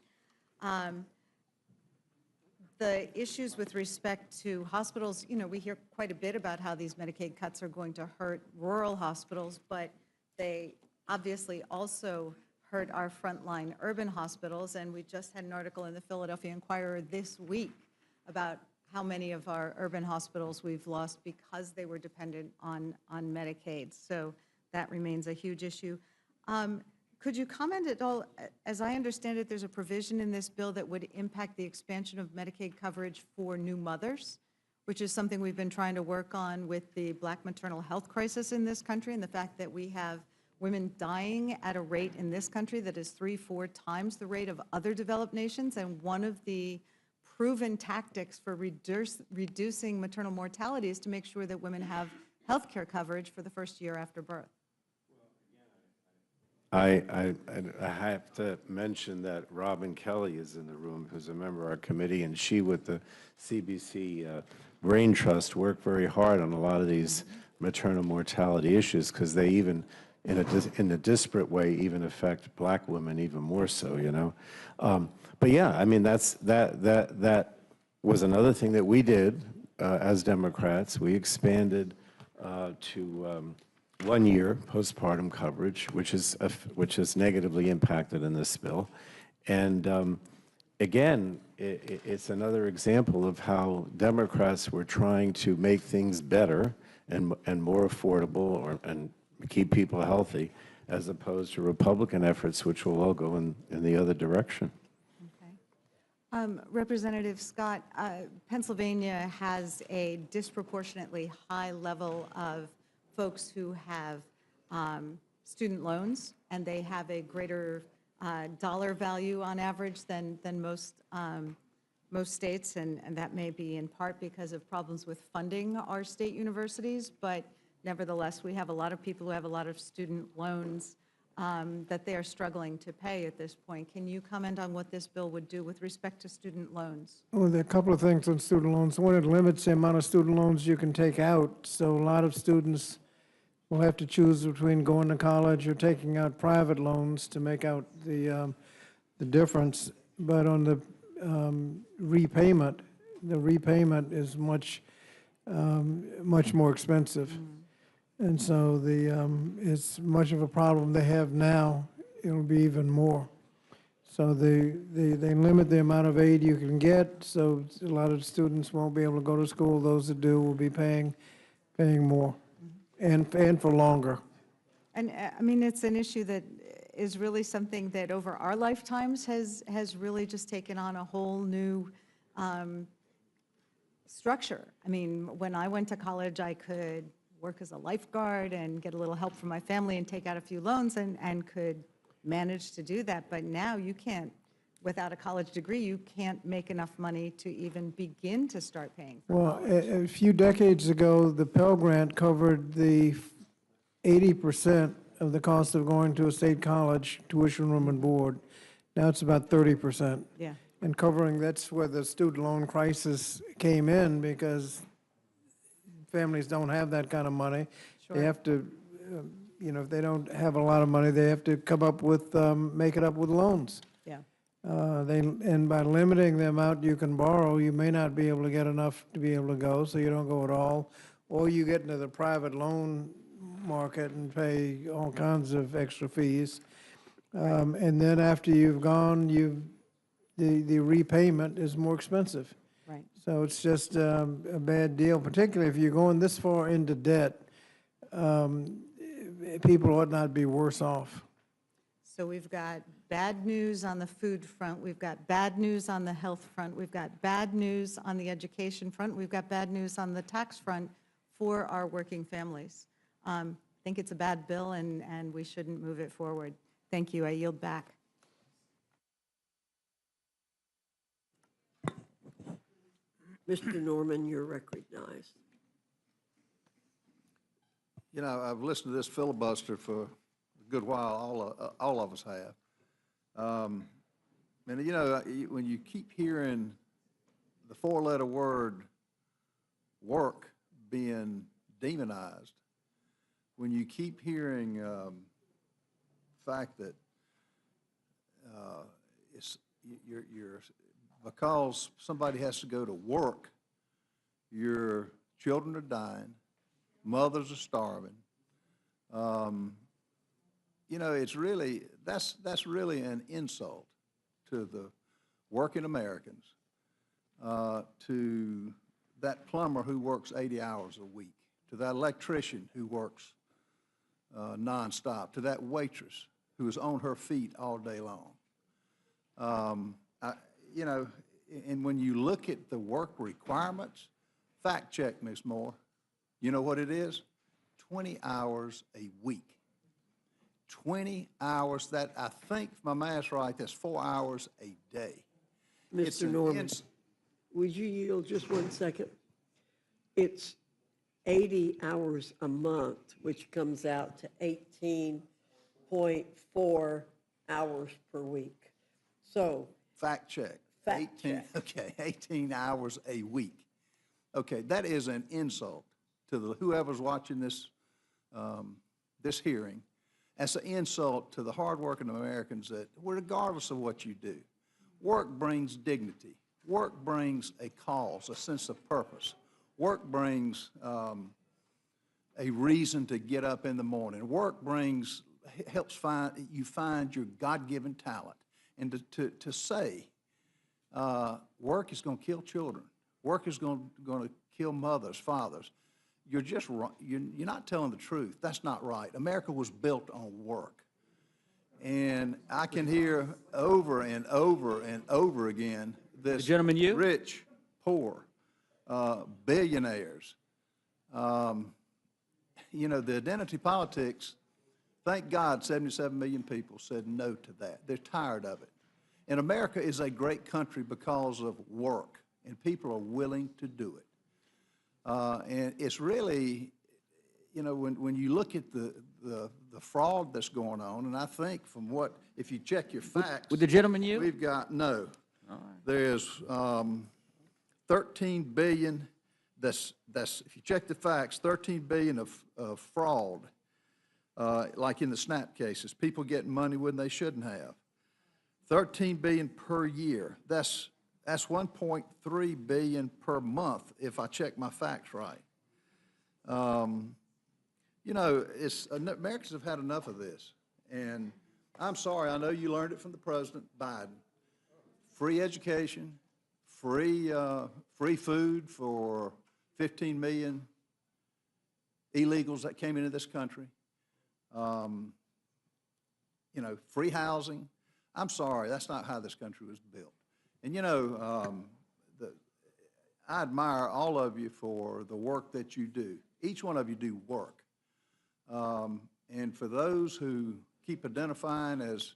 The issues with respect to hospitals, you know, we hear quite a bit about how these Medicaid cuts are going to hurt rural hospitals, but they obviously also hurt our frontline urban hospitals. And we just had an article in the Philadelphia Inquirer this week about how many of our urban hospitals we've lost because they were dependent on Medicaid. So that remains a huge issue. Could you comment at all? As I understand it, there's a provision in this bill that would impact the expansion of Medicaid coverage for new mothers, which is something we've been trying to work on with the Black maternal health crisis in this country, and the fact that we have women dying at a rate in this country that is 3-4 times the rate of other developed nations. And one of the proven tactics for reducing maternal mortality is to make sure that women have health care coverage for the first year after birth. I have to mention that Robin Kelly is in the room, who's a member of our committee, and she, with the CBC Brain Trust, worked very hard on a lot of these maternal mortality issues, because they even, in a disparate way, even affect Black women even more so, you know. But yeah, I mean, that was another thing that we did as Democrats. We expanded to 1 year postpartum coverage, which is negatively impacted in this bill. And again, it's another example of how Democrats were trying to make things better and more affordable and keep people healthy, as opposed to Republican efforts, which will all go in the other direction. Representative Scott, Pennsylvania has a disproportionately high level of folks who have student loans, and they have a greater dollar value on average than most states, and that may be in part because of problems with funding our state universities, but nevertheless, we have a lot of people who have a lot of student loans that they are struggling to pay at this point. Can you comment on what this bill would do with respect to student loans? Well, there are a couple of things on student loans. One, it limits the amount of student loans you can take out, so a lot of students will have to choose between going to college or taking out private loans to make out the difference. But on the repayment is much more expensive. And so it's much of a problem they have now. It'll be even more. So they limit the amount of aid you can get, so a lot of students won't be able to go to school. Those that do will be paying more, and for longer. And I mean, it's an issue that is really something that over our lifetimes has really just taken on a whole new structure. I mean, when I went to college, I could work as a lifeguard and get a little help from my family and take out a few loans and could manage to do that. But now you can't, without a college degree, you can't make enough money to even begin to start paying for college. Well, a few decades ago, the Pell Grant covered the 80% of the cost of going to a state college, tuition, room, and board. Now it's about 30%. Yeah. And covering, that's where the student loan crisis came in, because families don't have that kind of money. Sure. They have to, you know, if they don't have a lot of money, they have to come up with, make it up with loans. Yeah. And by limiting the amount you can borrow, you may not be able to get enough to be able to go, so you don't go at all. Or you get into the private loan market and pay all kinds of extra fees. And then after you've gone, the repayment is more expensive. Right. So it's just a bad deal, particularly if you're going this far into debt. People ought not be worse off. So we've got bad news on the food front, we've got bad news on the health front, we've got bad news on the education front, we've got bad news on the tax front for our working families. Thank think it's a bad bill, and we shouldn't move it forward. Thank you. I yield back. Mr. Norman, you're recognized. You know, I've listened to this filibuster for a good while, all of us have. And, you know, when you keep hearing the four-letter word work being demonized, when you keep hearing the fact that you're because somebody has to go to work, your children are dying, mothers are starving. You know, it's really, that's really an insult to the working Americans, to that plumber who works 80 hours a week, to that electrician who works nonstop, to that waitress who is on her feet all day long. You know, and when you look at the work requirements, fact check, Ms. Moore, you know what it is? 20 hours a week. 20 hours, that, I think, if my math's right, that's 4 hours a day. Mr. Norman, would you yield just 1 second? It's 80 hours a month, which comes out to 18.4 hours per week. So. Fact check. Fact check. Okay, 18 hours a week. Okay, that is an insult to whoever's watching this, this hearing. That's an insult to the hardworking Americans that, regardless of what you do, work brings dignity. Work brings a cause, a sense of purpose. Work brings a reason to get up in the morning. Work helps you find your God-given talent. And to say work is going to kill children, work is going to kill mothers, fathers, you're just wrong. You're not telling the truth. That's not right. America was built on work. And I can hear over and over and over again this rich, poor, billionaires. You know, the identity politics, thank God 77 million people said no to that. They're tired of it. And America is a great country because of work, and people are willing to do it. And it's really, you know, when you look at the fraud that's going on, and I think from what, if you check your facts. Would the gentleman yield? We've got, no. All right. There's 13 billion, that's, if you check the facts, 13 billion of fraud, like in the SNAP cases, people getting money when they shouldn't have. 13 billion per year. That's 1.3 billion per month, if I check my facts right. You know, Americans have had enough of this. And I'm sorry, I know you learned it from the President Biden. Free education, free food for 15 million illegals that came into this country. You know, free housing. I'm sorry, that's not how this country was built. And you know, I admire all of you for the work that you do. Each one of you do work. And for those who keep identifying as,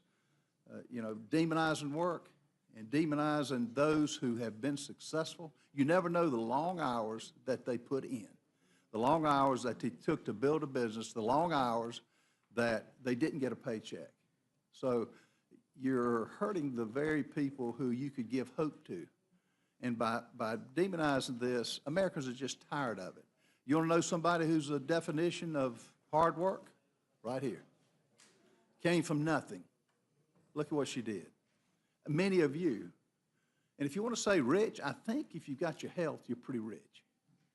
you know, demonizing work and demonizing those who have been successful, you never know the long hours that they put in, the long hours that they took to build a business, the long hours that they didn't get a paycheck. So you're hurting the very people who you could give hope to. And by demonizing this, Americans are just tired of it. You want to know somebody who's a definition of hard work? Right here. Came from nothing. Look at what she did. Many of you. And if you want to say rich, I think if you've got your health, you're pretty rich.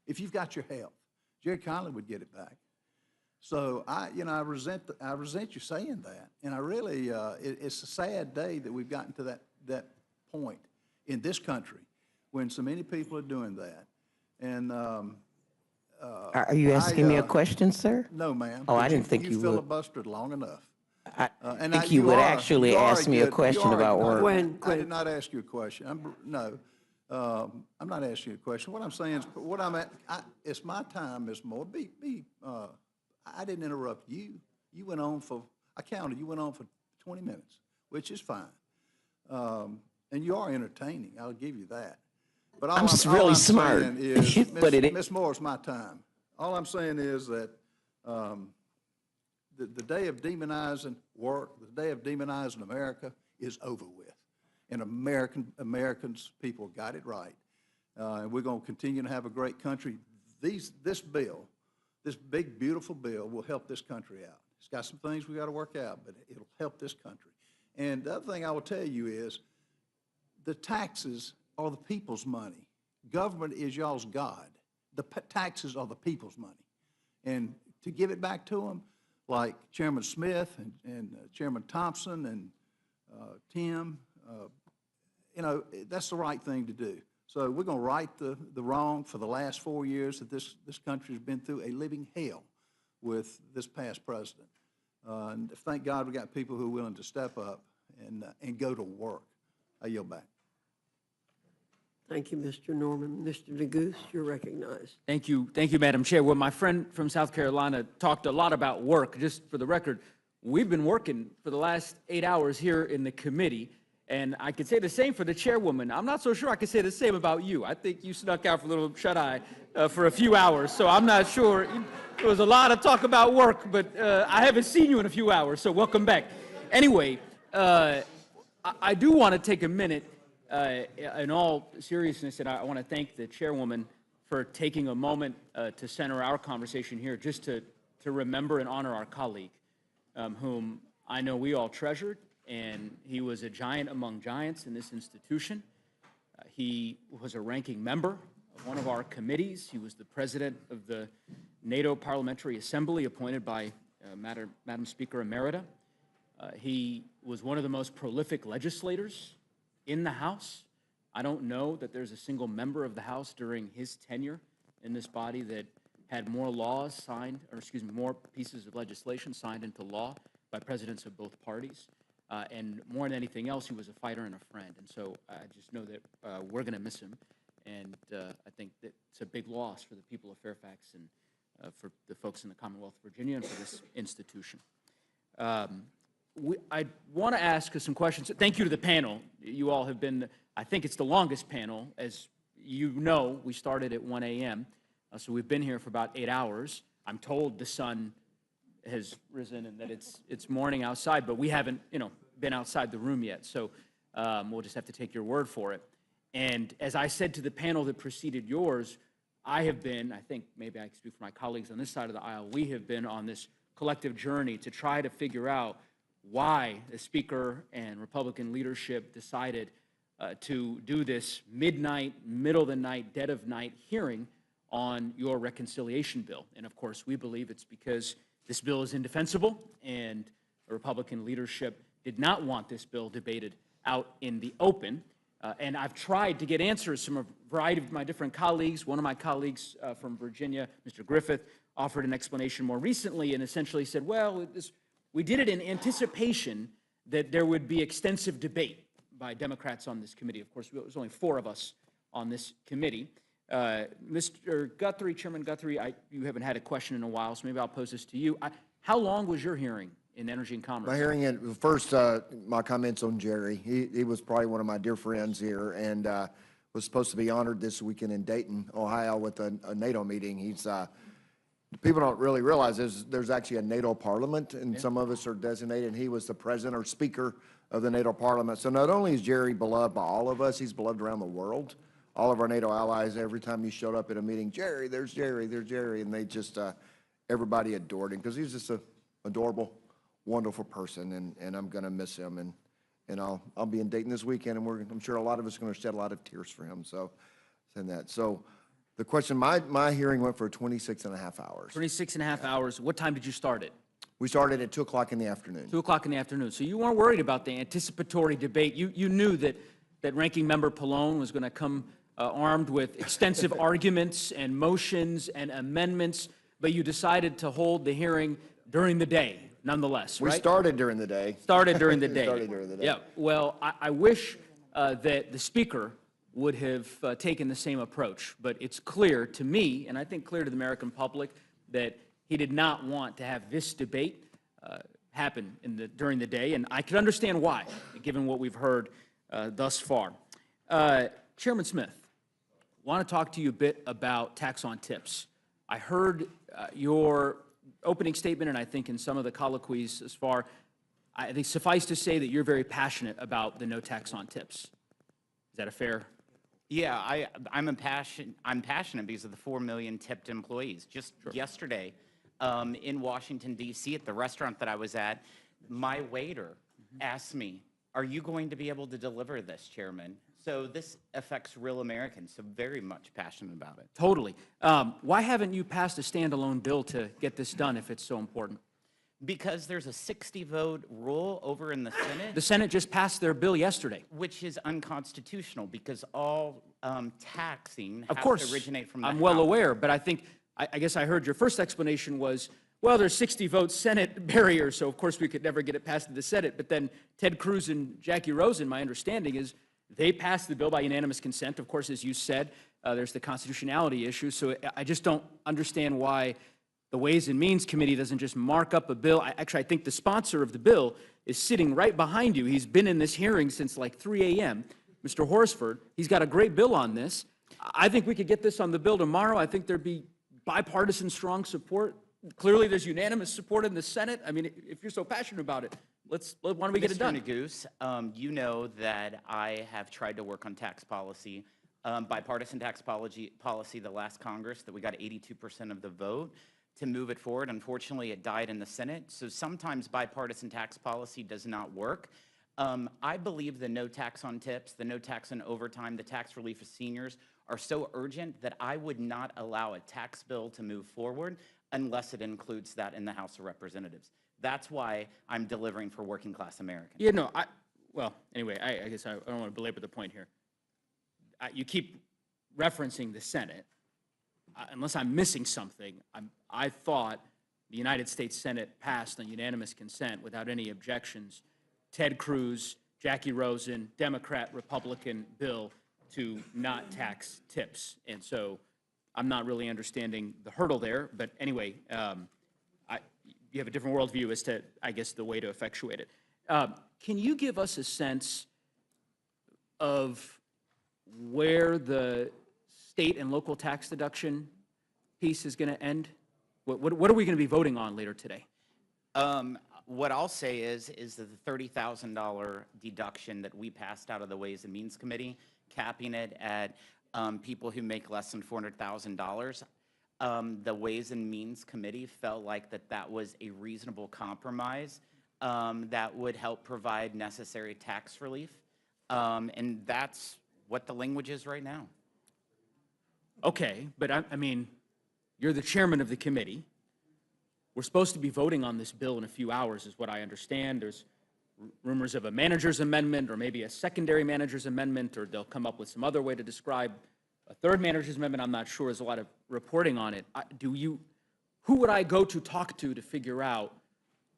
If you've got your health. Jerry Conley would get it back. So I resent you saying that, and I really, it's a sad day that we've gotten to that point in this country when so many people are doing that. And are you asking me a question, sir? No, ma'am. Oh, I didn't think you would. You filibustered long enough. I think you would actually ask me a question about work. I did not ask you a question. I'm not asking you a question. What I'm saying is, it's my time, Ms. Moore. I didn't interrupt you. You went on for, I counted, you went on for 20 minutes, which is fine. And you are entertaining, I'll give you that. But I'm just really smart. But Ms. Moore, it's my time. All I'm saying is that the day of demonizing work, the day of demonizing America is over with. And Americans, people got it right. And we're going to continue to have a great country. This bill, this big, beautiful bill will help this country out. It's got some things we got to work out, but it'll help this country. And the other thing I will tell you is the taxes are the people's money. Government is y'all's God. The taxes are the people's money. And to give it back to them, like Chairman Smith and Chairman Thompson and Tim, you know, that's the right thing to do. So we're going to right the wrong for the last 4 years that this country has been through a living hell with this past president. And thank God we got people who are willing to step up and go to work. I yield back. Thank you, Mr. Norman. Mr. DeGoose, you're recognized. Thank you, Madam Chair. Well, my friend from South Carolina talked a lot about work. Just for the record, we've been working for the last 8 hours here in the committee, and I could say the same for the chairwoman. I'm not so sure I could say the same about you. I think you snuck out for a little shut-eye for a few hours, so I'm not sure. There was a lot of talk about work, but I haven't seen you in a few hours, so welcome back. Anyway, I do want to take a minute in all seriousness, and I want to thank the chairwoman for taking a moment to center our conversation here, just to remember and honor our colleague, whom I know we all treasured, and he was a giant among giants in this institution. He was a ranking member of one of our committees. He was the president of the NATO Parliamentary Assembly, appointed by Madam Speaker Emerita. He was one of the most prolific legislators in the House. I don't know that there's a single member of the House during his tenure in this body that had more laws signed, or excuse me, more pieces of legislation signed into law by presidents of both parties. And more than anything else, he was a fighter and a friend. And so I just know that we're going to miss him. And I think that it's a big loss for the people of Fairfax and for the folks in the Commonwealth of Virginia and for this institution. I want to ask some questions. Thank you to the panel. You all have been, I think it's the longest panel. As you know, we started at 1 a.m., so we've been here for about 8 hours. I'm told the sun has risen and that it's morning outside, but we haven't, been outside the room yet, so we'll just have to take your word for it. And as I said to the panel that preceded yours, I have been, I think maybe I can speak for my colleagues on this side of the aisle, we have been on this collective journey to try to figure out why the Speaker and Republican leadership decided to do this midnight, middle of the night, dead of night hearing on your reconciliation bill. And of course, we believe it's because this bill is indefensible and the Republican leadership did not want this bill debated out in the open. And I've tried to get answers from a variety of my different colleagues. One of my colleagues from Virginia, Mr. Griffith, offered an explanation more recently and essentially said, well, we did it in anticipation that there would be extensive debate by Democrats on this committee. Of course, there was only 4 of us on this committee. Mr. Guthrie, Chairman Guthrie, you haven't had a question in a while, so maybe I'll pose this to you. How long was your hearing in Energy and Commerce? My hearing, first, my comments on Jerry. He was probably one of my dear friends here and was supposed to be honored this weekend in Dayton, Ohio with a NATO meeting. People don't really realize there's actually a NATO parliament, and some of us are designated, and he was the president or speaker of the NATO parliament. So not only is Jerry beloved by all of us, he's beloved around the world. All of our NATO allies, every time he showed up at a meeting, Jerry, there's Jerry, and they just, everybody adored him because he's just an adorable, wonderful person, and I'm going to miss him. And I'll be in Dayton this weekend, and I'm sure a lot of us are going to shed a lot of tears for him. So, saying that. So, the question, my hearing went for 26 and a half hours. 26 and a half hours. What time did you start it? We started at 2 o'clock in the afternoon. 2 o'clock in the afternoon. So you weren't worried about the anticipatory debate. You knew that Ranking Member Pallone was going to come armed with extensive arguments and motions and amendments, but you decided to hold the hearing during the day, nonetheless, right? We started during the day. Started during the day. Started during the day. Yeah. Well, I wish that the Speaker would have taken the same approach, but it's clear to me, and I think clear to the American public, that he did not want to have this debate happen during the day, and I can understand why, given what we've heard thus far. Chairman Smith, I want to talk to you a bit about tax on tips. I heard your opening statement, and I think in some of the colloquies as far, I think suffice to say that you're very passionate about the no tax on tips. Is that a fair? Yeah, I'm passionate because of the 4 million tipped employees. Just yesterday, in Washington, D.C., at the restaurant that I was at, my waiter asked me, "Are you going to be able to deliver this, Chairman?" So this affects real Americans, so very much passionate about it. Totally. Why haven't you passed a standalone bill to get this done if it's so important? Because there's a 60-vote rule over in the Senate. The Senate just passed their bill yesterday. Which is unconstitutional because all taxing Of has course, to originate from the I'm well House. aware, but I guess I heard your first explanation was, well, there's 60 vote Senate barrier, so of course we could never get it passed in the Senate. But then Ted Cruz and Jackie Rosen, my understanding is they passed the bill by unanimous consent. Of course, as you said, there's the constitutionality issue. So I just don't understand why the Ways and Means Committee doesn't just mark up a bill. I think the sponsor of the bill is sitting right behind you. He's been in this hearing since like 3 a.m., Mr. Horsford. He's got a great bill on this. I think we could get this on the bill tomorrow. I think there'd be bipartisan strong support. Clearly, there's unanimous support in the Senate. I mean, if you're so passionate about it, why don't we get it done? Mr. Neguse, you know that I have tried to work on tax policy, bipartisan tax policy the last Congress, that we got 82% of the vote to move it forward. Unfortunately, it died in the Senate. So sometimes bipartisan tax policy does not work. I believe the no tax on tips, the no tax on overtime, the tax relief of seniors are so urgent that I would not allow a tax bill to move forward unless it includes that in the House of Representatives. That's why I'm delivering for working class Americans. Yeah, no, well, anyway, I guess I don't want to belabor the point here. You keep referencing the Senate. Unless I'm missing something, I thought the United States Senate passed on unanimous consent without any objections Ted Cruz, Jackie Rosen, Democrat, Republican bill to not tax tips. And so I'm not really understanding the hurdle there. But anyway, you have a different worldview as to, I guess, the way to effectuate it. Can you give us a sense of where the state and local tax deduction piece is going to end? What are we going to be voting on later today? What I'll say is that the $30,000 deduction that we passed out of the Ways and Means Committee, capping it at people who make less than $400,000, the Ways and Means Committee felt like that was a reasonable compromise that would help provide necessary tax relief. And that's what the language is right now. Okay, but I mean, you're the chairman of the committee. We're supposed to be voting on this bill in a few hours, is what I understand. There's rumors of a manager's amendment or maybe a secondary manager's amendment, or they'll come up with some other way to describe a third manager's amendment. I'm not sure. There's a lot of reporting on it. Who would I go to talk to figure out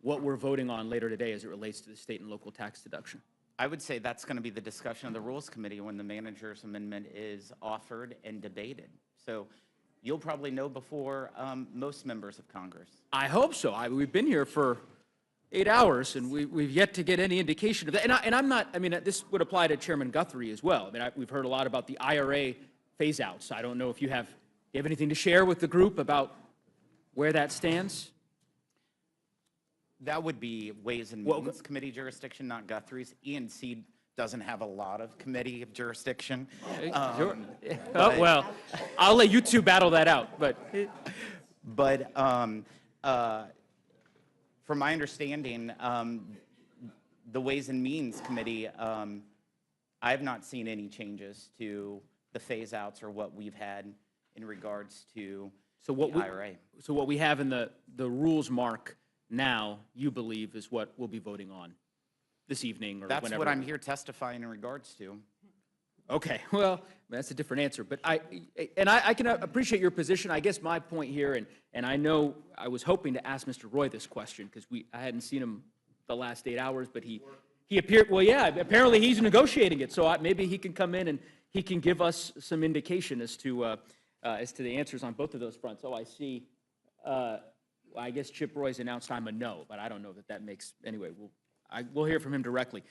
what we're voting on later today as it relates to the state and local tax deduction? I would say that's going to be the discussion of the Rules Committee when the manager's amendment is offered and debated. So you'll probably know before most members of Congress. I hope so. We've been here for 8 hours, and we've yet to get any indication of that. And I'm not, I mean, this would apply to Chairman Guthrie as well. I mean, we've heard a lot about the IRA phase-outs. I don't know if you have anything to share with the group about where that stands? That would be Ways and Means Committee jurisdiction, not Guthrie's. E&C doesn't have a lot of committee jurisdiction. Sure. Well, I'll let you two battle that out. But from my understanding, the Ways and Means Committee, I have not seen any changes to the phase-outs or what we've had in regards to the IRA. So what we have in the rules mark now, you believe, is what we'll be voting on this evening or whenever? That's what I'm here testifying in regards to. Okay, well, that's a different answer. But I can appreciate your position. I guess my point here, and I know I was hoping to ask Mr. Roy this question because I hadn't seen him the last 8 hours, but he appeared, well, yeah, apparently he's negotiating it. So maybe he can come in and he can give us some indication as to the answers on both of those fronts. Oh, I see. I guess Chip Roy's announced I'm a no, but I don't know that that makes, anyway, we'll hear from him directly.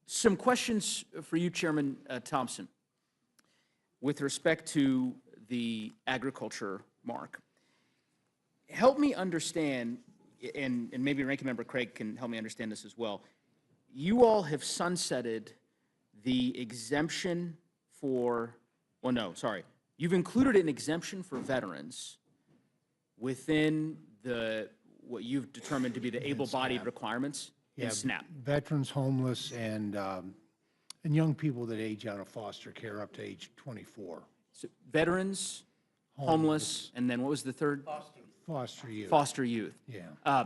Some questions for you, Chairman Thompson, with respect to the agriculture mark. Help me understand, and maybe Ranking Member Craig can help me understand this as well. You all have sunsetted the exemption for, well, no, sorry. You've included an exemption for veterans within what you've determined to be the able-bodied requirements in SNAP. Veterans, homeless, and young people that age out of foster care up to age 24. So veterans, homeless, and then what was the third? Foster youth. Foster youth. Yeah.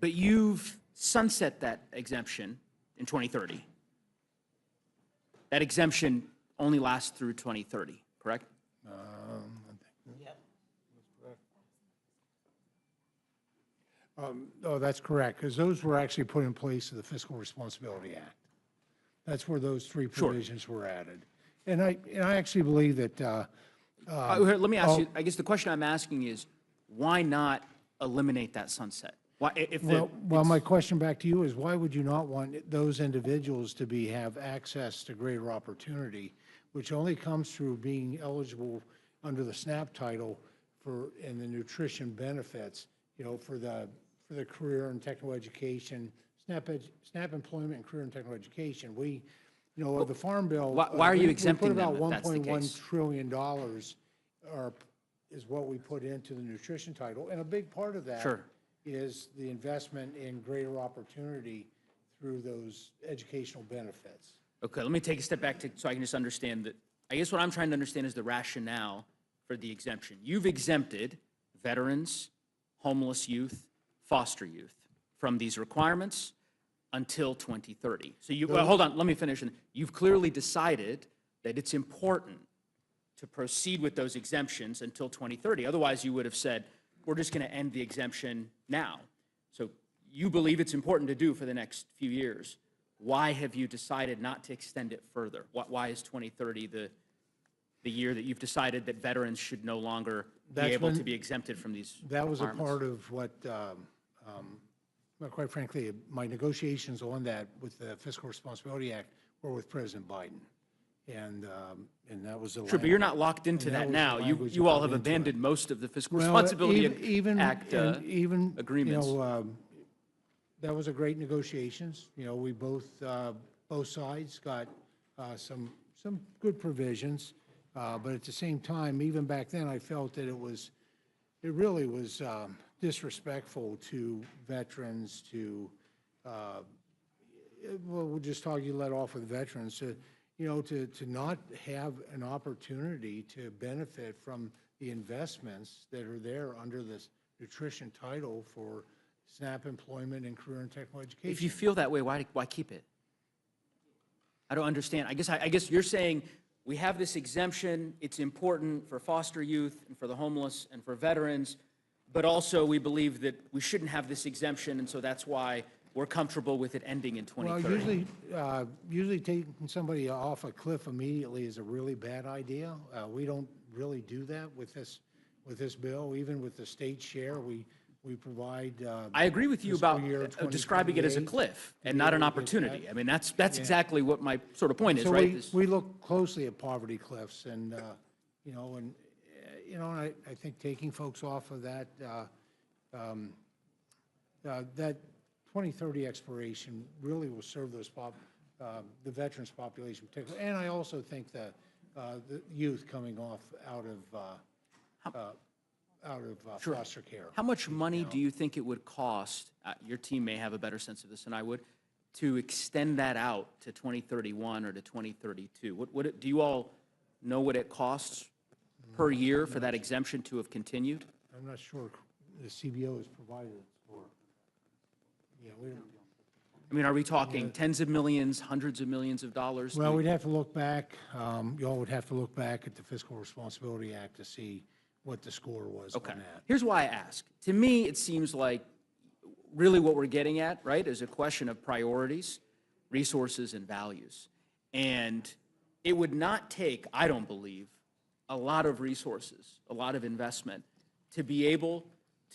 But you've sunset that exemption in 2030. That exemption only lasts through 2030, correct? Oh, that's correct, because those were actually put in place of the Fiscal Responsibility Act. That's where those three provisions were added. And I actually believe that. Let me ask you, I guess the question I'm asking is, why not eliminate that sunset? Why, Well, my question back to you is, why would you not want those individuals to have access to greater opportunity, which only comes through being eligible under the SNAP title and the nutrition benefits, for the career and technical education, SNAP employment and career and technical education. The Farm Bill. Why are you exempting them We put if that's about the case? $1.1 trillion is what we put into the nutrition title, and a big part of that is the investment in greater opportunity through those educational benefits. Okay, let me take a step back so I can just understand that. I guess what I'm trying to understand is the rationale for the exemption. You've exempted veterans, homeless youth, foster youth from these requirements until 2030. So hold on, let me finish. You've clearly decided that it's important to proceed with those exemptions until 2030. Otherwise, you would have said, we're just going to end the exemption now. So you believe it's important to do for the next few years. Why have you decided not to extend it further? Why is 2030 the year that you've decided that veterans should no longer be able to be exempted from these That was a requirements? part of what, quite frankly, my negotiations on that with the Fiscal Responsibility Act were with President Biden. And that was the Sure, but you're not locked into that now. You all have abandoned most of the Fiscal Responsibility Act agreements. That was a great negotiations. We both sides got some good provisions, but at the same time, even back then, I felt that it really was disrespectful to veterans to, we'll just talk, you let off with veterans, to not have an opportunity to benefit from the investments that are there under this nutrition title for SNAP employment and career and technical education. If you feel that way, why keep it? I don't understand. I guess you're saying we have this exemption, it's important for foster youth and for the homeless and for veterans, but also we believe that we shouldn't have this exemption, and so that's why we're comfortable with it ending in 2030. Well, usually taking somebody off a cliff immediately is a really bad idea. We don't really do that with this bill. Even with the state share, we provide. I agree with you about describing it as a cliff and not an opportunity. I mean, that's exactly what my sort of point is, right? We look closely at poverty cliffs, and I think taking folks off of that that 2030 expiration really will serve those the veterans population particularly, and I also think that the youth coming off out of foster care. How much money do you think it would cost, your team may have a better sense of this than I would, to extend that out to 2031 or to 2032? Do you all know what it costs per year for that exemption to have continued? I'm not sure the CBO is provided for. Yeah, we don't. I mean, are we talking tens of millions, hundreds of millions of dollars? Well, we'd have to look back. You all would have to look back at the Fiscal Responsibility Act to see what the score was on that. Here's why I ask. To me, it seems like really what we're getting at, right, is a question of priorities, resources, and values. And it would not take, I don't believe, a lot of resources, a lot of investment to be able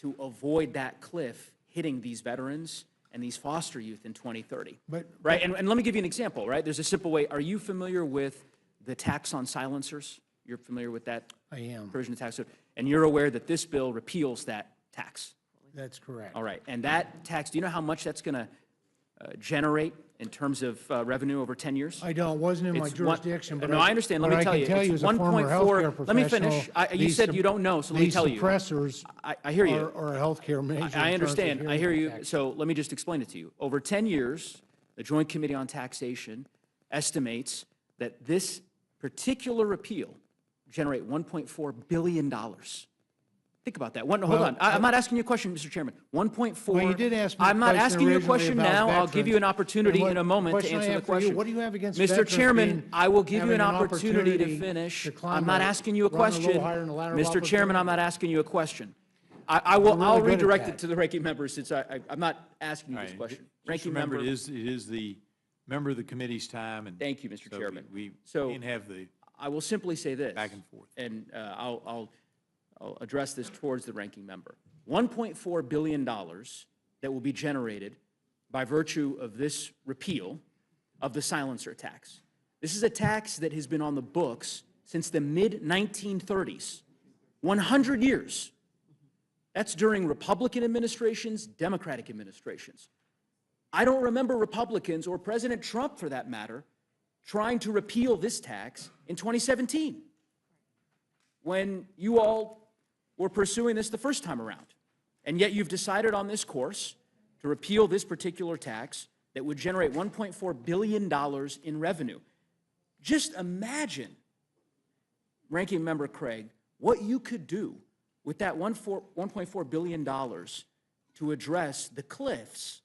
to avoid that cliff hitting these veterans and these foster youth in 2030. Right, and let me give you an example, right? There's a simple way. Are you familiar with the tax on silencers? You're familiar with that? I am. Provision of tax, and you're aware that this bill repeals that tax? That's correct. All right, and that tax, do you know how much that's going to generate in terms of revenue over 10 years? I don't, it wasn't in my It's jurisdiction, but no, I understand. Let me tell you. as It's a former 1.4. healthcare Let me finish. professional, You said you don't know, so let me tell you. These suppressors I hear you. are a healthcare measure. I in terms of understand. I hear hearing you. protection. So let me just explain it to you. Over 10 years, the Joint Committee on Taxation estimates that this particular repeal generate $1.4 billion. Think about that. Hold on. I'm not asking you a question, Mr. Chairman. 1.4. Well, you did ask me a I'm not question asking you a originally question about now. I'll give you an veterans. opportunity And in a moment to question I answer the have for you, question. what do you have against Mr. veterans Chairman, being- I will give you having an opportunity to opportunity finish. to climb I'm not a- asking you a run a little question. higher in the ladder of Mr. Chairman, I'm not opportunity? asking you a question. I'll really good at redirect that. it to the ranking member since I'm not asking you All this right, question. just Ranking remember, member. it is the member of the committee's time, and. Thank you, Mr. so Chairman. We So, can't have the I will simply say this. back and forth. And I'll address this towards the ranking member. $1.4 billion that will be generated by virtue of this repeal of the silencer tax. This is a tax that has been on the books since the mid-1930s, 100 years. That's during Republican administrations, Democratic administrations. I don't remember Republicans, or President Trump for that matter, trying to repeal this tax in 2017, when you all were pursuing this the first time around. And yet you've decided on this course to repeal this particular tax that would generate $1.4 billion in revenue. Just imagine, Ranking Member Craig, what you could do with that $1.4 billion to address the cliffs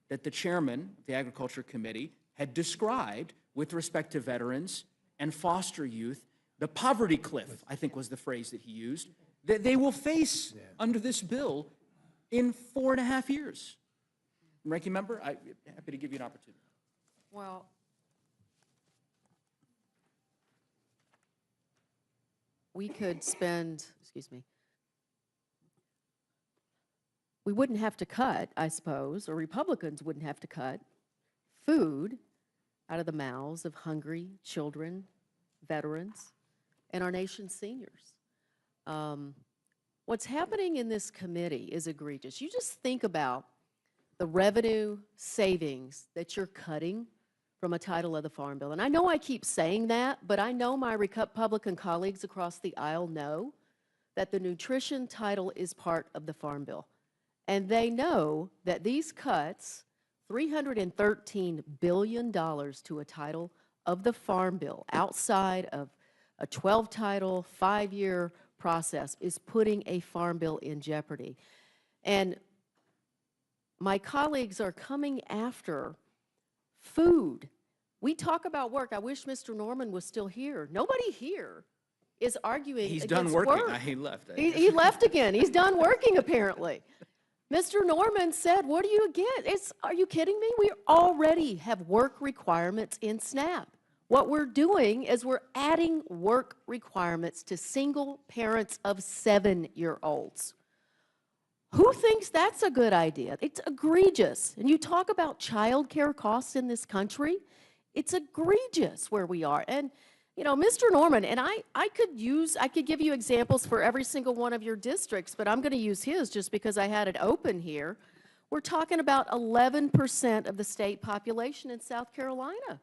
that the chairman of the Agriculture Committee had described with respect to veterans and foster youth. The poverty cliff, I think was the phrase that he used, that they will face under this bill in 4.5 years. Ranking Member, I'm happy to give you an opportunity. Well, we could spend, we wouldn't have to cut, I suppose, or Republicans wouldn't have to cut food out of the mouths of hungry children, veterans, and our nation's seniors. What's happening in this committee is egregious. You just think about the revenue savings that you're cutting from a title of the Farm Bill. And I know I keep saying that, but I know my Republican colleagues across the aisle know that the nutrition title is part of the Farm Bill. And they know that these cuts, $313 billion to a title of the Farm Bill, outside of a 12-title, 5-year process, is putting a Farm Bill in jeopardy. And my colleagues are coming after food. We talk about work. I wish Mr. Norman was still here. Nobody here is arguing He's against done working. work. He left. He left again. He's done working, apparently. Mr. Norman said, what do you get? Are you kidding me? We already have work requirements in SNAP. What we're doing is we're adding work requirements to single parents of 7-year-olds. Who thinks that's a good idea? It's egregious. And you talk about child care costs in this country, it's egregious where we are. And, you know, Mr. Norman, and I could give you examples for every single one of your districts, but I'm going to use his just because I had it open here. We're talking about 11% of the state population in South Carolina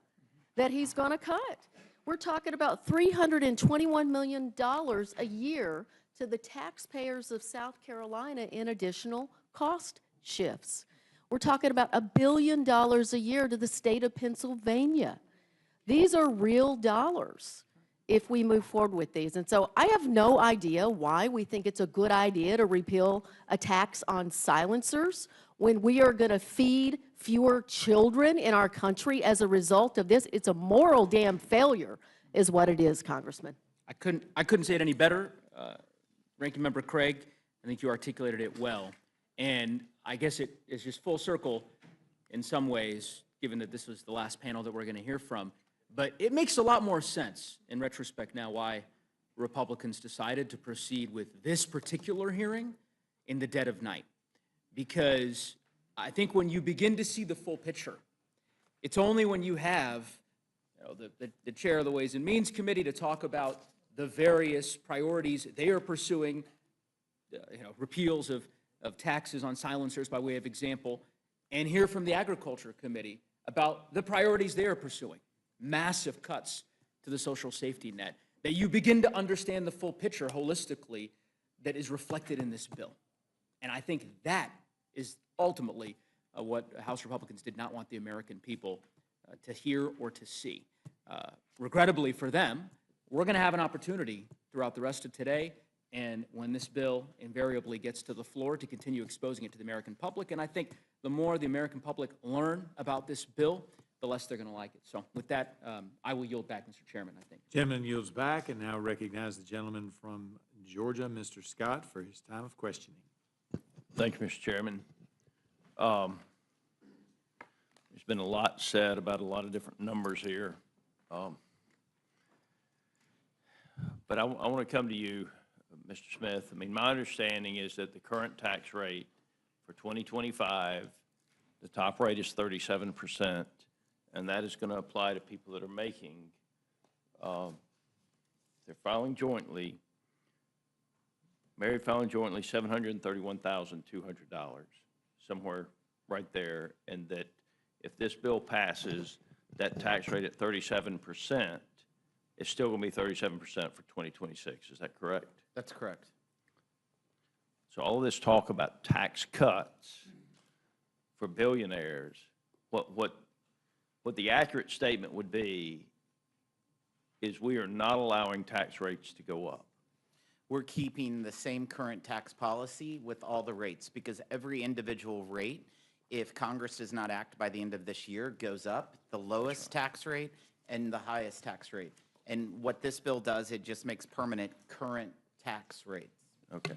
that he's going to cut. We're talking about $321 million a year to the taxpayers of South Carolina in additional cost shifts. We're talking about $1 billion a year to the state of Pennsylvania. These are real dollars if we move forward with these. And so I have no idea why we think it's a good idea to repeal a tax on silencers when we are going to feed fewer children in our country as a result of this. It's a moral damn failure is what it is, Congressman. I couldn't say it any better. Ranking Member Craig, I think you articulated it well. And I guess it is just full circle in some ways, given that this was the last panel that we're going to hear from. But it makes a lot more sense in retrospect now why Republicans decided to proceed with this particular hearing in the dead of night. Because I think when you begin to see the full picture, it's only when you have the chair of the Ways and Means Committee to talk about the various priorities they are pursuing, repeals of taxes on silencers by way of example, and hear from the Agriculture Committee about the priorities they are pursuing, massive cuts to the social safety net, that you begin to understand the full picture holistically that is reflected in this bill. And I think that is ultimately what House Republicans did not want the American people to hear or to see. Regrettably for them, we're going to have an opportunity throughout the rest of today and when this bill invariably gets to the floor to continue exposing it to the American public. And I think the more the American public learn about this bill, the less they're going to like it. So with that, I will yield back, Mr. Chairman, I think. Gentleman yields back, and now recognize the gentleman from Georgia, Mr. Scott, for his time of questioning. Thank you, Mr. Chairman. There's been a lot said about a lot of different numbers here. But I want to come to you, Mr. Smith. I mean, my understanding is that the current tax rate for 2025, the top rate is 37%, and that is going to apply to people that are making, they're filing jointly, married filing jointly, $731,200, somewhere right there, and that if this bill passes, that tax rate at 37% is still going to be 37% for 2026. Is that correct? That's correct. So all of this talk about tax cuts for billionaires, what the accurate statement would be is we are not allowing tax rates to go up. We're keeping the same current tax policy with all the rates, because every individual rate, if Congress does not act by the end of this year, goes up, the lowest tax rate and the highest tax rate. And what this bill does, it just makes permanent current tax rates. Okay.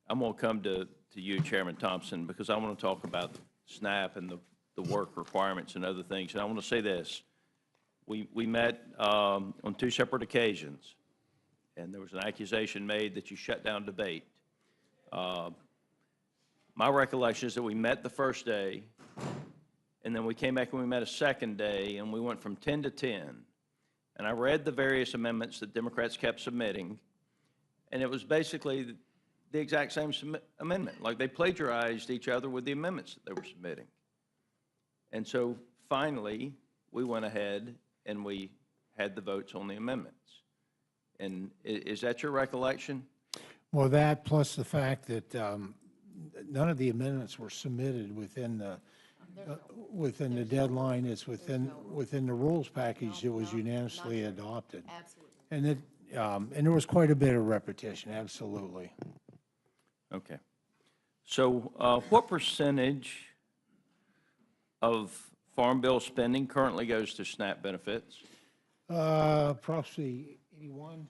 I'm going to come to you, Chairman Thompson, because I want to talk about SNAP and the work requirements and other things. And I want to say this. We met on 2 separate occasions, and there was an accusation made that you shut down debate. My recollection is that we met the first day, and then we came back and we met a second day, and we went from 10 to 10. And I read the various amendments that Democrats kept submitting, and it was basically the exact same amendment. Like they plagiarized each other with the amendments that they were submitting. And so finally, we went ahead and we had the votes on the amendments. And is that your recollection? Well, that plus the fact that none of the amendments were submitted within the deadline. It's within the rules package that was unanimously adopted. Absolutely. And there was quite a bit of repetition, absolutely. Okay. So what percentage of Farm Bill spending currently goes to SNAP benefits? Approximately 82%.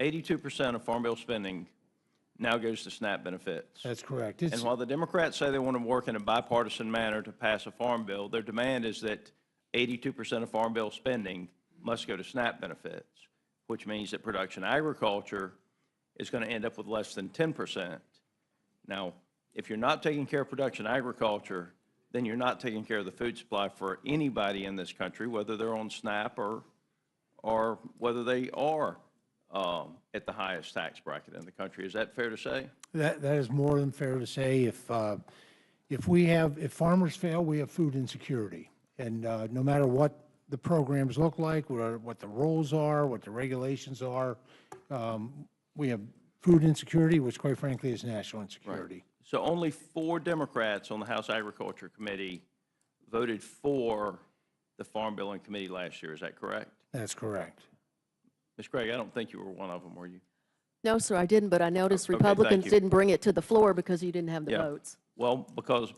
82% of Farm Bill spending now goes to SNAP benefits. That's correct. And while the Democrats say they want to work in a bipartisan manner to pass a farm bill, their demand is that 82% of Farm Bill spending must go to SNAP benefits, which means that production agriculture is going to end up with less than 10%. Now, if you're not taking care of production agriculture, then you're not taking care of the food supply for anybody in this country, whether they're on SNAP or whether they are at the highest tax bracket in the country. Is that fair to say? That is more than fair to say. If farmers fail, we have food insecurity. And no matter what the programs look like, what the rules are, what the regulations are, we have food insecurity, which quite frankly is national insecurity. Right. So only 4 Democrats on the House Agriculture Committee voted for the Farm Bill in committee last year. Is that correct? That's correct. Ms. Craig, I don't think you were one of them, were you? No, sir, I didn't, but I noticed Okay, Republicans thank you. didn't bring it to the floor because you didn't have the Yeah. votes. Well, because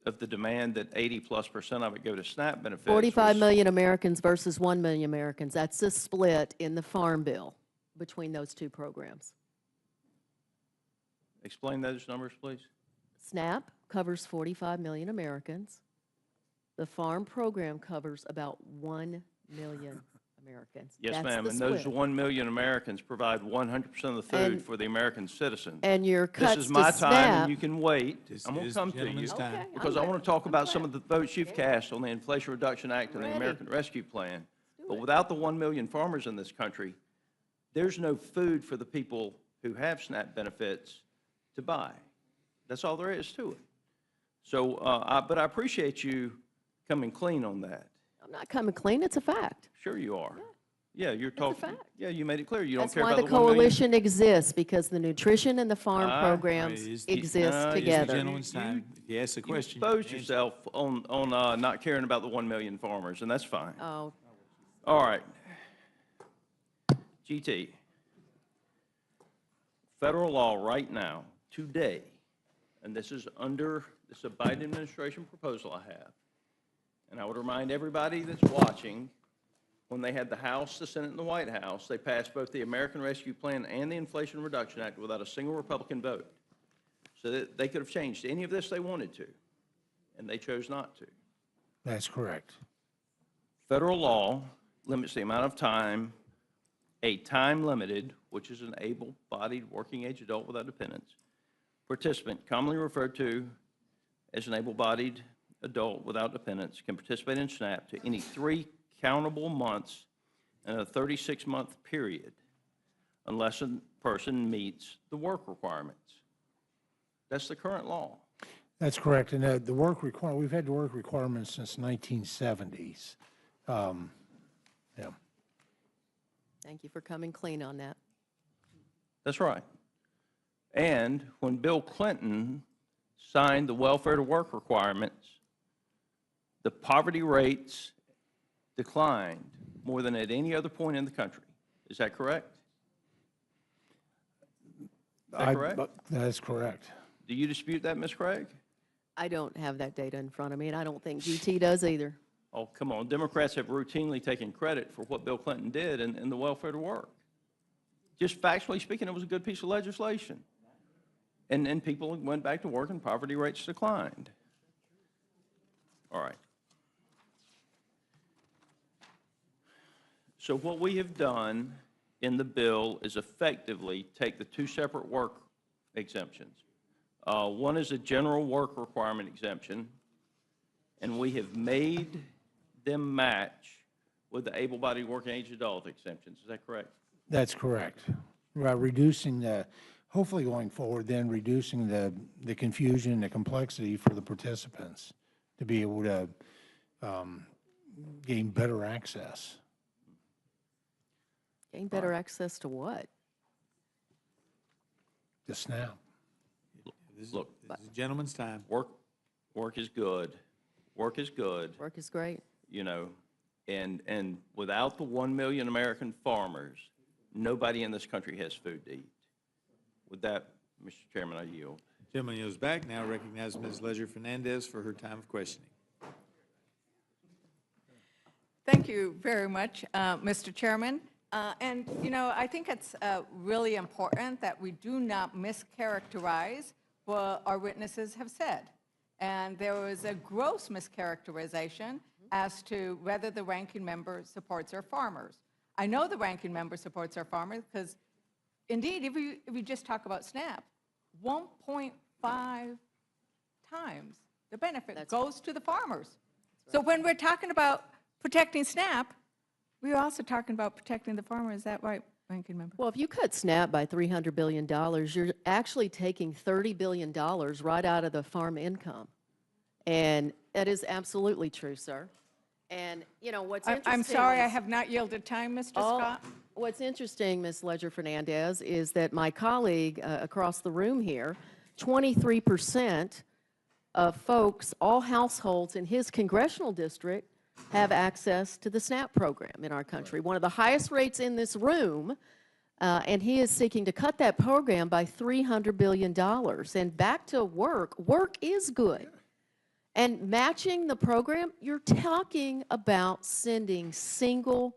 of the demand that 80+% of it go to SNAP benefits. 45 was- million Americans versus 1 million Americans. That's the split in the Farm Bill between those two programs. Explain those numbers, please. SNAP covers 45 million Americans. The farm program covers about 1 million Americans. Yes, That's ma'am, the and those split. 1 million Americans provide 100% of the food And- for the American citizens. And your This cuts is to my time, SNAP. and you can wait. This I'm going is to the come to you. gentleman's time. Okay, Because I want to talk about some of the votes you've cast on the Inflation Reduction Act and the ready. American Rescue Plan. But without the 1 million farmers in this country, there's no food for the people who have SNAP benefits to buy. That's all there is to it. So, but I appreciate you coming clean on that. I'm not coming clean, it's a fact. Sure you are. Yeah, you're talking. fact. Yeah, you made it clear. You don't That's care why about the the 1 million. coalition exists, because the nutrition and the farm Ah, programs exist together. Gentleman's time. If you ask the You question. exposed yourself on not caring about the 1 million farmers, and that's fine. Oh, All right. GT. Federal law right now, today, and this is a Biden administration proposal I have. And I would remind everybody that's watching, when they had the House, the Senate, and the White House, they passed both the American Rescue Plan and the Inflation Reduction Act without a single Republican vote. So that they could have changed any of this they wanted to, and they chose not to. That's correct. Federal law limits the amount of time a time-limited, which is an able-bodied working-age adult without dependents, participant, commonly referred to as an able-bodied adult without dependents, can participate in SNAP to any 3 countable months in a 36-month period, unless a person meets the work requirements. That's the current law. That's correct. And the work requirement, we've had the work requirements since 1970s. Yeah. thank you for coming clean on that. That's right. And when Bill Clinton signed the welfare to work requirements, the poverty rates declined more than at any other point in the country. Is that correct? Is that correct? That's correct. Do you dispute that, Ms. Craig? I don't have that data in front of me, and I don't think GT does either. Oh, come on. Democrats have routinely taken credit for what Bill Clinton did in the welfare to work. Just factually speaking, it was a good piece of legislation. And people went back to work and poverty rates declined. All right. So what we have done in the bill is effectively take the 2 separate work exemptions. One is a general work requirement exemption, and we have made them match with the able-bodied working-age adult exemptions. Is that correct? That's correct. Reducing the, hopefully going forward, then reducing the confusion, the complexity for the participants to be able to gain better access. Gain better access to what? The SNAP. Look, This is a gentleman's time. work is good. Work is good. Work is great. You know, and without the 1 million American farmers, nobody in this country has food to eat. With that, Mr. Chairman, I yield. Gentleman yields back. Now recognize Ms. Ledger Fernandez for her time of questioning. Thank you very much, Mr. Chairman. And, you know, I think it's really important that we do not mischaracterize what our witnesses have said. And there was a gross mischaracterization as to whether the ranking member supports our farmers. I know the ranking member supports our farmers because, indeed, if we just talk about SNAP, 1.5 times the benefit goes to the farmers. So when we're talking about protecting SNAP, we're also talking about protecting the farmer. Is that right, ranking member? Well, if you cut SNAP by $300 billion, you're actually taking $30 billion right out of the farm income. And that is absolutely true, sir. And, you know, what's interesting I'm sorry, I is- have not yielded time, Mr. Scott. What's interesting, Ms. Ledger Fernandez, is that my colleague across the room here, 23% of folks, all households in his congressional district, have access to the SNAP program in our country. One of the highest rates in this room, and he is seeking to cut that program by $300 billion. And back to work, work is good. And matching the program, you're talking about sending single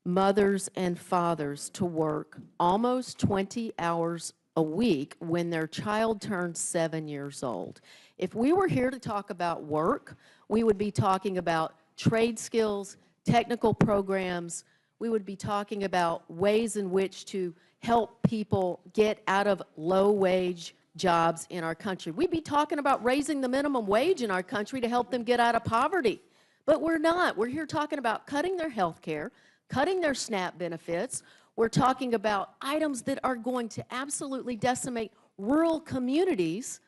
mothers and fathers to work almost 20 hours a week when their child turns 7 years old. If we were here to talk about work, we would be talking about trade skills, technical programs, We would be talking about ways in which to help people get out of low-wage jobs in our country. We'd be talking about raising the minimum wage in our country to help them get out of poverty. But we're not. We're here talking about cutting their health care, cutting their SNAP benefits. We're talking about items that are going to absolutely decimate rural communities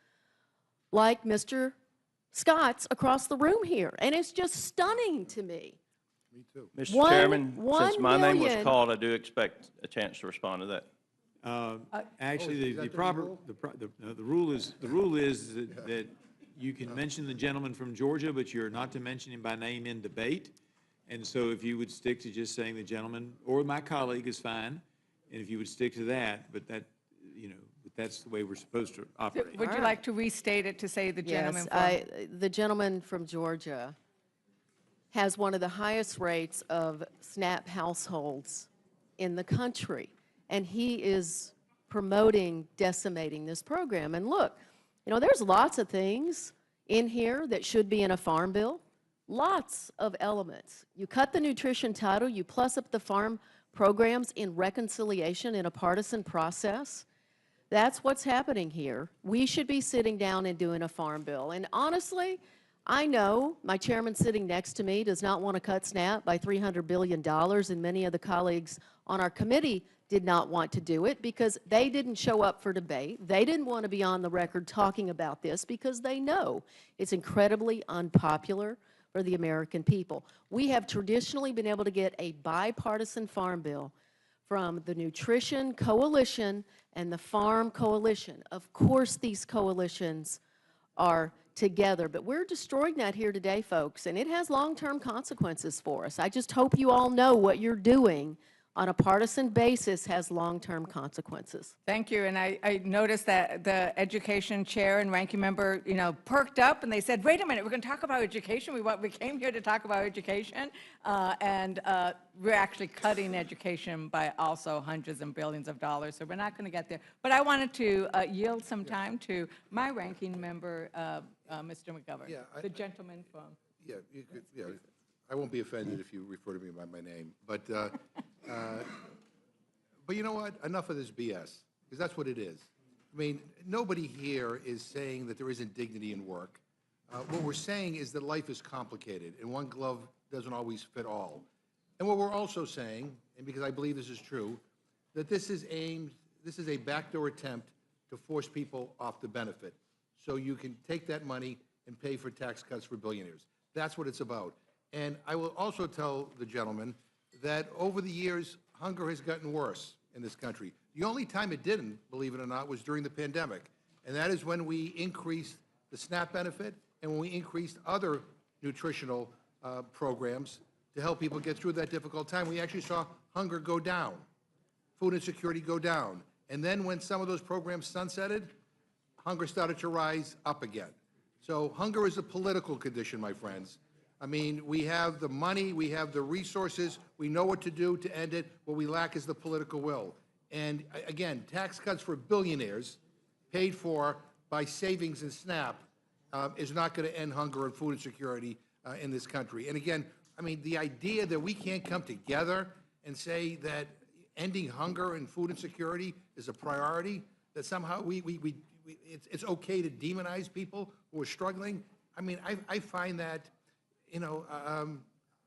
like Mr. Scott's across the room here. And it's just stunning to me. Me too. Mr. Chairman, since my name was million. called, I do expect a chance to respond to that. Actually, the proper, the rule is that you can mention the gentleman from Georgia, but you're not to mention him by name in debate. And so if you would stick to just saying the gentleman or my colleague is fine, and if you would stick to that, but that, but that's the way we're supposed to operate. Would you like to restate it to say the gentleman Yes, from? the gentleman from Georgia has one of the highest rates of SNAP households in the country, and he is promoting decimating this program. And look, there's lots of things in here that should be in a farm bill, lots of elements. You cut the nutrition title, you plus up the farm programs in reconciliation in a partisan process. That's what's happening here. We should be sitting down and doing a farm bill. And honestly, I know my chairman sitting next to me does not want to cut SNAP by $300 billion, and many of the colleagues on our committee did not want to do it because they didn't show up for debate. They didn't want to be on the record talking about this because they know it's incredibly unpopular for the American people. We have traditionally been able to get a bipartisan farm bill from the Nutrition Coalition and the Farm Coalition. Of course, these coalitions are together, but we're destroying that here today, folks, and it has long-term consequences for us. I just hope you all know what you're doing on a partisan basis has long-term consequences. Thank you, and I noticed that the education chair and ranking member, perked up, and they said, wait a minute, we're going to talk about education. We came here to talk about education, and we're actually cutting education by also hundreds and billions of dollars, so we're not going to get there. But I wanted to yield some time to my ranking member, Mr. McGovern, the gentleman from... Yeah, you could, I won't be offended if you refer to me by my name, but you know what? Enough of this BS, because that's what it is. I mean, nobody here is saying that there isn't dignity in work. What we're saying is that life is complicated, and one glove doesn't always fit all. And what we're also saying, and because I believe this is true, that this is a backdoor attempt to force people off the benefit, so you can take that money and pay for tax cuts for billionaires. That's what it's about. And I will also tell the gentleman that over the years, hunger has gotten worse in this country. The only time it didn't, believe it or not, was during the pandemic. And that is when we increased the SNAP benefit and when we increased other nutritional programs to help people get through that difficult time. We actually saw hunger go down, food insecurity go down. And then when some of those programs sunsetted, hunger started to rise up again. So hunger is a political condition, my friends. I mean, we have the money, we have the resources, we know what to do to end it. What we lack is the political will. And again, tax cuts for billionaires paid for by savings in SNAP is not going to end hunger and food insecurity in this country. And again, I mean, the idea that we can't come together and say that ending hunger and food insecurity is a priority, that somehow it's okay to demonize people who are struggling. I mean, I find that,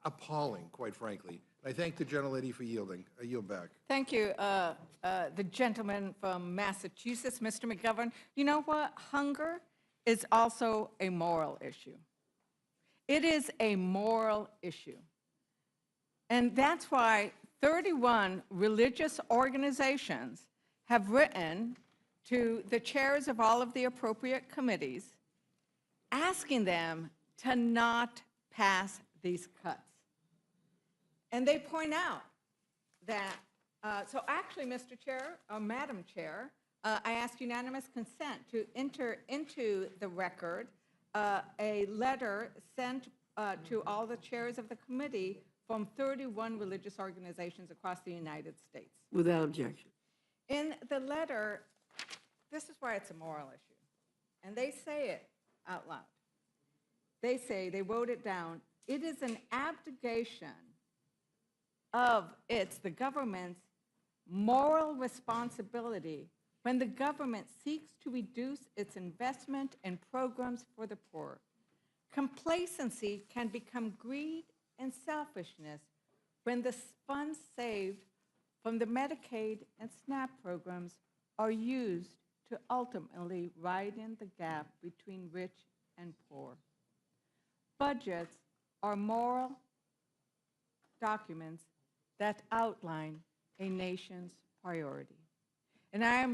appalling, quite frankly. I thank the gentlelady for yielding. I yield back. Thank you. The gentleman from Massachusetts, Mr. McGovern. You know what? Hunger is also a moral issue. It is a moral issue. And that's why 31 religious organizations have written to the chairs of all of the appropriate committees, asking them to not pass these cuts. And they point out that, so actually, Mr. Chair, or Madam Chair, I ask unanimous consent to enter into the record a letter sent to all the chairs of the committee from 31 religious organizations across the United States. Without objection. In the letter, this is why it's a moral issue. And they say it out loud. They say, they wrote it down, it is an abdication of the government's moral responsibility when the government seeks to reduce its investment in programs for the poor. Complacency can become greed and selfishness when the funds saved from the Medicaid and SNAP programs are used to ultimately widen the gap between rich and poor. Budgets are moral documents that outline a nation's priority. And I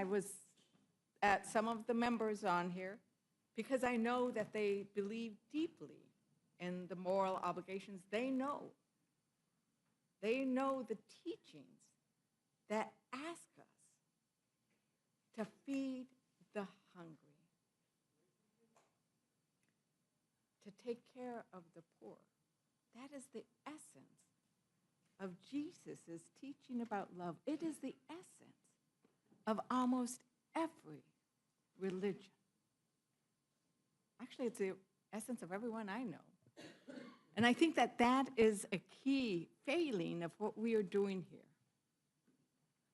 was at some of the members on here because I know that they believe deeply in the moral obligations. They know the teachings that ask us to feed the hungry, to take care of the poor. That is the essence of Jesus' teaching about love. It is the essence of almost every religion. Actually, it's the essence of everyone I know. And I think that that is a key failing of what we are doing here.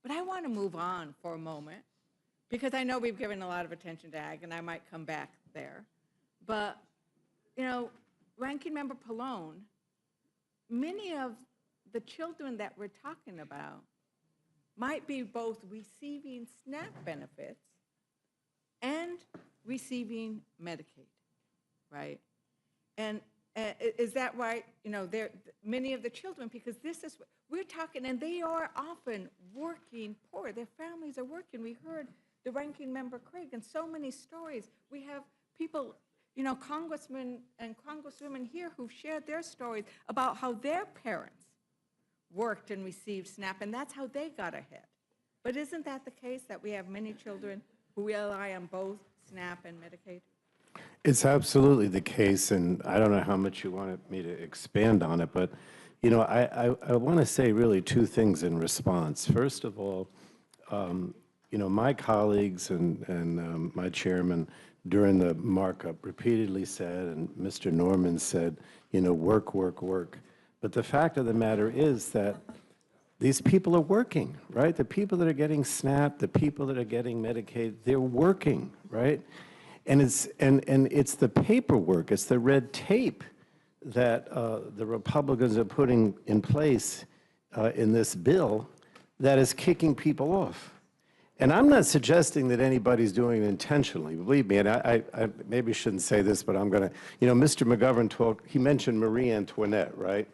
But I want to move on for a moment, because I know we've given a lot of attention to ag, and I might come back there. But, you know, Ranking Member Pallone, many of the children that we're talking about might be both receiving SNAP benefits and receiving Medicaid, right? And is that right? You know, many of the children, because this is, we're talking, and they are often working poor. Their families are working. We heard the Ranking Member Craig and so many stories. We have people, you know, congressmen and congresswomen here who've shared their stories about how their parents worked and received SNAP, and that's how they got ahead. But isn't that the case, that we have many children who rely on both SNAP and Medicaid? It's absolutely the case, and I don't know how much you wanted me to expand on it, but you know, I want to say really two things in response. First of all, you know, my colleagues and my chairman during the markup repeatedly said, and Mr. Norman said, you know, work, work, work. But the fact of the matter is that these people are working, right? The people that are getting SNAP, the people that are getting Medicaid, they're working, right? And it's the paperwork, it's the red tape that the Republicans are putting in place in this bill that is kicking people off. And I'm not suggesting that anybody's doing it intentionally, believe me, and I maybe shouldn't say this, but I'm going to, you know, Mr. McGovern he mentioned Marie Antoinette, right?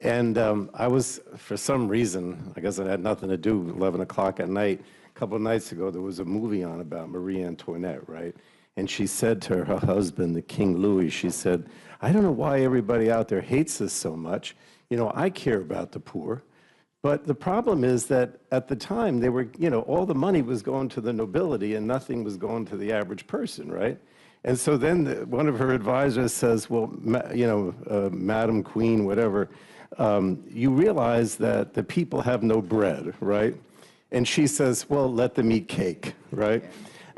And I was, for some reason, I guess it had nothing to do, 11 o'clock at night, a couple of nights ago, there was a movie on about Marie Antoinette, right? And she said to her husband, the King Louis, she said, I don't know why everybody out there hates us so much. You know, I care about the poor. But the problem is that at the time, they were, you know, all the money was going to the nobility and nothing was going to the average person, right? And so then one of her advisors says, well, you know, Madam Queen, whatever, you realize that the people have no bread, right? And she says, well, let them eat cake, right?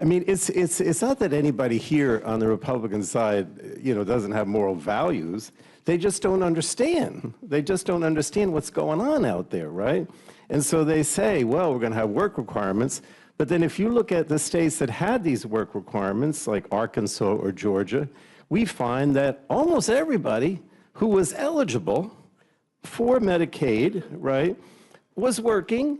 I mean, it's not that anybody here on the Republican side, you know, doesn't have moral values. They just don't understand. They just don't understand what's going on out there, right? And so they say, well, we're going to have work requirements. But then if you look at the states that had these work requirements, like Arkansas or Georgia, we find that almost everybody who was eligible for Medicaid, right, was working.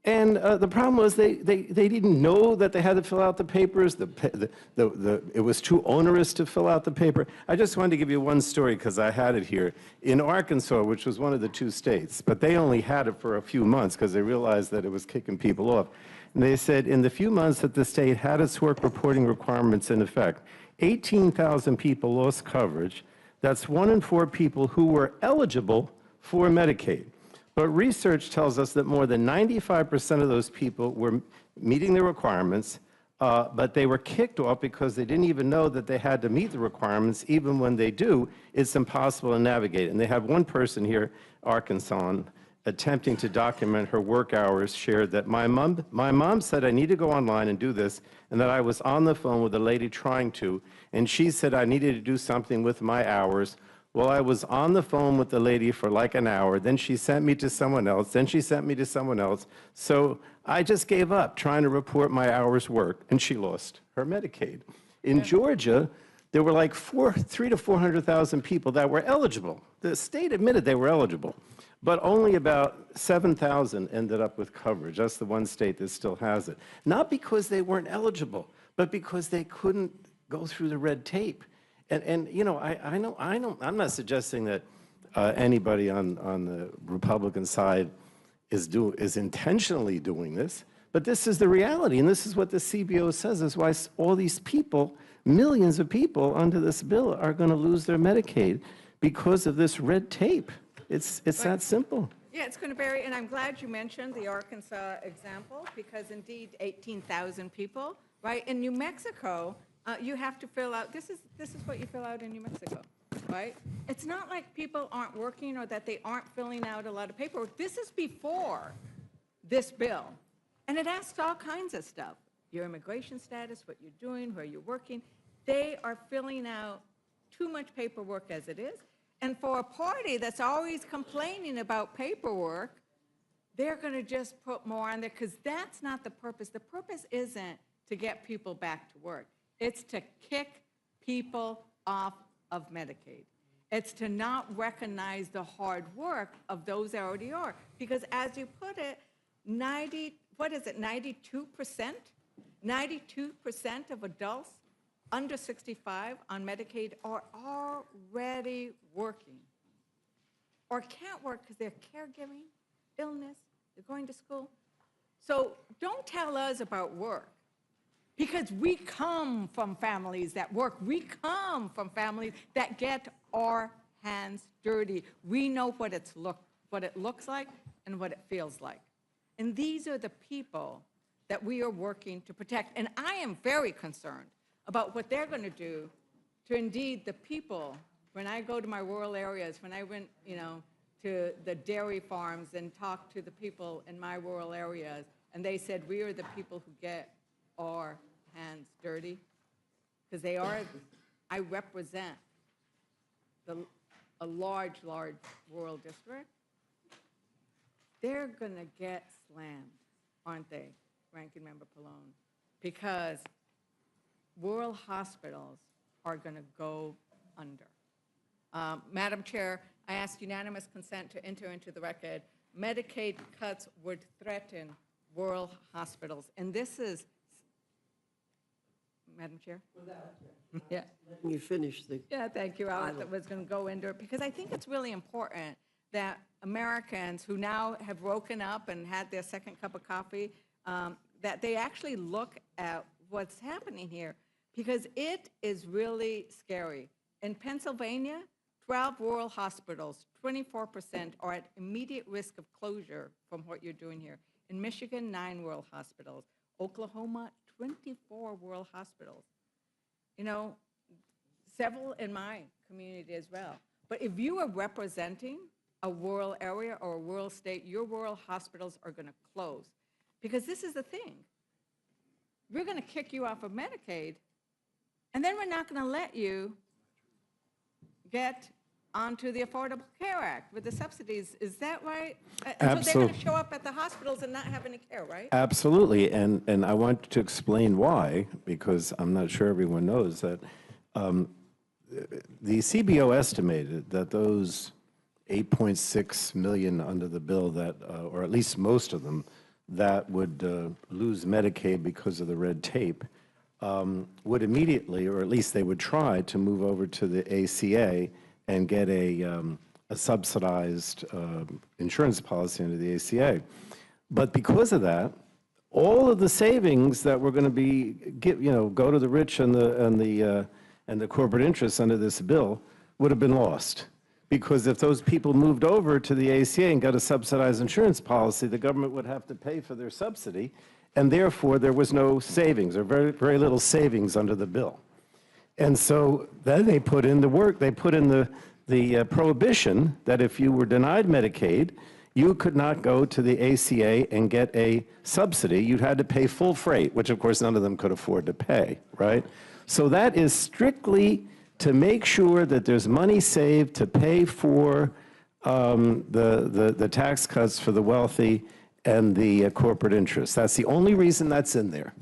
And the problem was they didn't know that they had to fill out the papers. It was too onerous to fill out the paper. I just wanted to give you one story because I had it here. In Arkansas, which was one of the two states, but they only had it for a few months because they realized that it was kicking people off. And they said in the few months that the state had its work reporting requirements in effect, 18,000 people lost coverage. That's 1 in 4 people who were eligible for Medicaid. But research tells us that more than 95% of those people were meeting the requirements, but they were kicked off because they didn't even know that they had to meet the requirements. Even when they do, it's impossible to navigate. And they have one person here, Arkansas, attempting to document her work hours, shared that my mom said I need to go online and do this, and that I was on the phone with a lady trying to, and she said I needed to do something with my hours. Well, I was on the phone with the lady for like an hour, then she sent me to someone else, then she sent me to someone else. So I just gave up trying to report my hours worked, and she lost her Medicaid. In Georgia, there were like 300,000 to 400,000 people that were eligible. The state admitted they were eligible, but only about 7,000 ended up with coverage. That's the one state that still has it. Not because they weren't eligible, but because they couldn't go through the red tape. And you know, I know, I'm not suggesting that anybody on the Republican side is intentionally doing this, but this is the reality, and this is what the CBO says. Is why all these people, millions of people under this bill, are going to lose their Medicaid because of this red tape. It's that simple. Yeah, it's going to vary, and I'm glad you mentioned the Arkansas example, because indeed 18,000 people, right? In New Mexico, you have to fill out, this is what you fill out in New Mexico, right? It's not like people aren't working or that they aren't filling out a lot of paperwork. This is before this bill, and it asks all kinds of stuff. Your immigration status, what you're doing, where you're working. They are filling out too much paperwork as it is. And for a party that's always complaining about paperwork, they're going to just put more on there, because that's not the purpose. The purpose isn't to get people back to work. It's to kick people off of Medicaid. It's to not recognize the hard work of those that already are. Because as you put it, 92%? 92% of adults under 65 on Medicaid are already working or can't work because they're caregiving, illness, they're going to school. So don't tell us about work, because we come from families that work. We come from families that get our hands dirty. We know what it looks like and what it feels like. And these are the people that we are working to protect. And I am very concerned about what they're going to do to indeed the people. When I go to my rural areas, when I went, to the dairy farms and talked to the people in my rural areas, and they said, we are the people who get our hands dirty, because they are, I represent a large rural district. They're going to get slammed, aren't they, Ranking Member Pallone? Because rural hospitals are going to go under. Madam Chair, I ask unanimous consent to enter into the record. Medicaid cuts would threaten rural hospitals. And this is, Madam Chair? Yeah. You finish the. Yeah, thank you. I was going to go into it because I think it's really important that Americans who now have woken up and had their second cup of coffee, that they actually look at what's happening here, because it is really scary. In Pennsylvania, 12 rural hospitals, 24% are at immediate risk of closure from what you're doing here. In Michigan, 9 rural hospitals. Oklahoma, 24 rural hospitals. Several in my community as well. But if you are representing a rural area or a rural state, your rural hospitals are going to close. Because this is the thing. We're going to kick you off of Medicaid, and then we're not going to let you get onto the Affordable Care Act with the subsidies. Is that right? So they're going to show up at the hospitals and not have any care, right? Absolutely, and I want to explain why, because I'm not sure everyone knows that the CBO estimated that those 8.6 million under the bill that, or at least most of them, that would lose Medicaid because of the red tape, would immediately, or at least they would try to move over to the ACA and get a subsidized insurance policy under the ACA. But because of that, all of the savings that were going to be, go to the rich and the corporate interests under this bill would have been lost. Because if those people moved over to the ACA and got a subsidized insurance policy, the government would have to pay for their subsidy, and therefore there was no savings, or very, very little savings under the bill. And so then they put in the prohibition that if you were denied Medicaid, you could not go to the ACA and get a subsidy. You had to pay full freight, which of course none of them could afford to pay, right? So that is strictly to make sure that there's money saved to pay for the tax cuts for the wealthy and the corporate interests. That's the only reason that's in there.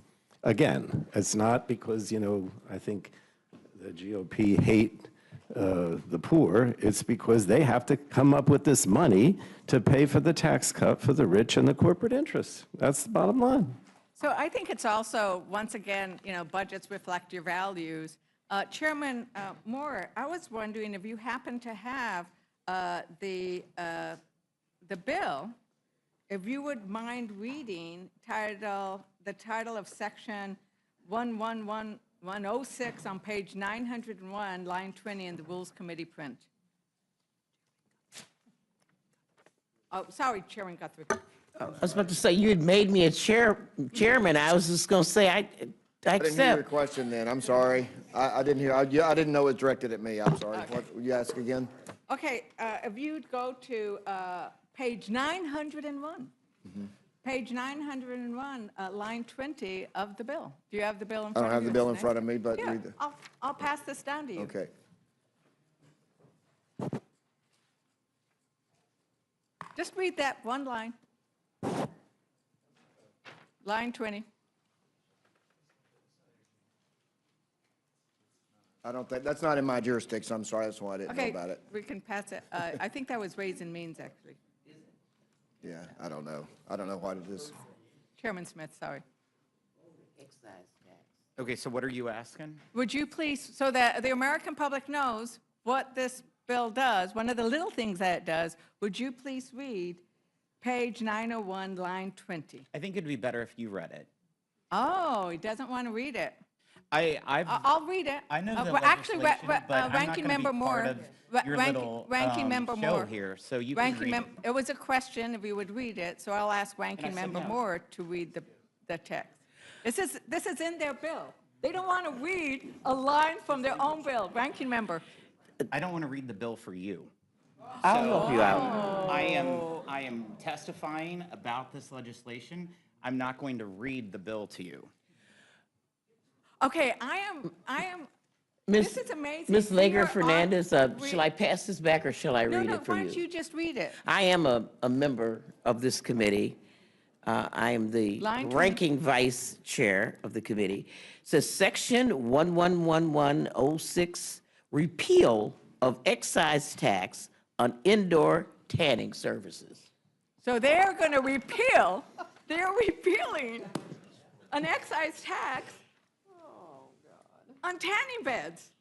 Again, it's not because, you know, I think the GOP hate the poor. It's because they have to come up with this money to pay for the tax cut for the rich and the corporate interests. That's the bottom line. So I think it's also, once again, you know, budgets reflect your values. Chairman Moore, I was wondering if you happen to have the bill, if you would mind reading the title of section 106 on page 901, line 20 in the Rules Committee print. Oh, sorry, Chairman Guthrie. I was about to say, you had made me a chairman. I was just going to say, I I didn't hear your accept. question then, I'm sorry. I didn't hear, I didn't know it was directed at me, I'm sorry. Okay. What, will you ask again? Okay, if you'd go to page 901. Page 901, line 20 of the bill. Do you have the bill in front of you? I don't have the bill in front of me, but Here, read the, I'll pass this down to you. okay. Just read that one line. Line 20. I don't think, that's not in my jurisdiction, I'm sorry, that's why I didn't know Okay, about it. we can pass it. I think that was Ways and Means, actually. Yeah, I don't know. I don't know what it is. Chairman Smith, sorry. Okay, so what are you asking? Would you please, so that the American public knows what this bill does, one of the little things that it does, would you please read page 901, line 20? I think it'd be better if you read it. Oh, he doesn't want to read it. I'll read it. I know the Well, actually, legislation, but I'm not Ranking going to Member be part Moore, of your little Ranking Member show Moore. here, so you can read it. It was a question if you would read it, so I'll ask Ranking said Member no. Moore to read the text. This is in their bill. They don't want to read a line from their own bill. Ranking Member. I don't want to read the bill for you. I'll help you out. I am testifying about this legislation. I'm not going to read the bill to you. Okay, I am. This is amazing. Ms. We are Lager on- Fernandez, shall I pass this back or shall I read No, it for why don't you? you just read it? I am a member of this committee. I am the Line 20. ranking vice chair of the committee. It says Section 111106, repeal of excise tax on indoor tanning services. So they're going to repeal, they're repealing an excise tax on tanning beds.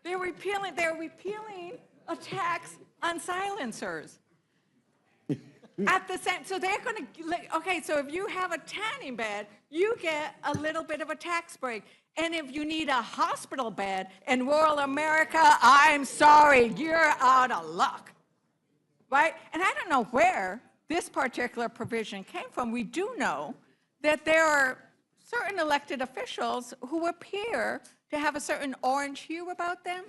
They're repealing a tax on silencers. At the same, so they're going to, okay, so if you have a tanning bed, you get a little bit of a tax break. And if you need a hospital bed in rural America, I'm sorry, you're out of luck, right? And I don't know where this particular provision came from. We do know that there are certain elected officials who appear to have a certain orange hue about them,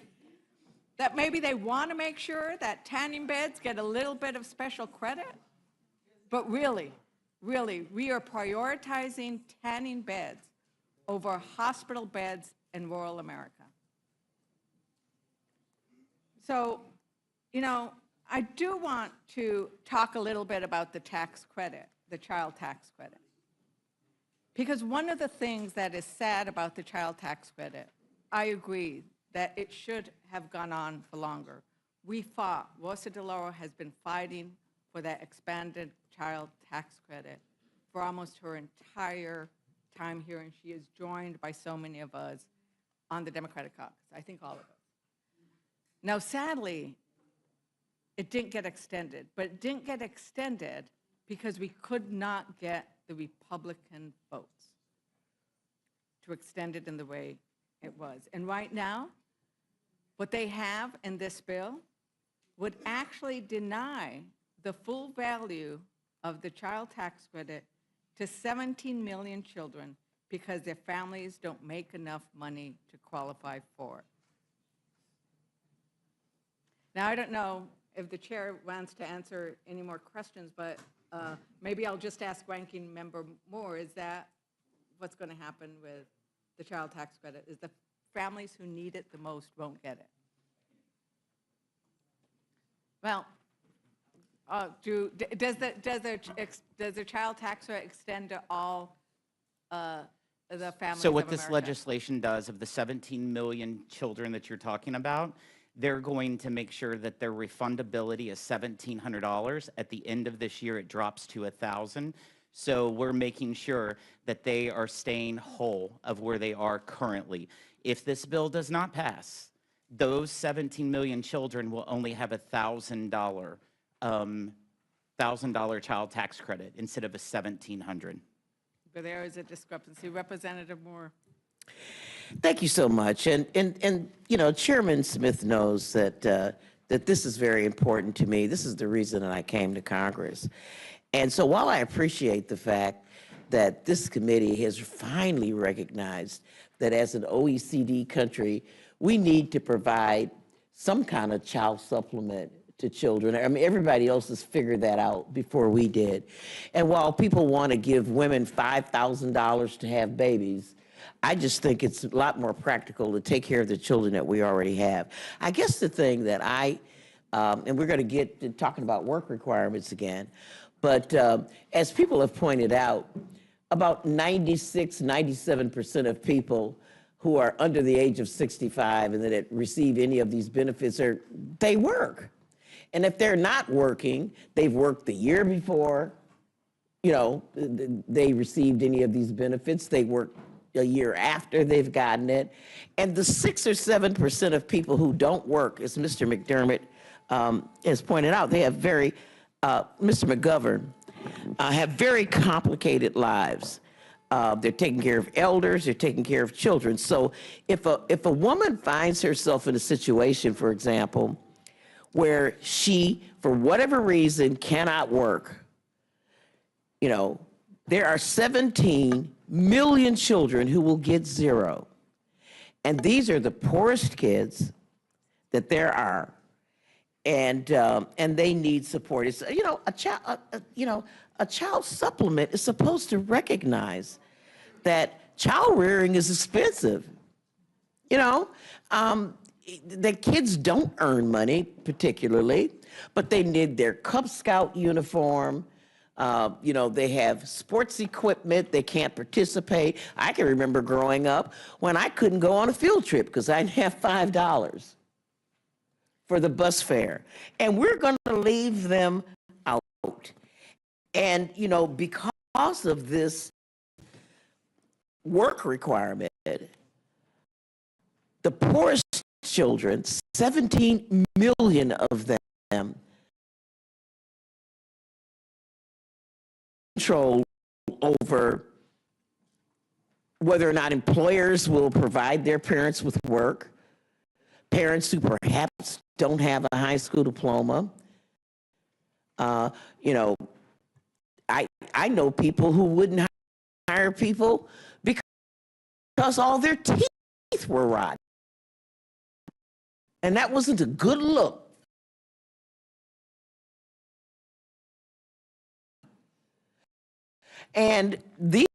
that maybe they want to make sure that tanning beds get a little bit of special credit. But really, we are prioritizing tanning beds over hospital beds in rural America. So, you know, I do want to talk a little bit about the tax credit, the child tax credit. Because one of the things that is sad about the child tax credit, I agree that it should have gone on for longer. We fought, Rosa DeLauro has been fighting for that expanded child tax credit for almost her entire time here, and she is joined by so many of us on the Democratic caucus, I think all of us. Now, sadly, it didn't get extended, but it didn't get extended because we could not get the Republican votes to extend it in the way it was. And right now, what they have in this bill would actually deny the full value of the child tax credit to 17 million children because their families don't make enough money to qualify for it. Now, I don't know if the chair wants to answer any more questions, but maybe I'll just ask Ranking Member Moore, is that what's going to happen with the child tax credit? Is the families who need it the most won't get it. Well, does the child tax rate extend to all the families So what of this America? legislation does, of the 17 million children that you're talking about, they're going to make sure that their refundability is $1,700. At the end of this year, it drops to $1,000. So we're making sure that they are staying whole of where they are currently. If this bill does not pass, those 17 million children will only have a $1,000 child tax credit instead of a $1,700. But there is a discrepancy. Representative Moore. Thank you so much. And you know, Chairman Smith knows that, that this is very important to me. This is the reason that I came to Congress. And so while I appreciate the fact that this committee has finally recognized that as an OECD country, we need to provide some kind of child supplement to children. I mean, everybody else has figured that out before we did. And while people want to give women $5,000 to have babies, I just think it's a lot more practical to take care of the children that we already have. I guess the thing that and we're going to get to talking about work requirements again, but as people have pointed out, about 96, 97% of people who are under the age of 65 and that receive any of these benefits they work. And if they're not working, they've worked the year before, you know, they received any of these benefits. They worked a year after they've gotten it. And the 6 or 7% of people who don't work, as Mr. McDermott has pointed out, they have very, Mr. McGovern, have very complicated lives. They're taking care of elders, they're taking care of children. So if a woman finds herself in a situation, for example, where she, for whatever reason, cannot work, you know, there are 17 million children who will get zero. And these are the poorest kids that there are. And they need support. It's, you know, a child supplement is supposed to recognize that child rearing is expensive. You know, the kids don't earn money particularly, but they need their Cub Scout uniform. You know, they have sports equipment. They can't participate. I can remember growing up when I couldn't go on a field trip because I didn't have $5 for the bus fare. And we're going to leave them out. And, you know, because of this work requirement, the poorest children, 17 million of them, control over whether or not employers will provide their parents with work, parents who perhaps don't have a high school diploma. You know, I know people who wouldn't hire people because all their teeth were rotten. And that wasn't a good look. And these